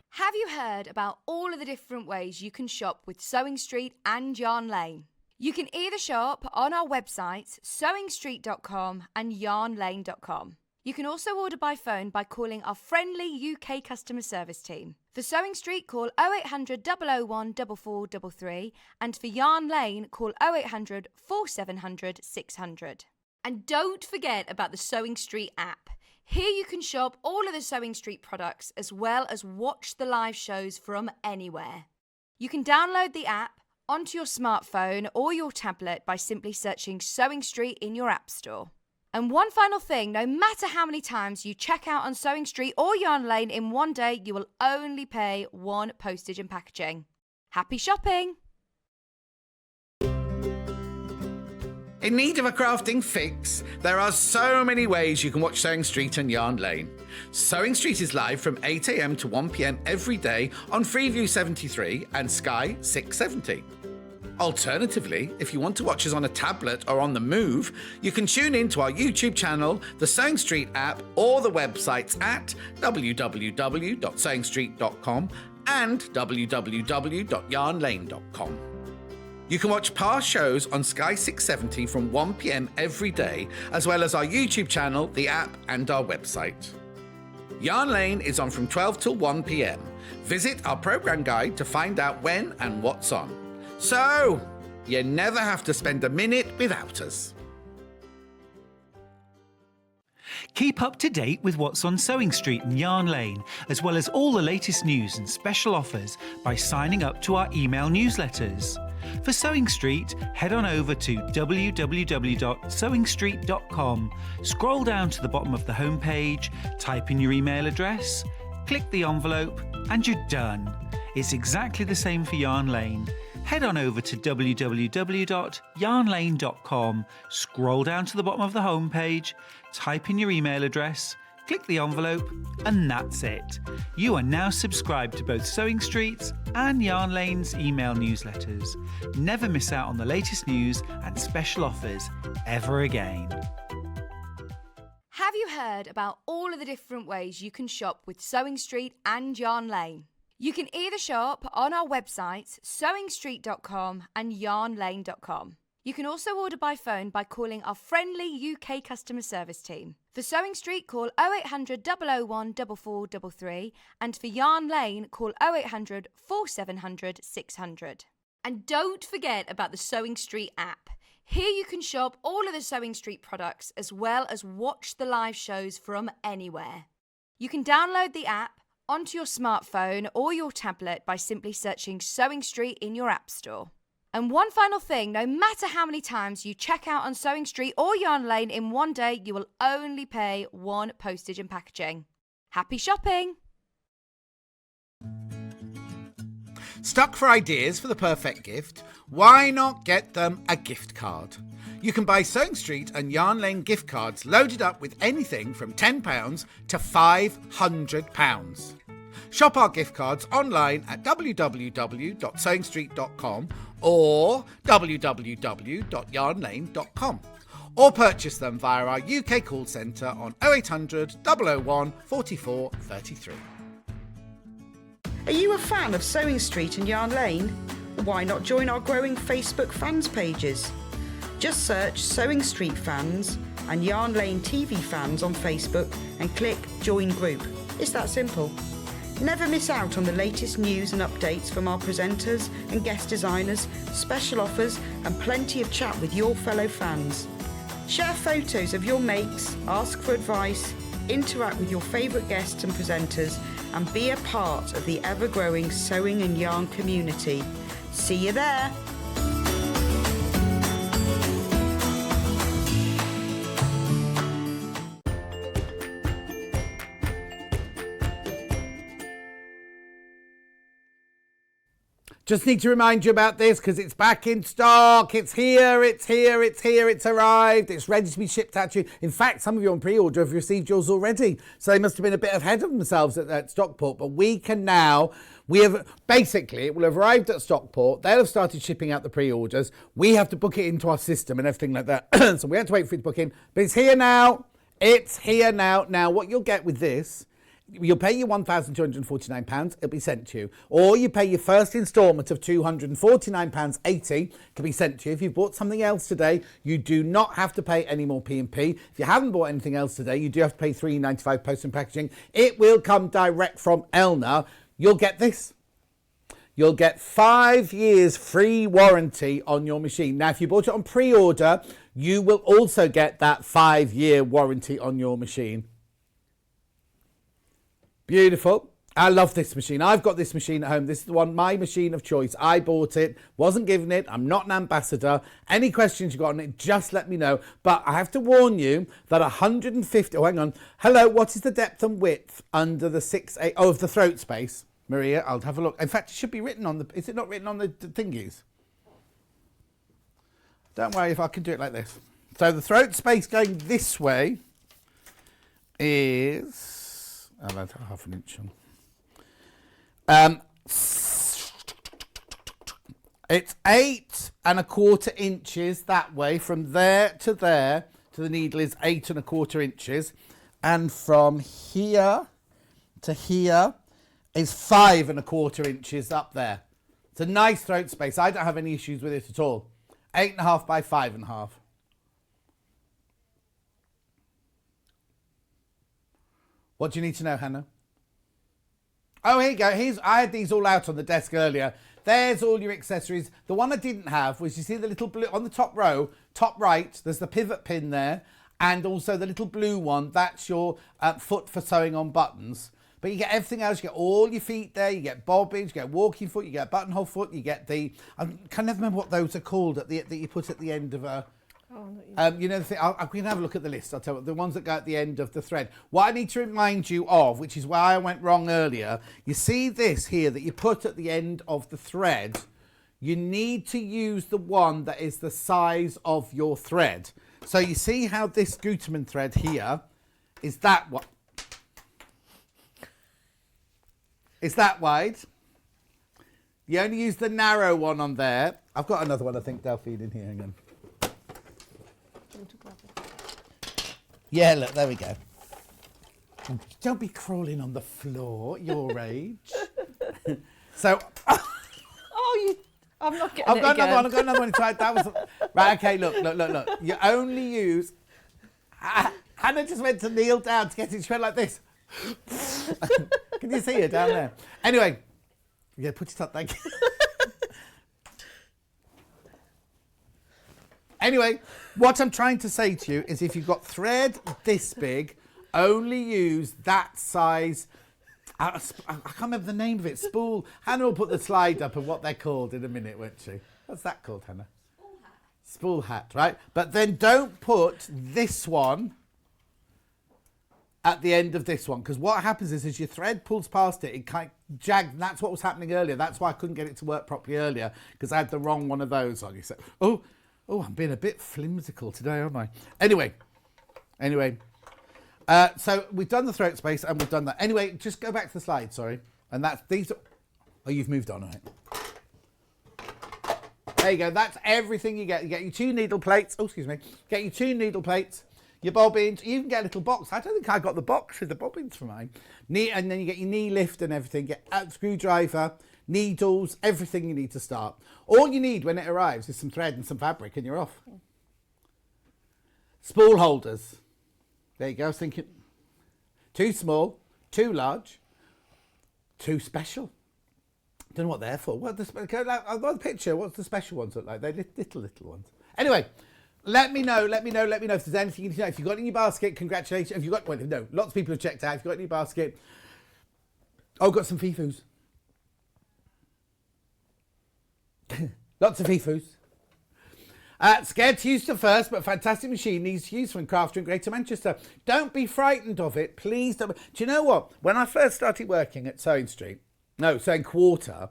Have you heard about all of the different ways you can shop with Sewing Street and Yarn Lane? You can either shop on our websites sewingstreet.com and yarnlane.com. You can also order by phone by calling our friendly UK customer service team. For Sewing Street, call 0800 001 4433, and for Yarn Lane, call 0800 4700 600. And don't forget about the Sewing Street app. Here you can shop all of the Sewing Street products as well as watch the live shows from anywhere. You can download the app onto your smartphone or your tablet by simply searching Sewing Street in your app store. And one final thing, no matter how many times you check out on Sewing Street or Yarn Lane in one day, you will only pay 1 postage and packaging. Happy shopping! In need of a crafting fix? There are so many ways you can watch Sewing Street and Yarn Lane. Sewing Street is live from 8 a.m. to 1 p.m. every day on Freeview 73 and Sky 670. Alternatively, if you want to watch us on a tablet or on the move, you can tune in to our YouTube channel, the Sewing Street app, or the websites at www.sewingstreet.com and www.yarnlane.com. You can watch past shows on Sky 670 from 1 p.m. every day, as well as our YouTube channel, the app, and our website. Yarn Lane is on from 12 till 1 p.m. Visit our programme guide to find out when and what's on. So, you never have to spend a minute without us. Keep up to date with what's on Sewing Street and Yarn Lane, as well as all the latest news and special offers by signing up to our email newsletters. For Sewing Street, head on over to www.sewingstreet.com, scroll down to the bottom of the homepage, type in your email address, click the envelope, and you're done. It's exactly the same for Yarn Lane. Head on over to www.yarnlane.com, scroll down to the bottom of the homepage, type in your email address, click the envelope, and that's it. You are now subscribed to both Sewing Street's and Yarn Lane's email newsletters. Never miss out on the latest news and special offers ever again. Have you heard about all of the different ways you can shop with Sewing Street and Yarn Lane? You can either shop on our websites sewingstreet.com and yarnlane.com. You can also order by phone by calling our friendly UK customer service team. For Sewing Street, call 0800 001 4433, and for Yarn Lane, call 0800 4700 600. And don't forget about the Sewing Street app. Here you can shop all of the Sewing Street products as well as watch the live shows from anywhere. You can download the app onto your smartphone or your tablet by simply searching Sewing Street in your app store. And one final thing, no matter how many times you check out on Sewing Street or Yarn Lane in one day, you will only pay one postage and packaging. Happy shopping! Stuck for ideas for the perfect gift? Why not get them a gift card? You can buy Sewing Street and Yarn Lane gift cards loaded up with anything from £10 to £500. Shop our gift cards online at www.sewingstreet.com or www.yarnlane.com, or purchase them via our UK call centre on 0800 001 44 33. Are you a fan of Sewing Street and Yarn Lane? Why not join our growing Facebook fans pages? Just search Sewing Street fans and Yarn Lane TV fans on Facebook and click Join Group. It's that simple. Never miss out on the latest news and updates from our presenters and guest designers, special offers and plenty of chat with your fellow fans. Share photos of your makes, ask for advice, interact with your favourite guests and presenters and be a part of the ever-growing sewing and yarn community. See you there! Just need to remind you about this because it's back in stock. It's here, it's arrived. It's ready to be shipped out to you. In fact, some of you on pre-order have received yours already. So they must have been a bit ahead of themselves at Stockport. But it will have arrived at Stockport. They'll have started shipping out the pre-orders. We have to book it into our system and everything like that. So we have to wait for it to book in. But it's here now. It's here now. Now, what you'll get with this, you'll pay your £1,249, it'll be sent to you. Or you pay your first instalment of £249.80, can be sent to you. If you've bought something else today, you do not have to pay any more P&P. If you haven't bought anything else today, you do have to pay £3.95 post and packaging. It will come direct from Elna. You'll get this. You'll get 5 years free warranty on your machine. Now, if you bought it on pre-order, you will also get that 5-year warranty on your machine. Beautiful. I love this machine. I've got this machine at home. This is the one, my machine of choice. I bought it, wasn't given it. I'm not an ambassador. Any questions you've got on it, just let me know. But I have to warn you that 150... Oh, hang on. Hello, what is the depth and width under the 6/8... Oh, of the throat space? Maria, I'll have a look. In fact, it should be written on the... Is it not written on the thingies? Don't worry if I can do it like this. So the throat space going this way is... about half an inch on. It's 8 1/4 inches that way. From there to the needle is 8 1/4 inches. And from here to here is 5 1/4 inches up there. It's a nice throat space. I don't have any issues with it at all. 8.5 by 5.5. What do you need to know, Hannah? Oh, here you go. I had these all out on the desk earlier. There's all your accessories. The one I didn't have was, you see the little blue on the top row, top right, there's the pivot pin there, and also the little blue one, that's your foot for sewing on buttons. But you get everything else. You get all your feet there. You get bobbins, you get walking foot, you get buttonhole foot, you get the... I can never remember what those are called that you put at the end of a... you know the thing, I can have a look at the list. I'll tell you, the ones that go at the end of the thread. What I need to remind you of, which is why I went wrong earlier, you see this here that you put at the end of the thread. You need to use the one that is the size of your thread. So you see how this Gutermann thread here is that what? Is that wide? You only use the narrow one on there. I've got another one, I think, Delphine, in here. Hang on. Yeah, look, there we go. Don't be crawling on the floor at your age. So... I'm not getting I've got another one inside. That was... Right, okay, look. You only use... Hannah just went to kneel down to get it. She went like this. Can you see her down there? Anyway, yeah, put it up, thank you. Anyway, what I'm trying to say to you is if you've got thread this big, only use that size. I can't remember the name of it. Spool. Hannah will put the slide up of what they're called in a minute, won't she? What's that called, Hannah? Spool hat, right? But then don't put this one at the end of this one, because what happens is as your thread pulls past it, it kind of jagged. And that's what was happening earlier. That's why I couldn't get it to work properly earlier, because I had the wrong one of those on. You said, oh, I'm being a bit flimsical today, aren't I? Anyway. So we've done the throat space and we've done that. Anyway, just go back to the slide, sorry. And that's these. Oh, you've moved on, right? There you go. That's everything you get. You get your 2 needle plates. Oh, excuse me. Get your 2 needle plates, your bobbins. You even get a little box. I don't think I got the box with the bobbins for mine. And then you get your knee lift and everything. Get a screwdriver, needles, everything you need to start. All you need when it arrives is some thread and some fabric, and you're off. Spool holders. There you go. I was thinking too small, too large, too special. Don't know what they're for. I've got the picture. What's the special ones look like? They're little ones. Anyway, let me know if there's anything you need to know. If you've got it in your basket, congratulations. If you've got, well, no, lots of people have checked out. If you've got it in your basket, oh, got some fifus. Lots of fifus. Scared to use the first, but fantastic machine needs use from Crafter in Greater Manchester. Don't be frightened of it, please. Don't. Do you know what? When I first started working at Sewing Quarter,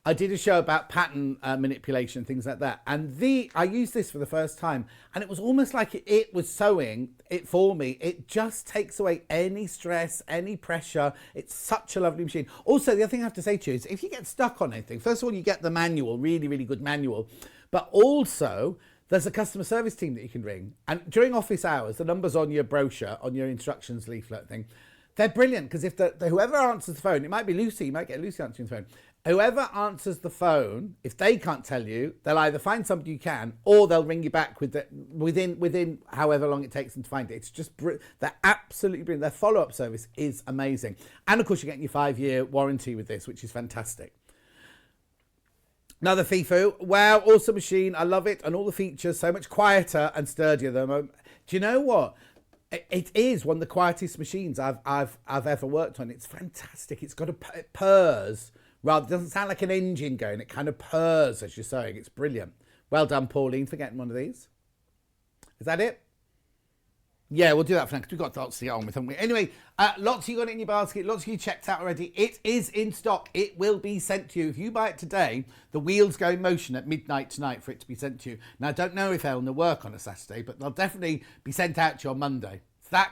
I did a show about pattern manipulation, things like that. And I used this for the first time, and it was almost like it was sewing it for me. It just takes away any stress, any pressure. It's such a lovely machine. Also, the other thing I have to say to you is if you get stuck on anything, first of all, you get the manual, really, really good manual. But also, there's a customer service team that you can ring. And during office hours, the number's on your brochure, on your instructions leaflet thing. They're brilliant, because if whoever answers the phone, it might be Lucy, you might get Lucy answering the phone. Whoever answers the phone, if they can't tell you, they'll either find somebody you can, or they'll ring you back within however long it takes them to find it. It's just, they're absolutely brilliant. Their follow-up service is amazing. And of course, you're getting your 5-year warranty with this, which is fantastic. Another FIFU. Wow, awesome machine. I love it. And all the features, so much quieter and sturdier than them. Do you know what? It is one of the quietest machines I've ever worked on. It's fantastic. It's got it purrs. Rather, it doesn't sound like an engine going. It kind of purrs as you're sewing. It's brilliant. Well done, Pauline, for getting one of these. Is that it? Yeah, we'll do that for now, because we've got lots to get on with, haven't we? Anyway, lots you got it in your basket. Lots of you checked out already. It is in stock. It will be sent to you. If you buy it today, the wheels go in motion at midnight tonight for it to be sent to you. Now, I don't know if they'll work on a Saturday, but they'll definitely be sent out to you on Monday.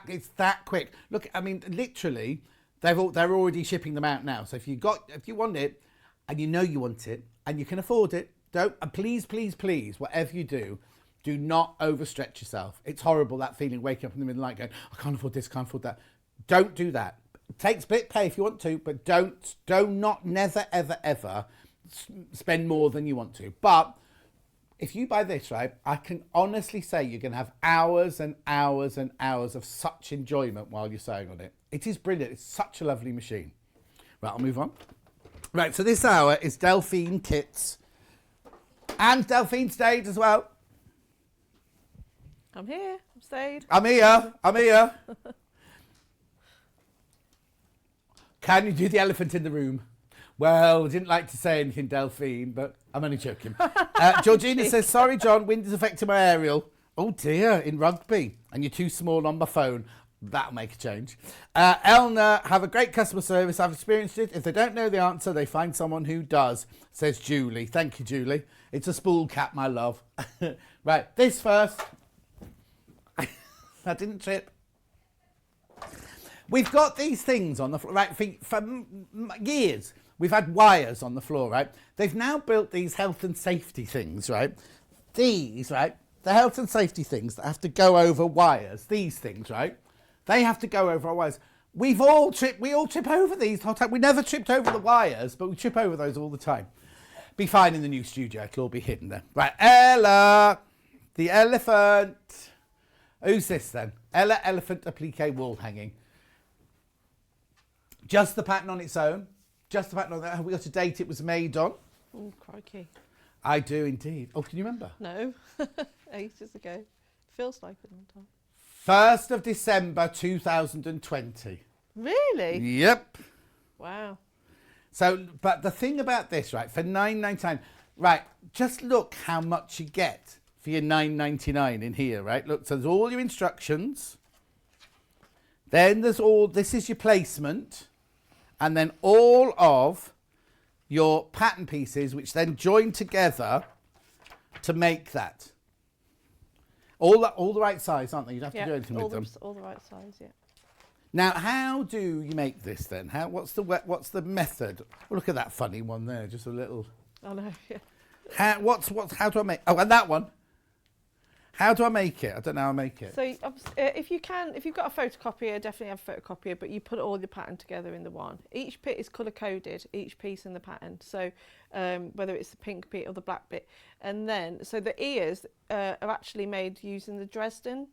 It's that quick. Look, I mean, literally, they're already shipping them out now. So if you want it, and you know you want it, and you can afford it, please, whatever you do not overstretch yourself. It's horrible, that feeling, waking up in the middle of the night going, I can't afford this, can't afford that. Don't do that. Take split pay if you want to, but never, ever spend more than you want to. But if you buy this, right, I can honestly say you're going to have hours and hours and hours of such enjoyment while you're sewing on it. It is brilliant. It's such a lovely machine. Right, I'll move on. Right, so this hour is Delphine kits. And Delphine stayed as well. I'm here. I'm stayed. I'm here. Can you do the elephant in the room? Well, I didn't like to say anything, Delphine, but I'm only joking. Georgina says, sorry, John, wind is affecting my aerial. Oh, dear, in rugby. And you're too small on my phone. That'll make a change. Elna, have a great customer service. I've experienced it. If they don't know the answer, they find someone who does, says Julie. Thank you, Julie. It's a spool cap, my love. Right, this first. I didn't trip. We've got these things on the floor, right, for years. We've had wires on the floor, right? They've now built these health and safety things, right? These, right? The health and safety things that have to go over wires. These things, right? They have to go over our wires. We all trip over these the whole time. We never tripped over the wires, but we trip over those all the time. Be fine in the new studio. It'll all be hidden there. Right, Ella, the elephant. Who's this then? Ella Elephant Applique Wall Hanging. Just the pattern on its own. Just the pattern on that. Have we got a date it was made on? Oh, crikey. I do indeed. Oh, can you remember? No. Ages ago. Feels like a long time. 1st of December 2020. Really? Yep. Wow. So, but the thing about this, right, for $9.99, Right, just look how much you get for your $9.99 in here, right? Look, so there's all your instructions. Then there's this is your placement. And then all of your pattern pieces, which then join together to make that. All the right size, aren't they? You don't have to do anything with them. All the right size, yeah. Now, how do you make this then? What's the method? Oh, look at that funny one there, just a little. I know. Yeah. How do I make? Oh, and that one. How do I make it? I don't know how I make it. So if you've got a photocopier, definitely have a photocopier, but you put all your pattern together in the one. Each bit is colour coded, each piece in the pattern. So whether it's the pink bit or the black bit, and then so the ears are actually made using the Dresden.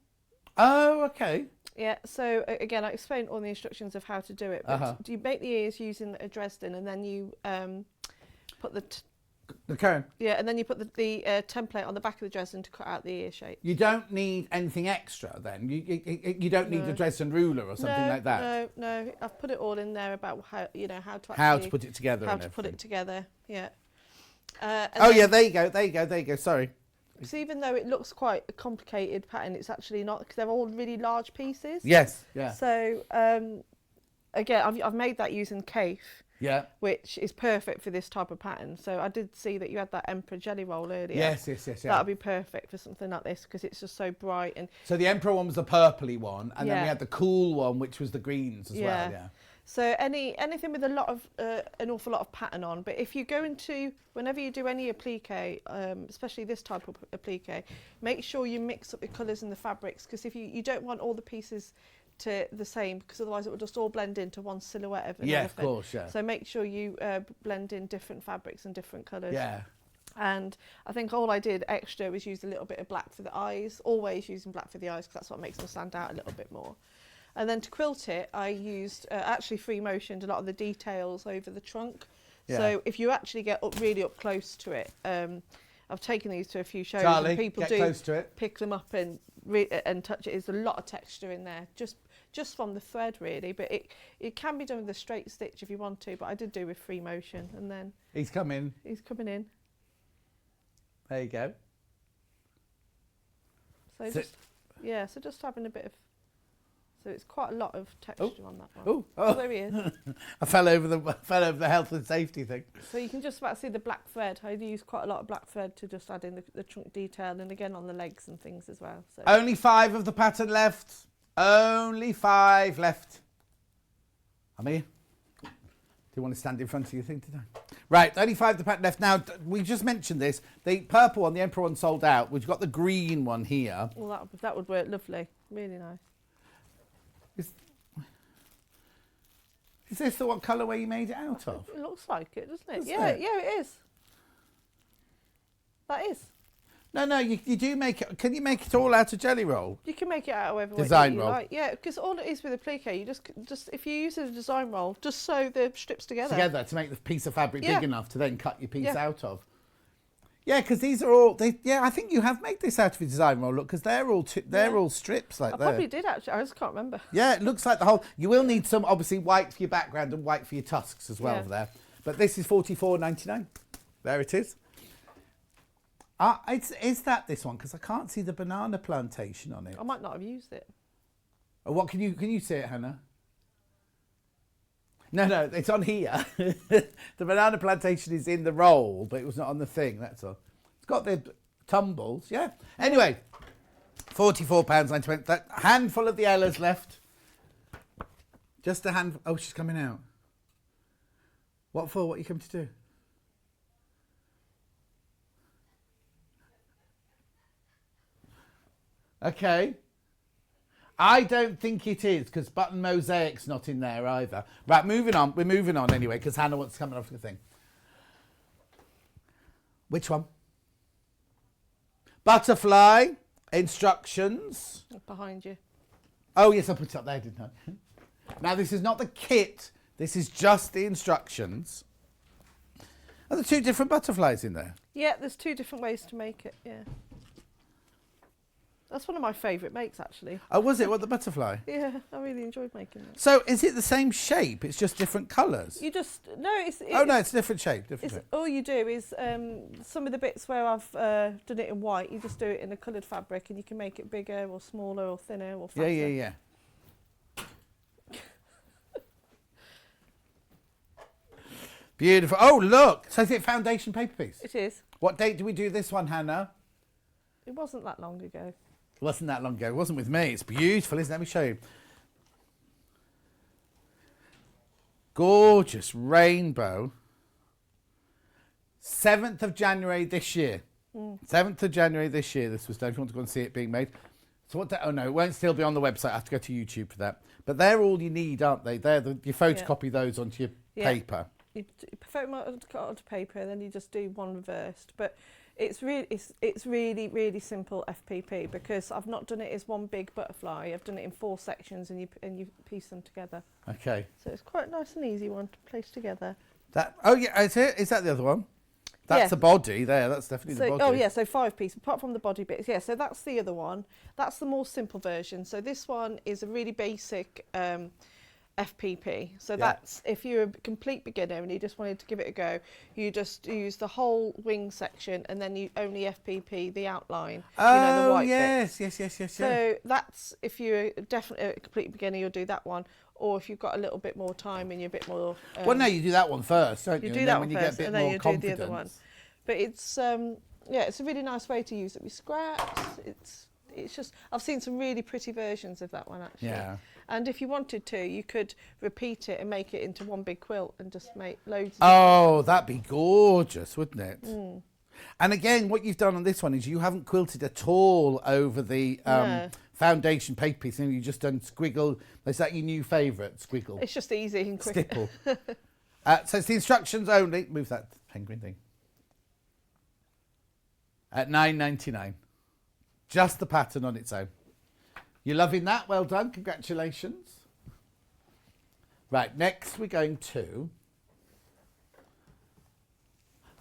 Oh, okay. Yeah. So again, I explained all the instructions of how to do it. But you make the ears using a Dresden, and then you put the cone. Yeah, and then you put the template on the back of the Dresden to cut out the ear shape. You don't need anything extra then? You don't need a Dresden ruler or something like that? No. I've put it all in there about how to put it together. How to put it together, yeah. Yeah, there you go. Sorry. So even though it looks quite a complicated pattern, it's actually not, because they're all really large pieces. Yes, yeah. So again, I've made that using Cafe. Yeah. Which is perfect for this type of pattern. So I did see that you had that Emperor jelly roll earlier. Yes. Yeah. That would be perfect for something like this because it's just so bright. And so the Emperor one was the purpley one, and then we had the cool one, which was the greens as well. Yeah. So anything with an awful lot of pattern on. But if you go into, whenever you do any applique, especially this type of applique, make sure you mix up the colours and the fabrics, because if you don't want all the pieces to the same, because otherwise it will just all blend into one silhouette of an elephant. Of course, yeah. So make sure you blend in different fabrics and different colours. Yeah. And I think all I did extra was use a little bit of black for the eyes, always using black for the eyes, because that's what makes them stand out a little bit more. And then to quilt it, I used, actually free motioned a lot of the details over the trunk. Yeah. So if you actually get really up close to it, I've taken these to a few shows, Charlie, and people get close to it. Pick them up and touch it. There's a lot of texture in there, just from the thread really, but it can be done with a straight stitch if you want to, but I did do with free motion. And then he's coming in. There you go. So just having a bit of, so it's quite a lot of texture on that one. Oh, there he is. I fell over the health and safety thing. So you can just about see the black thread. I use quite a lot of black thread to just add in the trunk detail, and again on the legs and things as well. So. Only 5 of the pattern left. Only 5 left. I'm here. Do you want to stand in front of your thing today? Right, only 5 of the pattern left. Now, we just mentioned this. The purple one, the Emperor one, sold out. We've got the green one here. Well, that would work lovely. Really nice. Is this the what colourway you made it out of? It looks like it, doesn't it? Yeah, it is. That is. No, you do make it. Can you make it all out of jelly roll? You can make it out however design way roll. you like. Yeah, because all it is with applique, you just if you use a design roll, just sew the strips together. To make the piece of fabric big enough to then cut your piece out of. Yeah, because these are all. I think you have made this out of a design roll. Look, because they're all strips like that. I probably did actually. I just can't remember. Yeah, it looks like the whole. You will need some obviously white for your background and white for your tusks as well there. But this is $44.99. There it is. Is that this one? Because I can't see the banana plantation on it. I might not have used it. Oh, what can you see it, Hannah? No, it's on here. The banana plantation is in the roll, but it was not on the thing, that's all. It's got the tumbles, yeah. Anyway, £44.90. That handful of the Ellas left. Just a handful. Oh, she's coming out. What for? What are you coming to do? Okay. I don't think it is, because Button Mosaic's not in there either. Right, moving on. We're moving on anyway, because Hannah wants to come off the thing. Which one? Butterfly instructions. Behind you. Oh, yes, I put it up there, didn't I? Now, this is not the kit. This is just the instructions. Are there 2 different butterflies in there? Yeah, there's 2 different ways to make it, yeah. That's one of my favourite makes, actually. Oh, was it? What, the butterfly? Yeah, I really enjoyed making that. So is it the same shape? It's just different colours? You just no, it's it's a different shape. all you do is some of the bits where I've done it in white, you just do it in a coloured fabric, and you can make it bigger or smaller or thinner or fatter. Yeah. Beautiful. Oh, look. So is it foundation paper piece? It is. What date do we do this one, Hannah? It wasn't that long ago. It wasn't that long ago. It wasn't with me. It's beautiful, isn't it? Let me show you. Gorgeous rainbow. 7th of January this year. 7th of January this year this was done. If you want to go and see it being made. So what? Oh no, it won't still be on the website. I have to go to YouTube for that. But they're all you need, aren't they? You photocopy those onto your paper. You photo them onto paper, then you just do one reversed. But it's really really simple FPP, because I've not done it as one big butterfly. I've done it in 4 sections, and you piece them together. Okay. So it's quite nice and easy one to place together. Is it? Is that the other one? That's the body there. That's definitely the body. Oh yeah, so 5 pieces apart from the body bits. Yeah, so that's the other one. That's the more simple version. So this one is a really basic FPP. So that's if you're a complete beginner and you just wanted to give it a go, you just use the whole wing section, and then you only FPP the outline. Oh, the white yes. So that's if you're definitely a complete beginner, you'll do that one. Or if you've got a little bit more time and you're a bit more... well, no, you do that one first, don't you? You do that one first, and then you do the other one. But it's it's a really nice way to use it with scraps. It's just, I've seen some really pretty versions of that one, actually. Yeah. And if you wanted to, you could repeat it and make it into one big quilt and just make loads of... Oh, that'd be gorgeous, wouldn't it? And again, what you've done on this one is you haven't quilted at all over the foundation paper piece, and you've just done squiggle. Is that your new favourite, squiggle? It's just easy and quick. Stipple. So it's the instructions only. Move that penguin thing. At $9.99. Just the pattern on its own. You're loving that? Well done. Congratulations. Right, next we're going to...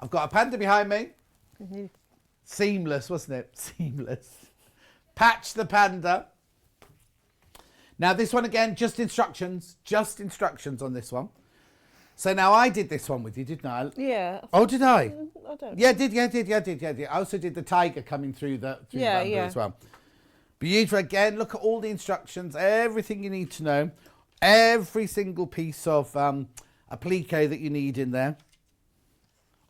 I've got a panda behind me. Seamless, wasn't it? Seamless. Patch the panda. Now this one again, just instructions on this one. So now I did this one with you, didn't I? Yeah. Oh, did I? I don't. Yeah, I did. I also did the tiger coming through the bamboo as well. Beautiful. Again, look at all the instructions, everything you need to know, every single piece of applique that you need in there,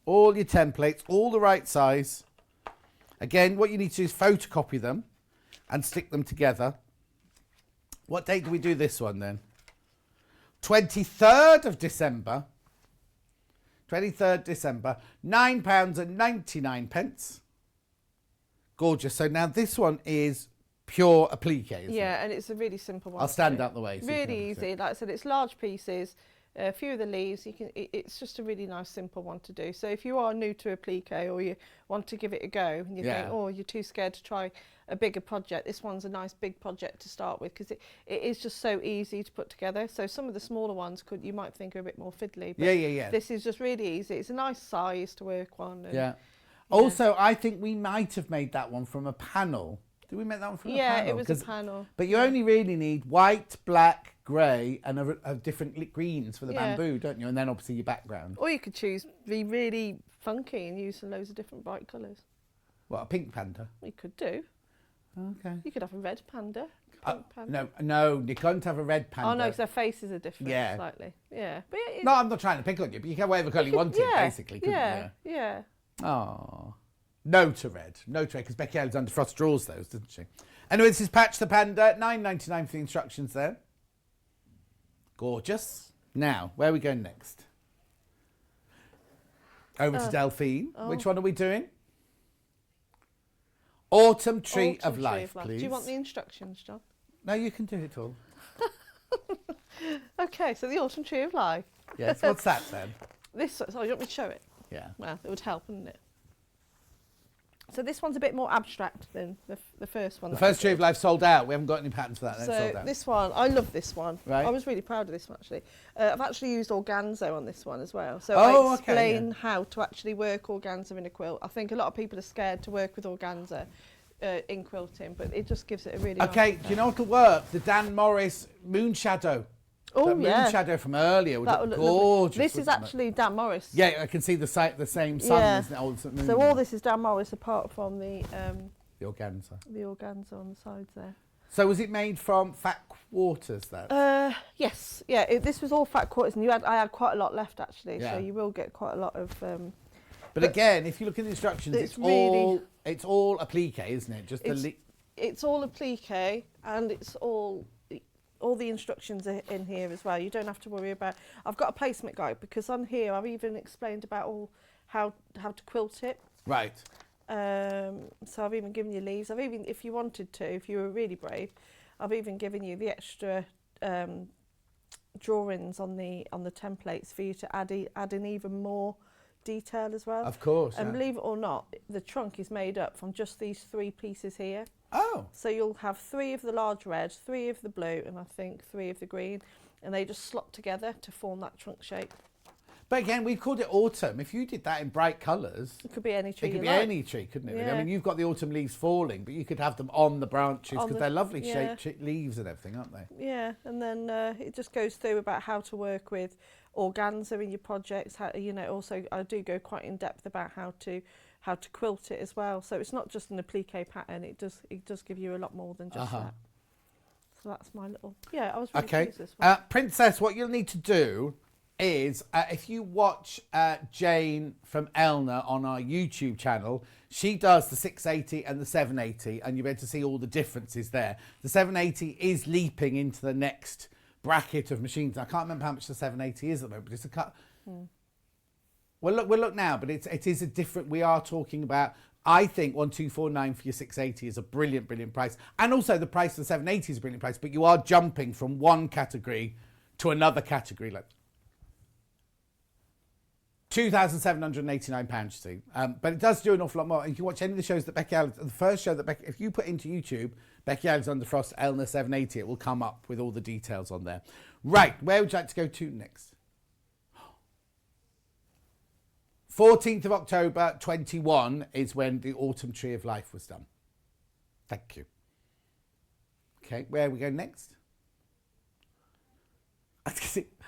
all your templates, all the right size. Again, what you need to do is photocopy them and stick them together. What date do we do this one then? 23rd of December. 23rd December. £9.99. Gorgeous. So now this one is pure applique, isn't it? Yeah, and it's a really simple one. I'll stand out the way. So really easy. Like I said, it's large pieces. A few of the leaves, it's just a really nice simple one to do. So if you are new to applique, or you want to give it a go and you think, oh, you're too scared to try a bigger project, this one's a nice big project to start with, because it is just so easy to put together. So some of the smaller ones you might think are a bit more fiddly, but this is just really easy. It's a nice size to work on. And, Also, I think we might have made that one from a panel. Did we make that one from a panel? Yeah, it was a panel. But you only really need white, black, grey and a different greens for the bamboo, don't you? And then obviously your background. Or you could be really funky and use loads of different bright colours. What, a pink panda? You could do. Okay. You could have a red panda. No, you can't have a red panda. Oh no, because their faces are different slightly. Yeah. But no, I'm not trying to pick on you, but you can have whatever colour you wanted, basically, couldn't you? Yeah. Oh. No to red, because Becky Alexander Frost draws those, doesn't she? Anyway, this is Patch the Panda, $9.99 for the instructions there. Gorgeous. Now, where are we going next? Over to Delphine. Which one are we doing? Autumn Tree of Life, please. Do you want the instructions, John? No, you can do it all. Okay, so the Autumn Tree of Life. Yes, what's that then? You want me to show it? Yeah. Well, it would help, wouldn't it? So this one's a bit more abstract than the first one. The first Tree of Life sold out. We haven't got any patterns for that. So this one, I love this one. Right. I was really proud of this one, actually. I've actually used organza on this one as well. So I explain how to actually work organza in a quilt. I think a lot of people are scared to work with organza. in quilting, but it just gives it a really Okay, nice do you know what'll work? The Dan Morris Moon Shadow. Oh, that yeah. Moon Shadow from earlier would That look would gorgeous. This is wouldn't it? actually Dan Morris. Yeah, I can see the same sun, Yeah. isn't it? Oh, it's moon. So all this is Dan Morris apart from the organza. the organza on the sides there. So was it made from fat quarters, that? Yes, yeah. This was all fat quarters, and I had quite a lot left actually. Yeah. So you will get quite a lot of. But again, if you look at the instructions, it's all applique, isn't it? Just it's all applique, and it's all the instructions are in here as well. You don't have to worry about. I've got a placement guide because on here I've even explained about how to quilt it. Right. So I've even given you leaves. I've even, if you wanted to, if you were really brave, I've even given you the extra drawings on the templates for you to add in even more detail as well. Of course. And believe it or not, the trunk is made up from just these 3 pieces here. Oh. So you'll have 3 of the large red, 3 of the blue, and I think 3 of the green, and they just slot together to form that trunk shape. But again, we've called it autumn. If you did that in bright colours, it could be any tree. It could be any tree, couldn't it? Yeah. I mean, you've got the autumn leaves falling, but you could have them on the branches because they're lovely yeah. shaped leaves and everything, aren't they? Yeah, and then it just goes through about how to work with organza in your projects. How, also I do go quite in depth about how to quilt it as well. So it's not just an applique pattern. It does give you a lot more than just that. So that's my little. Yeah, I was really pleased this one. Princess, what you'll need to do is if you watch Jane from Elna on our YouTube channel, she does the 680 and the 780, and you'll be able to see all the differences there. The 780 is leaping into the next bracket of machines. I can't remember how much the 780 is at the moment, but it's a cut. We'll look now, but it is a different. We are talking about. I think 1249 for your 680 is a brilliant price, and also the price of the 780 is a brilliant price. But you are jumping from one category to another category, like £2,789, you see. But it does do an awful lot more. And you can watch any of the shows that Becky Alexander, the first show that Becky, if you put into YouTube, Becky Alexander Frost, Elna 780, it will come up with all the details on there. Right, where would you like to go to next? 14th of October 21 is when the Autumn Tree of Life was done. Thank you. Okay, where we go next?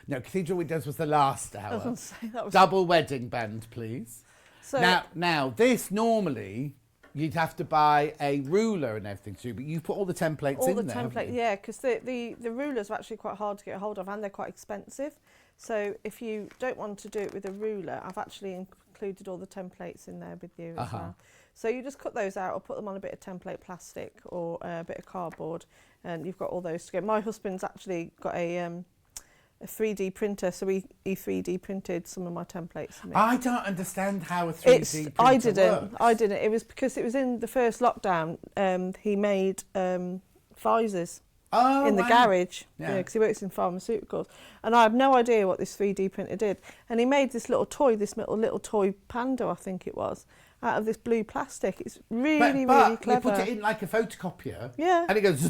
No, Cathedral Windows was the last hour. I was going to say, that was Double wedding band, please. So now this normally you'd have to buy a ruler and everything too, but you put all the templates in there. All the templates, yeah, because the rulers are actually quite hard to get hold of and they're quite expensive. So if you don't want to do it with a ruler, I've actually included all the templates in there with you as well. So you just cut those out or put them on a bit of template plastic or a bit of cardboard, and you've got all those to go. My husband's actually got a 3D printer, so he 3D printed some of my templates for me. I don't understand how a 3D printer works. I didn't. It was because it was in the first lockdown. He made visors in the garage, because he works in pharmaceuticals, and I have no idea what this 3D printer did. And he made this little toy panda, I think it was, out of this blue plastic. It's really clever. You put it in like a photocopier, and it goes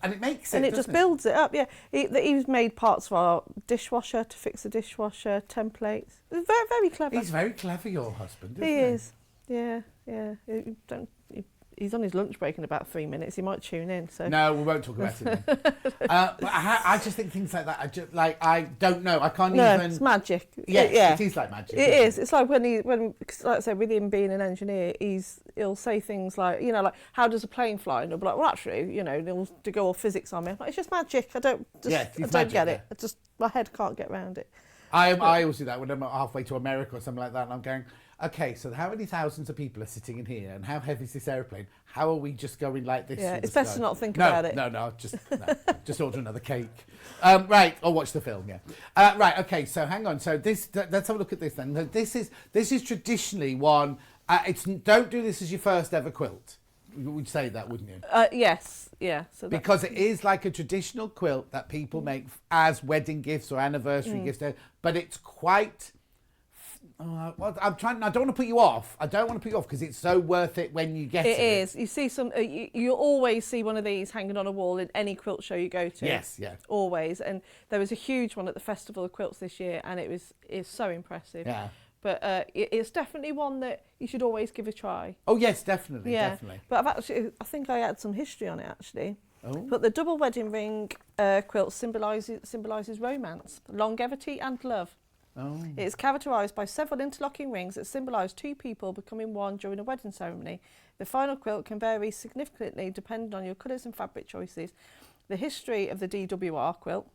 and it makes it, and it just builds it up. Yeah, he's made parts for our dishwasher to fix the dishwasher templates. It's very clever. He's very clever, your husband. Isn't he? He is. Yeah. He's on his lunch break in about 3 minutes. He might tune in. So no, we won't talk about it then. But I just think things like that. I don't know. I can't even. It's magic. Yes, it is like magic. It is. It's like when like I said, with him being an engineer, he'll say things like, like, how does a plane fly? And he'll be like, well, actually, he'll go all physics on me. I'm like, it's just magic. I don't get it. My head can't get around it. I always do that when I'm halfway to America or something like that, and I'm going, okay, so how many thousands of people are sitting in here, and how heavy is this aeroplane? How are we just going like this? Yeah, it's best to not think about it. No, just order another cake. Right, or watch the film. Yeah. Right. Okay. So hang on. So let's have a look at this then. This is traditionally one. Don't do this as your first ever quilt. You would say that, wouldn't you? Yes. Yeah. So because it is like a traditional quilt that people make as wedding gifts or anniversary gifts, but it's quite. I don't want to put you off. I don't want to put you off because it's so worth it when you get it. It is. You see some. You always see one of these hanging on a wall in any quilt show you go to. Yes, yeah. Always. And there was a huge one at the Festival of Quilts this year, and it's so impressive. Yeah. But it's definitely one that you should always give a try. Oh yes, definitely, Yeah. definitely. But I think I had some history on it actually. Oh. But the double wedding ring quilt symbolises romance, longevity and love. Oh. It's characterised by several interlocking rings that symbolise two people becoming one during a wedding ceremony. The final quilt can vary significantly depending on your colours and fabric choices. The history of the DWR quilt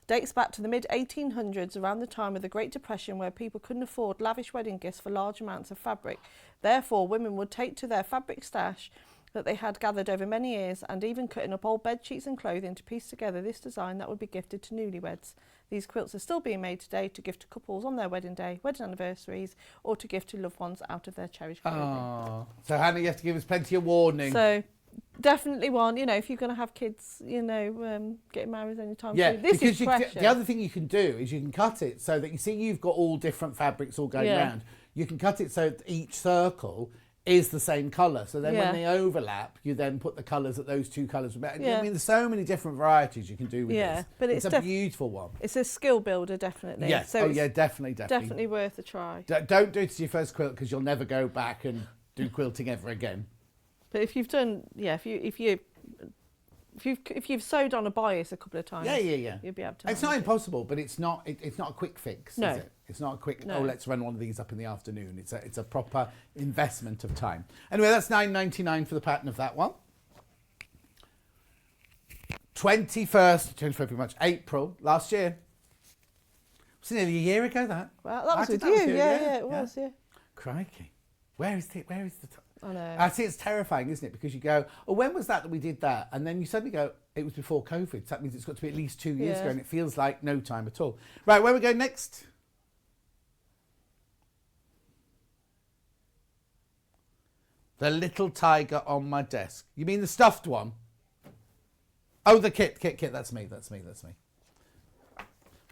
dates back to the mid-1800s, around the time of the Great Depression, where people couldn't afford lavish wedding gifts for large amounts of fabric. Therefore, women would take to their fabric stash that they had gathered over many years, and even cutting up old bed sheets and clothing to piece together this design that would be gifted to newlyweds. These quilts are still being made today to gift to couples on their wedding day, wedding anniversaries, or to gift to loved ones out of their cherished clothing. Oh. So Hannah, you have to give us plenty of warning. So definitely one, if you're going to have kids, getting married anytime yeah, soon. This because is precious. the other thing you can do is you can cut it so that you've got all different fabrics all going around. You can cut it so that each circle is the same colour. So then when they overlap, you then put the colours that those two colours are. I mean, there's so many different varieties you can do with this. But it's a beautiful one. It's a skill builder, definitely. Yes. So definitely. Definitely worth a try. Don't do it to your first quilt because you'll never go back and do quilting ever again. But if you've done, if you've sewed on a bias a couple of times, you'll be able to. It's not impossible, but it's not a quick fix, is it? It's not a quick. No. Oh, let's run one of these up in the afternoon. It's a proper investment of time. Anyway, that's $9.99 for the pattern of that one. 21st, pretty much April last year. Was it nearly a year ago that? Well, that was with you. Yeah, it was. Yeah. Crikey, where is the? I know. I see, it's terrifying, isn't it? Because you go, oh, when was that we did that? And then you suddenly go, it was before COVID. So that means it's got to be at least 2 years ago, and it feels like no time at all. Right, where we go next? The little tiger on my desk. You mean the stuffed one? Oh, the kit. That's me.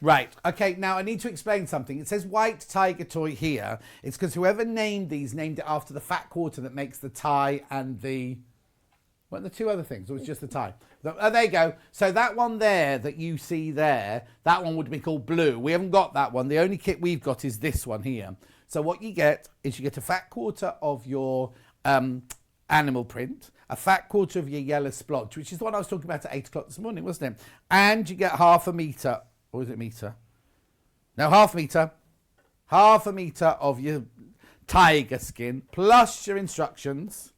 Right, okay, now I need to explain something. It says white tiger toy here. It's because whoever named these named it after the fat quarter that makes the tie and the... What are the two other things? Or it's just the tie? Oh, there you go. So that one there that you see there, that one would be called blue. We haven't got that one. The only kit we've got is this one here. So what you get is you get a fat quarter of your animal print, a fat quarter of your yellow splodge, which is the one I was talking about at 8 o'clock this morning, wasn't it? And you get half a metre. Or is it metre? No, half metre. Half a metre of your tiger skin, plus your instructions.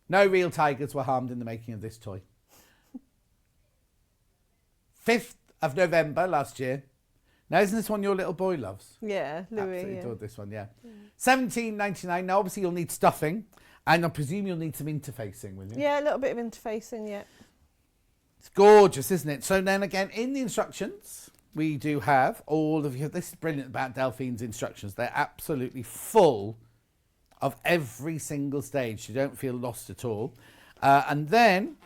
No real tigers were harmed in the making of this toy. 5th of November last year. Now, isn't this one your little boy loves? Yeah, Louis. Absolutely adored this one, yeah. $17.99. Now, obviously, you'll need stuffing, and I presume you'll need some interfacing, will you? Yeah, a little bit of interfacing, yeah. It's gorgeous, isn't it? So then again, in the instructions, we do have all of you. This is brilliant about Delphine's instructions. They're absolutely full of every single stage. You don't feel lost at all. And then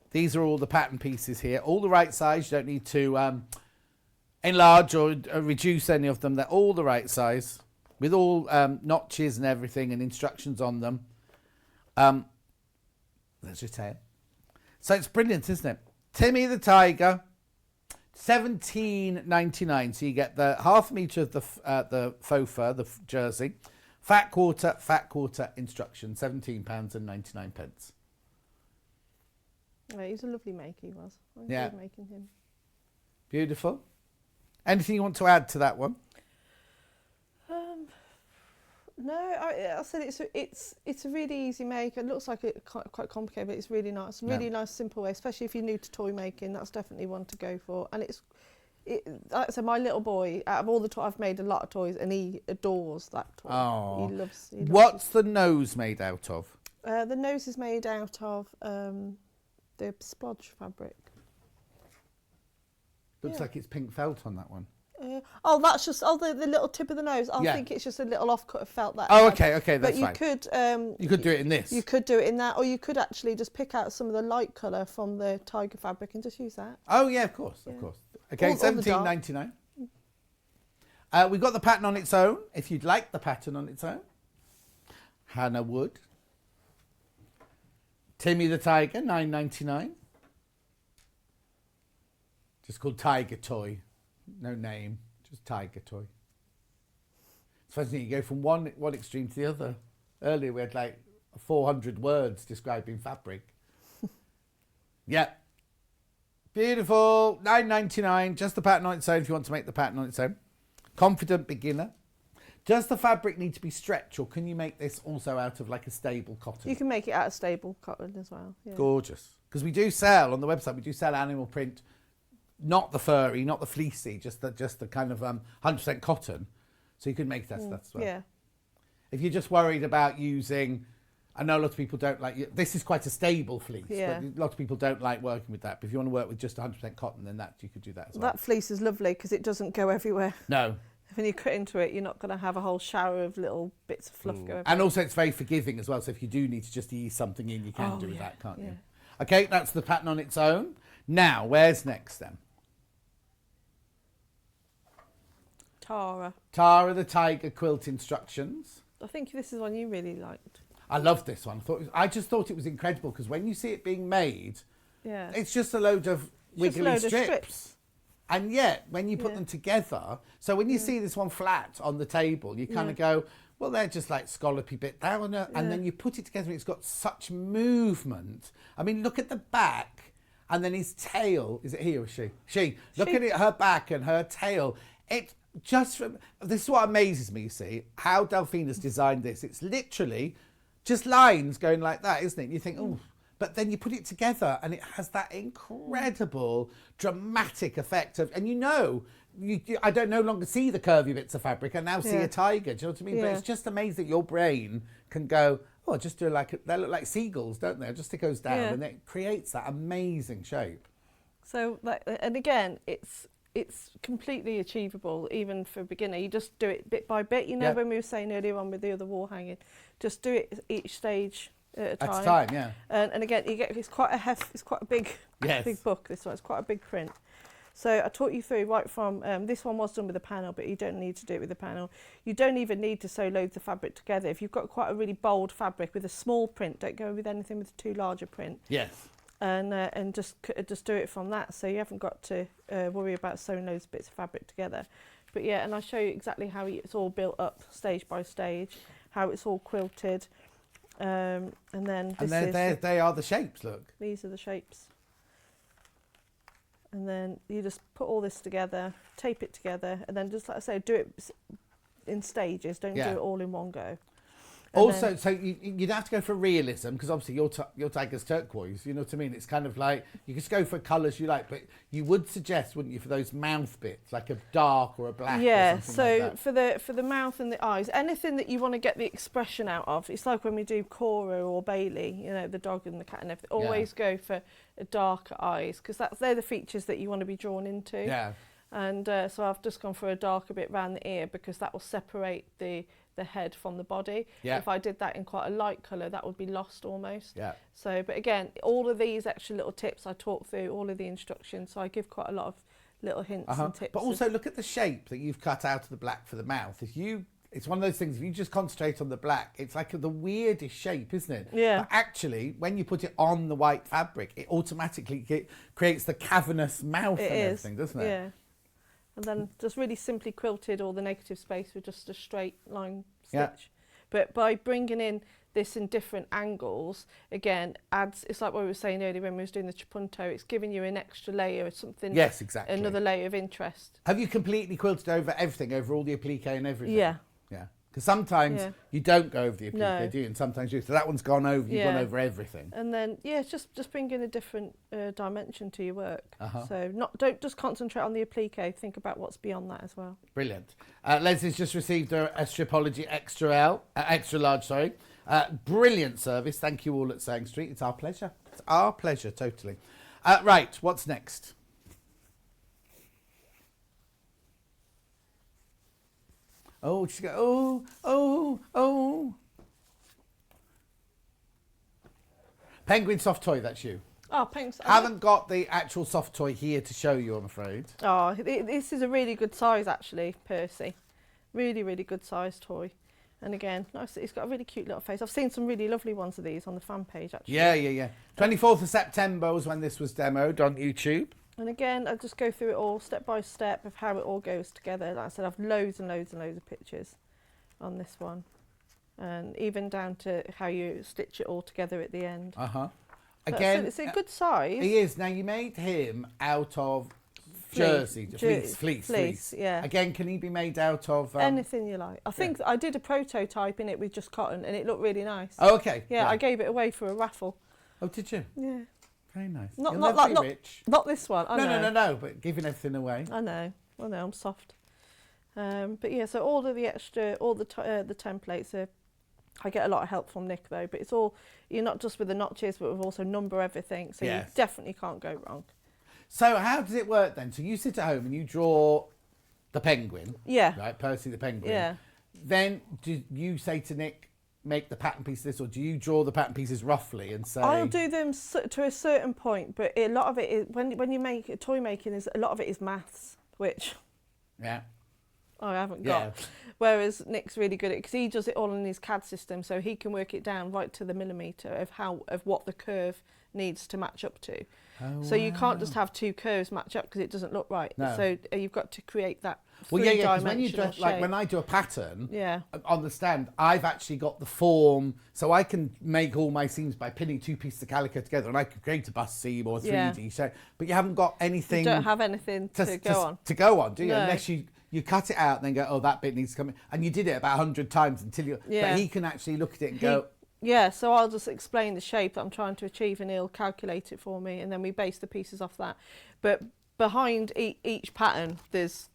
these are all the pattern pieces here. All the right size. You don't need to enlarge or reduce any of them. They're all the right size with all notches and everything and instructions on them. There's your tail. So it's brilliant, isn't it? Timmy the Tiger, $17.99. So you get the half metre of the faux fur, the jersey, fat quarter instruction, £17.99. Yeah, he's a lovely make, he was. I enjoyed making him. Beautiful. Anything you want to add to that one? No, I said it's a really easy make. It looks like it's quite complicated, but it's really nice. Really nice, simple way, especially if you're new to toy making. That's definitely one to go for. And like I said, my little boy, out of all the toys, I've made a lot of toys, and he adores that toy. Oh. He loves What's the nose made out of? The nose is made out of the splodge fabric. Looks like it's pink felt on that one. That's just the little tip of the nose. I think it's just a little offcut of felt that. Oh, okay, that's fine. But you could do it in this. You could do it in that, or you could actually just pick out some of the light colour from the tiger fabric and just use that. Oh yeah, of course. Okay, $17.99. We've got the pattern on its own. If you'd like the pattern on its own, Hannah would. Timmy the Tiger, $9.99. Just called Tiger Toy. No name, Just tiger toy. It's funny, you go from one extreme to the other. Earlier we had like 400 words describing fabric. Yeah. Beautiful. $9.99. Just the pattern on its own if you want to make the pattern on its own. Confident beginner. Does the fabric need to be stretched, or can you make this also out of like a stable cotton? You can make it out of stable cotton as well. Yeah. Gorgeous. Because we do sell on the website, we do sell animal print, not the furry, not the fleecy, just the kind of 100% cotton. So you can make that as well. Yeah. If you're just worried about using, I know a lot of people don't like, this is quite a stable fleece, but a lot of people don't like working with that. But if you want to work with just 100% cotton, then you could do that as well. That fleece is lovely because it doesn't go everywhere. No. When you cut into it, you're not going to have a whole shower of little bits of fluff go everywhere. And also it's very forgiving as well. So if you do need to just ease something in, you can do that, can't you? Okay, that's the pattern on its own. Now, where's next then? Tara the Tiger Quilt Instructions. I think this is one you really liked. I love this one. I just thought it was incredible because when you see it being made, it's just a load of wiggly strips. And yet, when you put them together, so when you see this one flat on the table, you kind of go, well, they're just like scallopy bit down, and then you put it together and it's got such movement. I mean, look at the back, and then his tail. Is it he or she? She. Look at it, her back and her tail. It just, this is what amazes me, you see, how Delphine has designed this. It's literally just lines going like that, isn't it? You think, oh, but then you put it together and it has that incredible dramatic effect of, and I don't no longer see the curvy bits of fabric. I now see a tiger. Do you know what I mean? Yeah. But it's just amazing that your brain can go, oh, just do they look like seagulls, don't they? Just it goes down and it creates that amazing shape. So, and again, it's completely achievable even for a beginner. You just do it bit by bit. You know, when we were saying earlier on with the other wall hanging, just do it each stage at a time. At a time, yeah. And again, it's quite a big book. This one, it's quite a big print. So I taught you through right from this one was done with a panel, but you don't need to do it with a panel. You don't even need to sew loads of fabric together. If you've got quite a really bold fabric with a small print, don't go with anything with a too large a print. Yes. And just do it from that, so you haven't got to worry about sewing loads of bits of fabric together. But yeah, and I'll show you exactly how it's all built up stage by stage, how it's all quilted, and then they are the shapes. Look, these are the shapes, and then you just put all this together, tape it together, and then just like I say, do it in stages. Don't do it all in one go. Also, so you'd have to go for realism because obviously your tiger's turquoise. You know what I mean? It's kind of like you just go for colours you like, but you would suggest, wouldn't you, for those mouth bits, like a dark or a black? Yeah. Or something like that. for the mouth and the eyes, anything that you want to get the expression out of. It's like when we do Cora or Bailey, you know, the dog and the cat and everything. Always go for a darker eyes because they're the features that you want to be drawn into. Yeah. And so I've just gone for a darker bit around the ear because that will separate the head from the body. If I did that in quite a light colour, that would be lost almost. So, but again, all of these extra little tips I talk through, all of the instructions, so I give quite a lot of little hints and tips. But also look at the shape that you've cut out of the black for the mouth. It's one of those things, if you just concentrate on the black, it's like the weirdest shape, isn't it? Yeah. But actually, when you put it on the white fabric, it automatically creates the cavernous mouth everything, doesn't it? Yeah. And then just really simply quilted all the negative space with just a straight line stitch. But by bringing in this in different angles, again, it's like what we were saying earlier when we was doing the trapunto, it's giving you an extra layer of something. Yes, exactly. Another layer of interest. Have you completely quilted over everything, over all the applique and everything? Yeah. Yeah. Because sometimes you don't go over the applique, do you? And sometimes you do. So that one's gone over, you've gone over everything. And then, it's just bringing a different dimension to your work. So don't just concentrate on the applique, think about what's beyond that as well. Brilliant. Leslie's just received a Stripology extra large, sorry. Brilliant service. Thank you all at Sewing Street. It's our pleasure. It's our pleasure, totally. Right, what's next? Oh, she's got, oh. Penguin soft toy, that's you. Oh, thanks. Haven't got the actual soft toy here to show you, I'm afraid. Oh, this is a really good size, actually, Percy. Really, really good size toy. And again, nice. It's got a really cute little face. I've seen some really lovely ones of these on the fan page, actually. Yeah. 24th of September was when this was demoed on YouTube. And again, I just go through it all step by step of how it all goes together. Like I said, I've loads and loads and loads of pictures on this one. And even down to how you stitch it all together at the end. Again, it's a good size. He is. Now, you made him out of fleece. Yeah. Again, can he be made out of... anything you like. I think I did a prototype in it with just cotton and it looked really nice. Oh, okay. Yeah, I gave it away for a raffle. Oh, did you? Yeah. Very nice. Not rich. Not this one. No, but giving everything away. I know, I'm soft. But yeah, so all of the extra, all the templates are... I get a lot of help from Nick though, but it's all, you're not just with the notches, but we've also number everything, so you definitely can't go wrong. So how does it work then? So you sit at home and you draw the penguin. Yeah. Right, Percy the penguin. Yeah. Then do you say to Nick, make the pattern piece of this, or do you draw the pattern pieces roughly and say... I'll do them to a certain point, but a lot of it is, when you make toy making, is a lot of it is maths, which... Yeah. I haven't got. Whereas Nick's really good at it because he does it all in his CAD system, so he can work it down right to the millimetre of what the curve needs to match up to. Oh, so you can't just have two curves match up because it doesn't look right. No. So you've got to create that. Well, because when you do, like when I do a pattern on the stand, I've actually got the form, so I can make all my seams by pinning two pieces of calico together, and I could create a bust seam or a 3D shape. But you haven't got anything. You don't have anything to go on, do you? No. Unless you cut it out and then go, oh, that bit needs to come in. And you did it about 100 times until you... But he can actually look at it and go... Yeah, so I'll just explain the shape that I'm trying to achieve and he'll calculate it for me and then we base the pieces off that. But behind each pattern, there's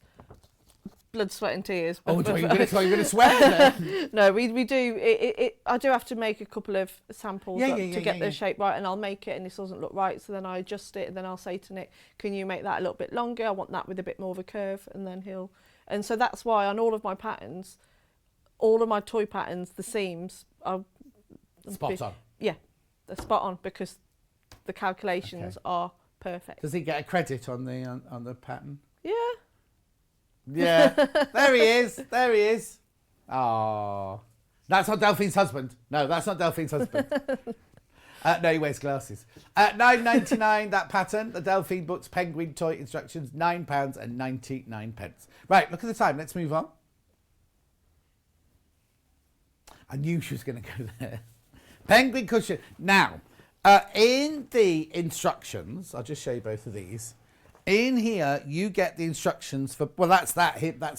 blood, sweat and tears. Oh, you're going to sweat? No, we do. I do have to make a couple of samples to get the shape right, and I'll make it and this doesn't look right, so then I adjust it and then I'll say to Nick, can you make that a little bit longer? I want that with a bit more of a curve, and then he'll... And so that's why on all of my patterns, all of my toy patterns, the seams are... Spot on. Yeah, they're spot on because the calculations are perfect. Does he get a credit on the pattern? Yeah. Yeah. There he is. Oh, that's not Delphine's husband. No, that's not Delphine's husband. No, he wears glasses. £9.99 that pattern. The Delphine Books Penguin Toy Instructions, £9.99. Right, look at the time. Let's move on. I knew she was going to go there. Penguin cushion. Now, in the instructions, I'll just show you both of these. In here, you get the instructions for, well, that's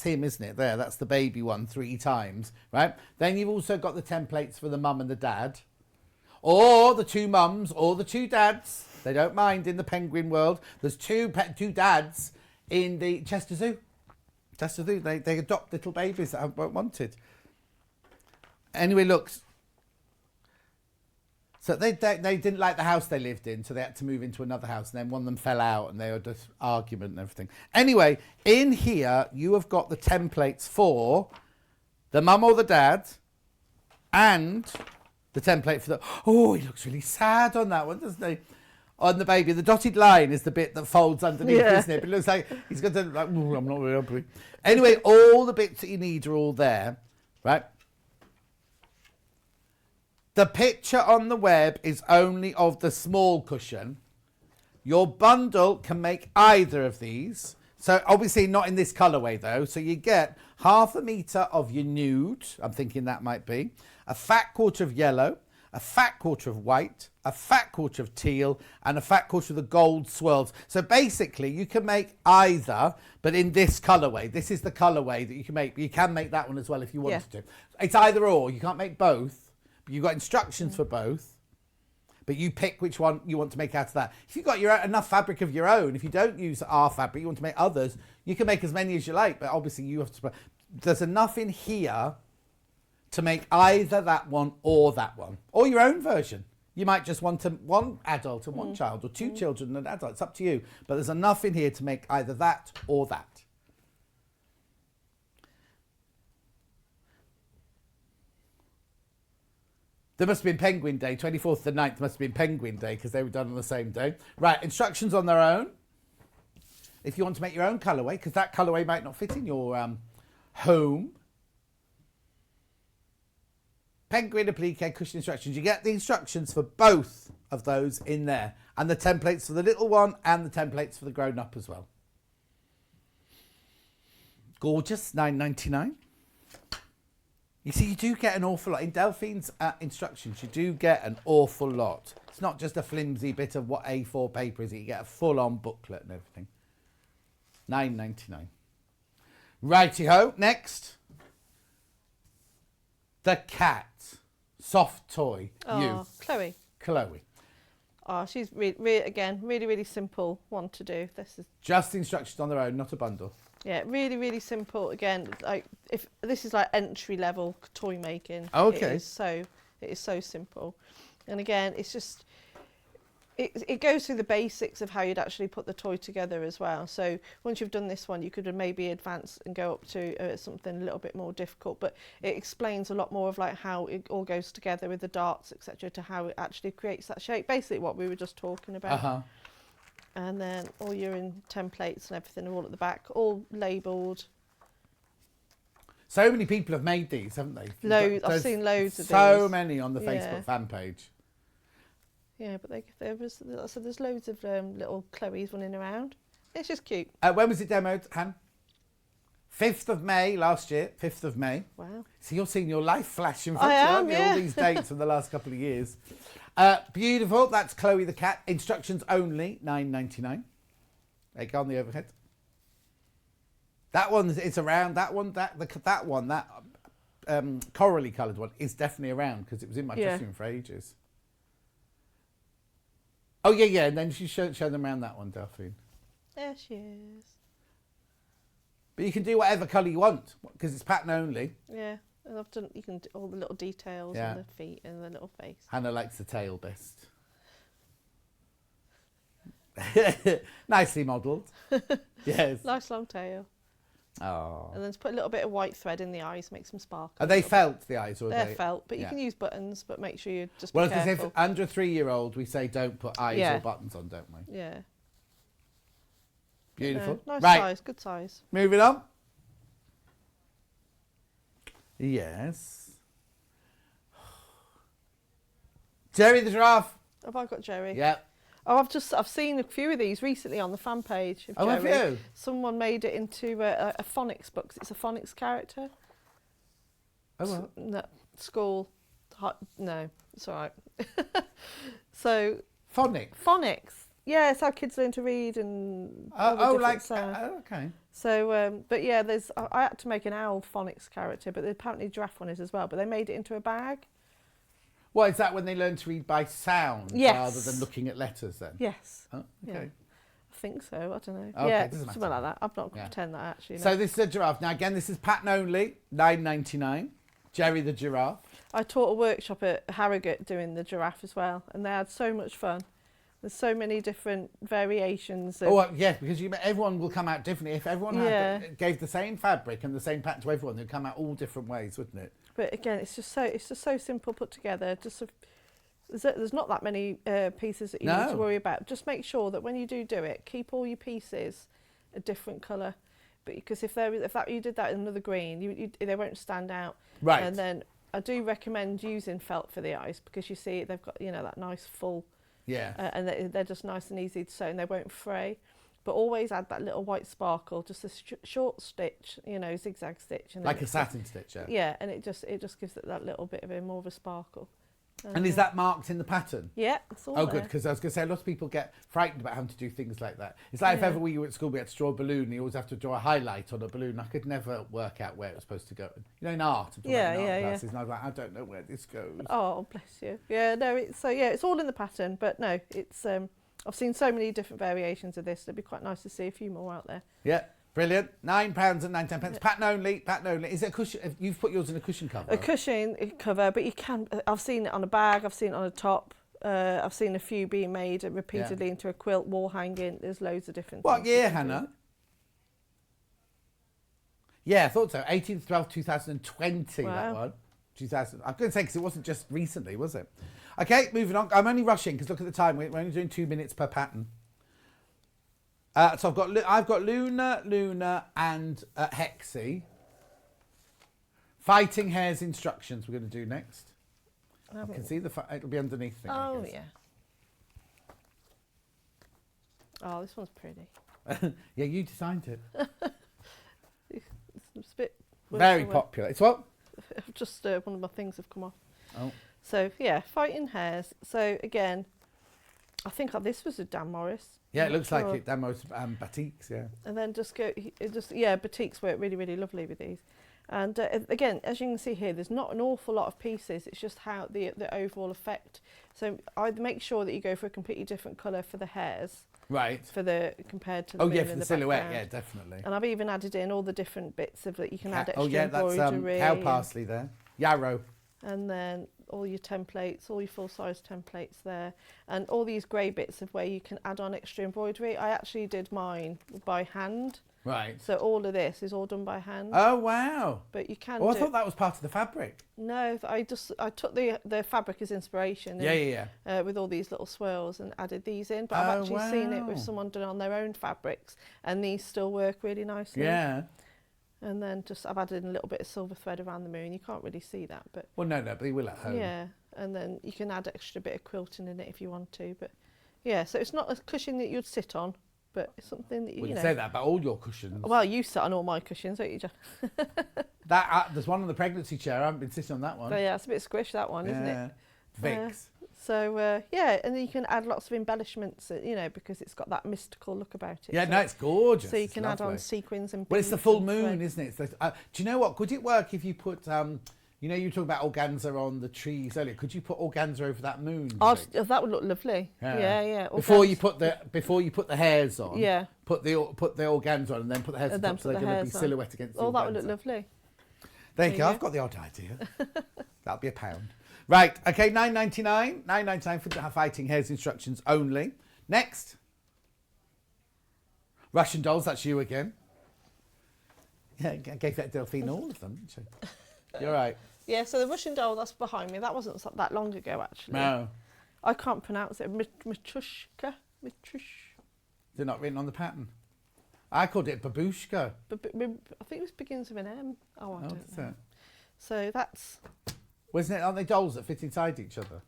him, isn't it? There, that's the baby one 3 times, right? Then you've also got the templates for the mum and the dad, or the 2 mums, or the 2 dads. They don't mind in the penguin world. There's two dads in the Chester Zoo. Chester Zoo, they adopt little babies that aren't wanted. Anyway, look. So they didn't like the house they lived in, so they had to move into another house, and then one of them fell out, and they had this argument and everything. Anyway, in here, you have got the templates for the mum or the dad, and the template for the... Oh, he looks really sad on that one, doesn't he? On the baby. The dotted line is the bit that folds underneath, isn't it? But it looks like he's got to... Like, I'm not really happy. Anyway, all the bits that you need are all there, right? The picture on the web is only of the small cushion. Your bundle can make either of these. So obviously not in this colourway though. So you get 1/2 metre of your nude. I'm thinking that might be. A fat quarter of yellow. A fat quarter of white. A fat quarter of teal. And a fat quarter of the gold swirls. So basically you can make either, but in this colourway. This is the colourway that you can make. You can make that one as well if you wanted to. It's either or. You can't make both. You've got instructions for both, but you pick which one you want to make out of that. If you've got enough fabric of your own, if you don't use our fabric, you want to make others, you can make as many as you like, but obviously you have to... There's enough in here to make either that one or that one, or your own version. You might just want one adult and one child, or 2 children and an adult. It's up to you, but there's enough in here to make either that or that. There must have been Penguin Day. 24th to 9th must have been Penguin Day because they were done on the same day. Right, instructions on their own. If you want to make your own colourway, because that colourway might not fit in your home. penguin applique cushion instructions. You get the instructions for both of those in there, and the templates for the little one and the templates for the grown up as well. Gorgeous, $9.99. You see, you do get an awful lot in Delphine's instructions. You do get an awful lot. It's not just a flimsy bit of what A4 paper is. You get a full-on booklet and everything. $9.99. Righty-ho. Next, the cat soft toy. Oh, Chloe. Oh, she's really simple one to do. This is just instructions on their own, not a bundle. Yeah, really simple. Again, like if this is like entry level toy making. Okay. It is so simple, and again, it's just it goes through the basics of how you'd actually put the toy together as well. So once you've done this one, you could maybe advance and go up to something a little bit more difficult. But it explains a lot more of like how it all goes together with the darts, etc., to how it actually creates that shape. Basically, what we were just talking about. And then all your templates and everything are all at the back, all labelled. So many people have made these, haven't they? Loads. I've seen loads of these. So many on the Facebook fan page. Yeah, but there's loads of little Chloes running around. It's just cute. When was it demoed, Han? 5th of May last year. 5th of May. Wow. So you're seeing your life flash in front of you, all these dates from the last couple of years. Beautiful. That's Chloe the cat. Instructions only, $9.99. There you go on the overhead. That one is around. That one, that corally coloured one is definitely around because it was in my dressing room for ages. Oh yeah. And then she showed them around that one, Delphine. There she is. But you can do whatever colour you want because it's pattern only. Yeah. And I've done, you can do all the little details on the feet and the little face. Hannah likes the tail best. Nicely modelled. Yes. Nice long tail. Oh. And then just put a little bit of white thread in the eyes, makes them sparkle. Are they felt, the eyes? Or they're felt, but you can use buttons, but make sure you just be careful. careful. Well, if under a 3-year-old, we say don't put eyes or buttons on, don't we? Yeah. Beautiful. Nice size, good size. Moving on. Yes. Jerry the giraffe. Have I got Jerry? Yeah. Oh, I've seen a few of these recently on the fan page of Jerry. Have you? Someone made it into a phonics book. It's a phonics character. Oh, what? No, school. No, it's all right. So. Phonics. Yeah, it's how kids learn to read and. Okay. So, but yeah, I had to make an owl phonics character, but apparently giraffe one is as well. But they made it into a bag. Well, is that when they learn to read by sound rather than looking at letters then? Yes. Oh, okay. Yeah. I think so. I don't know. Okay, yeah, something like that. I've not pretend that actually. No. So this is a giraffe. Now again, this is pattern only, $9.99. Jerry the giraffe. I taught a workshop at Harrogate doing the giraffe as well, and they had so much fun. There's so many different variations. Yes, because everyone will come out differently. If everyone gave the same fabric and the same pattern to everyone, they'd come out all different ways, wouldn't it? But again, it's just so simple put together. There's not that many pieces that you need to worry about. Just make sure that when you do it, keep all your pieces a different colour. But because if you did that in another green, they won't stand out. Right. And then I do recommend using felt for the eyes because you see they've got that nice full. Yeah. And they're just nice and easy to sew and they won't fray. But always add that little white sparkle, just a short stitch, zigzag stitch. And like a satin stitch, yeah. Yeah, and it just gives it that little bit of more of a sparkle. And is that marked in the pattern? Yeah, it's all there. good, because I was going to say, a lot of people get frightened about having to do things like that. It's like if ever we were at school, we had to draw a balloon, you always have to draw a highlight on a balloon. I could never work out where it was supposed to go. In art, I'm talking about art classes, and I was like, I don't know where this goes. Oh, bless you. Yeah, no, it's all in the pattern, but no, it's I've seen so many different variations of this. It'd be quite nice to see a few more out there. Yeah. Brilliant. £9.99. Pattern only. Is it a cushion? You've put yours in a cushion cover. A cushion cover, but you can. I've seen it on a bag. I've seen it on a top. I've seen a few being made repeatedly into a quilt, wall hanging. There's loads of different. What year, Hannah? Yeah, I thought so. 18th 12th 2020. Wow. That one. 2000. I'm going to say because it wasn't just recently, was it? Okay, moving on. I'm only rushing because look at the time. We're only doing 2 minutes per pattern. So I've got Luna, and Hexie. Fighting Hares instructions we're going to do next. I can see it'll be underneath. Oh, yeah. Oh, this one's pretty. Yeah, you designed it. It's a bit... Very popular. It's what? Just one of my things have come off. Oh. So, yeah, fighting hares. So, again, I think this was a Dan Morris. Yeah, it looks like it. Dan Morris batiks, yeah. And then batiks work really, really lovely with these. And again, as you can see here, there's not an awful lot of pieces. It's just how the overall effect. So I'd make sure that you go for a completely different colour for the hairs. Right. Compared to the for the silhouette, background. yeah, definitely. And I've even added in all the different bits of that you can add extra that's embroidery. cow parsley there. Yarrow. And then all your templates, all your full-size templates there, and all these grey bits of where you can add on extra embroidery. I actually did mine by hand. Right. So all of this is all done by hand. Oh, wow. But you can I thought that was part of the fabric. No, I took the fabric as inspiration. Yeah. With all these little swirls and added these in. But I've actually seen it with someone done on their own fabrics, and these still work really nicely. Yeah. And then I've added in a little bit of silver thread around the moon. You can't really see that, but... Well, no, but you will at home. Yeah, and then you can add extra bit of quilting in it if you want to. But yeah, so it's not a cushion that you'd sit on, but it's something that you know... say that about all your cushions. Well, you sit on all my cushions, don't you, John? There's one on the pregnancy chair. I haven't been sitting on that one. But yeah, it's a bit squish, that one, isn't it? Vicks. Yeah, and then you can add lots of embellishments, because it's got that mystical look about it. Yeah, no, it's gorgeous. So you can add on sequins and... Well, it's the full moon, isn't it? Do you know what? Could it work if you put... you know, you were talking about organza on the trees earlier. Could you put organza over that moon? That would look lovely. Yeah. Before you put the hairs on. Yeah. Put the organza on and then put the hairs on top, so they're going to be silhouette against the organza. That would look lovely. There you go. I've got the odd idea. That'll be £1. Right. Okay. £9.99. £9.99 for fighting hares instructions only. Next. Russian dolls. That's you again. Yeah, I gave that Delphine all of them, didn't she? You're right. Yeah, so the Russian doll that's behind me, that wasn't that long ago, actually. No. I can't pronounce it. Matrushka? They're not written on the pattern. I called it babushka. I think it begins with an M. Oh, I don't know. So that's... Wasn't it? Aren't they dolls that fit inside each other?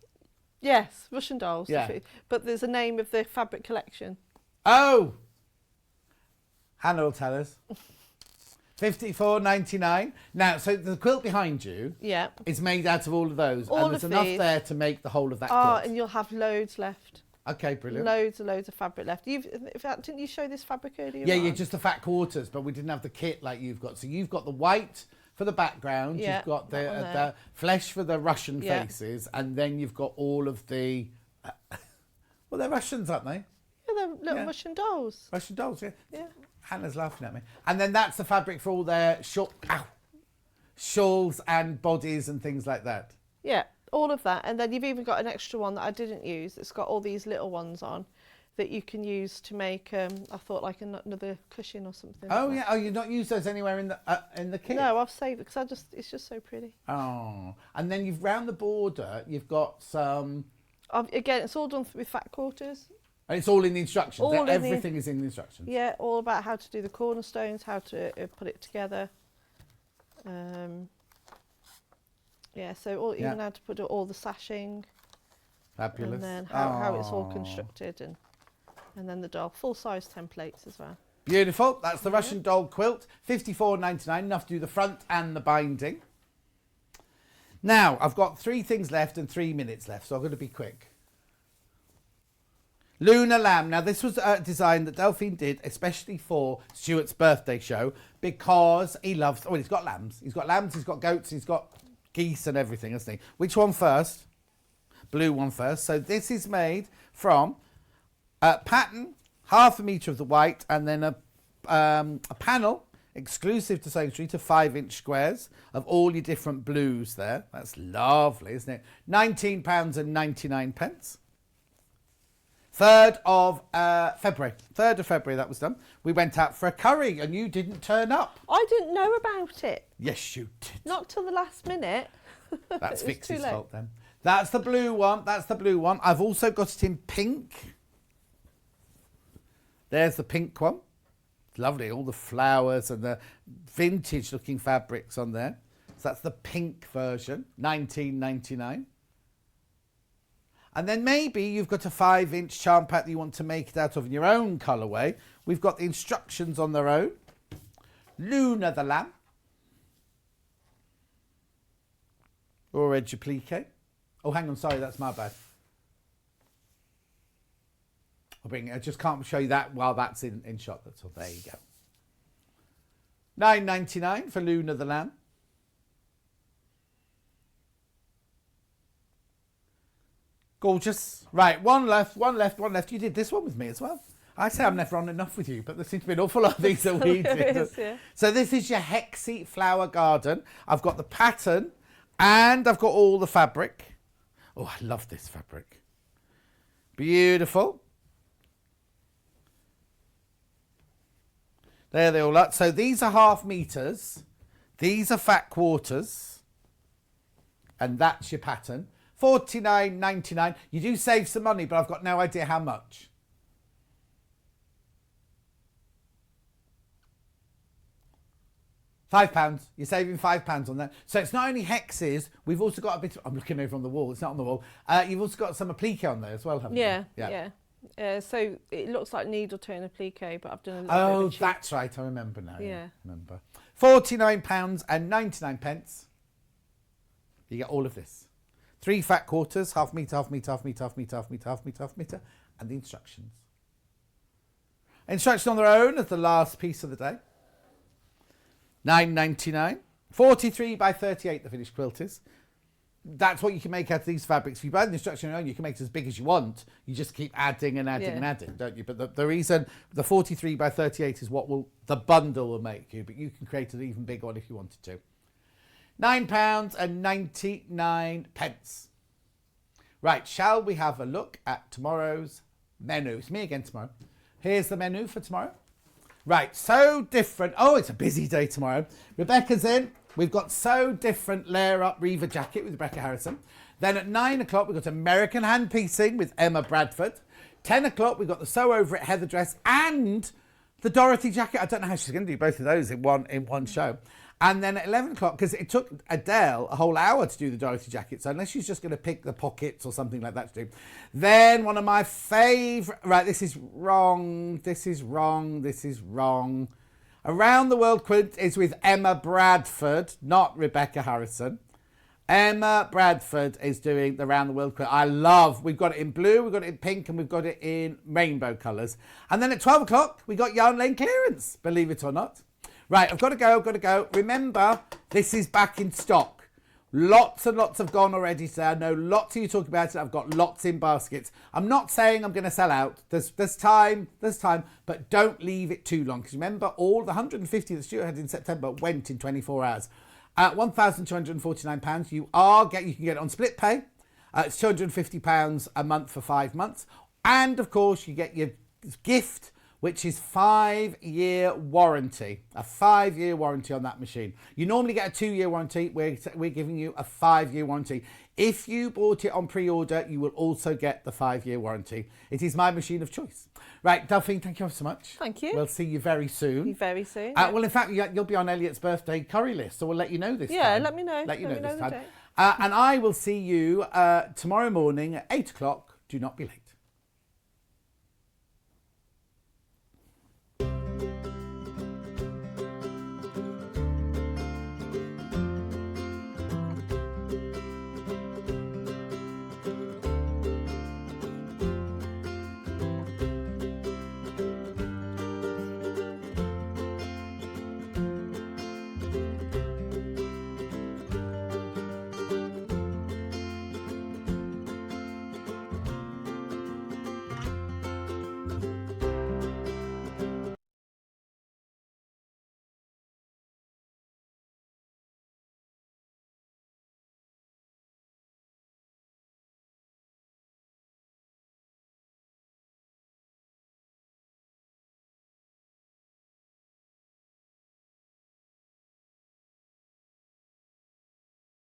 Yes, Russian dolls. Yeah. But there's a name of the fabric collection. Oh! Hannah will tell us. $54.99. Now, so the quilt behind you is made out of all of those. And there's enough there to make the whole of that quilt. Oh, and you'll have loads left. Okay, brilliant. Loads of fabric left. Didn't you show this fabric earlier? Yeah, just the fat quarters, but we didn't have the kit like you've got. So you've got the white for the background, you've got the flesh for the Russian faces, and then you've got all of the... well, they're Russians, aren't they? Yeah, they're little Russian dolls. Russian dolls, yeah. Yeah. Hannah's laughing at me. And then that's the fabric for all their shawls and bodies and things like that. Yeah, all of that. And then you've even got an extra one that I didn't use. It's got all these little ones on that you can use to make, I thought, like another cushion or something. Oh, yeah. Oh, you've not used those anywhere in the kit? No, I've saved it because it's just so pretty. Oh. And then round the border, you've got some... Again, it's all done with fat quarters. And it's all in the instructions. Everything is in the instructions. Yeah, all about how to do the cornerstones, how to put it together. Yeah, so even how to put all the sashing. Fabulous. And then how it's all constructed, and then the doll, full-size templates as well. Beautiful. That's the Russian doll quilt. $54.99, enough to do the front and the binding. Now, I've got 3 things left and 3 minutes left, so I'm going to be quick. Lunar Lamb. Now, this was a design that Delphine did especially for Stuart's birthday show because he loves... Oh, he's got lambs. He's got lambs, he's got goats, he's got geese and everything, hasn't he? Which one first? Blue one first. So this is made from a pattern, 1/2 metre of the white, and then a panel exclusive to Sewing Street of 5-inch squares of all your different blues there. That's lovely, isn't it? £19.99. 3rd of February. 3rd of February that was done. We went out for a curry and you didn't turn up. I didn't know about it. Yes, you did. Not till the last minute. That's Vixie's fault then. That's the blue one. That's the blue one. I've also got it in pink. There's the pink one. It's lovely. All the flowers and the vintage looking fabrics on there. So that's the pink version. £19.99. And then maybe you've got a 5-inch charm pack that you want to make it out of in your own colourway. We've got the instructions on their own. Luna the lamb. Or edge applique. Oh, hang on, sorry, that's my bad. I just can't show you that while that's in shot. That's all. There you go. $9.99 for Luna the lamb. Gorgeous. Right, one left. You did this one with me as well. I say I'm never on enough with you, but there seems to be an awful lot of these that we did. Yeah. So this is your Hexy flower garden. I've got the pattern and I've got all the fabric. Oh, I love this fabric. Beautiful. There they all are. So these are 1/2 meters. These are fat quarters. And that's your pattern. $49.99. You do save some money, but I've got no idea how much. £5. You're saving £5 on that. So it's not only hexes, we've also got a bit of, I'm looking over on the wall, it's not on the wall. You've also got some applique on there as well, haven't you? Yeah. So it looks like needle turn applique, but I've done a little bit Oh, of a that's right. I remember now. Yeah. Remember. £49.99. You get all of this. 3 fat quarters, 1/2 meter, 1/2 meter, 1/2 meter, 1/2 meter, 1/2 meter, 1/2 meter, 1/2 meter, and the instructions. Instructions on their own as the last piece of the day. $9.99. 43 by 38, the finished quilt is. That's what you can make out of these fabrics. If you buy the instruction on your own, you can make it as big as you want. You just keep adding and adding and adding, don't you? But the reason the 43 by 38 is what the bundle will make you, but you can create an even bigger one if you wanted to. £9.99. Right, shall we have a look at tomorrow's menu? It's me again tomorrow. Here's the menu for tomorrow. Right, So Different. Oh, it's a busy day tomorrow. Rebecca's in. We've got So Different Layer Up Reaver Jacket with Rebecca Harrison. Then at 9 o'clock, we've got American Hand Piecing with Emma Bradford. 10 o'clock, we've got the Sew Over It Heather Dress and the Dorothy Jacket. I don't know how she's going to do both of those in one show. And then at 11 o'clock, because it took Adele a whole hour to do the Dorothy Jacket, so unless she's just going to pick the pockets or something like that to do. Then one of my favourite... Right, this is wrong. Around the World Quilt is with Emma Bradford, not Rebecca Harrison. Emma Bradford is doing the Round the World Quilt. We've got it in blue, we've got it in pink, and we've got it in rainbow colours. And then at 12 o'clock, we got Yarn Lane clearance, believe it or not. Right, I've got to go. Remember, this is back in stock. Lots and lots have gone already, so I know lots of you talking about it. I've got lots in baskets. I'm not saying I'm going to sell out. There's time, but don't leave it too long. Because remember, all the 150 that Stuart had in September went in 24 hours. At £1,249, you can get it on split pay. It's £250 a month for 5 months. And, of course, you get your gift, which is 5-year warranty. A 5-year warranty on that machine. You normally get a 2-year warranty. We're giving you a 5-year warranty. If you bought it on pre-order, you will also get the 5-year warranty. It is my machine of choice. Right, Delphine, thank you so much. Thank you. We'll see you very soon. Very soon. Well, in fact, you'll be on Elliot's birthday curry list, so we'll let you know this time. Yeah, let me know. Let you know this time. day. And I will see you tomorrow morning at 8 o'clock. Do not be late.